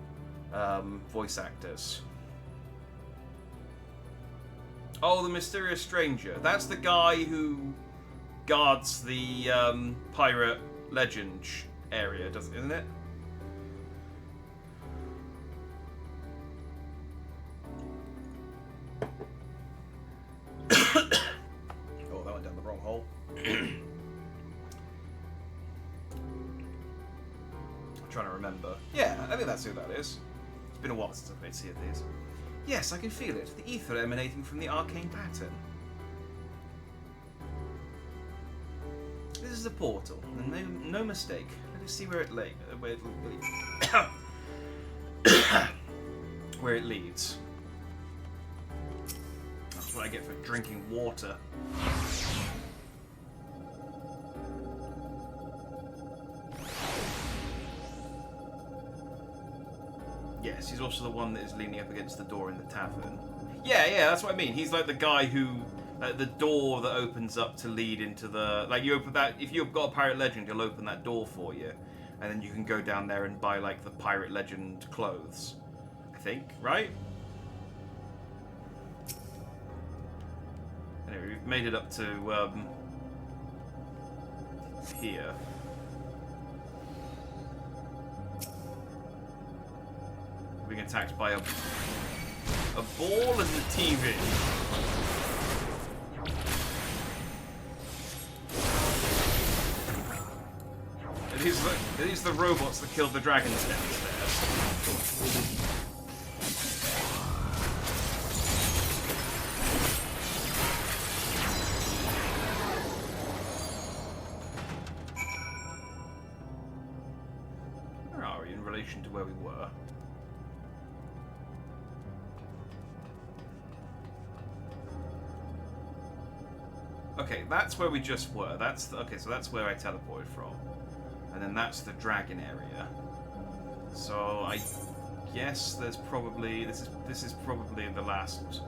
voice actors. Oh, the Mysterious Stranger. That's the guy who guards the pirate legend area, isn't it? Oh, that went down the wrong hole. I'm trying to remember. Yeah, I think that's who that is. It's been a while since I've played Sea of Thieves. Yes, I can feel it. The ether emanating from the arcane pattern. This is a portal, and no mistake. Let us see where it where it leads. That's what I get for drinking water. Yes, he's also the one that is leaning up against the door in the tavern. Yeah, that's what I mean. He's like the guy who, the door that opens up to lead into the, like you open that, if you've got a pirate legend, he'll open that door for you. And then you can go down there and buy like the pirate legend clothes. I think, right? Anyway, we've made it up to, here. Being attacked by a ball and the TV. It is the robots that killed the dragons downstairs. Where are we in relation to where we were? Okay, that's where we just were. Okay, so that's where I teleported from. And then that's the dragon area. So I guess there's probably this is probably the last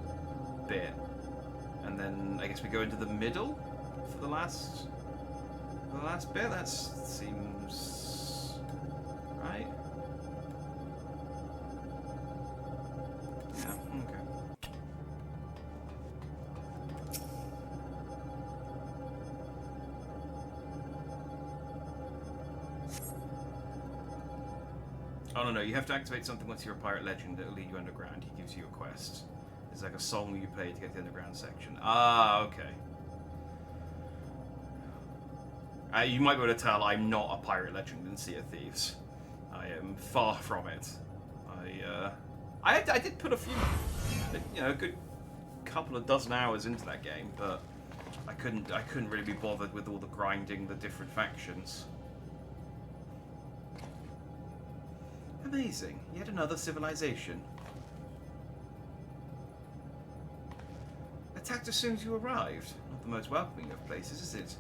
bit. And then I guess we go into the middle for the last bit. That seems right. Yeah, okay. Oh no, you have to activate something once you're a pirate legend that'll lead you underground. He gives you a quest. It's like a song you play to get to the underground section. Ah, okay. You might be able to tell I'm not a pirate legend in Sea of Thieves. I am far from it. I did put a few, a good couple of dozen hours into that game, but I couldn't really be bothered with all the grinding the different factions. Amazing. Yet another civilization. Attacked as soon as you arrived. Not the most welcoming of places, is it?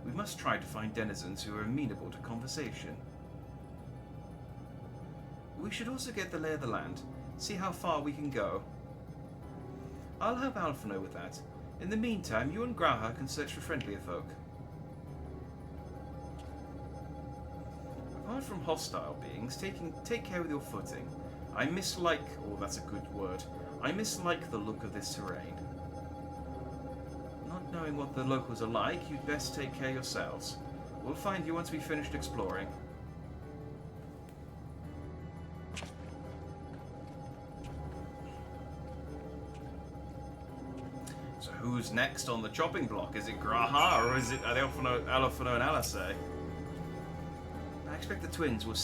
We must try to find denizens who are amenable to conversation. We should also get the lay of the land, see how far we can go. I'll help Alpha know with that. In the meantime, you and Graha can search for friendlier folk. Apart from hostile beings, take care with your footing. I mislike... Oh, that's a good word. I mislike the look of this terrain. Not knowing what the locals are like, you'd best take care yourselves. We'll find you once we've finished exploring. So who's next on the chopping block? Is it Graha or is it Alphano and Alasay? I expect the twins will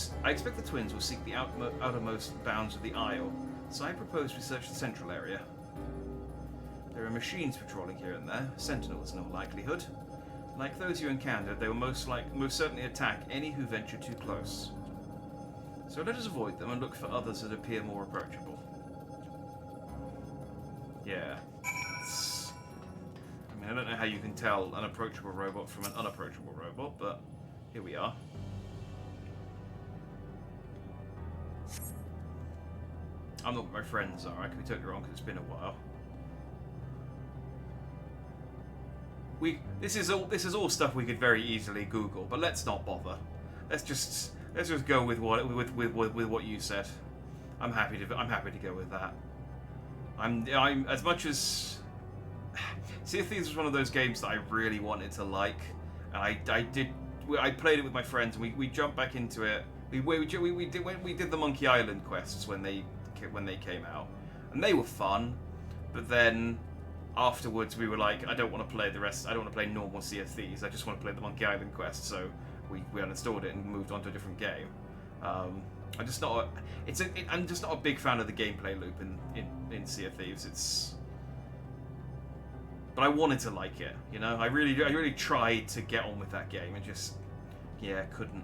seek the outermost bounds of the Isle, so I propose we search the central area. There are machines patrolling here and there, sentinels in all likelihood. Like those you encountered, they will most certainly attack any who venture too close. So let us avoid them and look for others that appear more approachable. Yeah. I mean, I don't know how you can tell an approachable robot from an unapproachable robot, but here we are. I'm not what my friends are. I could be totally wrong because it's been a while. This is all stuff we could very easily Google, but let's not bother. Let's just go with what you said. I'm happy to go with that. I'm as much as Sea of Thieves was one of those games that I really wanted to like, and I played it with my friends and we jumped back into it. We did the Monkey Island quests when they came out, and they were fun, but then afterwards we were like, I don't want to play the rest. I don't want to play normal Sea of Thieves. I just want to play the Monkey Island quest. So we uninstalled it and moved on to a different game. I'm just not a big fan of the gameplay loop in Sea of Thieves. But I wanted to like it, you know. I really tried to get on with that game and just couldn't.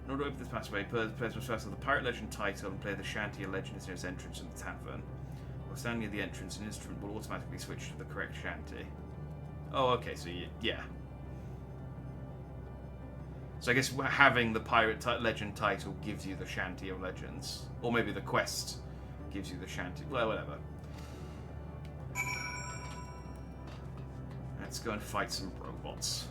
In order to open this passageway, players must first have the Pirate Legend title and play the shanty or legend near its entrance in the tavern. While standing near the entrance, an instrument will automatically switch to the correct shanty. Oh, okay, so yeah. So I guess having the Pirate Legend title gives you the Shanty of Legends. Or maybe the quest gives you the Shanty. Well, whatever. Let's go and fight some robots.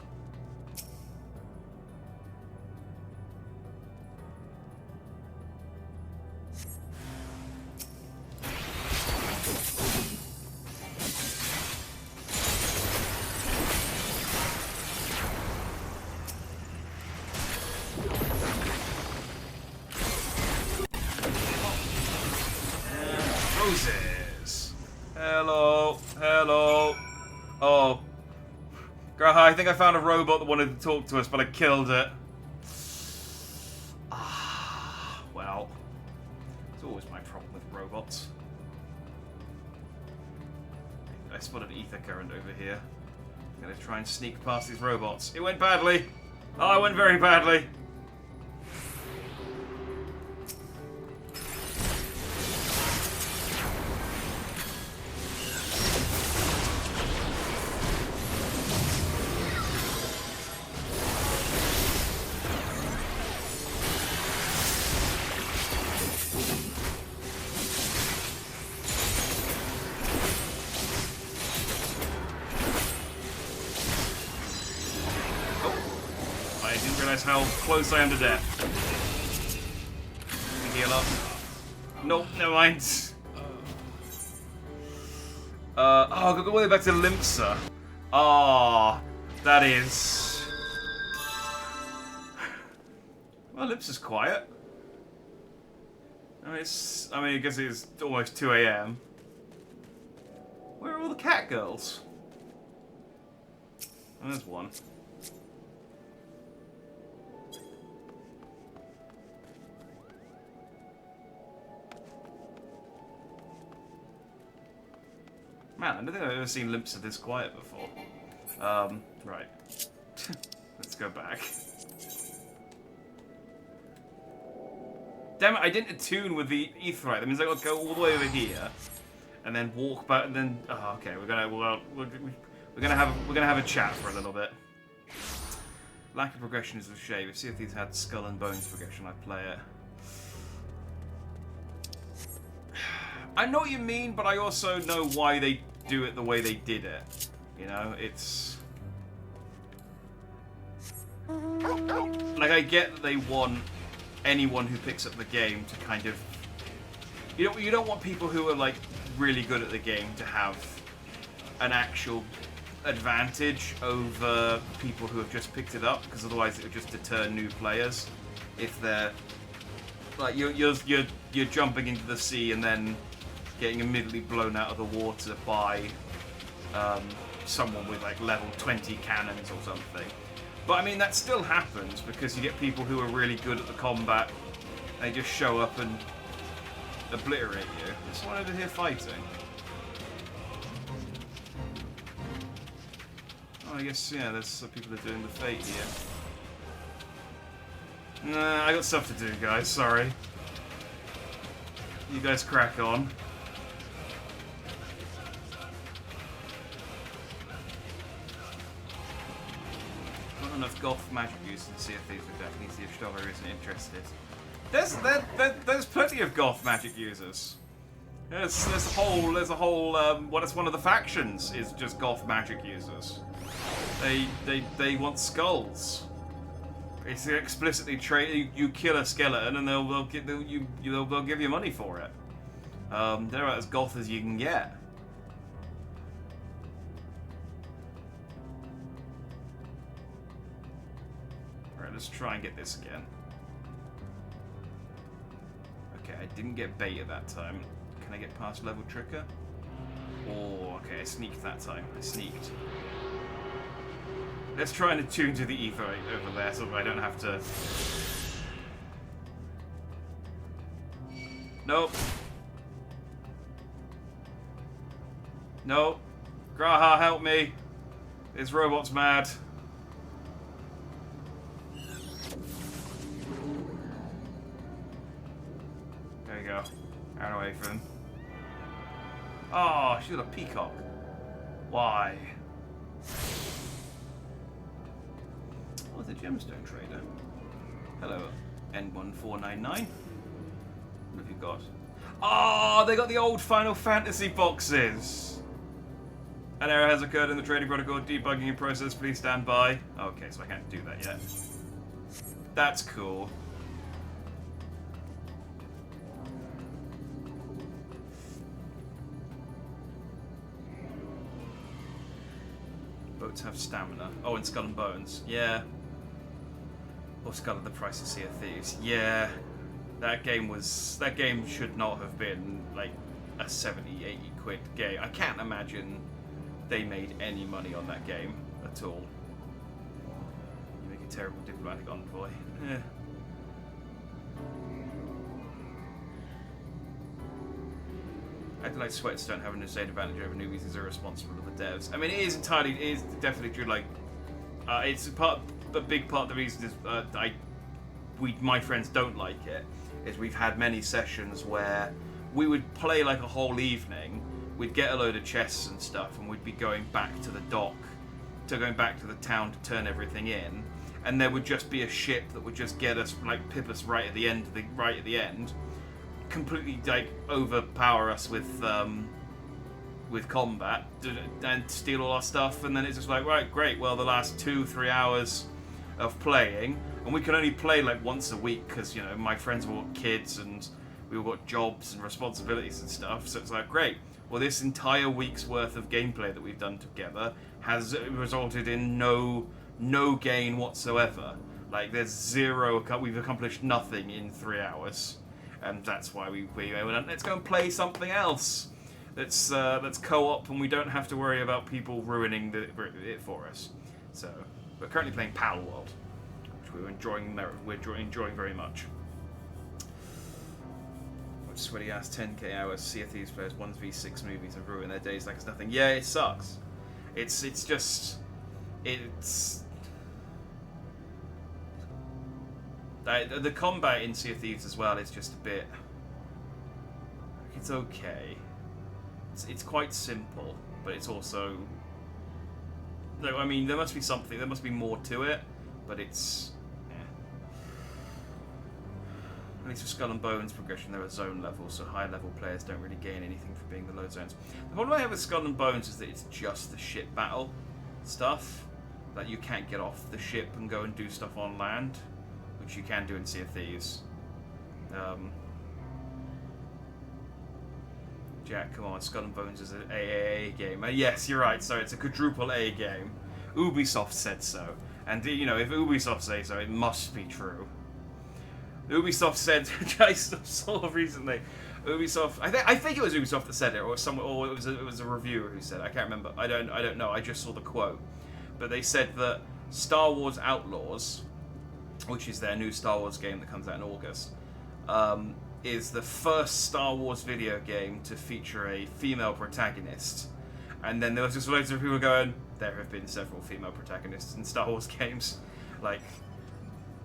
Roses. Hello. Hello. Oh. Graha, I think I found a robot that wanted to talk to us, but I killed it. Ah, well. It's always my problem with robots. I spotted ether current over here. I'm gonna try and sneak past these robots. It went badly. Oh, it went very badly. How close I am to death. Heal up. Nope, never mind. Oh, I've got to go all the way back to Limpsa. Ah, that is... Well, Limpsa's quiet. I guess it's almost 2 AM. Where are all the cat girls? Oh, there's one. Man, I don't think I've ever seen Limpsa this quiet before. Right. Let's go back. Damn it, I didn't attune with the Aetheryte. That means I got to go all the way over here, and then walk back, and then... Oh, okay, we're gonna have a chat for a little bit. Lack of progression is a shame. See if these had Skull and Bones progression, I'd play it. I know what you mean, but I also know why they do it the way they did it. You know, it's... Like, I get that they want anyone who picks up the game to kind of... You don't want people who are, like, really good at the game to have an actual advantage over people who have just picked it up, because otherwise it would just deter new players. If they're... Like, you're jumping into the sea and then getting immediately blown out of the water by someone with like level 20 cannons or something. But I mean, that still happens because you get people who are really good at the combat. They just show up and obliterate you. There's someone over here fighting. Oh, I guess, yeah, there's some people that are doing the fate here. Nah, I got stuff to do, guys, sorry. You guys crack on. Not enough Goth magic use to see if these are definitely see if Stover isn't interested. There's plenty of Goth magic users. There's a whole what is one of the factions is just Goth magic users. They want skulls. It's explicitly you kill a skeleton and they'll give you money for it. They're about as Goth as you can get. Alright, let's try and get this again. Okay, I didn't get beta that time. Can I get past level trigger? Oh, okay, I sneaked that time. I sneaked. Let's try and attune to the ether over there so I don't have to... Nope. Nope. Graha, help me. This robot's mad. There you go. Out away from him. Oh, she's got a peacock. Why? Oh, the gemstone trader. Hello, N1499. What have you got? Oh, they got the old Final Fantasy boxes! An error has occurred in the trading protocol. Debugging in process. Please stand by. Okay, so I can't do that yet. That's cool. Boats have stamina. Oh, and Skull and Bones. Yeah. Or Skull at the Price of Sea of Thieves. Yeah. That game should not have been like a 70, 80 quid game. I can't imagine they made any money on that game at all. You make a terrible diplomatic envoy. Eh. Acting like Sweats don't have an insane advantage over newbies is irresponsible of the devs. I mean, it is definitely true. Like, it's a big part of the reason is my friends don't like it. Is we've had many sessions where we would play like a whole evening. We'd get a load of chests and stuff, and we'd be going back to the dock, going back to the town to turn everything in, and there would just be a ship that would just get us, like, pip us right at the end, completely like overpower us with combat and steal all our stuff, and then it's just like, right, great. Well, the last 2-3 hours of playing, and we can only play like once a week because my friends all got kids and we all got jobs and responsibilities and stuff. So it's like, great. Well, this entire week's worth of gameplay that we've done together has resulted in no gain whatsoever. Like, there's zero. We've accomplished nothing in 3 hours, and that's why we went, let's go and play something else. Let's co-op, and we don't have to worry about people ruining it for us. So we're currently playing Pal World, which we're enjoying very much. Sweaty ass 10k hours, Sea of Thieves players 1v6 movies and ruin their days like it's nothing. Yeah, it sucks. It's the combat in Sea of Thieves as well is just a bit. It's okay. It's quite simple, but it's also. No, I mean there must be something. There must be more to it, but it's. At least for Skull and Bones progression, there are zone levels, so high level players don't really gain anything for being the load zones. The problem I have with Skull and Bones is that it's just the ship battle stuff. That you can't get off the ship and go and do stuff on land, which you can do in Sea of Thieves. Jack, come on, Skull and Bones is an AAA game. Yes, you're right, so it's a quadruple A game. Ubisoft said so. And, if Ubisoft say so, it must be true. Ubisoft said, I saw recently, Ubisoft, I think it was Ubisoft that said it, or it was a reviewer who said it. I can't remember. I don't know. I just saw the quote. But they said that Star Wars Outlaws, which is their new Star Wars game that comes out in August, is the first Star Wars video game to feature a female protagonist. And then there was just loads of people going, there have been several female protagonists in Star Wars games. Like,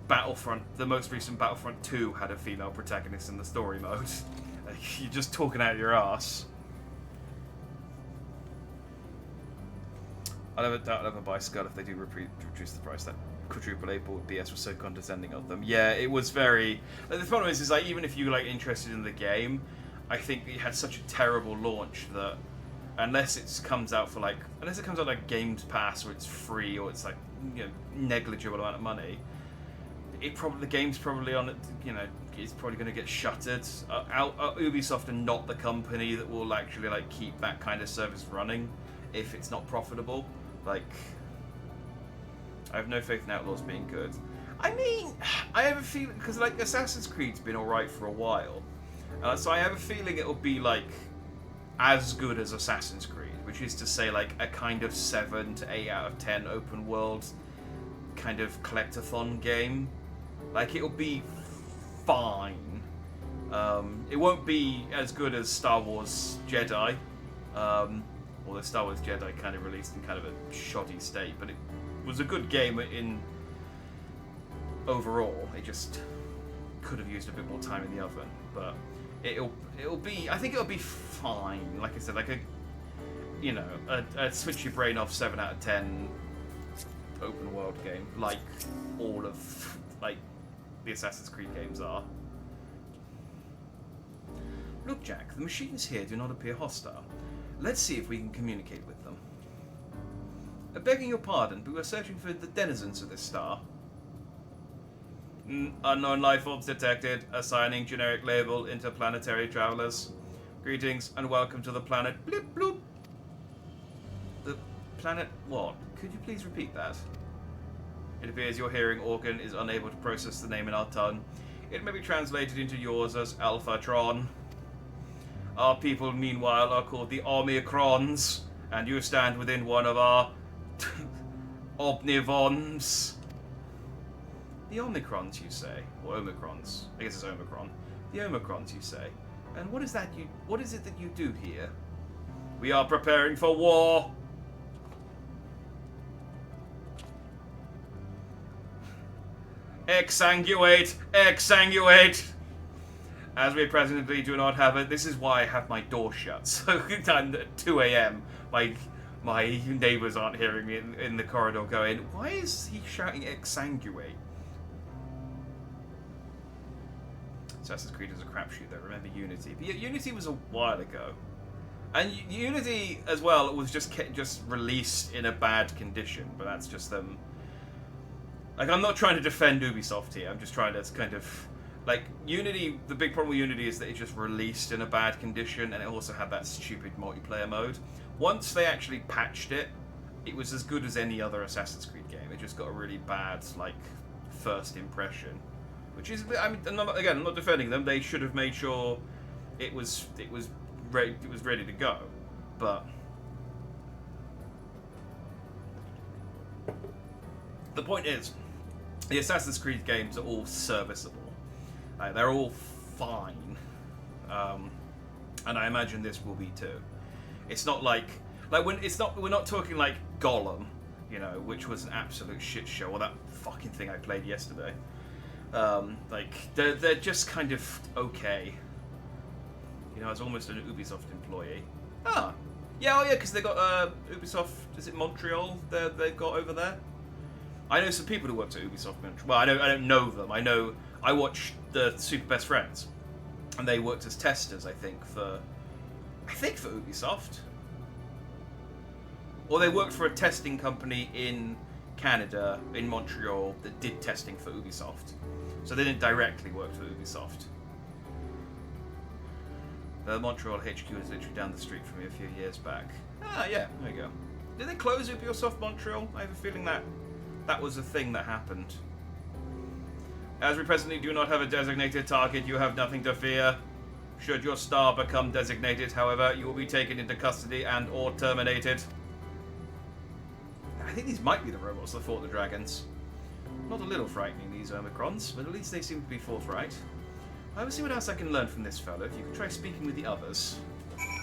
Battlefront, the most recent Battlefront 2 had a female protagonist in the story mode. Like, you're just talking out your ass. I'll never buy Skull if they do reduce the price. That quadruple A board BS was so condescending of them. Yeah, it was very. Like, the problem is like even if you're like interested in the game, I think it had such a terrible launch that unless it comes out like Games Pass or it's free or it's like negligible amount of money. The game's probably on it, it's probably going to get shuttered. Ubisoft are not the company that will actually keep that kind of service running if it's not profitable. Like, I have no faith in Outlaws being good. I mean, I have a feeling because Assassin's Creed's been alright for a while, so I have a feeling it'll be as good as Assassin's Creed, which is to say a kind of 7 to 8 out of 10 open world kind of collectathon game. It'll be fine. It won't be as good as Star Wars Jedi. Although Star Wars Jedi kind of released in kind of a shoddy state, but it was a good game in overall. It just could have used a bit more time in the oven, but it'll be. I think it'll be fine. Like I said, a switch your brain off 7 out of 10 open world game, like all of like the Assassin's Creed games are. Look, Jack, the machines here do not appear hostile. Let's see if we can communicate with them. Begging your pardon, but we are searching for the denizens of this star. Unknown life forms detected. Assigning generic label interplanetary travelers. Greetings and welcome to the planet. Bloop bloop. The planet what? Could you please repeat that? It appears your hearing organ is unable to process the name in our tongue. It may be translated into yours as Alphatron. Our people, meanwhile, are called the Omicrons, and you stand within one of our Omnivons. The Omicrons, you say? Or Omicrons? I guess it's Omicron. The Omicrons, you say? And what is it that you do here? We are preparing for war. Exsanguate! Exsanguate! As we presently do not have it, this is why I have my door shut. So at 2 AM, my neighbours aren't hearing me in the corridor going, why is he shouting exsanguate? Assassin's Creed is a crapshoot though, remember Unity. But yeah, Unity was a while ago. And Unity as well was just released in a bad condition, but that's just them. Like, I'm not trying to defend Ubisoft here, I'm just trying to kind of... Like, Unity, the big problem with Unity is that it just released in a bad condition, and it also had that stupid multiplayer mode. Once they actually patched it, it was as good as any other Assassin's Creed game. It just got a really bad, like, first impression. Which is, I mean, I'm not defending them. They should have made sure it was ready to go. But the point is, the Assassin's Creed games are all serviceable. They're all fine, and I imagine this will be too. It's not like when we're not talking like Gollum, you know, which was an absolute shit show, or that fucking thing I played yesterday. Like they're just kind of okay. You know, as almost an Ubisoft employee. Oh yeah, because they got Ubisoft. Is it Montreal? They've got over there. I know some people who worked at Ubisoft Montreal. Well, I don't know them. I watched the Super Best Friends, and they worked as testers. I think for Ubisoft, or they worked for a testing company in Canada, in Montreal, that did testing for Ubisoft. So they didn't directly work for Ubisoft. The Montreal HQ is literally down the street from me a few years back. Ah, yeah, there you go. Did they close Ubisoft Montreal? I have a feeling that was a thing that happened. As we presently do not have a designated target, you have nothing to fear. Should your star become designated, however, you will be taken into custody and or terminated. I think these might be the robots that fought the dragons. Not a little frightening, these Omicrons, but at least they seem to be forthright. I will see what else I can learn from this fellow. If you could try speaking with the others.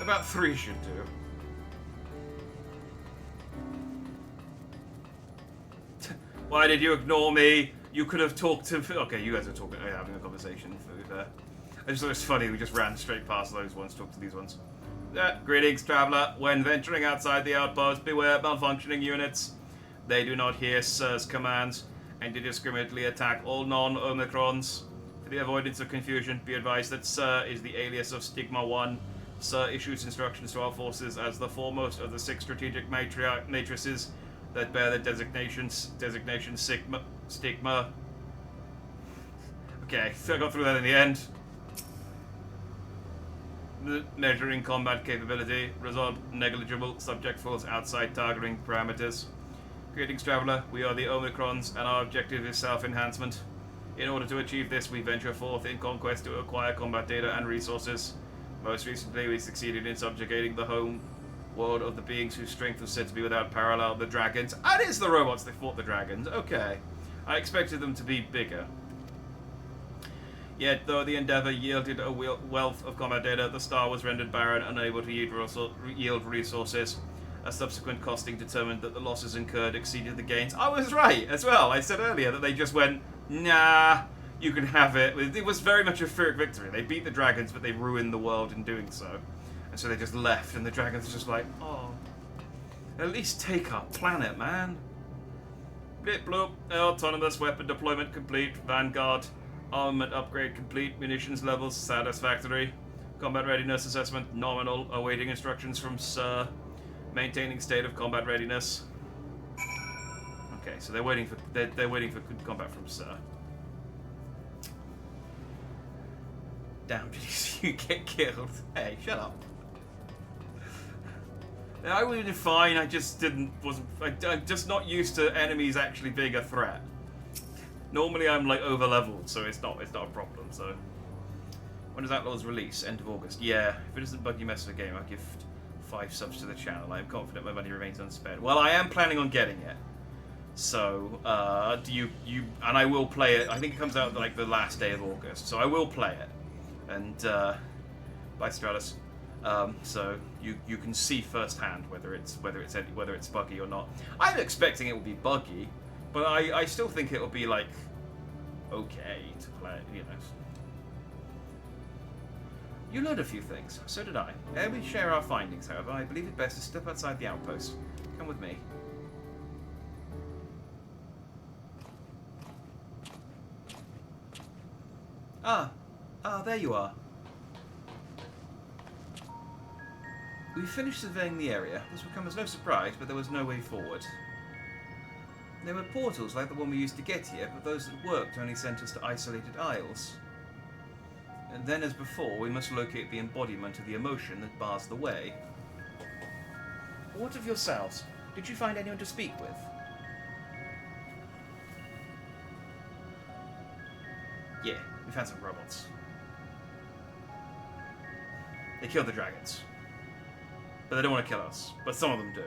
About 3 should do. Why did you ignore me? You could have talked to... Okay, you guys are having a conversation. I just thought it was funny, we just ran straight past those ones, talked to these ones. Greetings, traveller. When venturing outside the outpost, beware malfunctioning units. They do not hear Sir's commands, and indiscriminately attack all non-Omicrons. For the avoidance of confusion, be advised that Sir is the alias of Stigma 1. Sir issues instructions to our forces as the foremost of the 6 strategic matrices that bear the designation Stigma. Okay, so I got through that in the end. Measuring combat capability. Result negligible. Subject falls outside targeting parameters. Greetings, traveller. We are the Omicrons, and our objective is self-enhancement. In order to achieve this, we venture forth in conquest to acquire combat data and resources. Most recently, we succeeded in subjugating the home world of the beings whose strength was said to be without parallel, the dragons. And it's the robots that fought the dragons. Okay. I expected them to be bigger. Yet, though the Endeavour yielded a wealth of combat data, the star was rendered barren, unable to yield resources. A subsequent costing determined that the losses incurred exceeded the gains. I was right as well. I said earlier that they just went, nah, you can have it. It was very much a Pyrrhic victory. They beat the dragons, but they ruined the world in doing so. And so they just left, and the dragons were just like, oh, at least take our planet, man. Blip bloop. Autonomous weapon deployment complete. Vanguard. Armament upgrade complete. Munitions levels satisfactory. Combat readiness assessment nominal. Awaiting instructions from Sir. Maintaining state of combat readiness. Okay, so they're waiting for good combat from Sir. Damn, did you get killed? Hey, shut up. I would have been fine. I just I'm just not used to enemies actually being a threat. Normally I'm like over leveled, so it's not a problem. So when does Outlaw's release? End of August. Yeah, if it isn't buggy mess of a game, I'll give 5 subs to the channel. I am confident my money remains unspent. Well, I am planning on getting it. So do you and I will play it. I think it comes out like the last day of August, so I will play it. And bye Stratus. So you can see firsthand whether it's buggy or not. I'm expecting it will be buggy, but I still think it will be like okay to play. You know. You learned a few things. So did I. Ere we share our findings, however, I believe it best to step outside the outpost. Come with me. There you are. We finished surveying the area. This will come as no surprise, but there was no way forward. There were portals like the one we used to get here, but those that worked only sent us to isolated isles. And then, as before, we must locate the embodiment of the emotion that bars the way. What of yourselves? Did you find anyone to speak with? Yeah, we found some robots. They killed the dragons. But they don't want to kill us. But some of them do.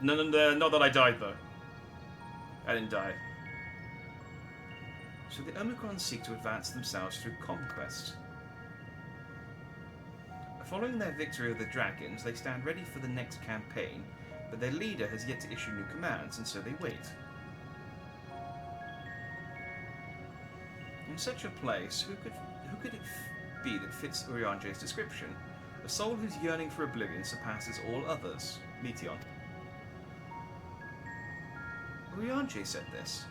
Not that I died, though. I didn't die. So the Omicrons seek to advance themselves through conquest. Following their victory of the dragons, they stand ready for the next campaign, but their leader has yet to issue new commands, and so they wait. In such a place, who could it be that fits Urianger's description? A soul whose yearning for oblivion surpasses all others. Meteon. Urianger said this.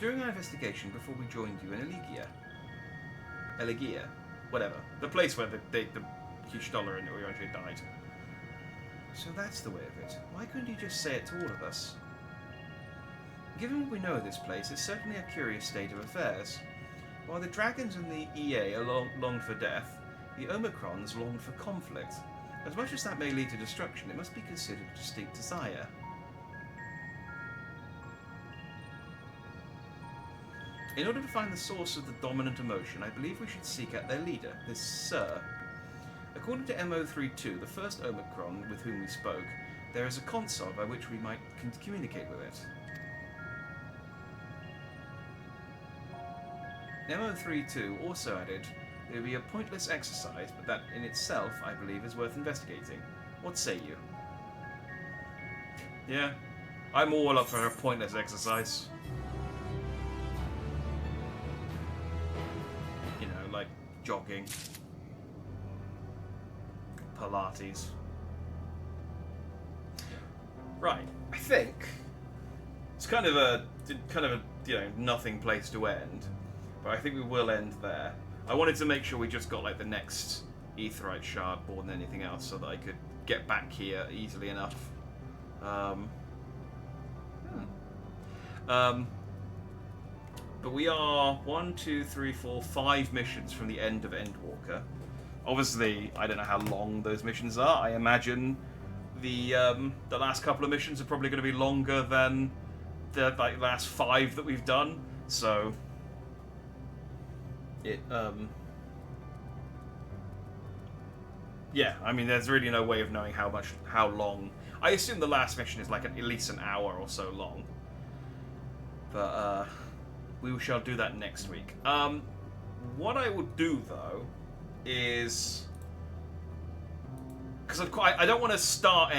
During our investigation before we joined you in Elegia, whatever. The place where the Hishtoller and Urianger died. So that's the way of it. Why couldn't you just say it to all of us? Given what we know of this place, it's certainly a curious state of affairs. While the dragons and the EA longed for death, the Omicrons longed for conflict. As much as that may lead to destruction, it must be considered a distinct desire. In order to find the source of the dominant emotion, I believe we should seek out their leader, this Sir. According to MO32, the first Omicron with whom we spoke, there is a console by which we might communicate with it. MO32 also added, it would be a pointless exercise, but that in itself, I believe, is worth investigating. What say you? Yeah, I'm all up for a pointless exercise. You know, like jogging, Pilates. Right, I think it's kind of a nothing place to end. But I think we will end there. I wanted to make sure we just got like the next Aetheryte shard more than anything else, so that I could get back here easily enough. But we are 5 missions from the end of Endwalker. Obviously, I don't know how long those missions are. I imagine the last couple of missions are probably going to be longer than the last 5 that we've done. So. Yeah, I mean, there's really no way of knowing how long. I assume the last mission is like at least an hour or so long. But we shall do that next week. What I would do though is, because I don't want to start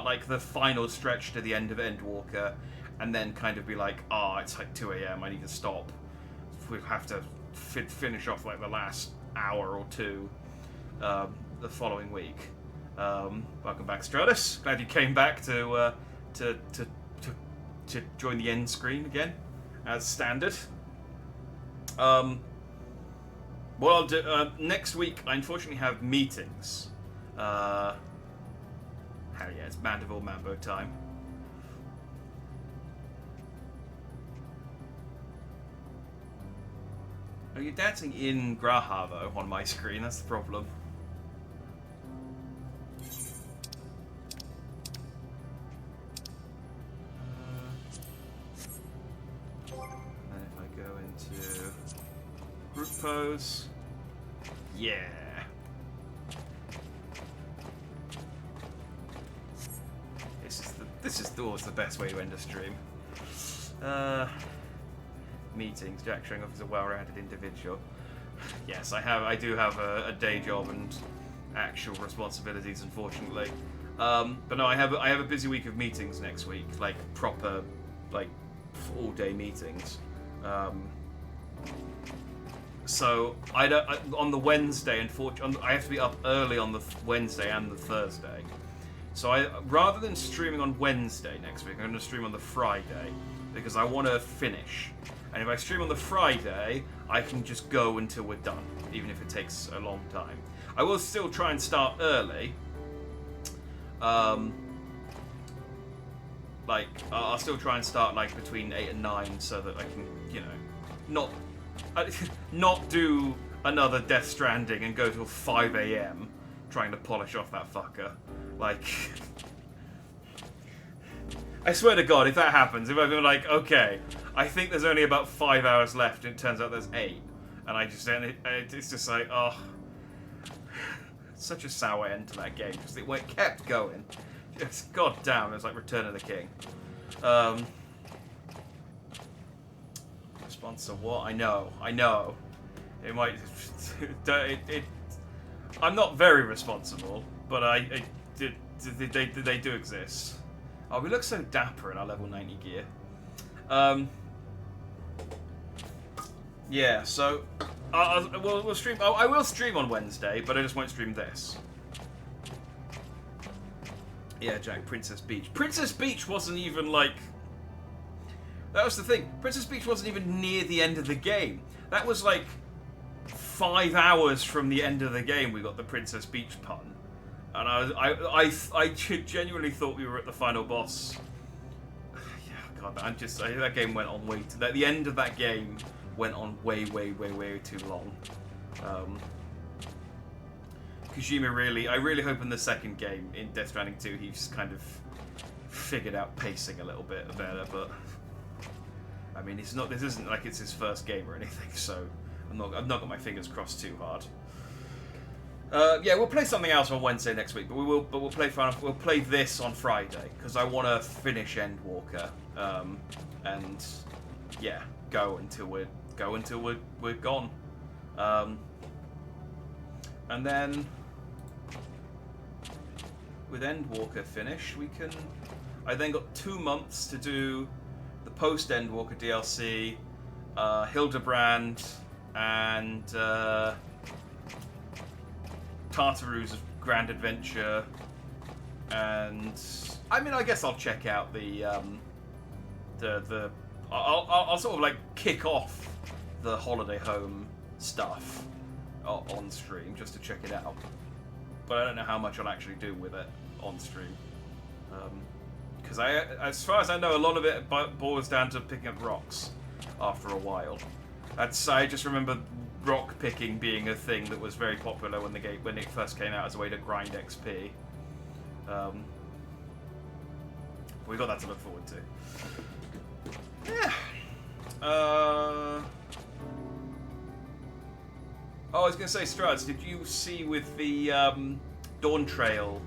like the final stretch to the end of Endwalker, and then kind of be like, it's like 2 AM, I need to stop. We have to finish off like the last hour or two the following week. Welcome back, Stratus. Glad you came back to to join the end screen again, as standard. What I'll do next week, I unfortunately have meetings. Hell yeah, it's Mandeville Mambo time. Oh, you're dancing in Graha though on my screen. That's the problem. And then if I go into group pose, yeah. This is always the best way to end a stream. Meetings. Jack showing off as a well-rounded individual. Yes, I do have a day job and actual responsibilities, unfortunately. But no, I have a busy week of meetings next week, like proper, like all-day meetings. So on the Wednesday, unfortunately, I have to be up early on the Wednesday and the Thursday. So rather than streaming on Wednesday next week, I'm going to stream on the Friday because I want to finish. And if I stream on the Friday, I can just go until we're done, even if it takes a long time. I will still try and start early. I'll still try and start like between 8 and 9 so that I can, you know, not do another Death Stranding and go till 5 AM trying to polish off that fucker. Like, I swear to God, if that happens, if I've been like, okay, I think there's only about 5 hours left, and it turns out there's 8, and it's just like, oh, such a sour end to that game. Just it kept going. Just, God damn, it was like Return of the King. Sponsor what? I know. It might. I'm not very responsible, but they do exist. Oh, we look so dapper in our level 90 gear. Yeah, so we'll stream. Oh, I will stream on Wednesday, but I just won't stream this. Yeah, Jack, Princess Beach. Princess Beach wasn't even like. That was the thing. Princess Beach wasn't even near the end of the game. That was like 5 hours from the end of the game. We got the Princess Beach pun, and I genuinely thought we were at the final boss. Yeah, God, that game went on way. The end of that game went on way too long. Kojima I really hope in the second game, in Death Stranding 2, he's kind of figured out pacing a little bit better, but I mean, this isn't like it's his first game or anything, so I've not got my fingers crossed too hard. Yeah, we'll play something else on Wednesday next week, but we'll play this on Friday, because I want to finish Endwalker, and yeah, go until we're gone. And then with Endwalker finish, I then got 2 months to do the post Endwalker DLC, Hildebrand, and Tartaru's Grand Adventure, and I mean, I guess I'll check out I'll sort of like kick off the holiday home stuff on stream just to check it out, but I don't know how much I'll actually do with it on stream, because as far as I know, a lot of it boils down to picking up rocks after a while. I just remember rock picking being a thing that was very popular when it first came out as a way to grind XP. We got that to look forward to. Yeah. Oh, I was going to say, Struts, did you see with the Dawn Trail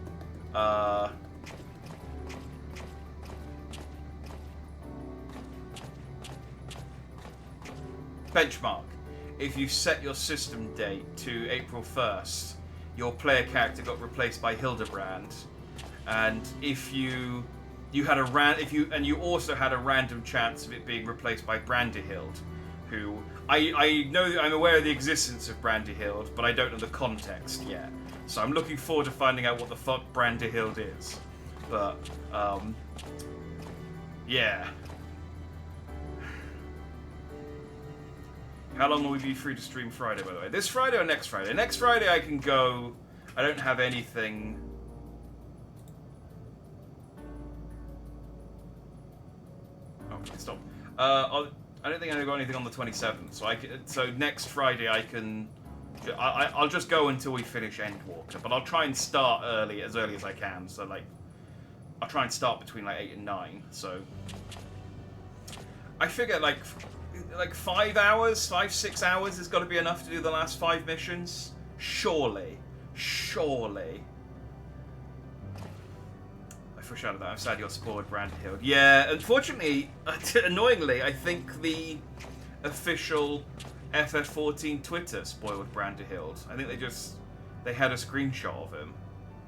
benchmark? If you set your system date to April 1st, your player character got replaced by Hildebrand, and if you also had a random chance of it being replaced by Brandyhild, who I'm aware of the existence of Brandyhild, but I don't know the context yet. So I'm looking forward to finding out what the fuck Brandyhild is. But Yeah. How long will we be free to stream Friday, by the way? This Friday or next Friday? Next Friday I can go. I don't have anything. Oh, stop. I don't think I've got anything on the 27th, so next Friday I can. I'll just go until we finish Endwalker, but I'll try and start as early as I can. So like, I'll try and start between like 8 and 9. So I figure like 5 hours, 6 hours has got to be enough to do the last 5 missions. Surely. I foreshadowed that. I'm sad you're spoiled, Brandhild. Yeah, unfortunately, annoyingly, I think the official FF14 Twitter spoiled Brandhild. I think they had a screenshot of him.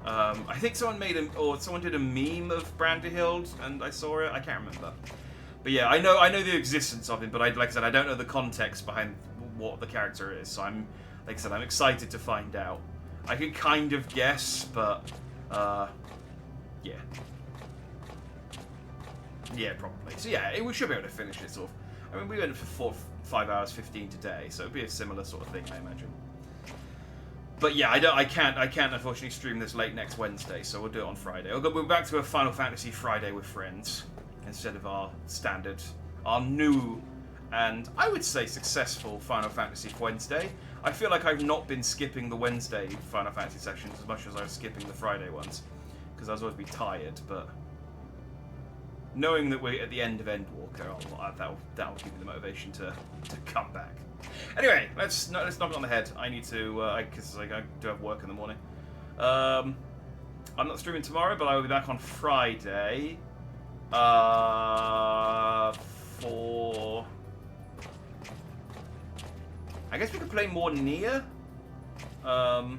I think someone did a meme of Brandhild, and I saw it. I can't remember. But yeah, I know the existence of him, but like I said, I don't know the context behind what the character is. So I'm excited to find out. I can kind of guess, but yeah. Yeah, probably. So yeah, we should be able to finish it sort of. I mean, we went for 5 hours 15 today, so it'd be a similar sort of thing, I imagine. But yeah, I can't unfortunately stream this late next Wednesday, so we'll do it on Friday. We're back to a Final Fantasy Friday with friends instead of our new and I would say successful Final Fantasy Wednesday. I feel like I've not been skipping the Wednesday Final Fantasy sessions as much as I was skipping the Friday ones, because I was always be tired, but knowing that we're at the end of Endwalker, that'll give me the motivation to come back. Anyway, let's knock it on the head. I need to, because I do have work in the morning. I'm not streaming tomorrow, but I will be back on Friday. For... I guess we could play more Nier. I'll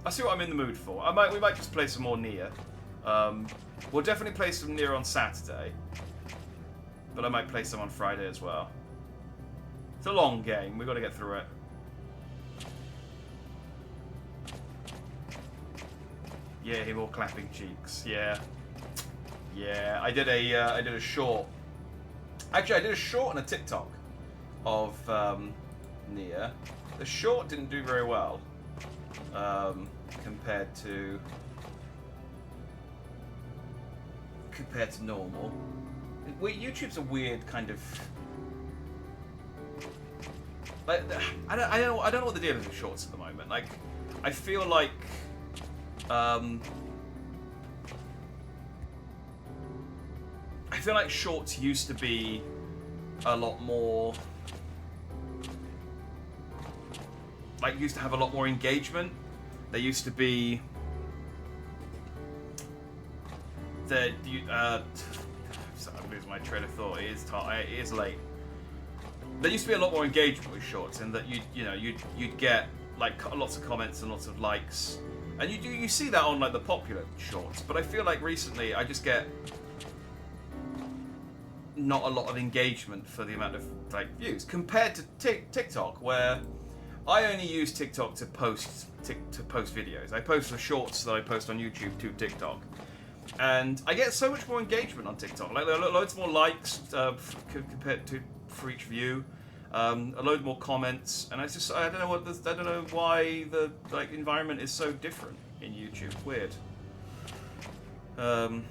see what I'm in the mood for. We might just play some more Nier. We'll definitely play some Nier on Saturday, but I might play some on Friday as well. It's a long game. We've got to get through it. Yeah, more clapping cheeks. Yeah. I did a short. Actually, I did a short and a TikTok of Nier. The short didn't do very well compared to normal. YouTube's a weird kind of like I don't know what the deal is with shorts at the moment. Like I feel like shorts used to be a lot more used to have a lot more engagement. They used to be I'm losing my train of thought. It is late. There used to be a lot more engagement with shorts, in that you'd get like lots of comments and lots of likes, and you see that on like the popular shorts. But I feel like recently I just get not a lot of engagement for the amount of like views compared to TikTok, where I only use TikTok to post videos. I post the shorts that I post on YouTube to TikTok. And I get so much more engagement on TikTok. Like there are loads more likes compared to for each view, a load more comments, and I don't know why the environment is so different in YouTube. Weird. We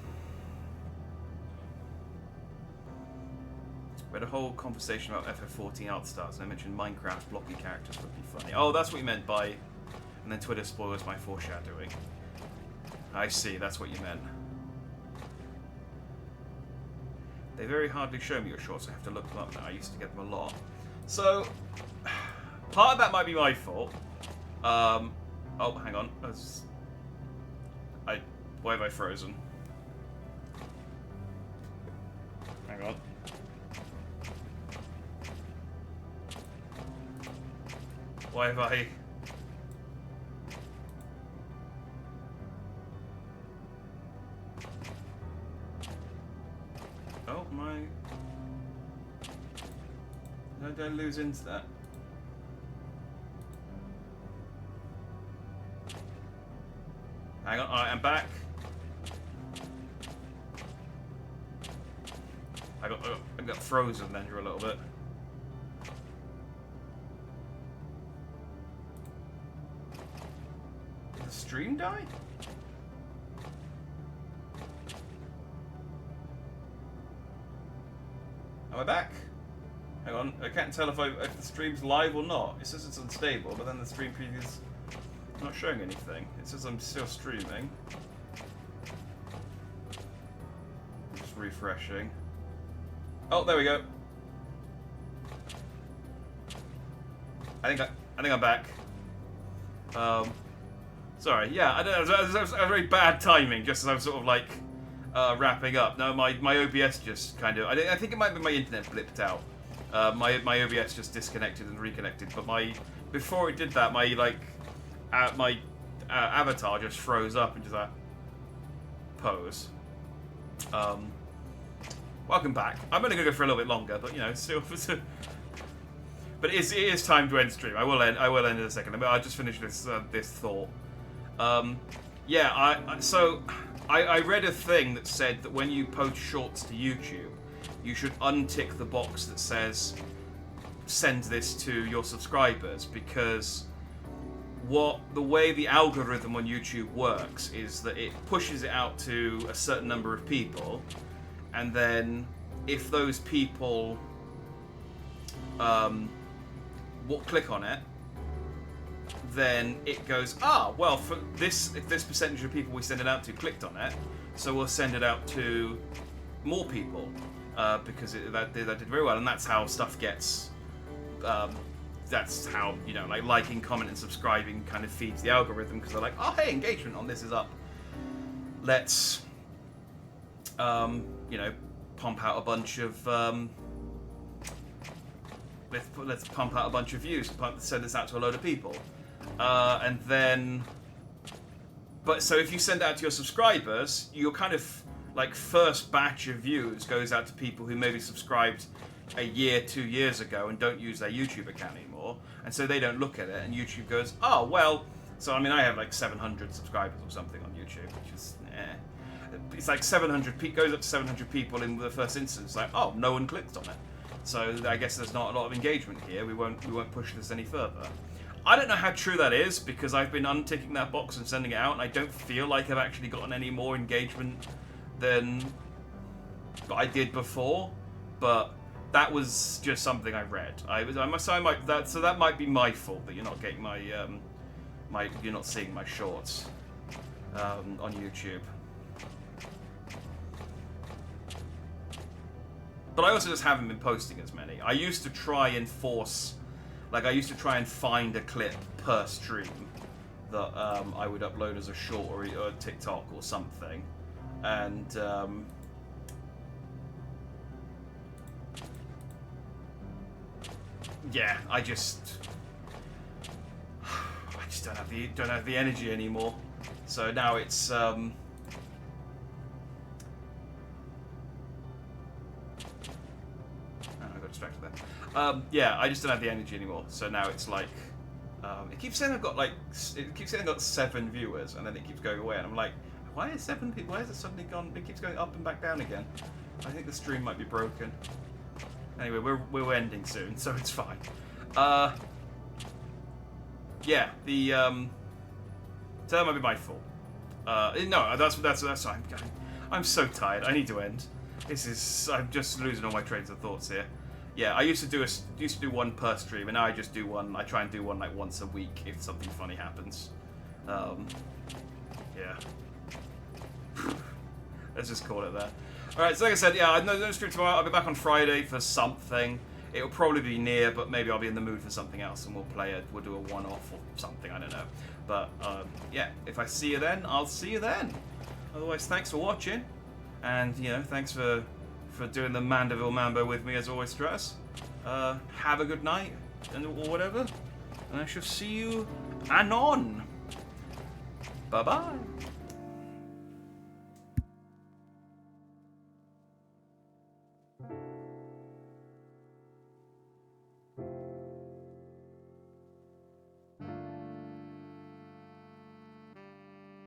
had a whole conversation about FF14 art styles, and I mentioned Minecraft blocky characters would be funny. Oh, that's what you meant by, and then Twitter spoils my foreshadowing. I see, that's what you meant. They very hardly show me your shorts, I have to look them up now. I used to get them a lot. So, part of that might be my fault. Oh, hang on. Why have I frozen? Hang on. Why have I... Oh, my... Did I lose into that? Hang on, alright, I'm back. I got frozen then for a little bit. Did the stream die? Am I back? Hang on, I can't tell if the stream's live or not. It says it's unstable, but then the stream preview is not showing anything. It says I'm still streaming. Just refreshing. Oh, there we go. I think I'm back. Sorry. Yeah, I don't know. That was very bad timing. Just as I was sort of like wrapping up. No, my OBS just kind of. I think it might be my internet blipped out. My OBS just disconnected and reconnected. But before it did that, my avatar just froze up into that pose. Welcome back. I'm only gonna go for a little bit longer, but you know, still. But it is time to end stream. I will end in a second. I'll just finish this thought. Yeah, I read a thing that said that when you post shorts to YouTube, you should untick the box that says send this to your subscribers, because the way the algorithm on YouTube works is that it pushes it out to a certain number of people, and then if those people click on it, then it goes, well, if this percentage of people we send it out to clicked on it, so we'll send it out to more people, because that did very well, and that's how stuff gets. That's how, you know, like liking, comment, and subscribing kind of feeds the algorithm, because they're like, oh hey, engagement on this is up. Let's, you know, pump out a bunch of. Let's pump out a bunch of views, send this out to a load of people. And then, but so if you send it out to your subscribers, your kind of like first batch of views goes out to people who maybe subscribed a year, 2 years ago and don't use their YouTube account anymore, and so they don't look at it, and YouTube goes, oh well. So I mean, I have like 700 subscribers or something on YouTube, which is it's like 700 goes up to 700 people in the first instance. Like, oh, no one clicked on it. So I guess there's not a lot of engagement here. We won't push this any further. I don't know how true that is, because I've been unticking that box and sending it out, and I don't feel like I've actually gotten any more engagement than I did before. But that was just something I read. That might be my fault that you're not getting you're not seeing my shorts on YouTube. But I also just haven't been posting as many. I used to try and find a clip per stream that I would upload as a short or a TikTok or something. And yeah, I just don't have the energy anymore. So now it's yeah, I just don't have the energy anymore. So now it's like, it keeps saying I've got 7 viewers, and then it keeps going away, and I'm like, why is 7 people? Why has it suddenly gone? It keeps going up and back down again. I think the stream might be broken. Anyway, we're ending soon, so it's fine. Yeah, so that might be my fault. No, that's fine. I'm so tired. I need to end. I'm just losing all my trains of thoughts here. Yeah, I used to do one per stream, and now I just do one. I try and do one like once a week if something funny happens. Yeah. Let's just call it there. Alright, so like I said, yeah, no stream tomorrow. I'll be back on Friday for something. It'll probably be near, but maybe I'll be in the mood for something else, and we'll do a one-off or something, I don't know. But, yeah, if I see you then, I'll see you then. Otherwise, thanks for watching, and, you know, thanks for doing the Mandeville Mambo with me, as always, Stress. Have a good night, or whatever, and I shall see you anon. Bye-bye.